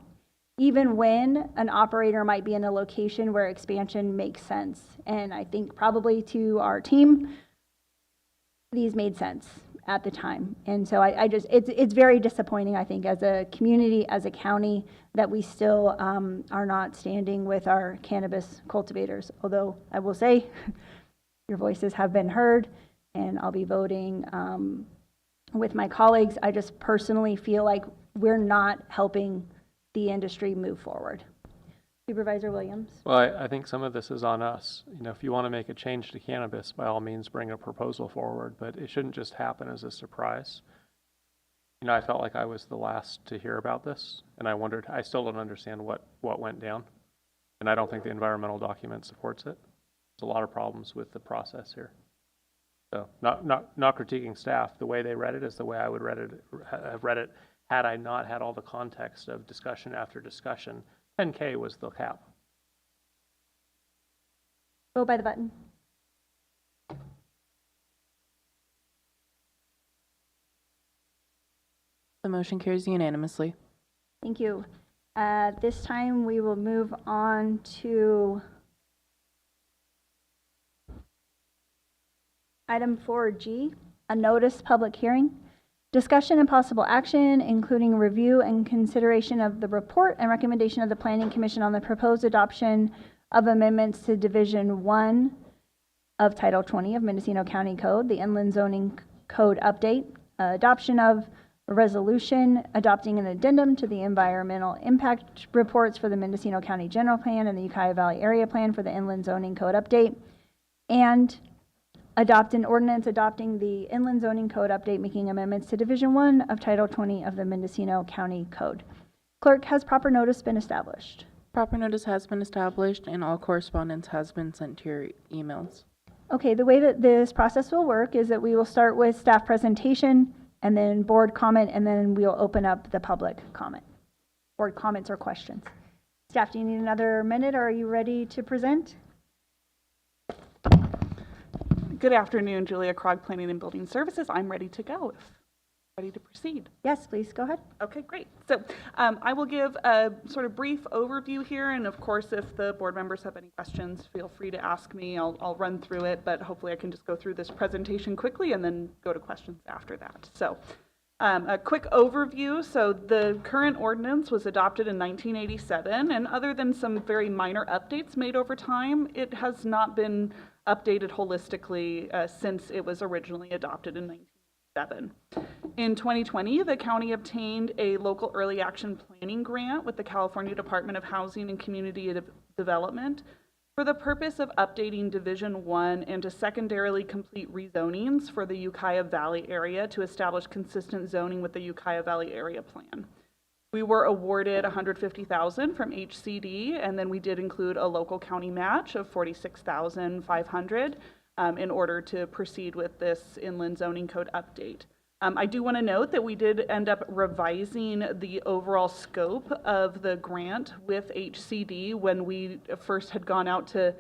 even when an operator might be in a location where expansion makes sense. And I think probably to our team, these made sense at the time. And so it's very disappointing, I think, as a community, as a county, that we still are not standing with our cannabis cultivators. Although I will say, your voices have been heard, and I'll be voting with my colleagues. I just personally feel like we're not helping the industry move forward. Supervisor Williams? Well, I think some of this is on us. You know, if you want to make a change to cannabis, by all means, bring a proposal forward, but it shouldn't just happen as a surprise. You know, I felt like I was the last to hear about this, and I wondered, I still don't understand what went down, and I don't think the environmental document supports it. There's a lot of problems with the process here. So, not critiquing staff. The way they read it is the way I would have read it had I not had all the context of discussion after discussion. 10K was the cap. Vote by the button. The motion carries unanimously. Thank you. This time we will move on to item 4G, a notice public hearing. Discussion and possible action, including review and consideration of the report and recommendation of the Planning Commission on the proposed adoption of amendments to Division 1 of Title 20 of Mendocino County Code, the Inland Zoning Code update, adoption of a resolution adopting an addendum to the environmental impact reports for the Mendocino County General Plan and the Ukiah Valley Area Plan for the Inland Zoning Code update, and adopt an ordinance adopting the Inland Zoning Code update, making amendments to Division 1 of Title 20 of the Mendocino County Code. Clerk, has proper notice been established? Proper notice has been established and all correspondence has been sent to your emails. Okay, the way that this process will work is that we will start with staff presentation and then board comment, and then we'll open up the public comment, board comments or questions. Staff, do you need another minute, or are you ready to present? Good afternoon, Julia Krog, Planning and Building Services. I'm ready to go. Ready to proceed. Yes, please go ahead. Okay, great. So I will give a sort of brief overview here, and of course, if the board members have any questions, feel free to ask me. I'll run through it, but hopefully I can just go through this presentation quickly and then go to questions after that. So a quick overview. So the current ordinance was adopted in 1987, and other than some very minor updates made over time, it has not been updated holistically since it was originally adopted in 1997. In 2020, the county obtained a local early action planning grant with the California Department of Housing and Community Development for the purpose of updating Division 1 and to secondarily complete rezonings for the Ukiah Valley area to establish consistent zoning with the Ukiah Valley area plan. We were awarded $150,000 from HCD, and then we did include a local county match of $46,500 in order to proceed with this Inland Zoning Code update. I do want to note that we did end up revising the overall scope of the grant with HCD when we first had gone out to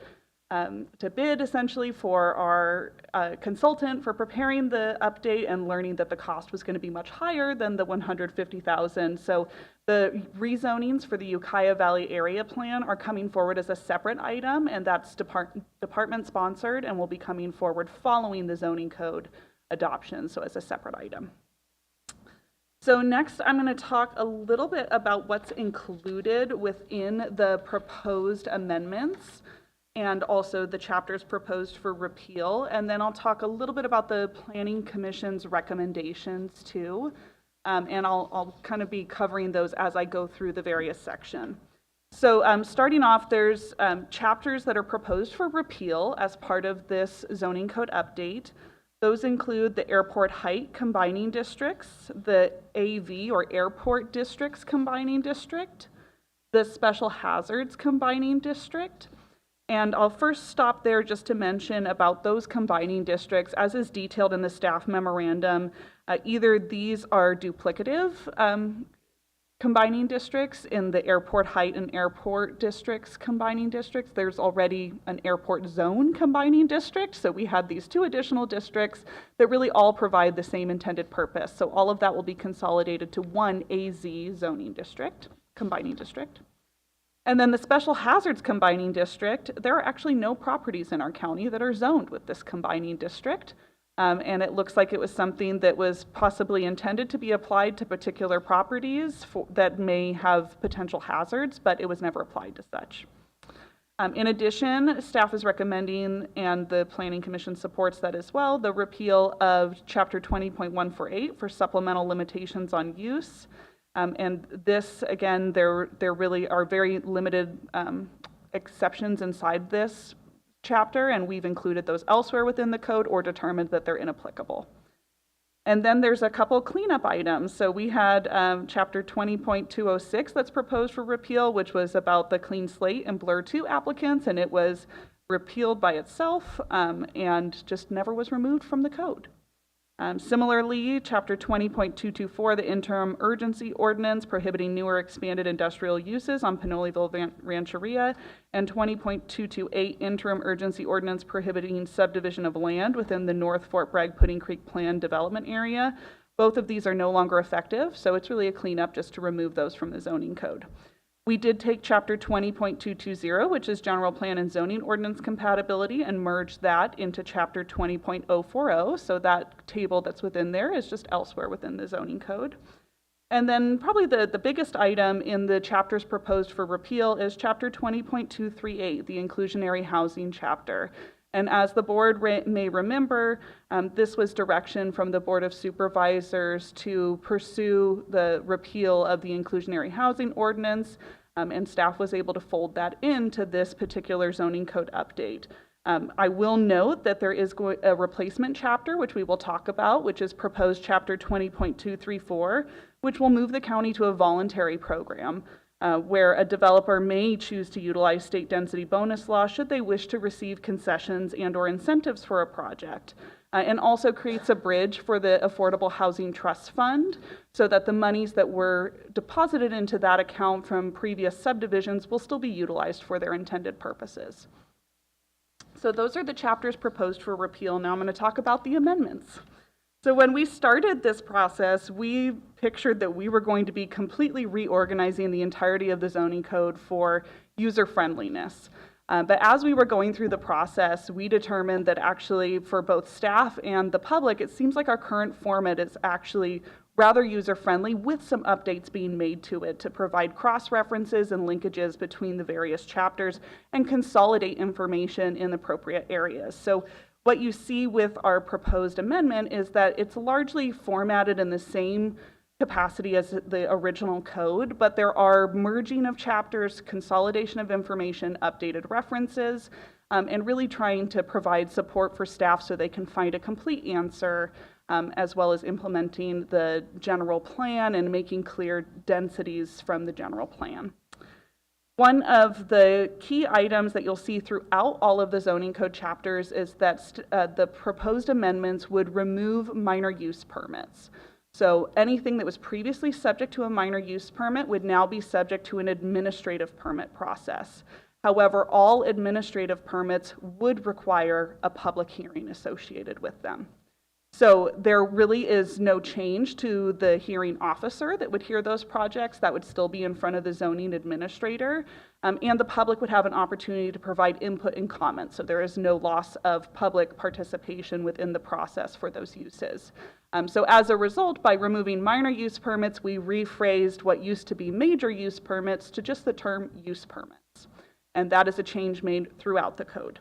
bid essentially for our consultant for preparing the update and learning that the cost was going to be much higher than the $150,000. So the rezonings for the Ukiah Valley Area Plan are coming forward as a separate item, and that's department sponsored and will be coming forward following the zoning code adoption, so as a separate item. So next, I'm going to talk a little bit about what's included within the proposed amendments and also the chapters proposed for repeal. And then I'll talk a little bit about the Planning Commission's recommendations too. and I'll kind of be covering those as I go through the various section. So starting off, there's chapters that are proposed for repeal as part of this zoning code update. Those include the airport height combining districts, the AV or airport districts combining district, the special hazards combining district. And I'll first stop there just to mention about those combining districts, as is detailed in the staff memorandum. Either these are duplicative combining districts in the airport height and airport districts combining districts. There's already an airport zone combining district, so we had these 2 additional districts that really all provide the same intended purpose. So all of that will be consolidated to one AZ zoning district, combining district. And then the special hazards combining district, there are actually no properties in our county that are zoned with this combining district. And it looks like it was something that was possibly intended to be applied to particular properties that may have potential hazards, but it was never applied to such. In addition, staff is recommending, and the Planning Commission supports that as well, the repeal of Chapter 20.148 for supplemental limitations on use. And this, again, there really are very limited exceptions inside this chapter, and we've included those elsewhere within the code or determined that they're inapplicable. And then there's a couple cleanup items. So we had Chapter 20.206 that's proposed for repeal, which was about the Clean Slate and Blur 2 applicants, and it was repealed by itself and just never was removed from the code. Similarly, Chapter 20.224, the interim urgency ordinance prohibiting newer expanded industrial uses on Pinoleville Rancheria, and 20.228, interim urgency ordinance prohibiting subdivision of land within the North Fort Bragg Pudding Creek Plan development area. Both of these are no longer effective, so it's really a cleanup just to remove those from the zoning code. We did take Chapter 20.220, which is general plan and zoning ordinance compatibility, and merge that into Chapter 20.040. So that table that's within there is just elsewhere within the zoning code. And then probably the biggest item in the chapters proposed for repeal is Chapter 20.238, the inclusionary housing chapter. And as the board may remember, this was direction from the Board of Supervisors to pursue the repeal of the inclusionary housing ordinance, and staff was able to fold that into this particular zoning code update. I will note that there is a replacement chapter, which we will talk about, which is proposed Chapter 20.234, which will move the county to a voluntary program. Where a developer may choose to utilize state density bonus law should they wish to receive concessions and or incentives for a project, and also creates a bridge for the Affordable Housing Trust Fund so that the monies that were deposited into that account from previous subdivisions will still be utilized for their intended purposes. So those are the chapters proposed for repeal. Now I'm going to talk about the amendments. So when we started this process, we pictured that we were going to be completely reorganizing the entirety of the zoning code for user friendliness. But as we were going through the process, we determined that actually for both staff and the public, it seems like our current format is actually rather user-friendly with some updates being made to it to provide cross-references and linkages between the various chapters and consolidate information in appropriate areas. So what you see with our proposed amendment is that it's largely formatted in the same capacity as the original code, but there are merging of chapters, consolidation of information, updated references, and really trying to provide support for staff so they can find a complete answer, as well as implementing the general plan and making clear densities from the general plan. One of the key items that you'll see throughout all of the zoning code chapters is that the proposed amendments would remove minor use permits. So anything that was previously subject to a minor use permit would now be subject to an administrative permit process. However, all administrative permits would require a public hearing associated with them. So there really is no change to the hearing officer that would hear those projects. That would still be in front of the zoning administrator, and the public would have an opportunity to provide input and comment. So there is no loss of public participation within the process for those uses. So as a result, by removing minor use permits, we rephrased what used to be major use permits to just the term use permits. And that is a change made throughout the code.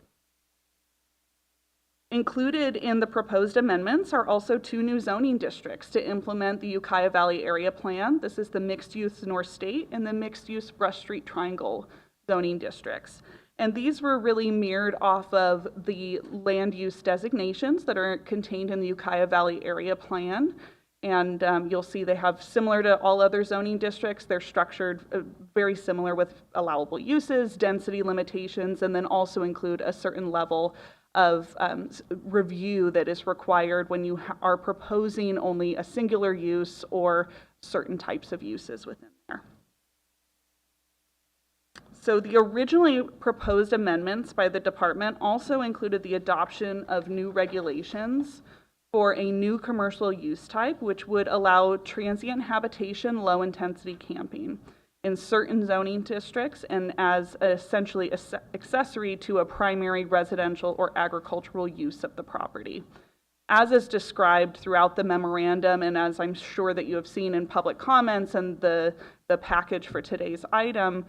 Included in the proposed amendments are also 2 new zoning districts to implement the Ukiah Valley Area Plan. This is the mixed-use North State and the mixed-use Brush Street Triangle zoning districts. And these were really mirrored off of the land use designations that are contained in the Ukiah Valley Area Plan. And you'll see they have, similar to all other zoning districts, they're structured very similar with allowable uses, density limitations, and then also include a certain level of review that is required when you are proposing only a singular use or certain types of uses within there. So the originally proposed amendments by the department also included the adoption of new regulations for a new commercial use type, which would allow transient habitation, low-intensity camping in certain zoning districts and as essentially accessory to a primary residential or agricultural use of the property. As is described throughout the memorandum, and as I'm sure that you have seen in public comments and the package for today's item,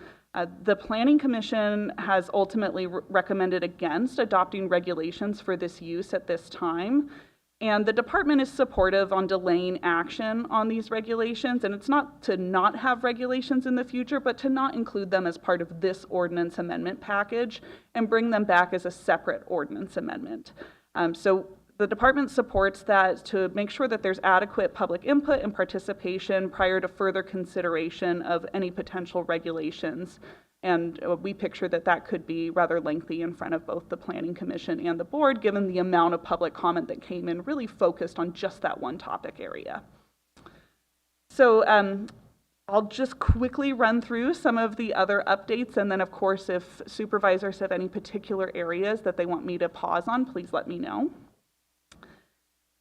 the Planning Commission has ultimately recommended against adopting regulations for this use at this time. And the department is supportive on delaying action on these regulations, and it's not to not have regulations in the future, but to not include them as part of this ordinance amendment package and bring them back as a separate ordinance amendment. So the department supports that to make sure that there's adequate public input and participation prior to further consideration of any potential regulations. And we picture that that could be rather lengthy in front of both the Planning Commission and the board, given the amount of public comment that came in really focused on just that one topic area. So I'll just quickly run through some of the other updates, and then of course if supervisors have any particular areas that they want me to pause on, please let me know.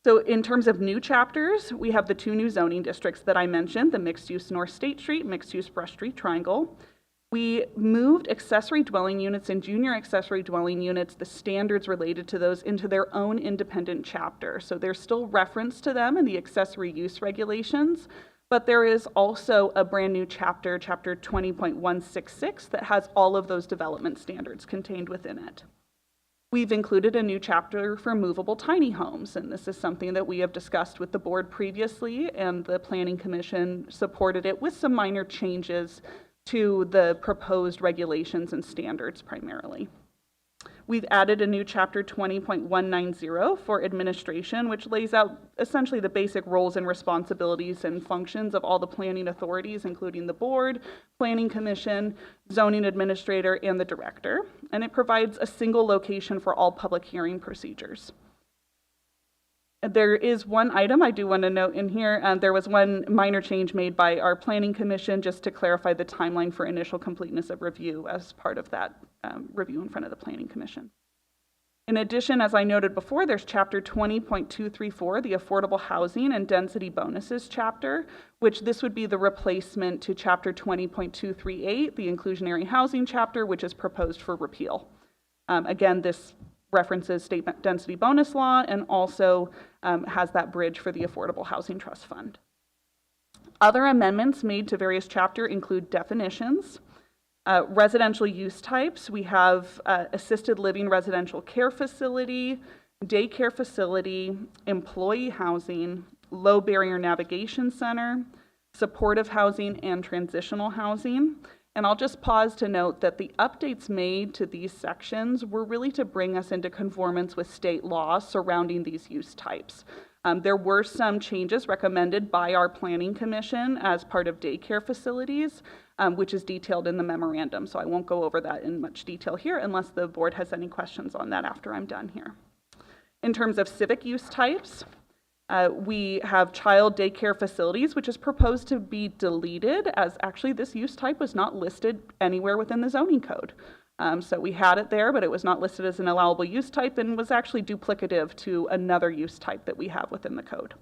So in terms of new chapters, we have the 2 new zoning districts that I mentioned, the mixed-use North State Street, mixed-use Brush Street Triangle. We moved accessory dwelling units and junior accessory dwelling units, the standards related to those, into their own independent chapter. So there's still reference to them in the accessory use regulations, but there is also a brand new chapter, chapter 20.166, that has all of those development standards contained within it. We've included a new chapter for movable tiny homes, and this is something that we have discussed with the board previously, and the Planning Commission supported it with some minor changes to the proposed regulations and standards primarily. We've added a new chapter 20.190 for administration, which lays out essentially the basic roles and responsibilities and functions of all the planning authorities, including the board, Planning Commission, zoning administrator, and the director. And it provides a single location for all public hearing procedures. There is one item I do want to note in here. There was one minor change made by our Planning Commission just to clarify the timeline for initial completeness of review as part of that review in front of the Planning Commission. In addition, as I noted before, there's chapter 20.234, the Affordable Housing and Density Bonuses chapter, which this would be the replacement to chapter 20.238, the Inclusionary Housing chapter, which is proposed for repeal. Again, this references state density bonus law and also has that bridge for the Affordable Housing Trust Fund. Other amendments made to various chapters include definitions, residential use types. We have assisted living residential care facility, daycare facility, employee housing, low barrier navigation center, supportive housing, and transitional housing. And I'll just pause to note that the updates made to these sections were really to bring us into conformance with state law surrounding these use types. There were some changes recommended by our Planning Commission as part of daycare facilities, which is detailed in the memorandum. So I won't go over that in much detail here unless the board has any questions on that after I'm done here. In terms of civic use types, we have child daycare facilities, which is proposed to be deleted, as actually this use type was not listed anywhere within the zoning code. So we had it there, but it was not listed as an allowable use type and was actually duplicative to another use type that we have within the code.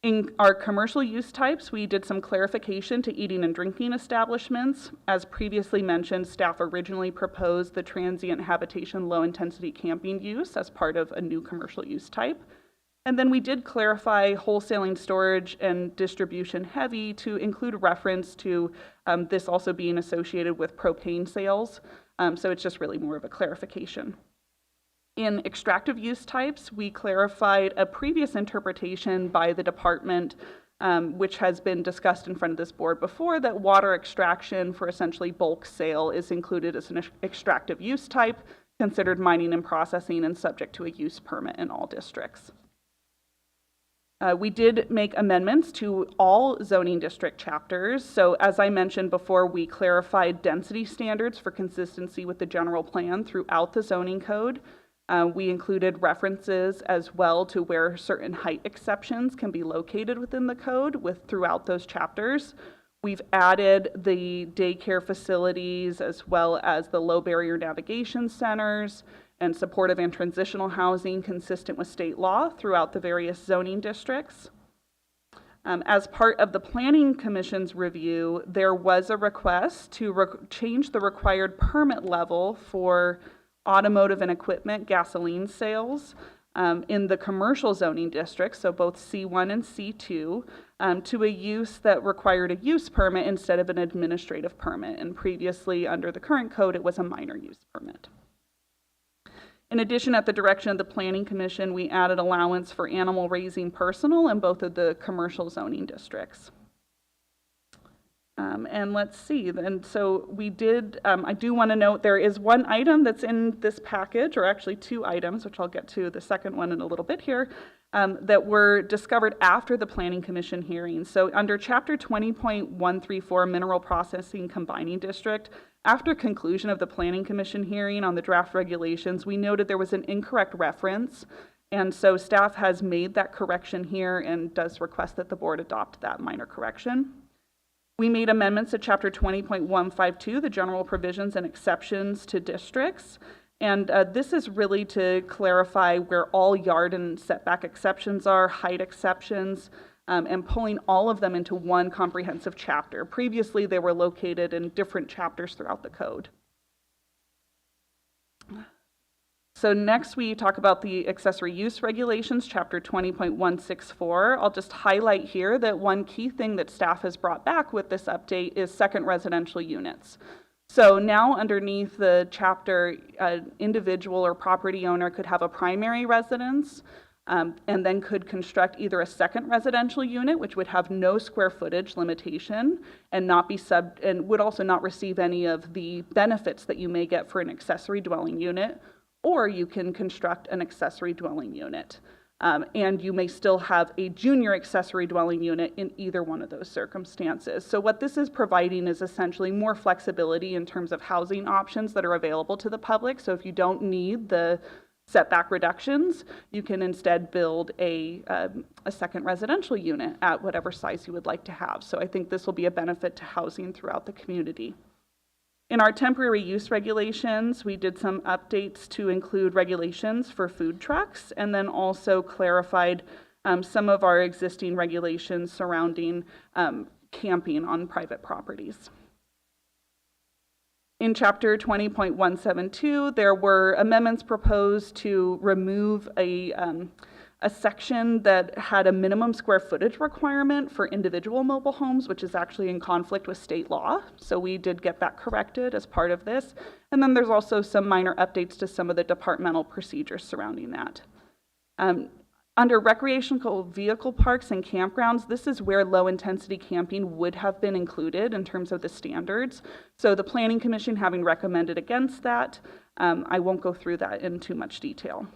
In our commercial use types, we did some clarification to eating and drinking establishments. As previously mentioned, staff originally proposed the transient habitation low-intensity camping use as part of a new commercial use type. And then we did clarify wholesaling, storage, and distribution heavy to include reference to this also being associated with propane sales. So it's just really more of a clarification. In extractive use types, we clarified a previous interpretation by the department, which has been discussed in front of this board before, that water extraction for essentially bulk sale is included as an extractive use type, considered mining and processing, and subject to a use permit in all districts. We did make amendments to all zoning district chapters. So as I mentioned before, we clarified density standards for consistency with the general plan throughout the zoning code. We included references as well to where certain height exceptions can be located within the code throughout those chapters. We've added the daycare facilities as well as the low barrier navigation centers and supportive and transitional housing consistent with state law throughout the various zoning districts. As part of the Planning Commission's review, there was a request to change the required permit level for automotive and equipment gasoline sales in the commercial zoning districts, so both C1 and C2, to a use that required a use permit instead of an administrative permit. And previously, under the current code, it was a minor use permit. In addition, at the direction of the Planning Commission, we added allowance for animal raising personal in both of the commercial zoning districts. And let's see, and so we did, I do want to note there is one item that's in this package, or actually two items, which I'll get to the second one in a little bit here, that were discovered after the Planning Commission hearing. So under Chapter 20.134, Mineral Processing Combining District, after conclusion of the Planning Commission hearing on the draft regulations, we noted there was an incorrect reference, and so staff has made that correction here and does request that the board adopt that minor correction. We made amendments to Chapter 20.152, the general provisions and exceptions to districts. And this is really to clarify where all yard and setback exceptions are, height exceptions, and pulling all of them into one comprehensive chapter. Previously, they were located in different chapters throughout the code. So next we talk about the accessory use regulations, Chapter 20.164. I'll just highlight here that one key thing that staff has brought back with this update is second residential units. So now underneath the chapter, an individual or property owner could have a primary residence and then could construct either a second residential unit, which would have no square footage limitation and not be and would also not receive any of the benefits that you may get for an accessory dwelling unit, or you can construct an accessory dwelling unit. And you may still have a junior accessory dwelling unit in either one of those circumstances. So what this is providing is essentially more flexibility in terms of housing options that are available to the public. So if you don't need the setback reductions, you can instead build a second residential unit at whatever size you would like to have. So I think this will be a benefit to housing throughout the community. In our temporary use regulations, we did some updates to include regulations for food trucks, and then also clarified some of our existing regulations surrounding camping on private properties. In Chapter 20.172, there were amendments proposed to remove a section that had a minimum square footage requirement for individual mobile homes, which is actually in conflict with state law. So we did get that corrected as part of this. And then there's also some minor updates to some of the departmental procedures surrounding that. Under recreational vehicle parks and campgrounds, this is where low-intensity camping would have been included in terms of the standards. So the Planning Commission having recommended against that, I won't go through that in too much detail.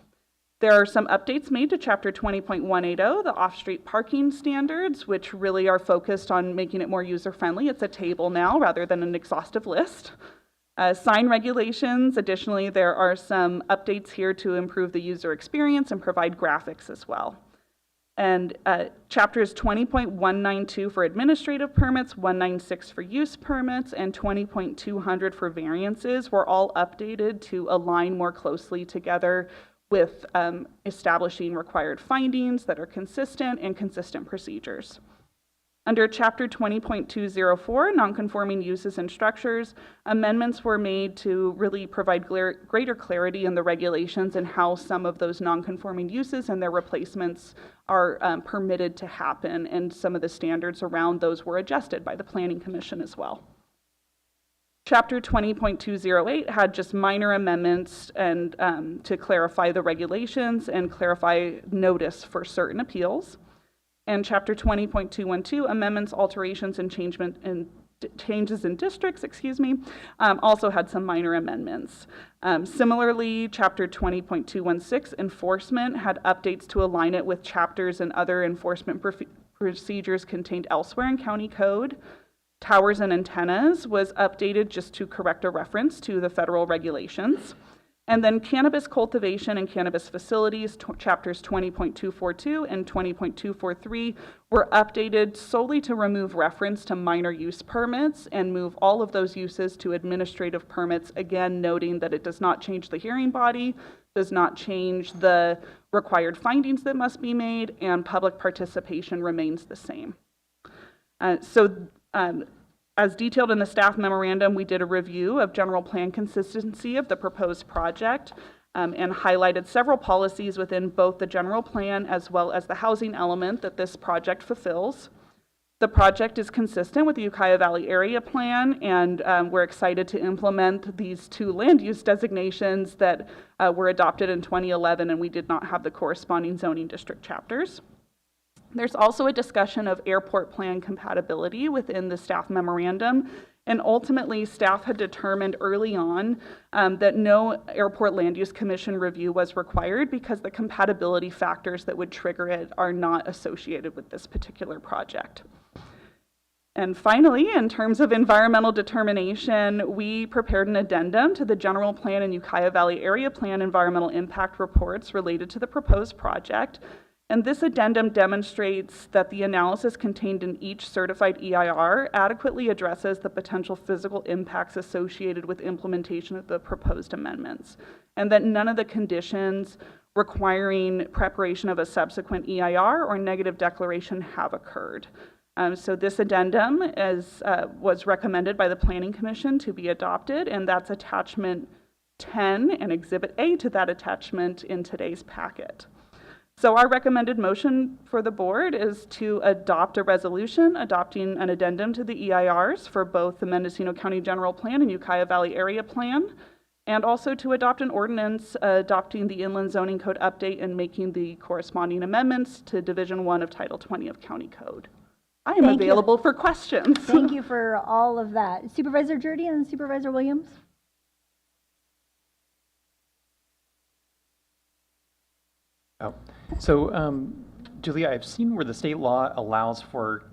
There are some updates made to Chapter 20.180, the off-street parking standards, which really are focused on making it more user-friendly. It's a table now rather than an exhaustive list. Sign regulations, additionally, there are some updates here to improve the user experience and provide graphics as well. And Chapters 20.192 for administrative permits, 196 for use permits, and 20.200 for variances were all updated to align more closely together with establishing required findings that are consistent and consistent procedures. Under Chapter 20.204, nonconforming uses and structures, amendments were made to really provide greater clarity in the regulations and how some of those nonconforming uses and their replacements are permitted to happen, and some of the standards around those were adjusted by the Planning Commission as well. Chapter 20.208 had just minor amendments and to clarify the regulations and clarify notice for certain appeals. And Chapter 20.212, amendments, alterations, and changes in districts, also had some minor amendments. Similarly, Chapter 20.216, enforcement, had updates to align it with chapters and other enforcement procedures contained elsewhere in county code. Towers and antennas was updated just to correct a reference to the federal regulations. And then cannabis cultivation and cannabis facilities, chapters 20.242 and 20.243 were updated solely to remove reference to minor use permits and move all of those uses to administrative permits, again noting that it does not change the hearing body, does not change the required findings that must be made, and public participation remains the same. As detailed in the staff memorandum, we did a review of general plan consistency of the proposed project and highlighted several policies within both the general plan as well as the housing element that this project fulfills. The project is consistent with the Ukiah Valley Area Plan, and we're excited to implement these 2 land use designations that were adopted in 2011, and we did not have the corresponding zoning district chapters. There's also a discussion of airport plan compatibility within the staff memorandum, and ultimately staff had determined early on that no airport land use commission review was required because the compatibility factors that would trigger it are not associated with this particular project. And finally, in terms of environmental determination, we prepared an addendum to the general plan and Ukiah Valley Area Plan environmental impact reports related to the proposed project. And this addendum demonstrates that the analysis contained in each certified EIR adequately addresses the potential physical impacts associated with implementation of the proposed amendments, and that none of the conditions requiring preparation of a subsequent EIR or negative declaration have occurred. So this addendum was recommended by the Planning Commission to be adopted, and that's attachment 10 and Exhibit A to that attachment in today's packet. So our recommended motion for the board is to adopt a resolution adopting an addendum to the EIRs for both the Mendocino County General Plan and Ukiah Valley Area Plan, and also to adopt an ordinance adopting the Inland Zoning Code update and making the corresponding amendments to Division 1 of Title 20 of County Code. I am available for questions. Thank you for all of that. Supervisor Jurdy and Supervisor Williams? Julia, I've seen where the state law allows for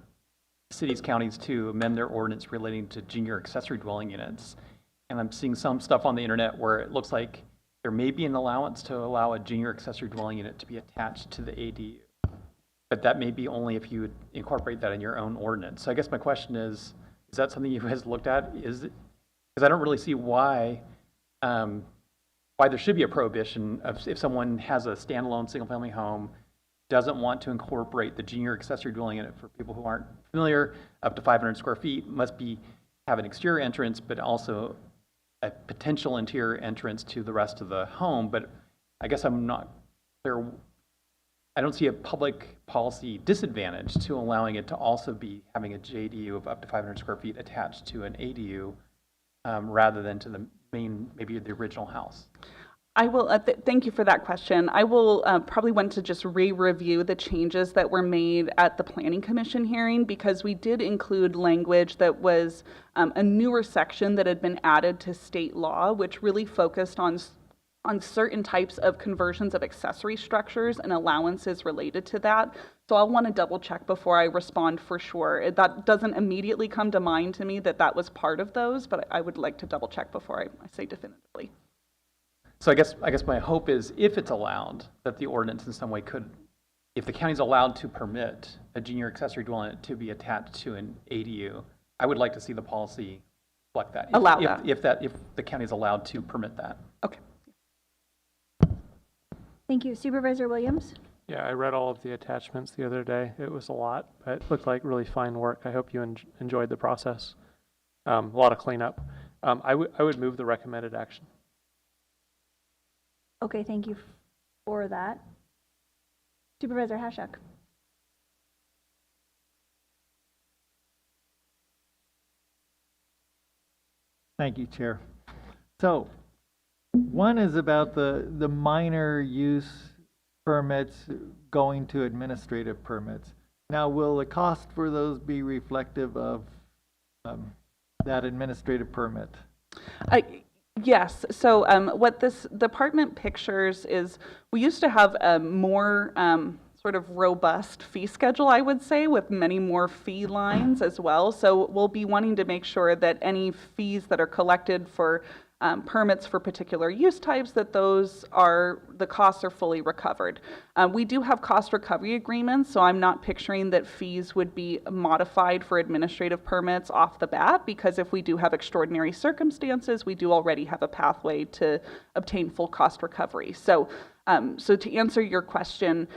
cities, counties to amend their ordinance relating to junior accessory dwelling units. And I'm seeing some stuff on the internet where it looks like there may be an allowance to allow a junior accessory dwelling unit to be attached to the ADU. But that may be only if you would incorporate that in your own ordinance. So I guess my question is that something you guys looked at? Because I don't really see why there should be a prohibition of if someone has a standalone single-family home, doesn't want to incorporate the junior accessory dwelling unit. For people who aren't familiar, up to 500 square feet must have an exterior entrance, but also a potential interior entrance to the rest of the home. But I guess I'm not clear. I don't see a public policy disadvantage to allowing it to also be having a JDU of up to 500 square feet attached to an ADU rather than to the main, maybe the original house. I will, thank you for that question. I will probably want to just re-review the changes that were made at the Planning Commission hearing, because we did include language that was a newer section that had been added to state law, which really focused on certain types of conversions of accessory structures and allowances related to that. So I'll want to double check before I respond for sure. That doesn't immediately come to mind to me that was part of those, but I would like to double check before I say definitively. So I guess my hope is if it's allowed, that the ordinance in some way could, if the county's allowed to permit a junior accessory dwelling unit to be attached to an ADU, I would like to see the policy reflect that. If the county's allowed to permit that. Okay. Thank you. Supervisor Williams? Yeah, I read all of the attachments the other day. It was a lot, but it looked like really fine work. I hope you enjoyed the process. A lot of cleanup. I would move the recommended action. Okay, thank you for that. Supervisor Hashak? Thank you, Chair. So, one is about the minor use permits going to administrative permits. Now, will the cost for those be reflective of that administrative permit? Yes. So what this department pictures is we used to have a more sort of robust fee schedule, I would say, with many more fee lines as well. So we'll be wanting to make sure that any fees that are collected for permits for particular use types, that the costs are fully recovered. We do have cost recovery agreements, so I'm not picturing that fees would be modified for administrative permits off the bat, because if we do have extraordinary circumstances, we do already have a pathway to obtain full cost recovery. So, so to answer your question,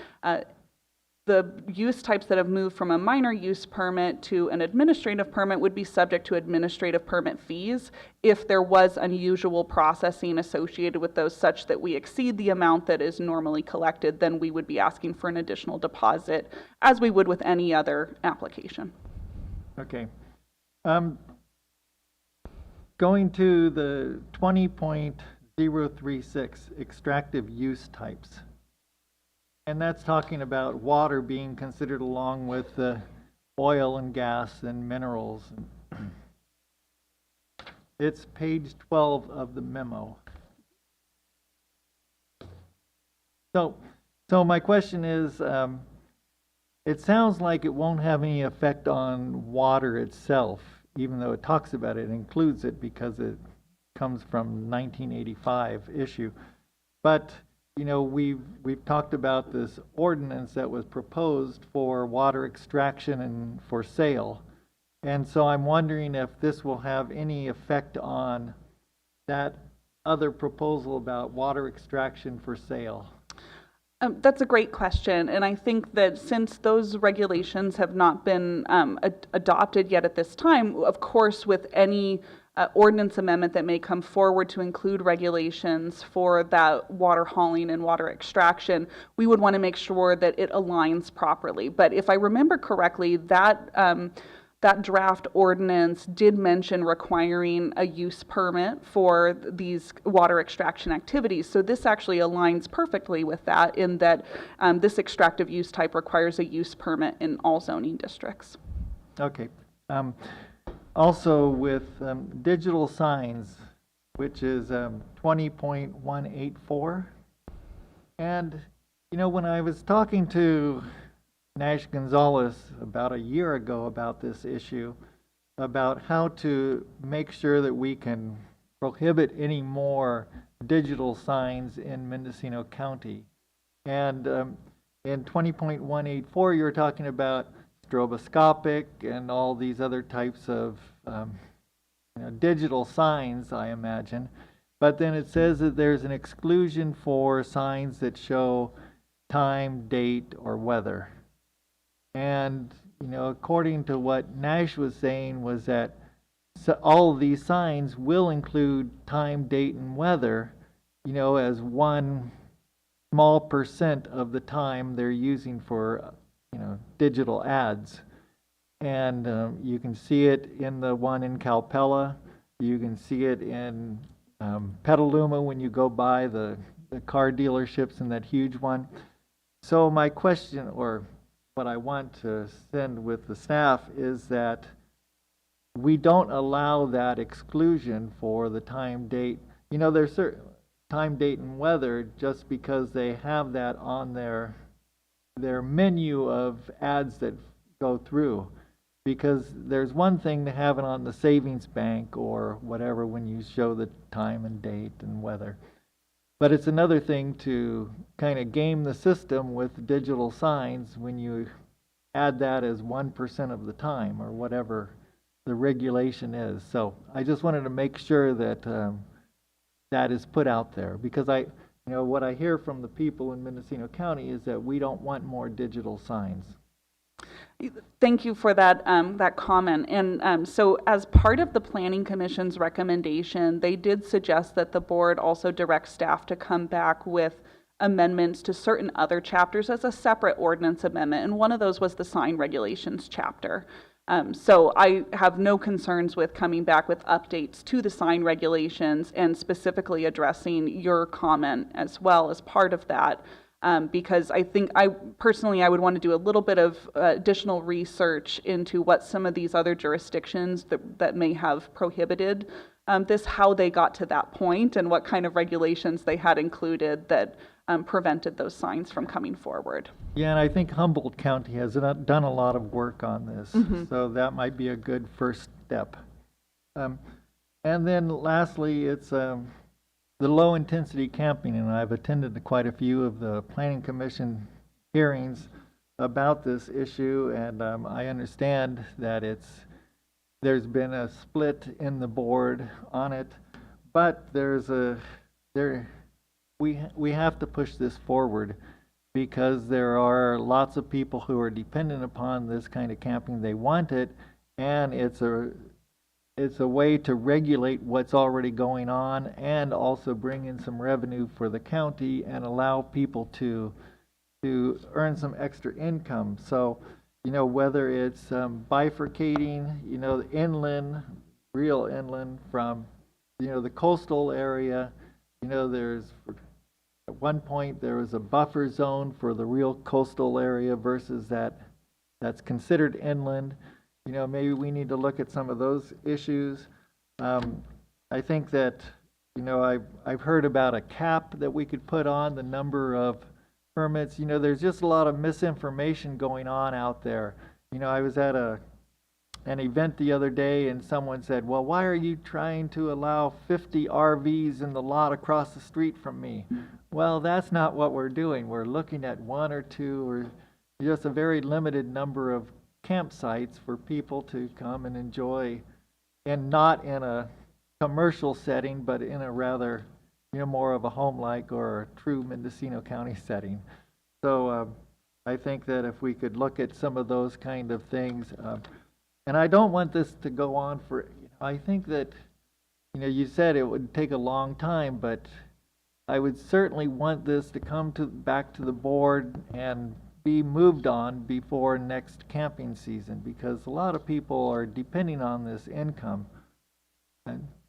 the use types that have moved from a minor use permit to an administrative permit would be subject to administrative permit fees if there was unusual processing associated with those such that we exceed the amount that is normally collected. Then we would be asking for an additional deposit, as we would with any other application. Okay. Going to the 20.036 extractive use types. And that's talking about water being considered along with the oil and gas and minerals. It's page 12 of the memo. So my question is, it sounds like it won't have any effect on water itself, even though it talks about it, includes it because it comes from 1985 issue. But you know, we've talked about this ordinance that was proposed for water extraction and for sale. And so I'm wondering if this will have any effect on that other proposal about water extraction for sale. That's a great question, and I think that since those regulations have not been adopted yet at this time, of course, with any ordinance amendment that may come forward to include regulations for that water hauling and water extraction, we would want to make sure that it aligns properly. But if I remember correctly, that that draft ordinance did mention requiring a use permit for these water extraction activities. So this actually aligns perfectly with that, in that this extractive use type requires a use permit in all zoning districts. Okay. Also with digital signs, which is 20.184. And, you know, when I was talking to Nash Gonzalez about a year ago about this issue, about how to make sure that we can prohibit any more digital signs in Mendocino County. And in 20.184, you were talking about stroboscopic and all these other types of digital signs, I imagine. But then it says that there's an exclusion for signs that show time, date, or weather. And, you know, according to what Nash was saying, was that all of these signs will include time, date, and weather, you know, as one small percent of the time they're using for digital ads. And you can see it in the one in Calpella. You can see it in Petaluma when you go by the car dealerships and that huge one. So my question, or what I want to send with the staff, is that we don't allow that exclusion for the time, date. You know, there's certain time, date, and weather just because they have that on their menu of ads that go through. Because there's one thing to have it on the savings bank or whatever when you show the time and date and weather. But it's another thing to kind of game the system with digital signs when you add that as 1% of the time or whatever the regulation is. So I just wanted to make sure that that is put out there, because what I hear from the people in Mendocino County is that we don't want more digital signs. Thank you for that that comment. And so as part of the Planning Commission's recommendation, they did suggest that the board also direct staff to come back with amendments to certain other chapters as a separate ordinance amendment. And one of those was the sign regulations chapter. So I have no concerns with coming back with updates to the sign regulations and specifically addressing your comment as well as part of that. Because I think I would want to do a little bit of additional research into what some of these other jurisdictions that may have prohibited this, how they got to that point, and what kind of regulations they had included that prevented those signs from coming forward. Yeah, and I think Humboldt County has done a lot of work on this, so that might be a good first step. And then lastly, it's the low-intensity camping, and I've attended quite a few of the Planning Commission hearings about this issue, and I understand that there's been a split in the board on it, but we have to push this forward because there are lots of people who are dependent upon this kind of camping. They want it, and it's a way to regulate what's already going on and also bring in some revenue for the county and allow people to earn some extra income. So, whether it's bifurcating, inland, real inland from, the coastal area, at one point there was a buffer zone for the real coastal area versus that's considered inland. Maybe we need to look at some of those issues. I think that, I've heard about a cap that we could put on the number of permits. There's just a lot of misinformation going on out there. I was at an event the other day and someone said, well, why are you trying to allow 50 RVs in the lot across the street from me? Well, that's not what we're doing. We're looking at one or two or just a very limited number of campsites for people to come and enjoy, and not in a commercial setting, but in a rather, more of a home-like or a true Mendocino County setting. So I think that if we could look at some of those kind of things, and I don't want this to go on for, I think that, you said it would take a long time, but I would certainly want this to come back to the board and be moved on before next camping season, because a lot of people are depending on this income.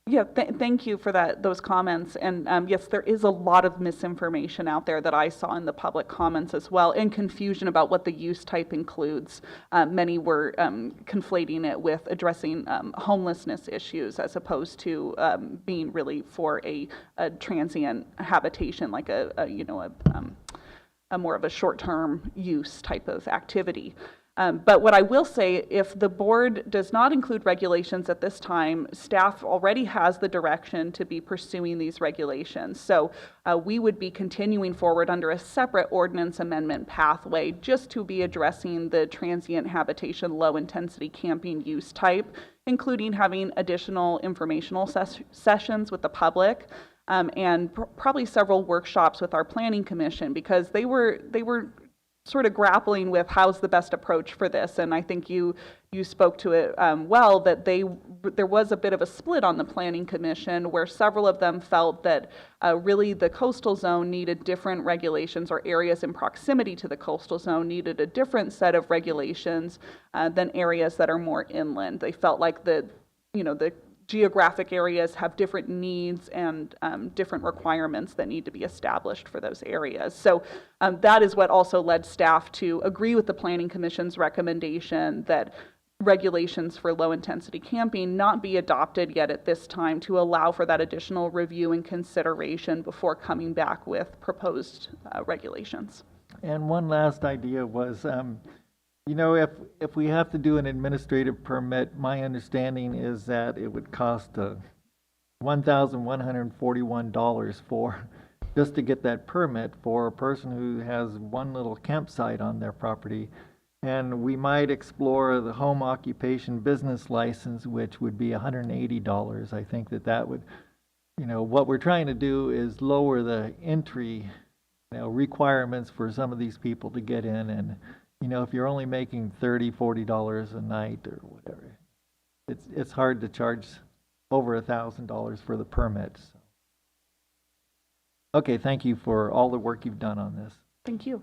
Yeah, thank you for those comments. And yes, there is a lot of misinformation out there that I saw in the public comments as well, and confusion about what the use type includes. Many were conflating it with addressing homelessness issues as opposed to being really for a transient habitation, like a more of a short-term use type of activity. But what I will say, if the board does not include regulations at this time, staff already has the direction to be pursuing these regulations. So we would be continuing forward under a separate ordinance amendment pathway just to be addressing the transient habitation low-intensity camping use type, including having additional informational sessions with the public, and probably several workshops with our planning commission, because they were sort of grappling with how's the best approach for this. And I think you spoke to it well, that there was a bit of a split on the planning commission, where several of them felt that really the coastal zone needed different regulations, or areas in proximity to the coastal zone needed a different set of regulations than areas that are more inland. They felt like the geographic areas have different needs and different requirements that need to be established for those areas. So that is what also led staff to agree with the Planning Commission's recommendation that regulations for low-intensity camping not be adopted yet at this time, to allow for that additional review and consideration before coming back with proposed regulations. And one last idea was, if we have to do an administrative permit, my understanding is that it would cost $1,141 just to get that permit for a person who has one little campsite on their property. And we might explore the home occupation business license, which would be $180. I think that would, what we're trying to do is lower the entry requirements for some of these people to get in. And if you're only making $30, $40 a night or whatever, it's hard to charge over $1,000 for the permit. So. Okay, thank you for all the work you've done on this. Thank you.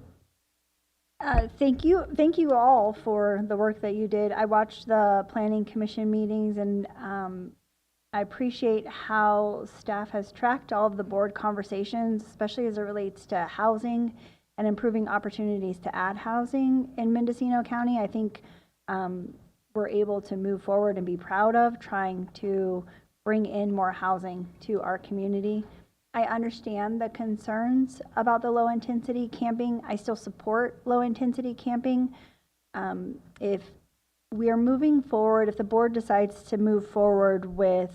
Thank you all for the work that you did. I watched the planning commission meetings, and I appreciate how staff has tracked all of the board conversations, especially as it relates to housing and improving opportunities to add housing in Mendocino County. I think we're able to move forward and be proud of trying to bring in more housing to our community. I understand the concerns about the low intensity camping. I still support low intensity camping. If we are moving forward, if the board decides to move forward with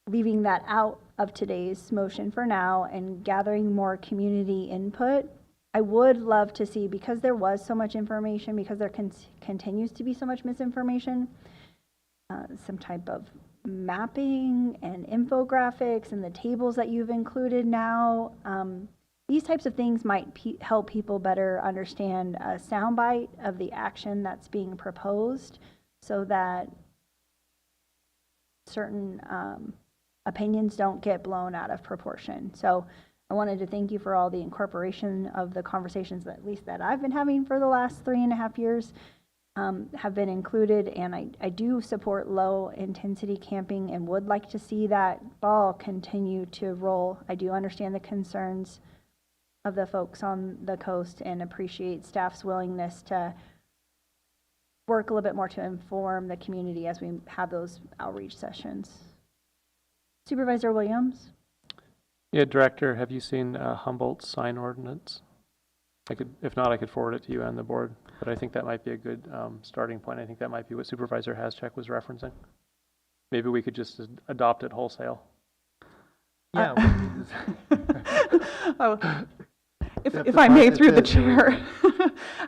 leaving that out of today's motion for now and gathering more community input, I would love to see, because there was so much information, because there continues to be so much misinformation, some type of mapping and infographics and the tables that you've included now. These types of things might help people better understand a soundbite of the action that's being proposed, so that certain opinions don't get blown out of proportion. So I wanted to thank you for all the incorporation of the conversations, that, at least that I've been having for the last 3.5 years, have been included. And I do support low intensity camping and would like to see that ball continue to roll. I do understand the concerns of the folks on the coast and appreciate staff's willingness to work a little bit more to inform the community as we have those outreach sessions. Supervisor Williams? Yeah, Director, have you seen Humboldt's sign ordinance? If not, I could forward it to you and the board, but I think that might be a good starting point. I think that might be what Supervisor Haschak was referencing. Maybe we could just adopt it wholesale. Yeah. If I may, through the chair,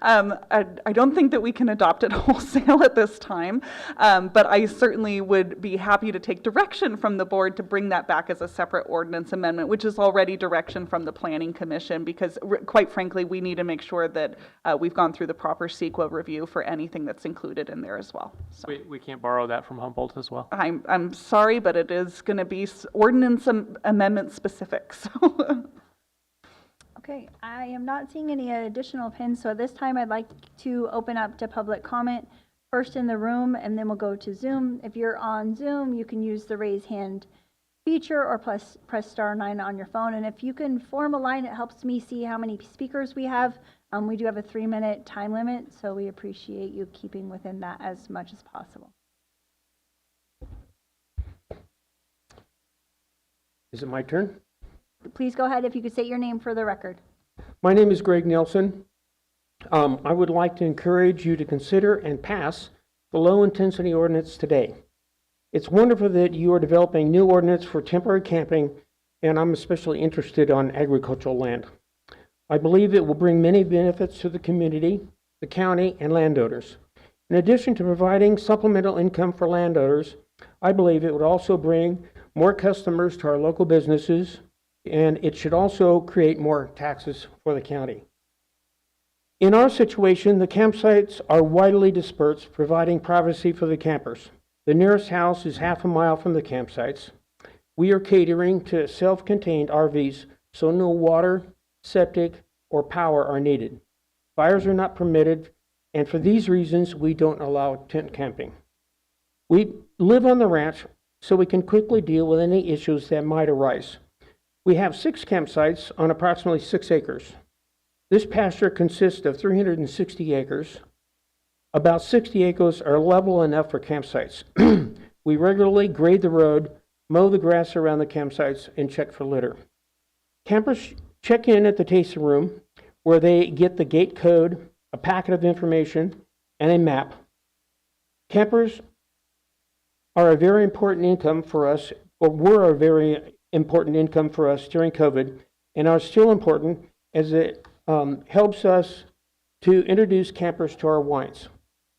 I don't think that we can adopt it wholesale at this time, but I certainly would be happy to take direction from the board to bring that back as a separate ordinance amendment, which is already direction from the Planning Commission, because quite frankly, we need to make sure that we've gone through the proper CEQA review for anything that's included in there as well. So. We can't borrow that from Humboldt as well? I'm sorry, but it is going to be ordinance amendment specific. So. Okay, I am not seeing any additional pins, so at this time I'd like to open up to public comment, first in the room, and then we'll go to Zoom. If you're on Zoom, you can use the raise hand feature or press *9 on your phone. And if you can form a line, it helps me see how many speakers we have. We do have a 3-minute time limit, so we appreciate you keeping within that as much as possible. Is it my turn? Please go ahead if you could state your name for the record. My name is Greg Nelson. I would like to encourage you to consider and pass the low intensity ordinance today. It's wonderful that you are developing new ordinance for temporary camping, and I'm especially interested on agricultural land. I believe it will bring many benefits to the community, the county, and landowners. In addition to providing supplemental income for landowners, I believe it would also bring more customers to our local businesses, and it should also create more taxes for the county. In our situation, the campsites are widely dispersed, providing privacy for the campers. The nearest house is half a mile from the campsites. We are catering to self-contained RVs, so no water, septic, or power are needed. Fires are not permitted, and for these reasons, we don't allow tent camping. We live on the ranch, so we can quickly deal with any issues that might arise. We have 6 campsites on approximately 6 acres. This pasture consists of 360 acres. About 60 acres are level enough for campsites. We regularly grade the road, mow the grass around the campsites, and check for litter. Campers check in at the tasting room, where they get the gate code, a packet of information, and a map. Campers are a very important income for us, or were a very important income for us during COVID, and are still important as it helps us to introduce campers to our wines.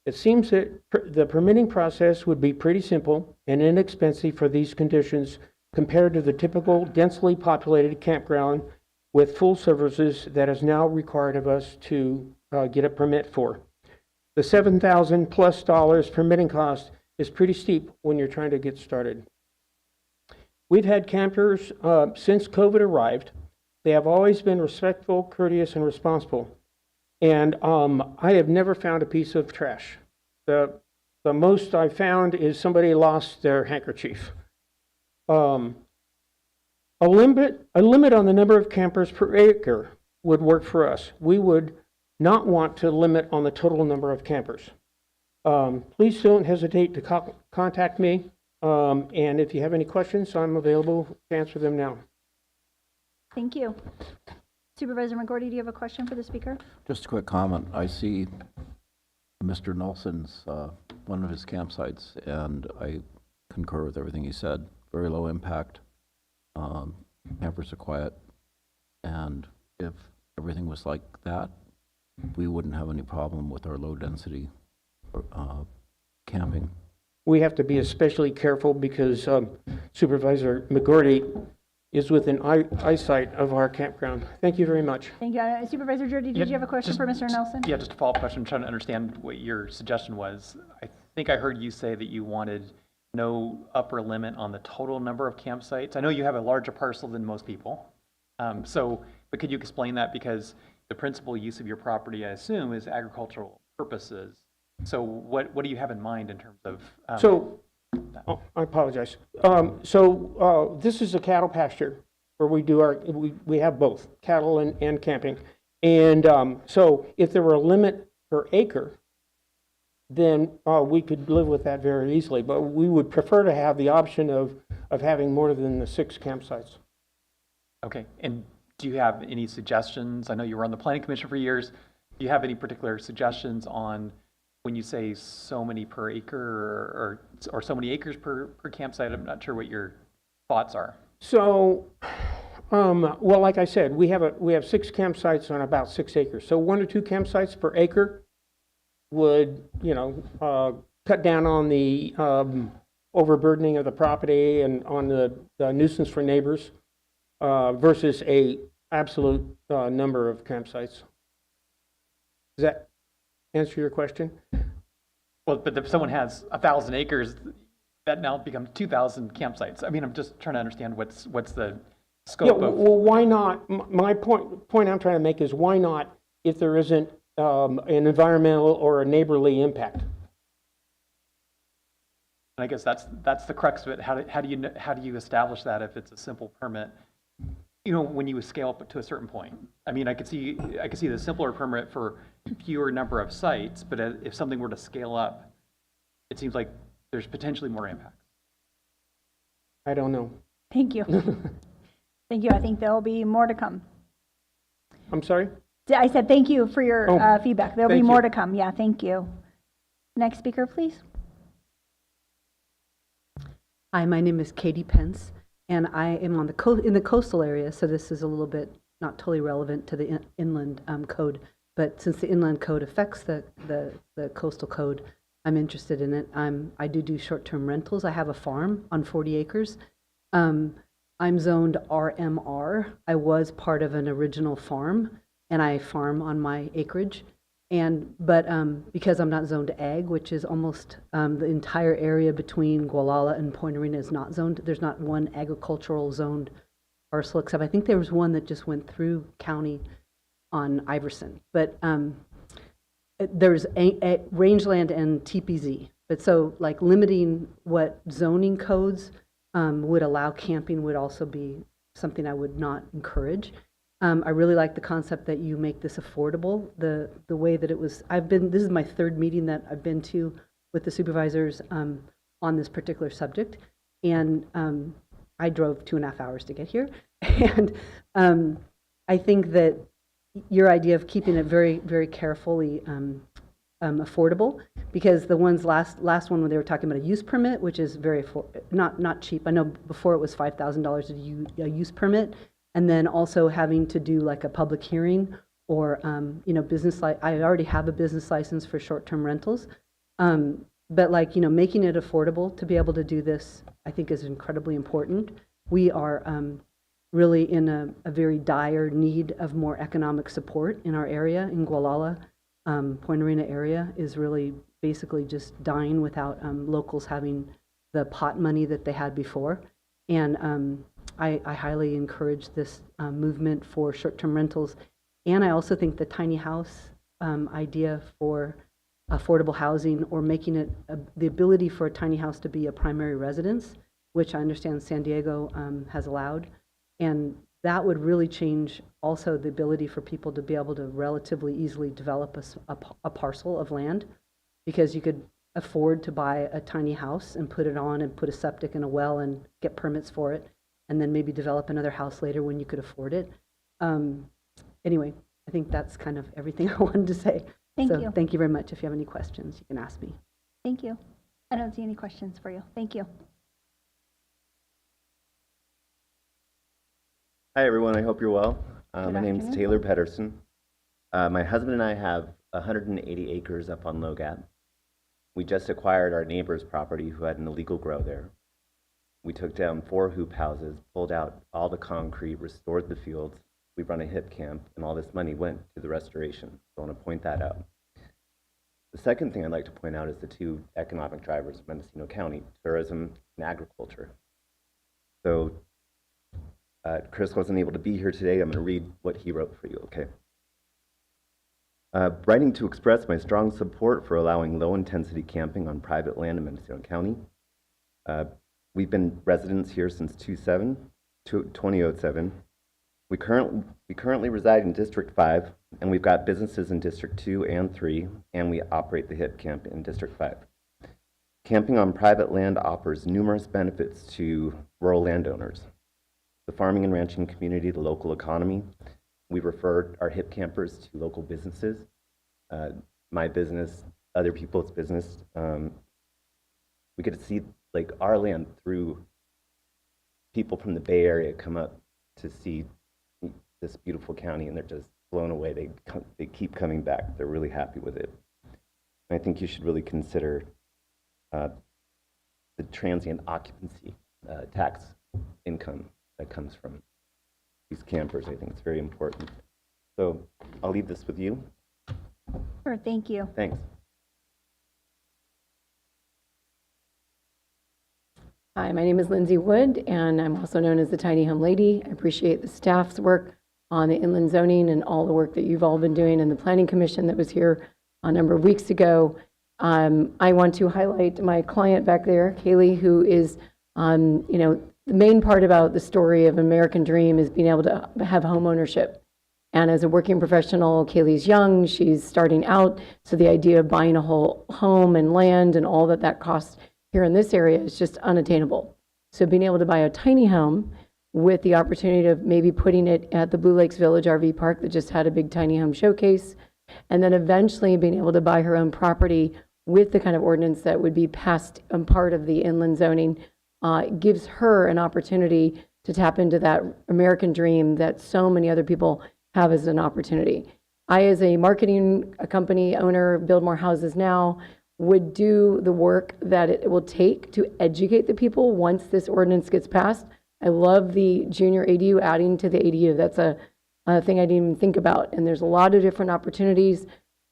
It seems that the permitting process would be pretty simple and inexpensive for these conditions compared to the typical densely populated campground with full services that is now required of us to get a permit for. The $7,000+ permitting cost is pretty steep when you're trying to get started. We've had campers since COVID arrived. They have always been respectful, courteous, and responsible. And I have never found a piece of trash. The most I found is somebody lost their handkerchief. A limit on the number of campers per acre would work for us. We would not want to limit on the total number of campers. Please don't hesitate to contact me. And if you have any questions, I'm available to answer them now. Thank you. Supervisor McGordy, do you have a question for the speaker? Just a quick comment. I see Mr. Nelson's, one of his campsites, and I concur with everything he said. Very low impact. Campers are quiet. And if everything was like that, we wouldn't have any problem with our low density camping. We have to be especially careful because Supervisor McGordy is within eyesight of our campground. Thank you very much. Thank you. Supervisor Jordy, did you have a question for Mr. Nelson? Yeah, just a follow-up question. I'm trying to understand what your suggestion was. I think I heard you say that you wanted no upper limit on the total number of campsites. I know you have a larger parcel than most people. But could you explain that? Because the principal use of your property, I assume, is agricultural purposes. So what do you have in mind in terms of? I apologize. This is a cattle pasture where we have both cattle and camping. And so if there were a limit per acre, then we could live with that very easily. But we would prefer to have the option of having more than the 6 campsites. Okay. And do you have any suggestions? I know you were on the planning commission for years. Do you have any particular suggestions on when you say so many per acre or so many acres per campsite? I'm not sure what your thoughts are. So, well, like I said, we have 6 campsites on about 6 acres. So 1 or 2 campsites per acre would, cut down on the overburdening of the property and on the nuisance for neighbors versus a absolute number of campsites. Does that answer your question? Well, but if someone has 1,000 acres, that now becomes 2,000 campsites. I mean, I'm just trying to understand what's the scope of. Well, why not? My point I'm trying to make is why not if there isn't an environmental or a neighborly impact? And I guess that's the crux of it. How do you establish that if it's a simple permit? When you scale up to a certain point. I mean, I could see the simpler permit for fewer number of sites, but if something were to scale up, it seems like there's potentially more impact. I don't know. Thank you. Thank you. I think there will be more to come. I'm sorry? I said thank you for your feedback. There'll be more to come. Yeah, thank you. Next speaker, please. Hi, my name is Katie Pence, and I am on in the coastal area, so this is a little bit not totally relevant to the inland code, but since the inland code affects the coastal code, I'm interested in it. I do short-term rentals. I have a farm on 40 acres. I'm zoned RMR. I was part of an original farm, and I farm on my acreage. But because I'm not zoned ag, which is almost the entire area between Gualala and Point Arena is not zoned. There's not one agricultural zoned parcel, except I think there was one that just went through county on Iverson. But there's rangeland and TPZ. But so like limiting what zoning codes would allow camping would also be something I would not encourage. I really like the concept that you make this affordable. The way that it was, this is my 3rd meeting that I've been to with the supervisors on this particular subject. And I drove 2.5 hours to get here. And I think that your idea of keeping it very, very carefully affordable, because the ones last one when they were talking about a use permit, which is very, not cheap. I know before it was $5,000 a use permit. And then also having to do like a public hearing or, business, I already have a business license for short-term rentals. But making it affordable to be able to do this, I think is incredibly important. We are really in a very dire need of more economic support in our area. In Gualala, Point Arena area is really basically just dying without locals having the pot money that they had before. And I highly encourage this movement for short-term rentals. And I also think the tiny house idea for affordable housing or making it the ability for a tiny house to be a primary residence, which I understand San Diego has allowed. And that would really change also the ability for people to be able to relatively easily develop a parcel of land, because you could afford to buy a tiny house and put it on and put a septic and a well and get permits for it, and then maybe develop another house later when you could afford it. Anyway, I think that's kind of everything I wanted to say. Thank So you. thank you very much. If you have any questions, you can ask me. Thank you. I don't see any questions for you. Thank you. Hi, everyone. I hope you're well. Good My name's afternoon. Taylor Pedersen. My husband and I have 180 acres up on Logat. We just acquired our neighbor's property who had an illegal grow there. We took down 4 hoop houses, pulled out all the concrete, restored the fields. We run a hip camp, and all this money went to the restoration. So I want to point that out. The second thing I'd like to point out is the 2 economic drivers of Mendocino County, tourism and agriculture. So Chris wasn't able to be here today. I'm going to read what he wrote for you, okay? Writing to express my strong support for allowing low-intensity camping on private land in Mendocino County. We've been residents here since 2007. We currently reside in District 5, and we've got businesses in District 2 and 3, and we operate the hip camp in District 5. Camping on private land offers numerous benefits to rural landowners, the farming and ranching community, the local economy. We refer our hip campers to local businesses, my business, other people's business. We get to see like our land through people from the Bay Area come up to see this beautiful county, and they're just blown away. They keep coming back. They're really happy with it. And I think you should really consider the transient occupancy tax income that comes from these campers. I think it's very important. So I'll leave this with you. Sure, thank you. Thanks. Hi, my name is Lindsay Wood, and I'm also known as the Tiny Home Lady. I appreciate the staff's work on the inland zoning and all the work that you've all been doing, and the Planning Commission that was here a number of weeks ago. I want to highlight my client back there, Kaylee, who is, the main part about the story of American Dream is being able to have home ownership. And as a working professional, Kaylee's young, she's starting out, so the idea of buying a whole home and land and all that costs here in this area is just unattainable. So being able to buy a tiny home with the opportunity of maybe putting it at the Blue Lakes Village RV Park that just had a big tiny home showcase, and then eventually being able to buy her own property with the kind of ordinance that would be passed part of the inland zoning, gives her an opportunity to tap into that American dream that so many other people have as an opportunity. I, as a marketing company owner, Build More Houses Now, would do the work that it will take to educate the people once this ordinance gets passed. I love the junior ADU adding to the ADU. That's a thing I didn't even think about. And there's a lot of different opportunities.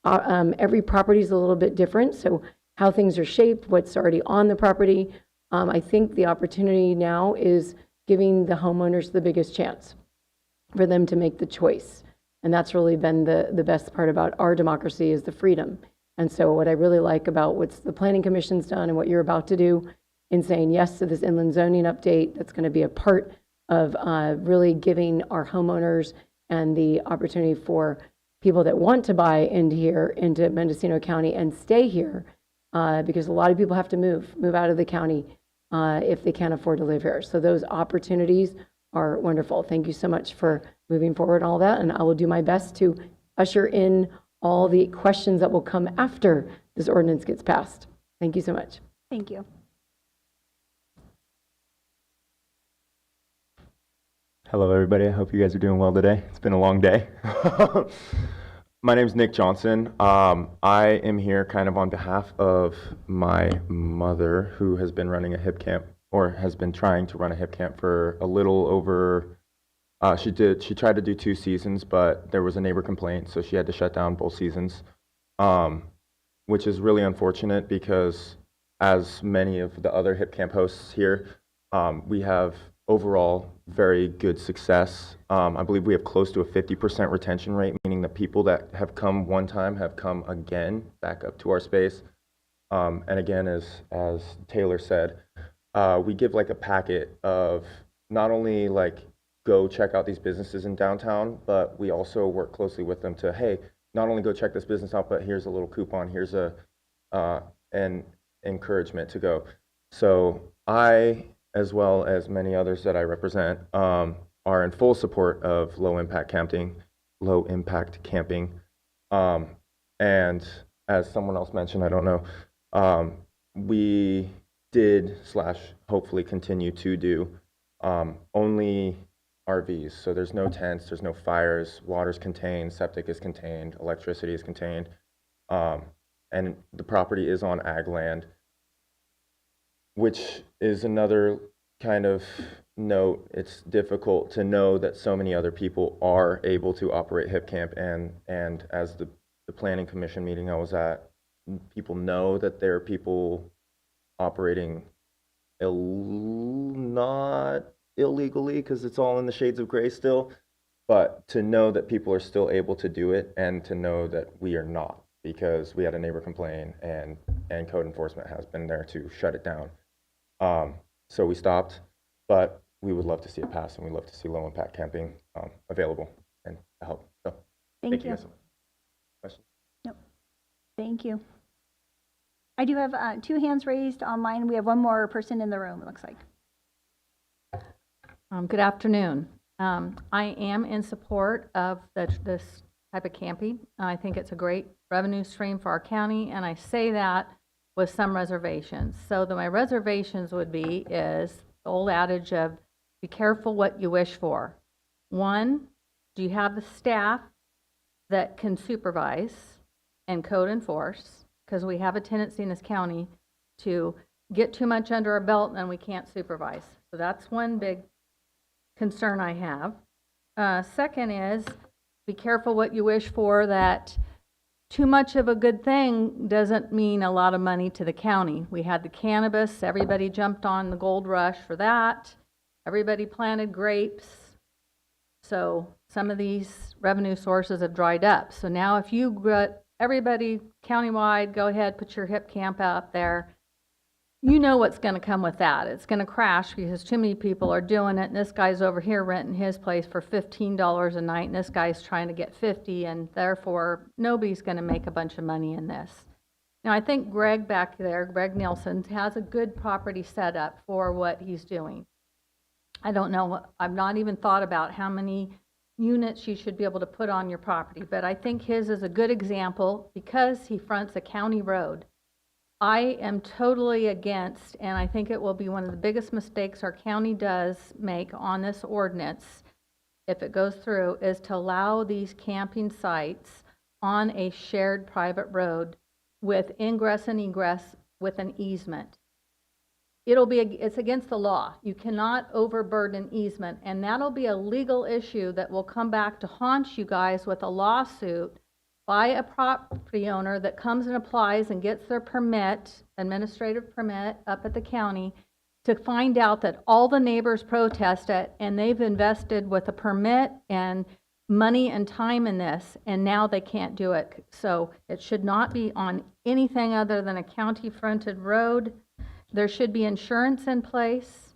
Every property is a little bit different. So how things are shaped, what's already on the property. I think the opportunity now is giving the homeowners the biggest chance for them to make the choice. And that's really been the best part about our democracy, is the freedom. And so what I really like about what the Planning Commission's done and what you're about to do in saying yes to this inland zoning update, that's going to be a part of really giving our homeowners and the opportunity for people that want to buy into here, into Mendocino County and stay here, because a lot of people have to move out of the county if they can't afford to live here. So those opportunities are wonderful. Thank you so much for moving forward and all that. And I will do my best to usher in all the questions that will come after this ordinance gets passed. Thank you so much. Thank you. Hello, everybody. I hope you guys are doing well today. It's been a long day. My name is Nick Johnson. I am here kind of on behalf of my mother, who has been running a hip camp, or has been trying to run a hip camp for a little over, she tried to do 2 seasons, but there was a neighbor complaint, so she had to shut down both seasons, which is really unfortunate because, as many of the other hip camp hosts here, we have overall very good success. I believe we have close to a 50% retention rate, meaning the people that have come one time have come again back up to our space. And again, as Taylor said, we give like a packet of not only like go check out these businesses in downtown, but we also work closely with them to, hey, not only go check this business out, but here's a little coupon, here's an encouragement to go. So I, as well as many others that I represent, are in full support of low impact camping. And as someone else mentioned, I don't know, we did / hopefully continue to do only RVs. So there's no tents, there's no fires, water's contained, septic is contained, electricity is contained, and the property is on ag land, which is another kind of note. It's difficult to know that so many other people are able to operate hip camp, and as the planning commission meeting I was at, people know that there are people operating not illegally, because it's all in the shades of gray still, but to know that people are still able to do it, and to know that we are not, because we had a neighbor complain and code enforcement has been there to shut it down. So we stopped, but we would love to see it pass, and we'd love to see low impact camping available and help. So Thank you you. guys so much. Questions? Nope. Thank you. I do have 2 hands raised online. We have one more person in the room, it looks like. Good afternoon. I am in support of this type of camping. I think it's a great revenue stream for our county, and I say that with some reservations. So my reservations would be is the old adage of be careful what you wish for. One, do you have the staff that can supervise and code enforce? Because we have a tendency in this county to get too much under our belt and we can't supervise. So that's one big concern I have. Second is be careful what you wish for, that too much of a good thing doesn't mean a lot of money to the county. We had the cannabis, everybody jumped on the gold rush for that. Everybody planted grapes. So some of these revenue sources have dried up. So now if you got everybody countywide, go ahead, put your hip camp out there, you know what's going to come with that. It's going to crash because too many people are doing it, and this guy's over here renting his place for $15 a night, and this guy's trying to get $50, and therefore nobody's going to make a bunch of money in this. Now, I think Greg back there, Greg Nielsen, has a good property set up for what he's doing. I don't know, I've not even thought about how many units you should be able to put on your property, but I think his is a good example because he fronts a county road. I am totally against, and I think it will be one of the biggest mistakes our county does make on this ordinance, if it goes through, is to allow these camping sites on a shared private road with ingress and egress with an easement. It's against the law. You cannot overburden easement, and that'll be a legal issue that will come back to haunt you guys with a lawsuit by a property owner that comes and applies and gets their permit, administrative permit up at the county, to find out that all the neighbors protest it and they've invested with a permit and money and time in this, and now they can't do it. So it should not be on anything other than a county fronted road. There should be insurance in place.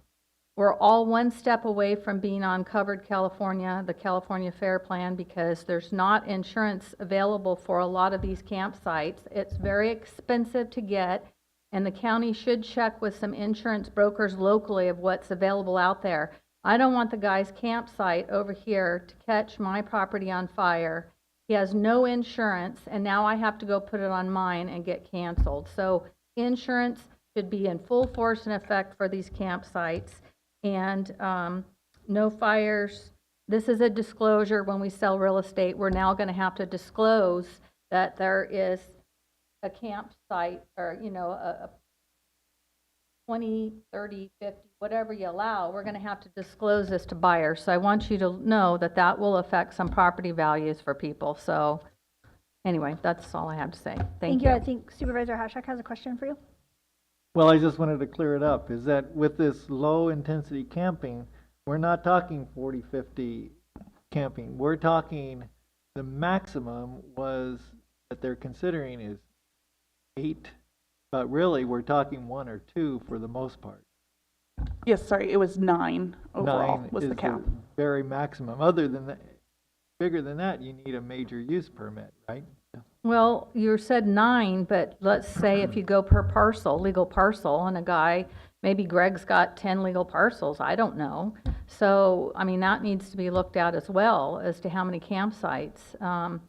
We're all one step away from being on Covered California, the California Fair Plan, because there's not insurance available for a lot of these campsites. It's very expensive to get, and the county should check with some insurance brokers locally of what's available out there. I don't want the guy's campsite over here to catch my property on fire. He has no insurance, and now I have to go put it on mine and get canceled. So insurance should be in full force and effect for these campsites. And no fires. This is a disclosure. When we sell real estate, we're now going to have to disclose that there is a campsite, or a 20, 30, 50, whatever you allow. We're going to have to disclose this to buyers. So I want you to know that that will affect some property values for people. So anyway, that's all I have to say. Thank you. I think Supervisor Hashak has a question for you. Well, I just wanted to clear it up, is that with this low-intensity camping, we're not talking 40, 50 camping. We're talking, the maximum was that they're considering is 8, but really, we're talking 1 or 2 for the most part. Yes, sorry, it was 9 overall 9 was is the cap. very maximum. Other than that, bigger than that, you need a major use permit, right? Well, you said 9, but let's say if you go per parcel, legal parcel, and a guy, maybe Greg's got 10 legal parcels, I don't know. So, I mean, that needs to be looked at as well as to how many campsites.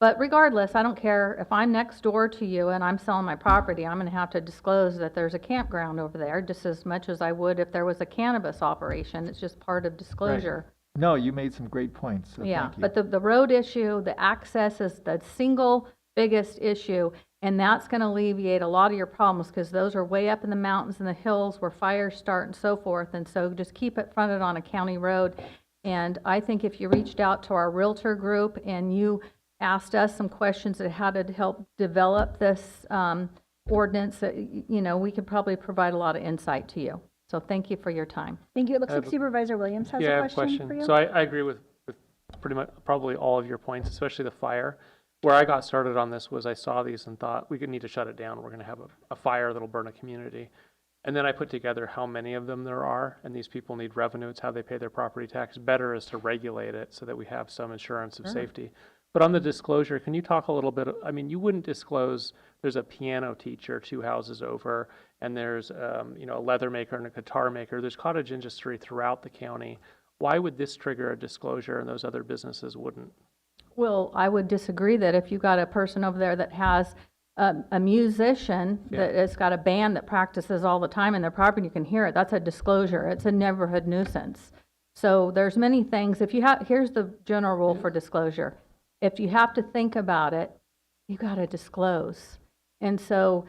But regardless, I don't care if I'm next door to you and I'm selling my property, I'm gonna have to disclose that there's a campground over there, just as much as I would if there was a cannabis operation. It's just part of disclosure. No, you made some great points, so Yeah, thank you. but the road issue, the access is the single biggest issue, and that's going to alleviate a lot of your problems, because those are way up in the mountains and the hills where fires start and so forth, and so just keep it fronted on a county road. And I think if you reached out to our Realtor group and you asked us some questions on how to help develop this ordinance, you know, we could probably provide a lot of insight to you. So thank you for your time. Thank you. It looks like Supervisor Williams has Yeah, I a have a question for you. So I agree with pretty much probably all of your points, especially the fire. Where I got started on this was I saw these and thought we could need to shut it down. We're going to have a fire that'll burn a community. And then I put together how many of them there are, and these people need revenue. It's how they pay their property tax. Better is to regulate it so that we have some assurance of safety. But on the disclosure, can you talk a little bit? I mean, you wouldn't disclose there's a piano teacher 2 houses over, and there's you know, a leather maker and a guitar maker. There's cottage industry throughout the county. Why would this trigger a disclosure and those other businesses wouldn't? Well, I would disagree that if you got a person over there that has a musician that has got a band that practices all the time in their property, you can hear it, that's a disclosure. It's a neighborhood nuisance. So there's many things. If you have, here's the general rule for disclosure. If you have to think about it, you got to disclose. And so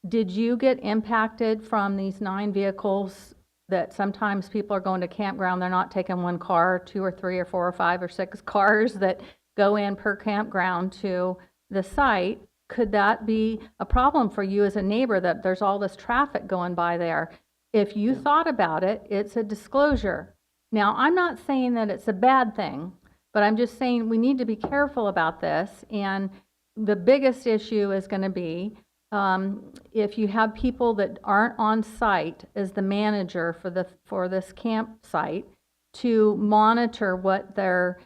did you get impacted from these 9 vehicles that sometimes people are going to campground, they're not taking 1 car, 2 or 3 or 4 or 5 or 6 cars that go in per campground to the site? Could that be a problem for you as a neighbor, that there's all this traffic going by there? If you thought about it, it's a disclosure. Now, I'm not saying that it's a bad thing, but I'm just saying we need to be careful about this. And the biggest issue is going to be if you have people that aren't on site as the manager for this campsite to monitor what their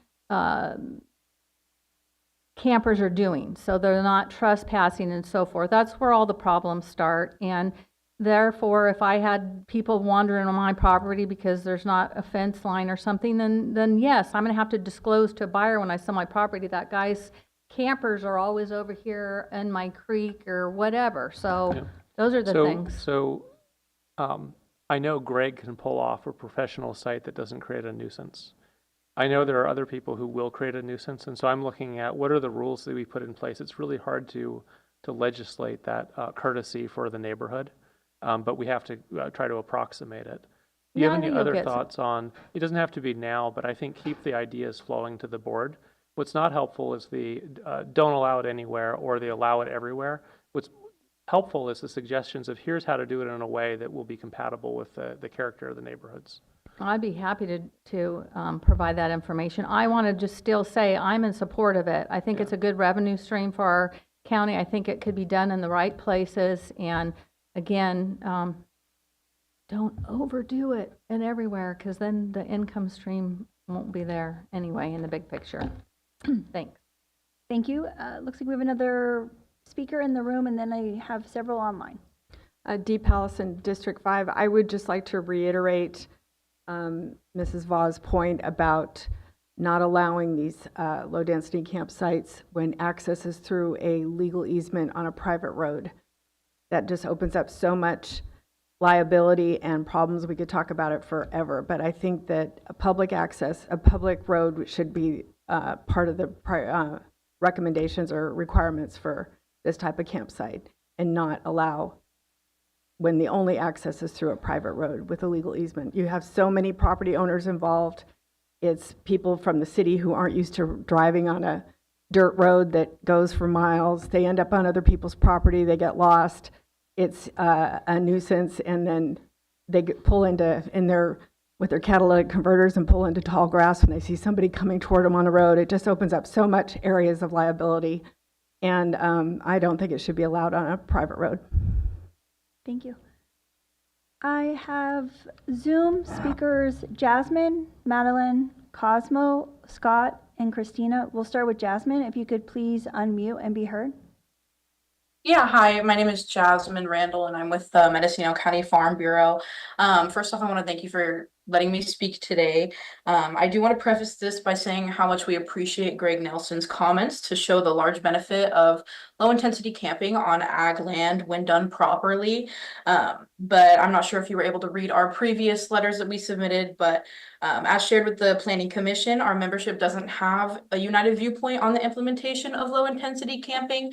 campers are doing, so they're not trespassing and so forth. That's where all the problems start. And therefore, if I had people wandering on my property because there's not a fence line or something, then yes, I'm going to have to disclose to a buyer when I sell my property that guy's campers are always over here in my creek or whatever. So those are the things. So I know Greg can pull off a professional site that doesn't create a nuisance. I know there are other people who will create a nuisance, and so I'm looking at what are the rules that we put in place. It's really hard to legislate that courtesy for the neighborhood, but we have to try to approximate it. Do you have any other thoughts on, it doesn't have to be now, but I think keep the ideas flowing to the board. What's not helpful is the don't allow it anywhere or the allow it everywhere. What's helpful is the suggestions of here's how to do it in a way that will be compatible with the character of the neighborhoods. I'd be happy to provide that information. I want to just still say I'm in support of it. I think it's a good revenue stream for our county. I think it could be done in the right places. And again, don't overdo it and everywhere, because then the income stream won't be there anyway in the big picture. Thanks. Thank you. Looks like we have another speaker in the room, and then I have several online. Dee Pallison, District 5. I would just like to reiterate Mrs. Vaugh's point about not allowing these low-density campsites when access is through a legal easement on a private road. That just opens up so much liability and problems. We could talk about it forever, but I think that a public access, a public road should be part of the recommendations or requirements for this type of campsite, and not allow when the only access is through a private road with a legal easement. You have so many property owners involved. It's people from the city who aren't used to driving on a dirt road that goes for miles. They end up on other people's property. They get lost. It's a nuisance, and then they pull into, and they're with their catalytic converters and pull into tall grass when they see somebody coming toward them on the road. It just opens up so much areas of liability. And I don't think it should be allowed on a private road. Thank you. I have Zoom speakers Jasmine, Madeline, Cosmo, Scott, and Christina. We'll start with Jasmine. If you could please unmute and be heard. Yeah, hi, my name is Jasmine Randall, and I'm with the Mendocino County Farm Bureau. First off, I want to thank you for letting me speak today. I do want to preface this by saying how much we appreciate Greg Nelson's comments to show the large benefit of low-intensity camping on ag land when done properly. But I'm not sure if you were able to read our previous letters that we submitted, but as shared with the Planning Commission, our membership doesn't have a united viewpoint on the implementation of low-intensity camping,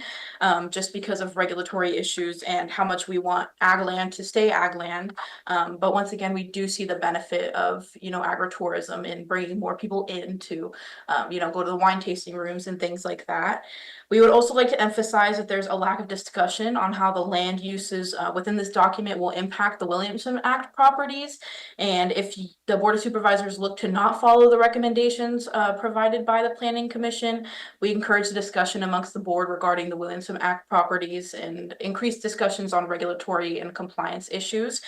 just because of regulatory issues and how much we want ag land to stay ag land. But once again, we do see the benefit of, agritourism and bringing more people in to, go to the wine tasting rooms and things like that. We would also like to emphasize that there's a lack of discussion on how the land uses within this document will impact the Williamson Act properties. And if the Board of Supervisors look to not follow the recommendations provided by the Planning Commission, we encourage the discussion amongst the board regarding the Williamson Act properties and increased discussions on regulatory and compliance issues.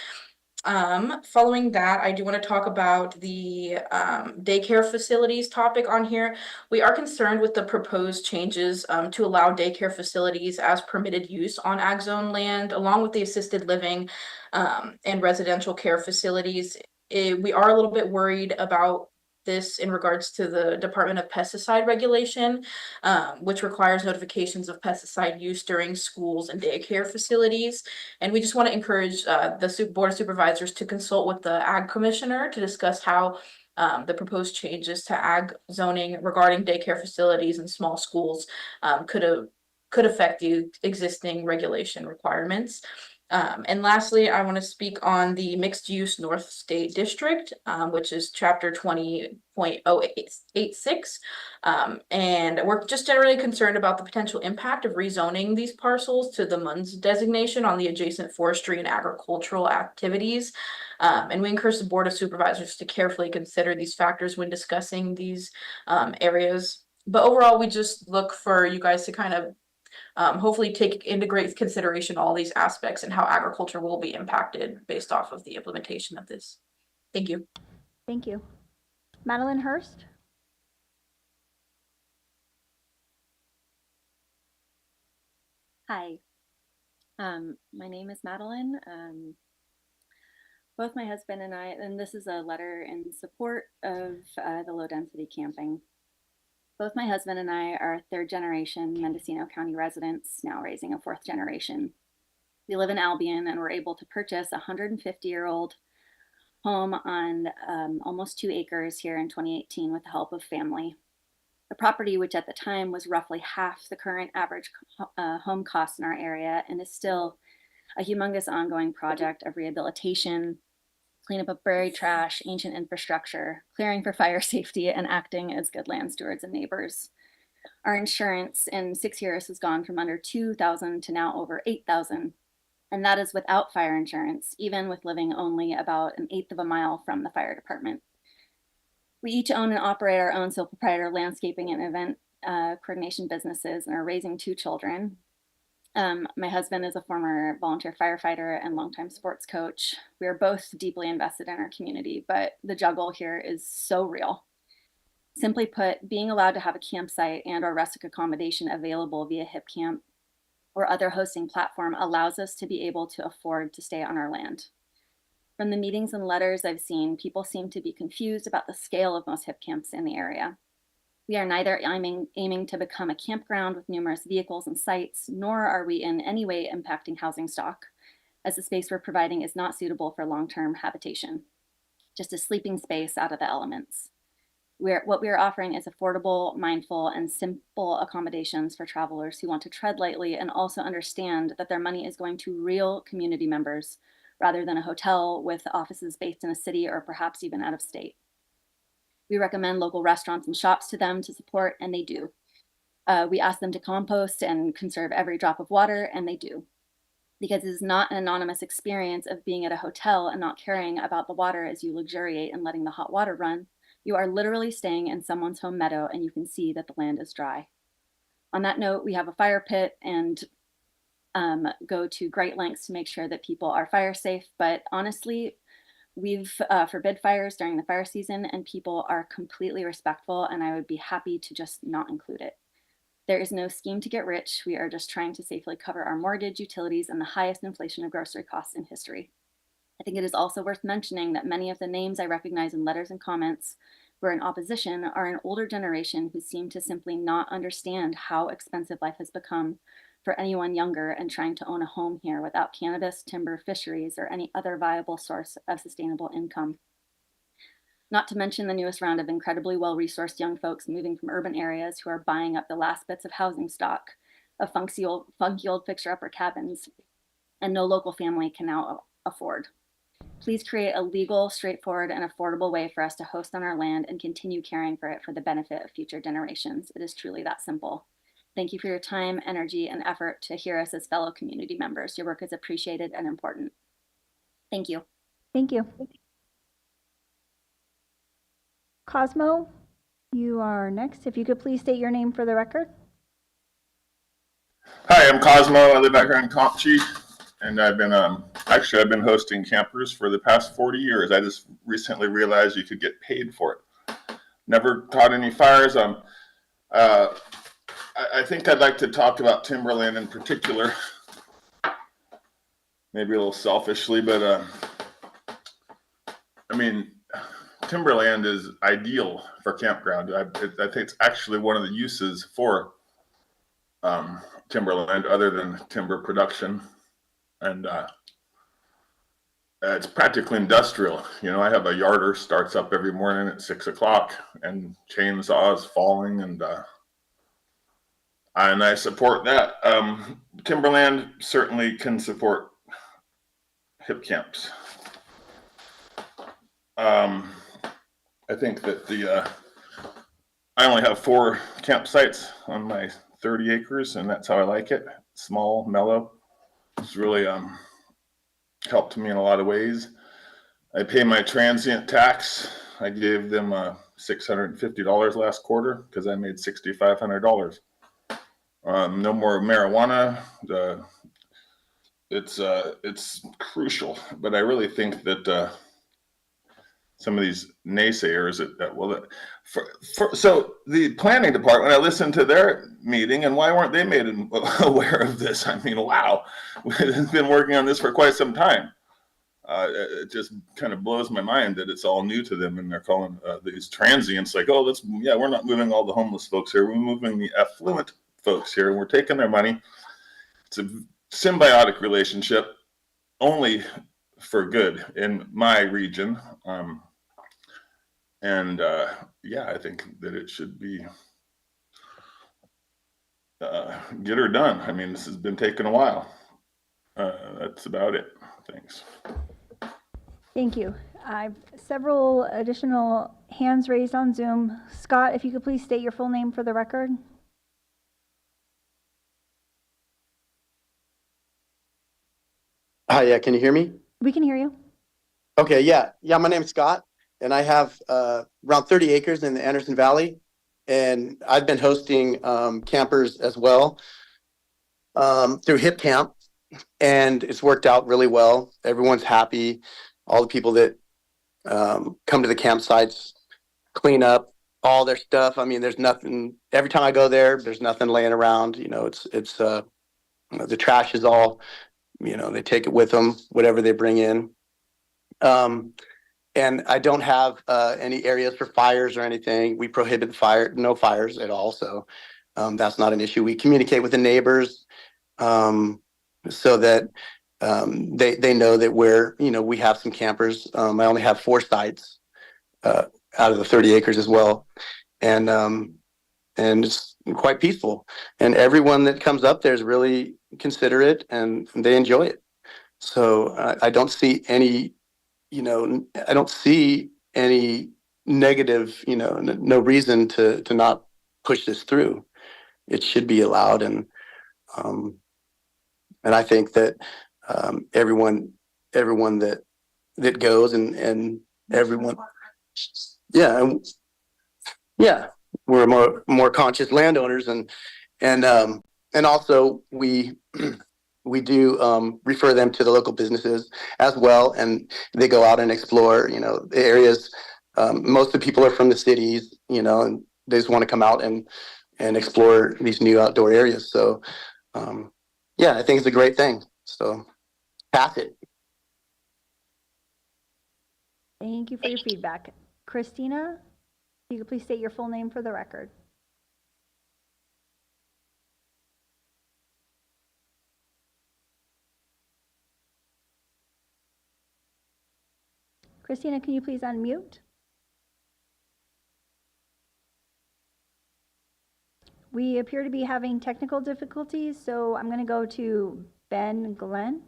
Following that, I do want to talk about the daycare facilities topic on here. We are concerned with the proposed changes to allow daycare facilities as permitted use on ag zone land, along with the assisted living and residential care facilities. We are a little bit worried about this in regards to the Department of Pesticide regulation, which requires notifications of pesticide use during schools and daycare facilities. And we just want to encourage the Board of Supervisors to consult with the Ag Commissioner to discuss how the proposed changes to ag zoning regarding daycare facilities and small schools could affect the existing regulation requirements. And lastly, I want to speak on the Mixed Use North State District, which is Chapter 20.086. And we're just generally concerned about the potential impact of rezoning these parcels to the MUNS designation on the adjacent forestry and agricultural activities. And we encourage the Board of Supervisors to carefully consider these factors when discussing these areas. But overall, we just look for you guys to kind of hopefully take into great consideration all these aspects and how agriculture will be impacted based off of the implementation of this. Thank you. Thank you. Madeline Hurst? Hi, my name is Madeline. Both my husband and I, and this is a letter in support of the low density camping. Both my husband and I are third generation Mendocino County residents, now raising a fourth generation. We live in Albion and were able to purchase a 150-year-old home on almost 2 acres here in 2018 with the help of family. The property, which at the time was roughly half the current average home cost in our area, and is still a humongous ongoing project of rehabilitation, cleanup of buried trash, ancient infrastructure, clearing for fire safety, and acting as good land stewards and neighbors. Our insurance in 6 years has gone from under $2,000 to now over $8,000, and that is without fire insurance, even with living only about 1/8 of a mile from the fire department. We each own and operate our own sole proprietor landscaping and event coordination businesses and are raising 2 children. My husband is a former volunteer firefighter and longtime sports coach. We are both deeply invested in our community, but the juggle here is so real. Simply put, being allowed to have a campsite and or rustic accommodation available via Hip Camp or other hosting platform allows us to be able to afford to stay on our land. From the meetings and letters I've seen, people seem to be confused about the scale of most Hip Camps in the area. We are neither aiming to become a campground with numerous vehicles and sites, nor are we in any way impacting housing stock, as the space we're providing is not suitable for long-term habitation, just a sleeping space out of the elements. What we are offering is affordable, mindful, and simple accommodations for travelers who want to tread lightly and also understand that their money is going to real community members rather than a hotel with offices based in a city or perhaps even out of state. We recommend local restaurants and shops to them to support, and they do. We ask them to compost and conserve every drop of water, and they do. because it is not an anonymous experience of being at a hotel and not caring about the water as you luxuriate and letting the hot water run. You are literally staying in someone's home meadow and you can see that the land is dry. On that note, we have a fire pit and go to great lengths to make sure that people are fire safe. But honestly, we've forbid fires during the fire season and people are completely respectful, and I would be happy to just not include it. There is no scheme to get rich. We are just trying to safely cover our mortgage, utilities, and the highest inflation of grocery costs in history. I think it is also worth mentioning that many of the names I recognize in letters and comments who are in opposition are an older generation who seem to simply not understand how expensive life has become for anyone younger and trying to own a home here without cannabis, timber, fisheries, or any other viable source of sustainable income. Not to mention the newest round of incredibly well-resourced young folks moving from urban areas who are buying up the last bits of housing stock of funky old fixer-upper cabins and no local family can now afford. Please create a legal, straightforward, and affordable way for us to host on our land and continue caring for it for the benefit of future generations. It is truly that simple. Thank you for your time, energy, and effort to hear us as fellow community members. Your work is appreciated and important. Thank you. Thank you. Cosmo, you are next. If you could please state your name for the record. Hi, I'm Cosmo. I live out here in Compchi, and I've been I've been hosting campers for the past 40 years. I just recently realized you could get paid for it. Never caught any fires. I think I'd like to talk about timberland in particular. Maybe a little selfishly, but I mean, timberland is ideal for campground. I think it's actually one of the uses for timberland other than timber production. And it's practically industrial. You know, I have a yarder starts up every morning at 6 o'clock and chainsaws falling, and I support that. Timberland certainly can support hip camps. I think that I only have 4 campsites on my 30 acres, and that's how I like it. Small, mellow. It's really helped me in a lot of ways. I pay my transient tax. I gave them $650 last quarter because I made $6,500. No more marijuana. It's crucial, but I really think that some of these naysayers so the planning department, I listened to their meeting, and why weren't they made aware of this? I mean, wow, we've been working on this for quite some time. It just kind of blows my mind that it's all new to them, and they're calling these transients like, oh, we're not moving all the homeless folks here. We're moving the affluent folks here, and we're taking their money. It's a symbiotic relationship, only for good in my region. I think that it should be get her done. I mean, this has been taking a while. That's about it. Thanks. Thank you. I've several additional hands raised on Zoom. Scott, if you could please state your full name for the record. Hi, yeah, can you hear me? We can hear you. Okay, yeah. My name's Scott, and I have around 30 acres in the Anderson Valley, and I've been hosting campers as well through Hip Camp, and it's worked out really well. Everyone's happy. All the people that come to the campsites clean up all their stuff. I mean, there's nothing. Every time I go there, there's nothing laying around. You know, it's the trash is all. You know, they take it with them, whatever they bring in. And I don't have any areas for fires or anything. We prohibit no fires at all. So that's not an issue. We communicate with the neighbors so that they know that we have some campers. I only have 4 sites out of the 30 acres as well. And it's quite peaceful. And everyone that comes up there is really considerate and they enjoy it. So I don't see any, negative, no reason to not push this through. It should be allowed. And I think that everyone that goes and everyone. Yeah, yeah, we're more conscious landowners and also we do refer them to the local businesses as well, and they go out and explore, the areas. Most of the people are from the cities, and they just want to come out and explore these new outdoor areas. So, yeah, I think it's a great thing. So, pass it. Thank you for your feedback. Christina, you could please state your full name for the record. Christina, can you please unmute? We appear to be having technical difficulties, so I'm going to go to Ben Glenn.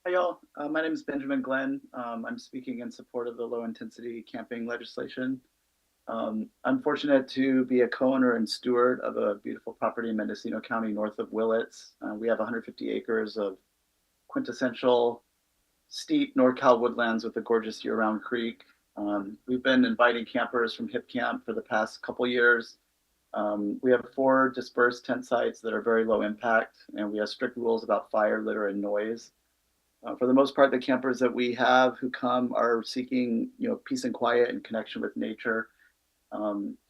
Hi, y'all. My name is Benjamin Glenn. I'm speaking in support of the low-intensity camping legislation. I'm fortunate to be a co-owner and steward of a beautiful property in Mendocino County north of Willits. We have 150 acres of quintessential steep NorCal woodlands with a gorgeous year-round creek. We've been inviting campers from Hip Camp for the past couple years. We have 4 dispersed tent sites that are very low impact, and we have strict rules about fire, litter, and noise. For the most part, the campers that we have who come are seeking, peace and quiet and connection with nature.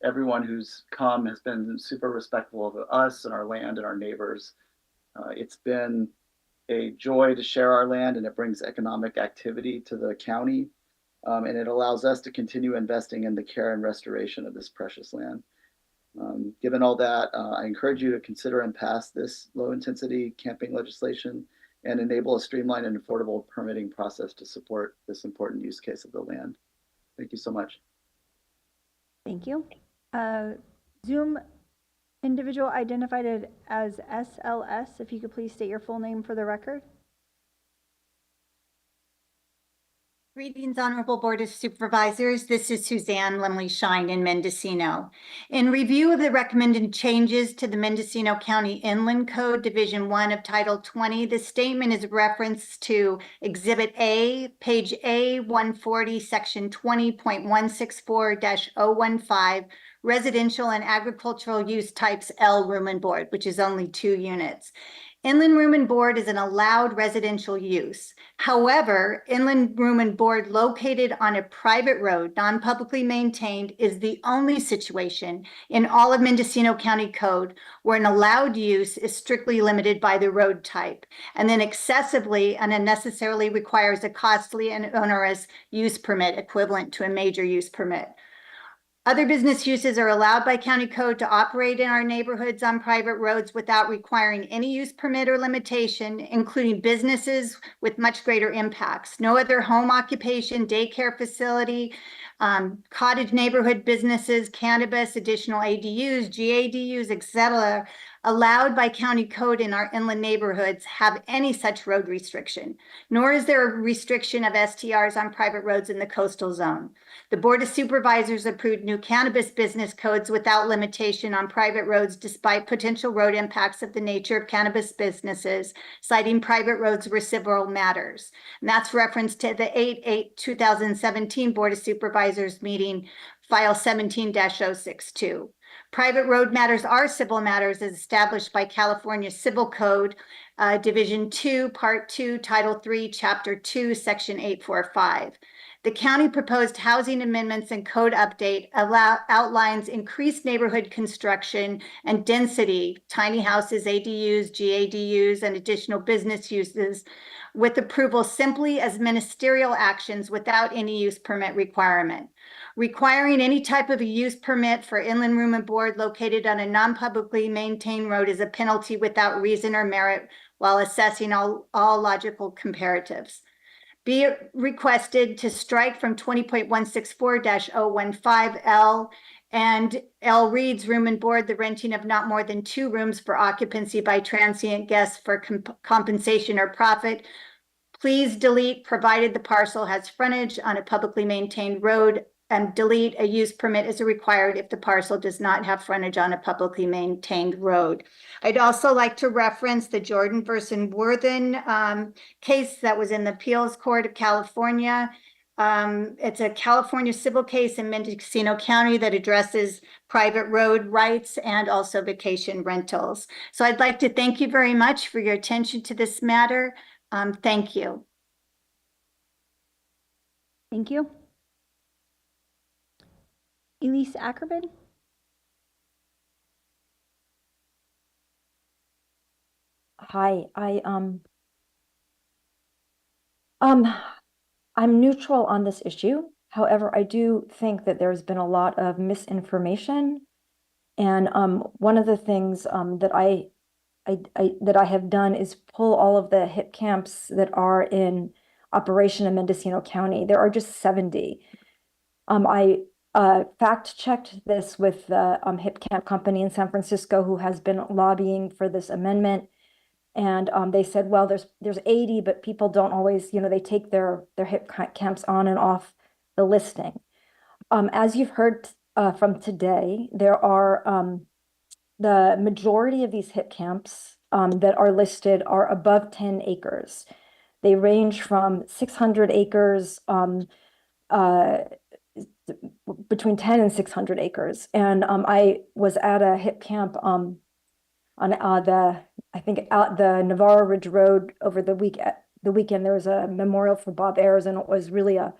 Everyone who's come has been super respectful of us and our land and our neighbors. It's been a joy to share our land, and it brings economic activity to the county. And it allows us to continue investing in the care and restoration of this precious land. Given all that, I encourage you to consider and pass this low-intensity camping legislation and enable a streamlined and affordable permitting process to support this important use case of the land. Thank you so much. Thank you. Zoom individual identified as SLS, if you could please state your full name for the record. Greetings, Honorable Board of Supervisors. This is Suzanne Limley-Shine in Mendocino. In review of the recommended changes to the Mendocino County Inland Code, Division 1 of Title 20, the statement is referenced to Exhibit A, page A140, Section 20.164-015, Residential and Agricultural Use Types L Room and Board, which is only 2 units. Inland room and board is an allowed residential use. However, inland room and board located on a private road, non-publicly maintained, is the only situation in all of Mendocino County Code where an allowed use is strictly limited by the road type, and then excessively and unnecessarily requires a costly and onerous use permit equivalent to a major use permit. Other business uses are allowed by county code to operate in our neighborhoods on private roads without requiring any use permit or limitation, including businesses with much greater impacts. No other home occupation, daycare facility, cottage neighborhood businesses, cannabis, additional ADUs, GADUs, etc., allowed by county code in our inland neighborhoods have any such road restriction, nor is there a restriction of STRs on private roads in the coastal zone. The Board of Supervisors approved new cannabis business codes without limitation on private roads despite potential road impacts of the nature of cannabis businesses, citing private roads were civil matters. And that's referenced to the 8/8/2017 Board of Supervisors meeting, file 17-062. Private road matters are civil matters as established by California Civil Code, Division 2, Part 2, Title 3, Chapter 2, Section 845. The county proposed housing amendments and code update outlines increased neighborhood construction and density, tiny houses, ADUs, GADUs, and additional business uses with approval simply as ministerial actions without any use permit requirement. Requiring any type of a use permit for inland room and board located on a non-publicly maintained road is a penalty without reason or merit while assessing all logical comparatives. Be it requested to strike from 20.164-015 L and L reads room and board the renting of not more than 2 rooms for occupancy by transient guests for compensation or profit. Please delete provided the parcel has frontage on a publicly maintained road delete a use permit is required if the parcel does not have frontage on a publicly maintained road. I'd also like to reference the Jordan versus Worthen case that was in the Appeals Court of California. It's a California civil case in Mendocino County that addresses private road rights and also vacation rentals. So I'd like to thank you very much for your attention to this matter. Thank you. Thank you. Elise Ackerman? Hi, I'm neutral on this issue. However, I do think that there's been a lot of misinformation. And one of the things that I have done is pull all of the HIP camps that are in operation in Mendocino County. There are just 70. I fact-checked this with the HIP camp company in San Francisco who has been lobbying for this amendment. And they said, well, there's 80, but people don't always, they take their HIP camps on and off the listing. As you've heard from today, there are the majority of these HIP camps that are listed are above 10 acres. They range from 600 acres, between 10 and 600 acres. And I was at a HIP camp on out the Navarro Ridge Road over the weekend. There was a memorial for Bob Ayers, and it was really a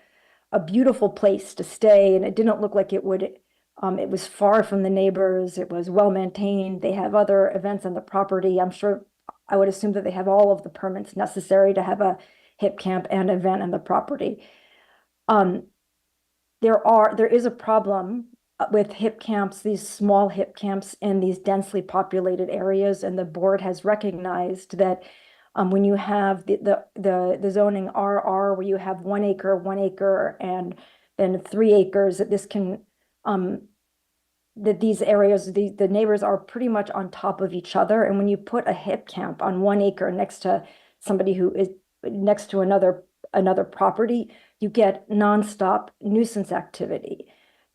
beautiful place to stay. And it didn't look like it would, it was far from the neighbors. It was well maintained. They have other events on the property. I would assume that they have all of the permits necessary to have a HIP camp and event on the property. There is a problem with HIP camps, these small HIP camps in these densely populated areas, and the board has recognized that when you have the zoning RR, where you have 1 acre, and then 3 acres, that this can that these areas, the neighbors are pretty much on top of each other. And when you put a HIP camp on 1 acre next to somebody who is next to another property, you get nonstop nuisance activity.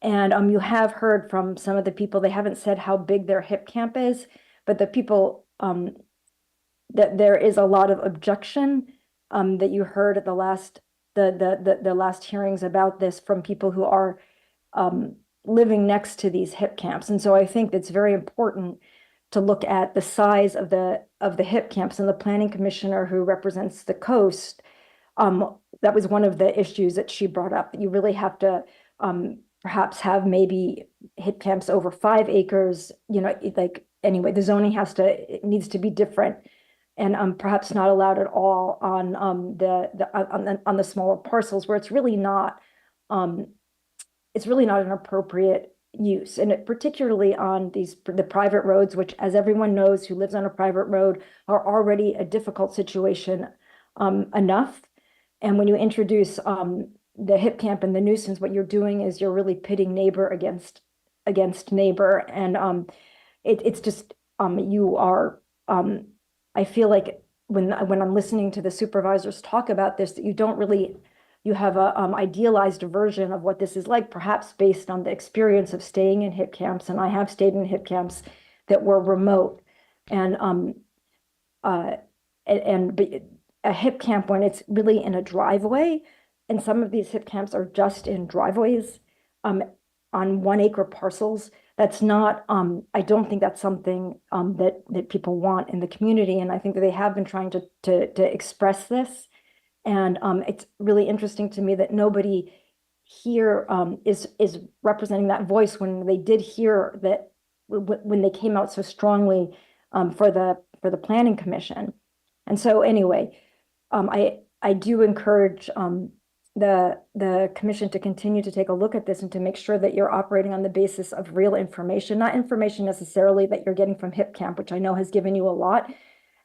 And you have heard from some of the people, they haven't said how big their HIP camp is, but the people, that there is a lot of objection that you heard at the last hearings about this from people who are living next to these HIP camps. And so I think it's very important to look at the size of the HIP camps, and the planning commissioner who represents the coast, that was one of the issues that she brought up, that you really have to perhaps have maybe HIP camps over 5 acres, anyway, the zoning it needs to be different, and perhaps not allowed at all on the smaller parcels where it's really not an appropriate use, and particularly on the private roads, which, as everyone knows who lives on a private road, are already a difficult situation enough. And when you introduce the HIP camp and the nuisance, what you're doing is you're really pitting neighbor against neighbor, and it's just you are. I feel like when I'm listening to the supervisors talk about this, that you have a idealized version of what this is like, perhaps based on the experience of staying in HIP camps, and I have stayed in HIP camps that were remote, and but a HIP camp, when it's really in a driveway, and some of these HIP camps are just in driveways on 1 acre parcels, that's not, I don't think that's something that people want in the community. And I think that they have been trying to express this. And it's really interesting to me that nobody here is representing that voice when they did hear that, when they came out so strongly for the Planning Commission. And so anyway, I do encourage the commission to continue to take a look at this and to make sure that you're operating on the basis of real information, not information necessarily that you're getting from HIP camp, which I know has given you a lot,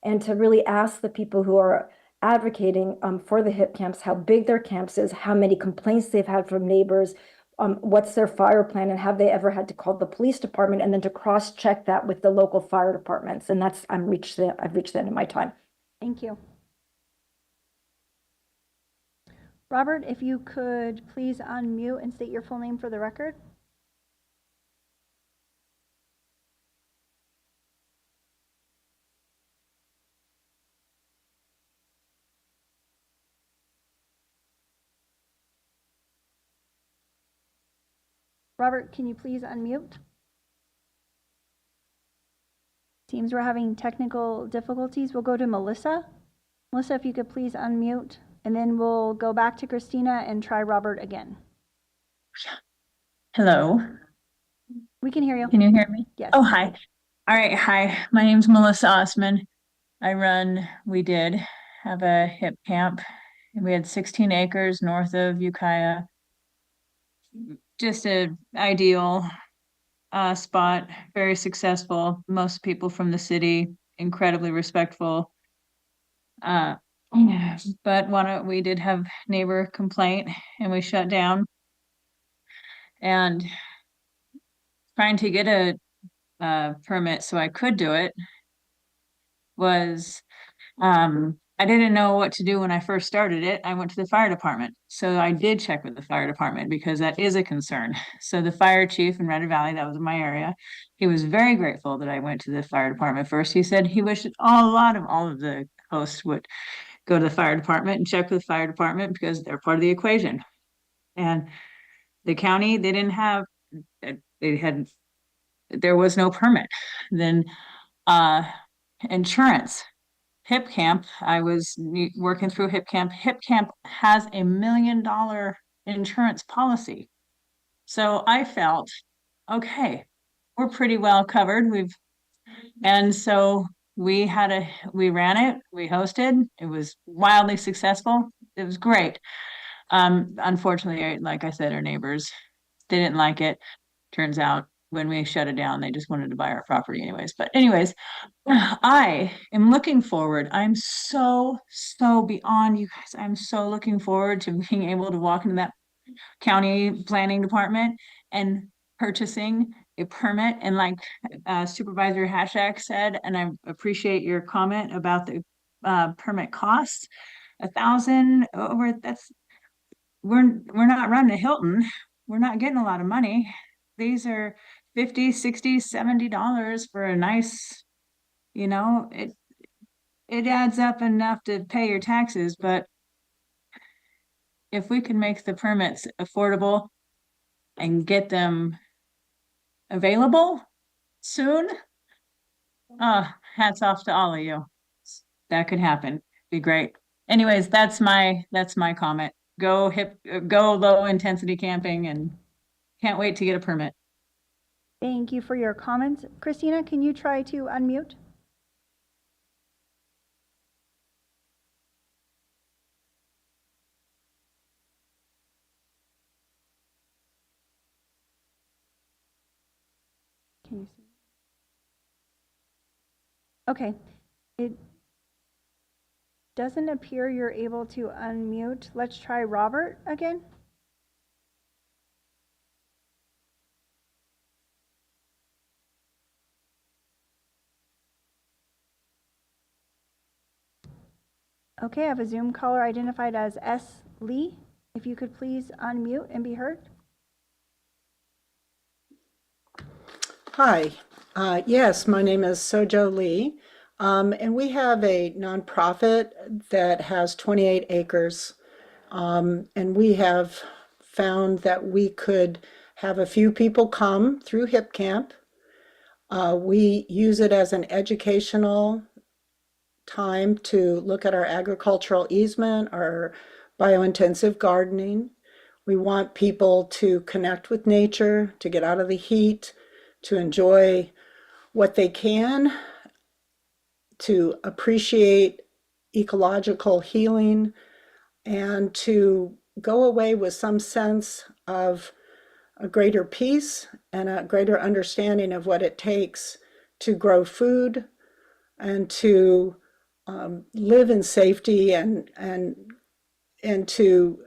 and to really ask the people who are advocating for the HIP camps how big their camps is, how many complaints they've had from neighbors, what's their fire plan, and have they ever had to call the police department, and then to cross-check that with the local fire departments. And I've reached the end of my time. Thank you. Robert, if you could please unmute and state your full name for the record. Robert, can you please unmute? Seems we're having technical difficulties. We'll go to Melissa. Melissa, if you could please unmute, and then we'll go back to Christina and try Robert again. Hello. We can hear you. Can you hear me? Yes. Oh, hi. All right. Hi. My name's Melissa Osman. We did have a hip camp. We had 16 acres north of Ukiah. Just a ideal spot, very successful. Most people from the city, incredibly respectful. But we did have neighbor complaint and we shut down. And trying to get a permit so I could do it was I didn't know what to do when I first started it. I went to the fire department. So I did check with the fire department because that is a concern. So the fire chief in Redwood Valley, that was my area, he was very grateful that I went to the fire department first. He said he wished all of the hosts would go to the fire department and check with the fire department because they're part of the equation. And the county, there was no permit. Then insurance. Hip Camp, I was working through Hip Camp. Hip Camp has $1 million insurance policy. So I felt, okay, we're pretty well covered. And so we ran it, we hosted, it was wildly successful. It was great. Unfortunately, like I said, our neighbors, they didn't like it. Turns out when we shut it down, they just wanted to buy our property anyways. But anyways, I am looking forward. I'm so beyond you guys. I'm so looking forward to being able to walk into that county planning department and purchasing a permit. And like Supervisor Hashak said, and I appreciate your comment about the permit costs, $1,000 over. We're not running a Hilton. We're not getting a lot of money. These are $50, $60, $70 for a nice, it adds up enough to pay your taxes. But if we can make the permits affordable and get them available soon, hats off to all of you. That could happen. Be great. Anyways, that's my comment. Go low intensity camping, and can't wait to get a permit. Thank you for your comments. Christina, can you try to unmute? Can you see? Okay. It doesn't appear you're able to unmute. Let's try Robert again. Okay, I have a Zoom caller identified as S. Lee. If you could please unmute and be heard. Hi, yes, my name is Sojo Lee, and we have a nonprofit that has 28 acres, and we have found that we could have a few people come through Hip Camp. We use it as an educational time to look at our agricultural easement, our biointensive gardening. We want people to connect with nature, to get out of the heat, to enjoy what they can, to appreciate ecological healing, and to go away with some sense of a greater peace and a greater understanding of what it takes to grow food and to live in safety and to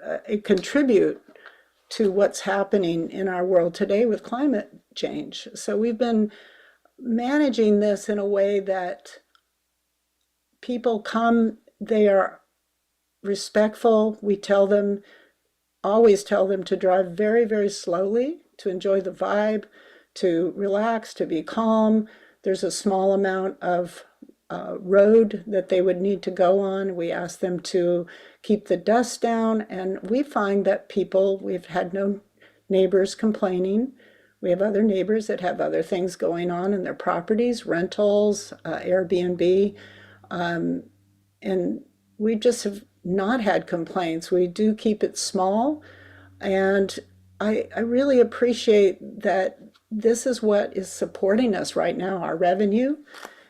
contribute to what's happening in our world today with climate change. So we've been managing this in a way that people come, they are respectful. We tell them, always tell them to drive very, very slowly, to enjoy the vibe, to relax, to be calm. There's a small amount of road that they would need to go on. We ask them to keep the dust down, and we find that we've had no neighbors complaining. We have other neighbors that have other things going on in their properties, rentals, Airbnb, and we just have not had complaints. We do keep it small, and I really appreciate that this is what is supporting us right now, our revenue.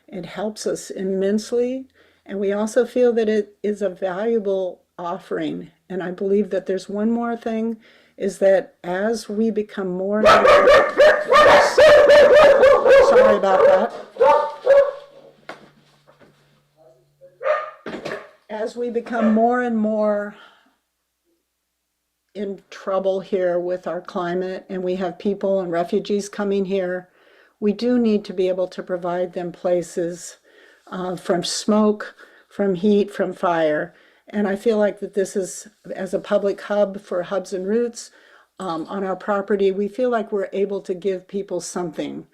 It helps us immensely, and we also feel that it is a valuable offering. And I believe that there's one more thing, is that as we become more and more, sorry about that. As we become more and more in trouble here with our climate, and we have people and refugees coming here, we do need to be able to provide them places from smoke, from heat, from fire. And I feel like that this is, as a public hub for Hubs and Roots on our property, we feel like we're able to give people something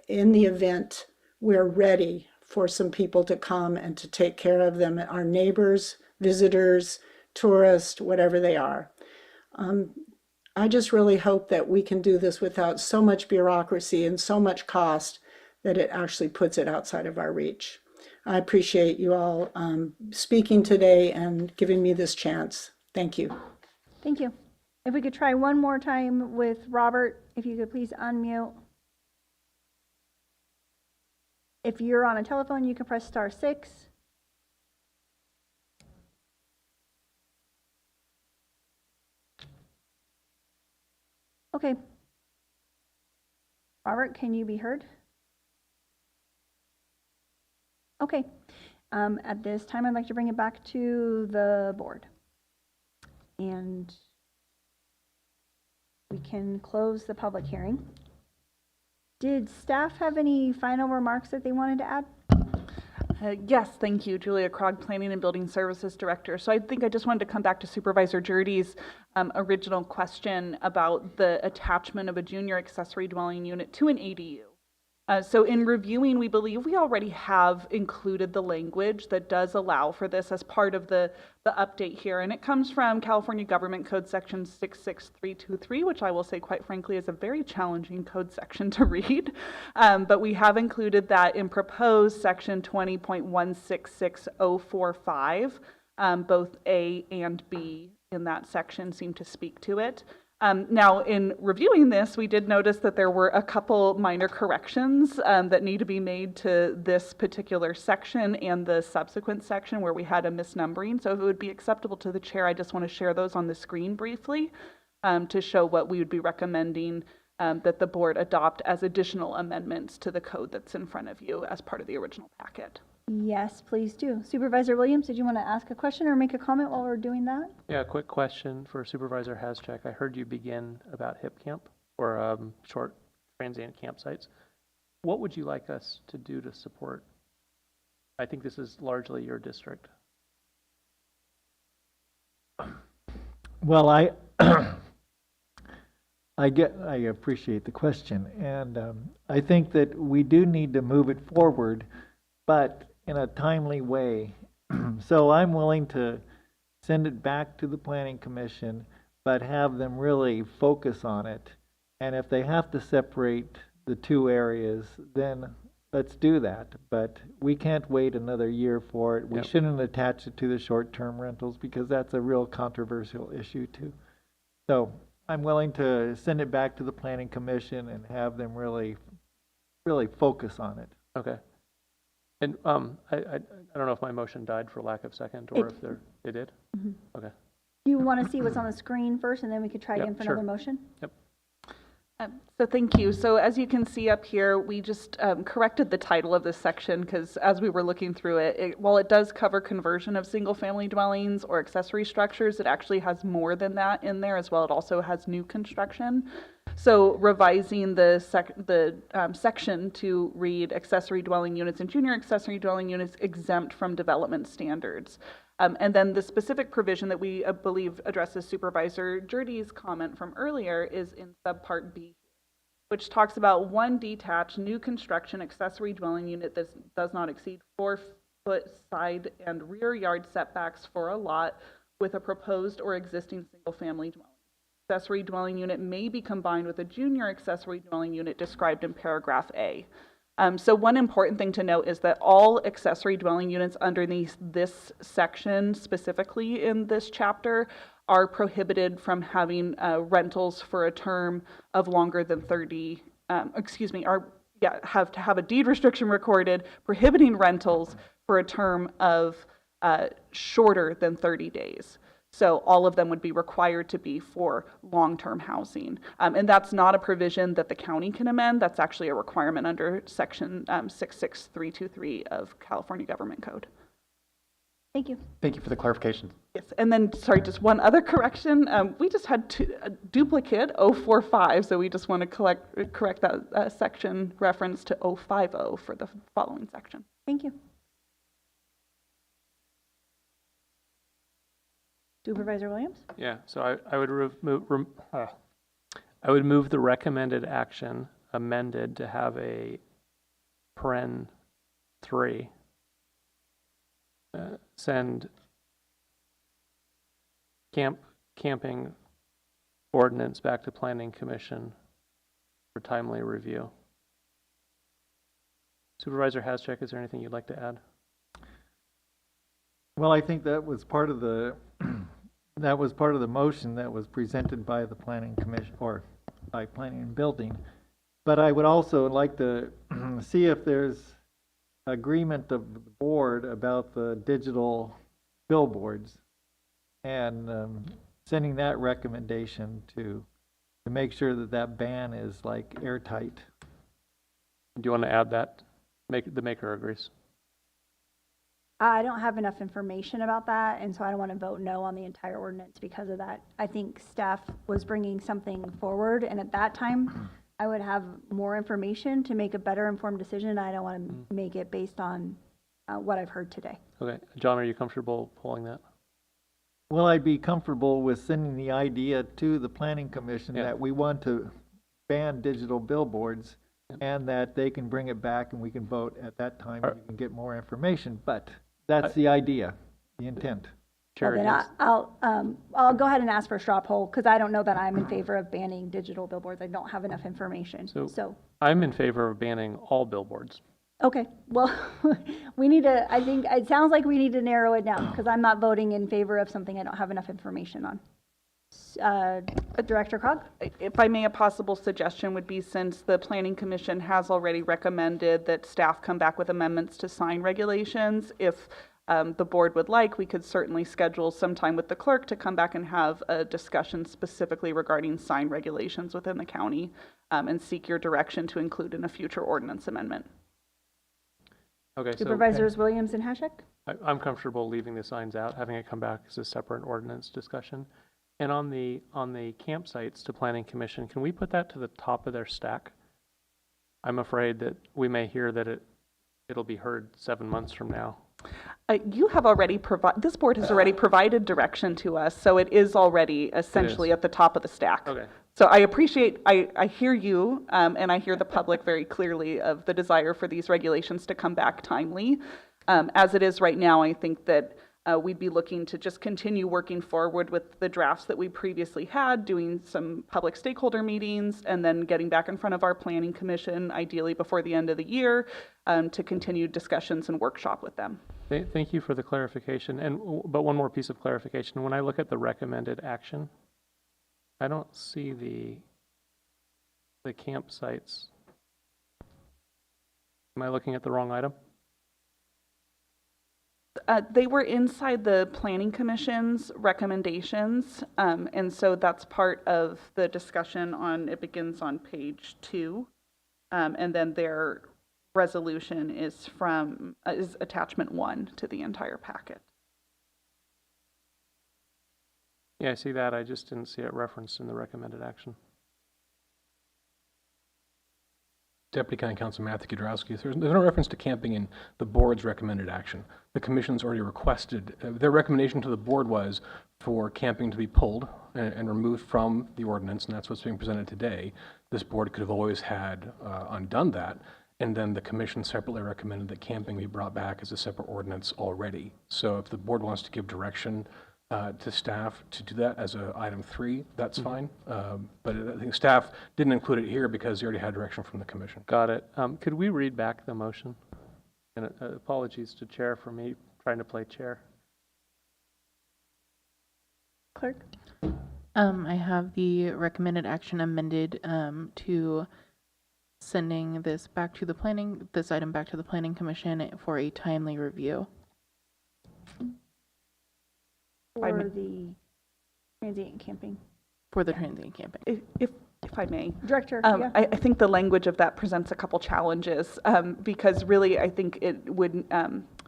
in the event we're ready for some people to come and to take care of them, our neighbors, visitors, tourists, whatever they are. I just really hope that we can do this without so much bureaucracy and so much cost that it actually puts it outside of our reach. I appreciate you all speaking today and giving me this chance. Thank you. Thank you. If we could try one more time with Robert, if you could please unmute. If you're on a telephone, you can press *6. Okay. Robert, can you be heard? Okay. At this time, I'd like to bring it back to the board. And we can close the public hearing. Did staff have any final remarks that they wanted to add? Yes, thank you, Julia Krog, Planning and Building Services Director. So I think I just wanted to come back to Supervisor Jurdy's original question about the attachment of a junior accessory dwelling unit to an ADU. So in reviewing, we believe we already have included the language that does allow for this as part of the update here. And it comes from California Government Code Section 66323, which I will say, quite frankly, is a very challenging code section to read. But we have included that in proposed Section 20.166045. Both A and B in that section seem to speak to it. Now, in reviewing this, we did notice that there were a couple minor corrections that need to be made to this particular section and the subsequent section where we had a misnumbering. So if it would be acceptable to the chair, I just want to share those on the screen briefly to show what we would be recommending that the board adopt as additional amendments to the code that's in front of you as part of the original packet. Yes, please do. Supervisor Williams, did you want to ask a question or make a comment while we're doing that? Yeah, quick question for Supervisor Haschek. I heard you begin about hip camp or short transient campsites. What would you like us to do to support? I think this is largely your district. Well, I appreciate the question, and I think that we do need to move it forward, but in a timely way. So I'm willing to send it back to the Planning Commission, but have them really focus on it. And if they have to separate the two areas, then let's do that. But we can't wait another year for it. We shouldn't attach it to the short-term rentals because that's a real controversial issue too. So I'm willing to send it back to the Planning Commission and have them really focus on it. Okay. And I don't know if my motion died for lack of second or if it did? Mm-hmm. Okay. Do you want to see what's on the screen first and then we could try again for another motion? Yep. So thank you. So as you can see up here, we just corrected the title of this section because as we were looking through it, while it does cover conversion of single-family dwellings or accessory structures, it actually has more than that in there as well. It also has new construction. So revising the section to read accessory dwelling units and junior accessory dwelling units exempt from development standards. And then the specific provision that we believe addresses Supervisor Jurdy's comment from earlier is in subpart B, which talks about one detached new construction accessory dwelling unit that does not exceed 4-foot side and rear yard setbacks for a lot with a proposed or existing single-family dwelling. Accessory dwelling unit may be combined with a junior accessory dwelling unit described in paragraph A. So one important thing to note is that all accessory dwelling units underneath this section, specifically in this chapter, are prohibited from having rentals for a term of longer than 30, have to have a deed restriction recorded prohibiting rentals for a term of shorter than 30 days. So all of them would be required to be for long-term housing. And that's not a provision that the county can amend. That's actually a requirement under section 66323 of California Government Code. Thank you. Thank you for the clarification. Yes, and then, sorry, just one other correction. We just had a duplicate 045, so we just want to correct that section reference to 050 for the following section. Thank you. Supervisor Williams? Yeah, so I would I would move the recommended action amended to have a paren 3 send camping ordinance back to Planning Commission for timely review. Supervisor Haschek, is there anything you'd like to add? Well, I think that was part of the motion that was presented by the Planning Commission, or by Planning and Building. But I would also like to see if there's agreement of the board about the digital billboards, and sending that recommendation to make sure that that ban is like airtight. Do you want to add that? The maker agrees. I don't have enough information about that, and so I don't want to vote no on the entire ordinance because of that. I think staff was bringing something forward, and at that time, I would have more information to make a better informed decision. I don't want to make it based on what I've heard today. Okay. John, are you comfortable pulling that? Well, I'd be comfortable with sending the idea to the Planning Commission that we want to ban digital billboards, and that they can bring it back and we can vote at that time and we can get more information. But that's the idea, the intent. Well, then I'll go ahead and ask for a straw poll because I don't know that I'm in favor of banning digital billboards. I don't have enough information. So I'm in favor of banning all billboards. okay, well, we need to, I think, it sounds like we need to narrow it down because I'm not voting in favor of something I don't have enough information on. Director Krog? If I may, a possible suggestion would be, since the Planning Commission has already recommended that staff come back with amendments to sign regulations, if the board would like, we could certainly schedule some time with the clerk to come back and have a discussion specifically regarding sign regulations within the county, and seek your direction to include in a future ordinance amendment. Okay. Supervisors Williams and Haschek? I'm comfortable leaving the signs out, having it come back as a separate ordinance discussion. And on the campsites to Planning Commission, can we put that to the top of their stack? I'm afraid that we may hear that it'll be heard 7 months from now. You have already this board has already provided direction to us, so it is already essentially at the top of the stack. Okay. So I appreciate, I hear you, and I hear the public very clearly of the desire for these regulations to come back timely. As it is right now, I think that we'd be looking to just continue working forward with the drafts that we previously had, doing some public stakeholder meetings, and then getting back in front of our Planning Commission, ideally before the end of the year, to continue discussions and workshop with them. Thank you for the clarification. But one more piece of clarification. When I look at the recommended action, I don't see the campsites. Am I looking at the wrong item? They were inside the Planning Commission's recommendations, and so that's part of the discussion it begins on page 2, and then their resolution is attachment 1 to the entire packet. Yeah, I see that. I just didn't see it referenced in the recommended action. Deputy County Counsel Matthew Kudrowski. There's no reference to camping in the board's recommended action. The commission's already requested, their recommendation to the board was for camping to be pulled and removed from the ordinance, and that's what's being presented today. This board could have always had undone that, and then the commission separately recommended that camping be brought back as a separate ordinance already. So if the board wants to give direction to staff to do that as a item 3, that's fine. But I think staff didn't include it here because they already had direction from the commission. Got it. Could we read back the motion? And apologies to Chair for me trying to play chair. Clerk? I have the recommended action amended to sending this item back to the Planning Commission for a timely review. For the transient camping. For the transient camping. If I may. Director, yeah. I think the language of that presents a couple challenges because really I think it would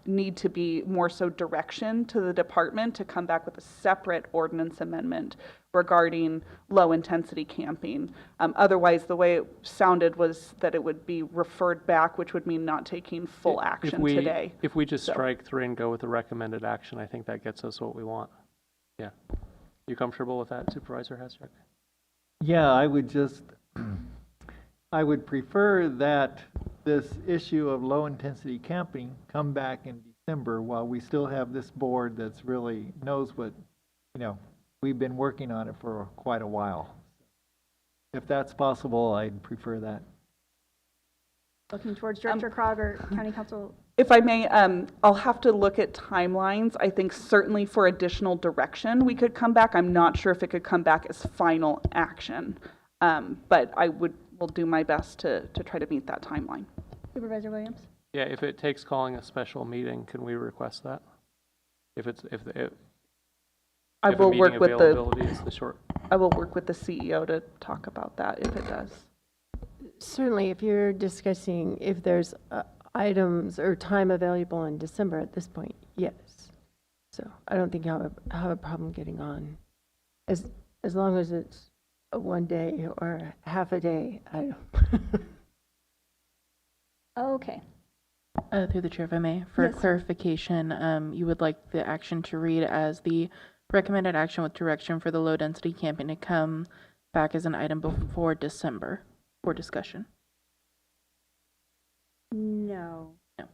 need to be more so direction to the department to come back with a separate ordinance amendment regarding low-intensity camping. Otherwise, the way it sounded was that it would be referred back, which would mean not taking full action today. If we just strike 3 and go with the recommended action, I think that gets us what we want. Yeah. You comfortable with that, Supervisor Hessrick? Yeah, I would prefer that this issue of low-intensity camping come back in December while we still have this board that's really knows what, we've been working on it for quite a while. If that's possible, I'd prefer that. Looking towards Director Krog or County Council. If I may, I'll have to look at timelines. I think certainly for additional direction, we could come back. I'm not sure if it could come back as final action, but will do my best to try to meet that timeline. Supervisor Williams? Yeah, if it takes calling a special meeting, can we request that? I will work with I will work with the CEO to talk about that if it does. Certainly, if you're discussing if there's items or time available in December at this point, yes. So I don't think I'll have a problem getting on. As long as it's a 1 day or half a day, I don't. Okay. Through the chair, if I may, for Yes. clarification, you would like the action to read as the recommended action with direction for the low density camping to come back as an item before December for discussion. No. No.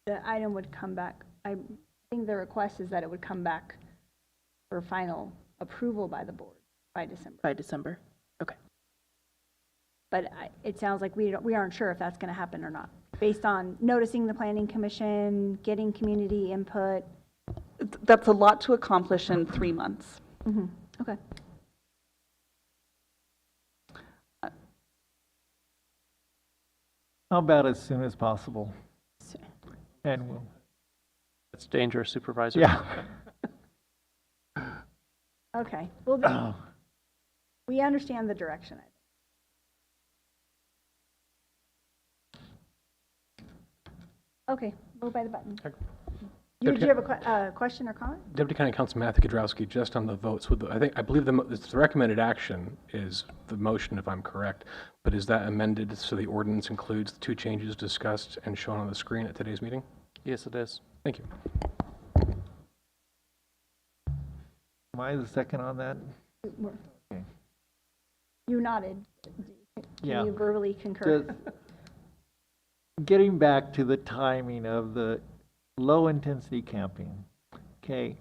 The item would come back. I think the request is that it would come back for final approval by the board by December. By December. Okay. But it sounds like we aren't sure if that's going to happen or not, based on noticing the Planning Commission, getting community input. That's a lot to accomplish in 3 months. Mm-hmm. Okay. How about as soon as possible? And we'll. It's dangerous, Supervisor. Yeah. Okay. Well, we understand the direction. Okay, move by the button. Did you have a question or comment? Deputy County Counsel Matthew Kudrowski, just on the votes, I believe the recommended action is the motion, if I'm correct, but is that amended so the ordinance includes the 2 changes discussed and shown on the screen at today's meeting? Yes, it is. Thank you. Am I the second on that? Okay. You nodded. Yeah. Can you verbally concur? Just getting back to the timing of the low-intensity camping, okay,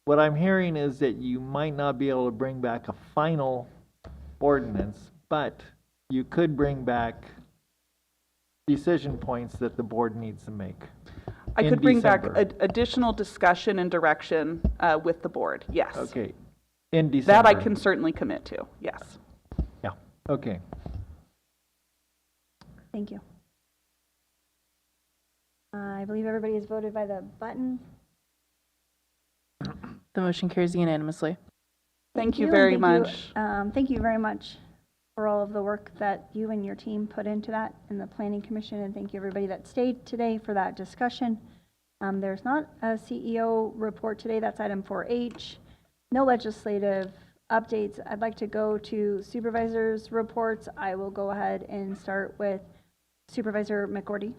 what I'm hearing is that you might not be able to bring back a final ordinance, but you could bring back decision points that the board needs to make. I could bring back additional discussion and direction with the board, yes. Okay, in December. That I can certainly commit to, yes. Yeah, okay. Thank you. I believe everybody has voted by the button. The motion carries unanimously. Thank you very much. Thank you very much for all of the work that you and your team put into that in the Planning Commission, and thank you everybody that stayed today for that discussion. There's not a CEO report today. That's item 4H. No legislative updates, I'd like to go to supervisors' reports. I will go ahead and start with Supervisor McGordy.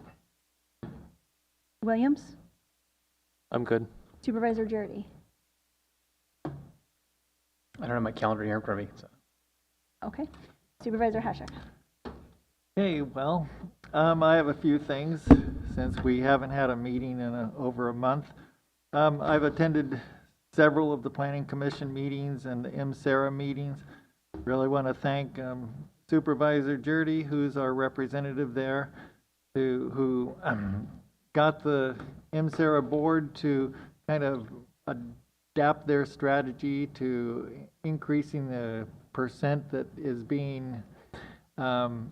Williams? I'm good. Supervisor Jardy? I don't have my calendar here in front of me, so. Okay. Supervisor Hashak? Hey, well, I have a few things since we haven't had a meeting in over a month. I've attended several of the Planning Commission meetings and the MSARA meetings. Really want to thank Supervisor Jardy, who's our representative there, who got the MSARA board to kind of adapt their strategy to increasing the percent that is being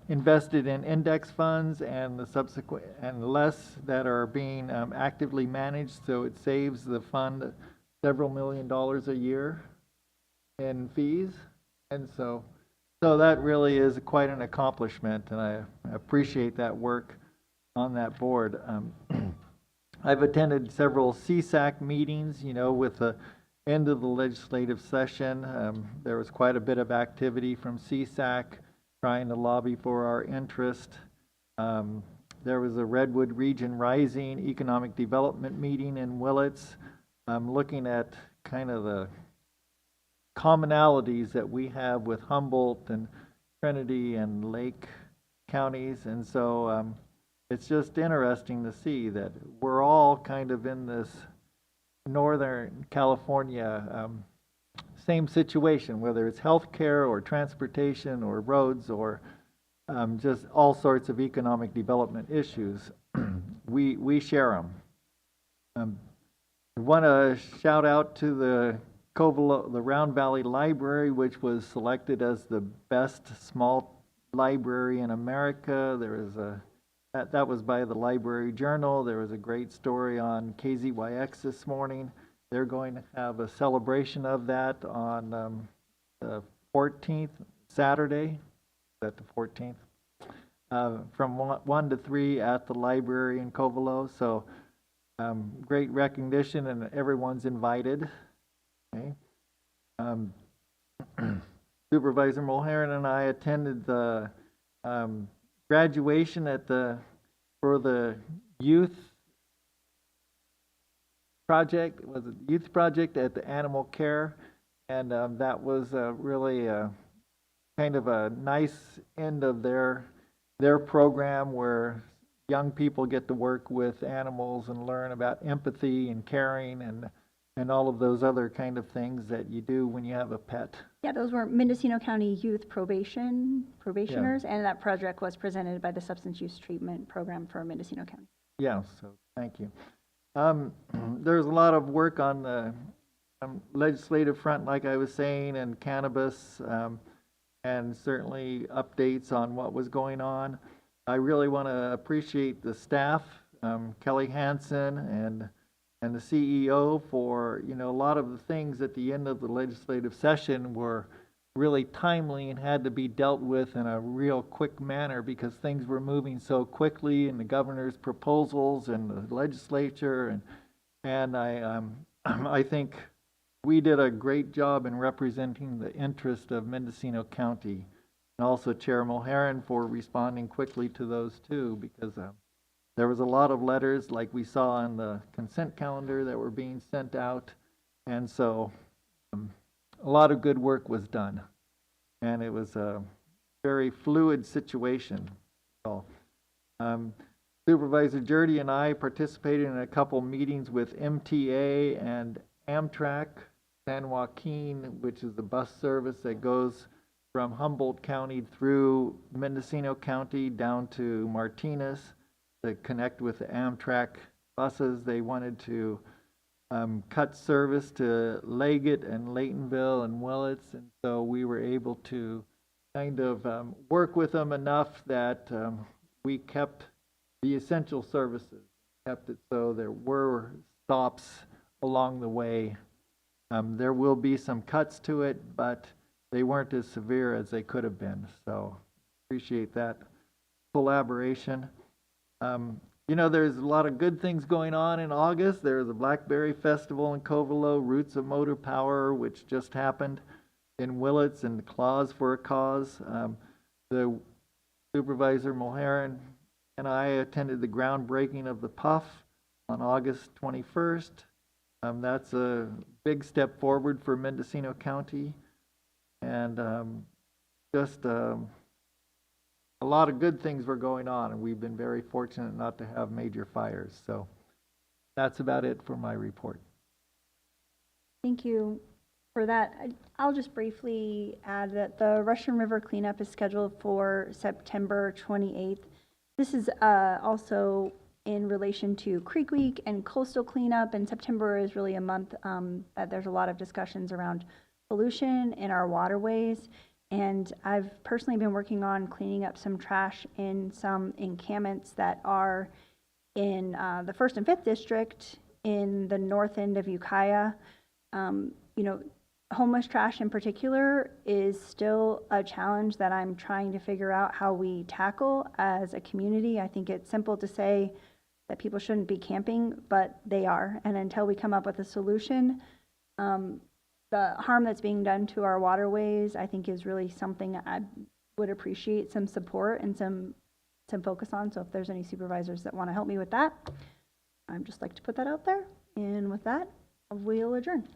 invested in index funds and the subsequent and less that are being actively managed, so it saves the fund several $1 million a year in fees. And so that really is quite an accomplishment, and I appreciate that work on that board. I've attended several CSAC meetings, you know, with the end of the legislative session. There was quite a bit of activity from CSAC trying to lobby for our interest. There was a Redwood Region Rising Economic Development meeting in Willits, looking at kind of the commonalities that we have with Humboldt and Trinity and Lake counties. And so it's just interesting to see that we're all kind of in this Northern California same situation, whether it's healthcare or transportation or roads or just all sorts of economic development issues. We share them. I want to shout out to the Round Valley Library, which was selected as the best small library in America. There is that was by the Library Journal. There was a great story on KZYX this morning. They're going to have a celebration of that on the 14th, Saturday. Is that the 14th? From 1 to 3 at the library in Covelo. So great recognition, and everyone's invited. Okay. Supervisor Mulherin and I attended the graduation for the youth project. It was a youth project at the Animal Care, and that was really kind of a nice end of their program where young people get to work with animals and learn about empathy and caring and all of those other kind of things that you do when you have a pet. Yeah, those were Mendocino County Youth probationers, and that project was presented by the Substance Use Treatment Program for Mendocino County. Yeah, so thank you. There's a lot of work on the legislative front, like I was saying, and cannabis, and certainly updates on what was going on. I really want to appreciate the staff, Kelly Hansen and the CEO, for, you know, a lot of the things at the end of the legislative session were really timely and had to be dealt with in a real quick manner because things were moving so quickly in the governor's proposals and the legislature, and I think we did a great job in representing the interest of Mendocino County, and also Chair Mulherin for responding quickly to those too, because there was a lot of letters like we saw on the consent calendar that were being sent out, and so a lot of good work was done, and it was a very fluid situation. So, Supervisor Jardy and I participated in a couple meetings with MTA and Amtrak San Joaquin, which is the bus service that goes from Humboldt County through Mendocino County down to Martinez to connect with the Amtrak buses. They wanted to cut service to Leggett and Laytonville and Willits, and so we were able to kind of work with them enough that we kept the essential services, kept it so there were stops along the way. There will be some cuts to it, but they weren't as severe as they could have been, so appreciate that collaboration. You know, there's a lot of good things going on in August. There's a Blackberry Festival in Covelo, Roots of Motor Power, which just happened. in Willits and the Claws for a Cause. The Supervisor Mulherin and I attended the groundbreaking of the PUF on August 21st. That's a big step forward for Mendocino County, and just a lot of good things were going on, and we've been very fortunate not to have major fires. So that's about it for my report. Thank you for that. I'll just briefly add that the Russian River cleanup is scheduled for September 28th. This is also in relation to Creek Week and coastal cleanup, and September is really a month that there's a lot of discussions around pollution in our waterways. And I've personally been working on cleaning up some trash in some encampments that are in the 1st and 5th district in the north end of Ukiah. You know, homeless trash in particular is still a challenge that I'm trying to figure out how we tackle as a community. I think it's simple to say that people shouldn't be camping, but they are. And until we come up with a solution, the harm that's being done to our waterways, I think, is really something I would appreciate some support and some focus on. So if there's any supervisors that want to help me with that, I'd just like to put that out there. And with that, we'll adjourn.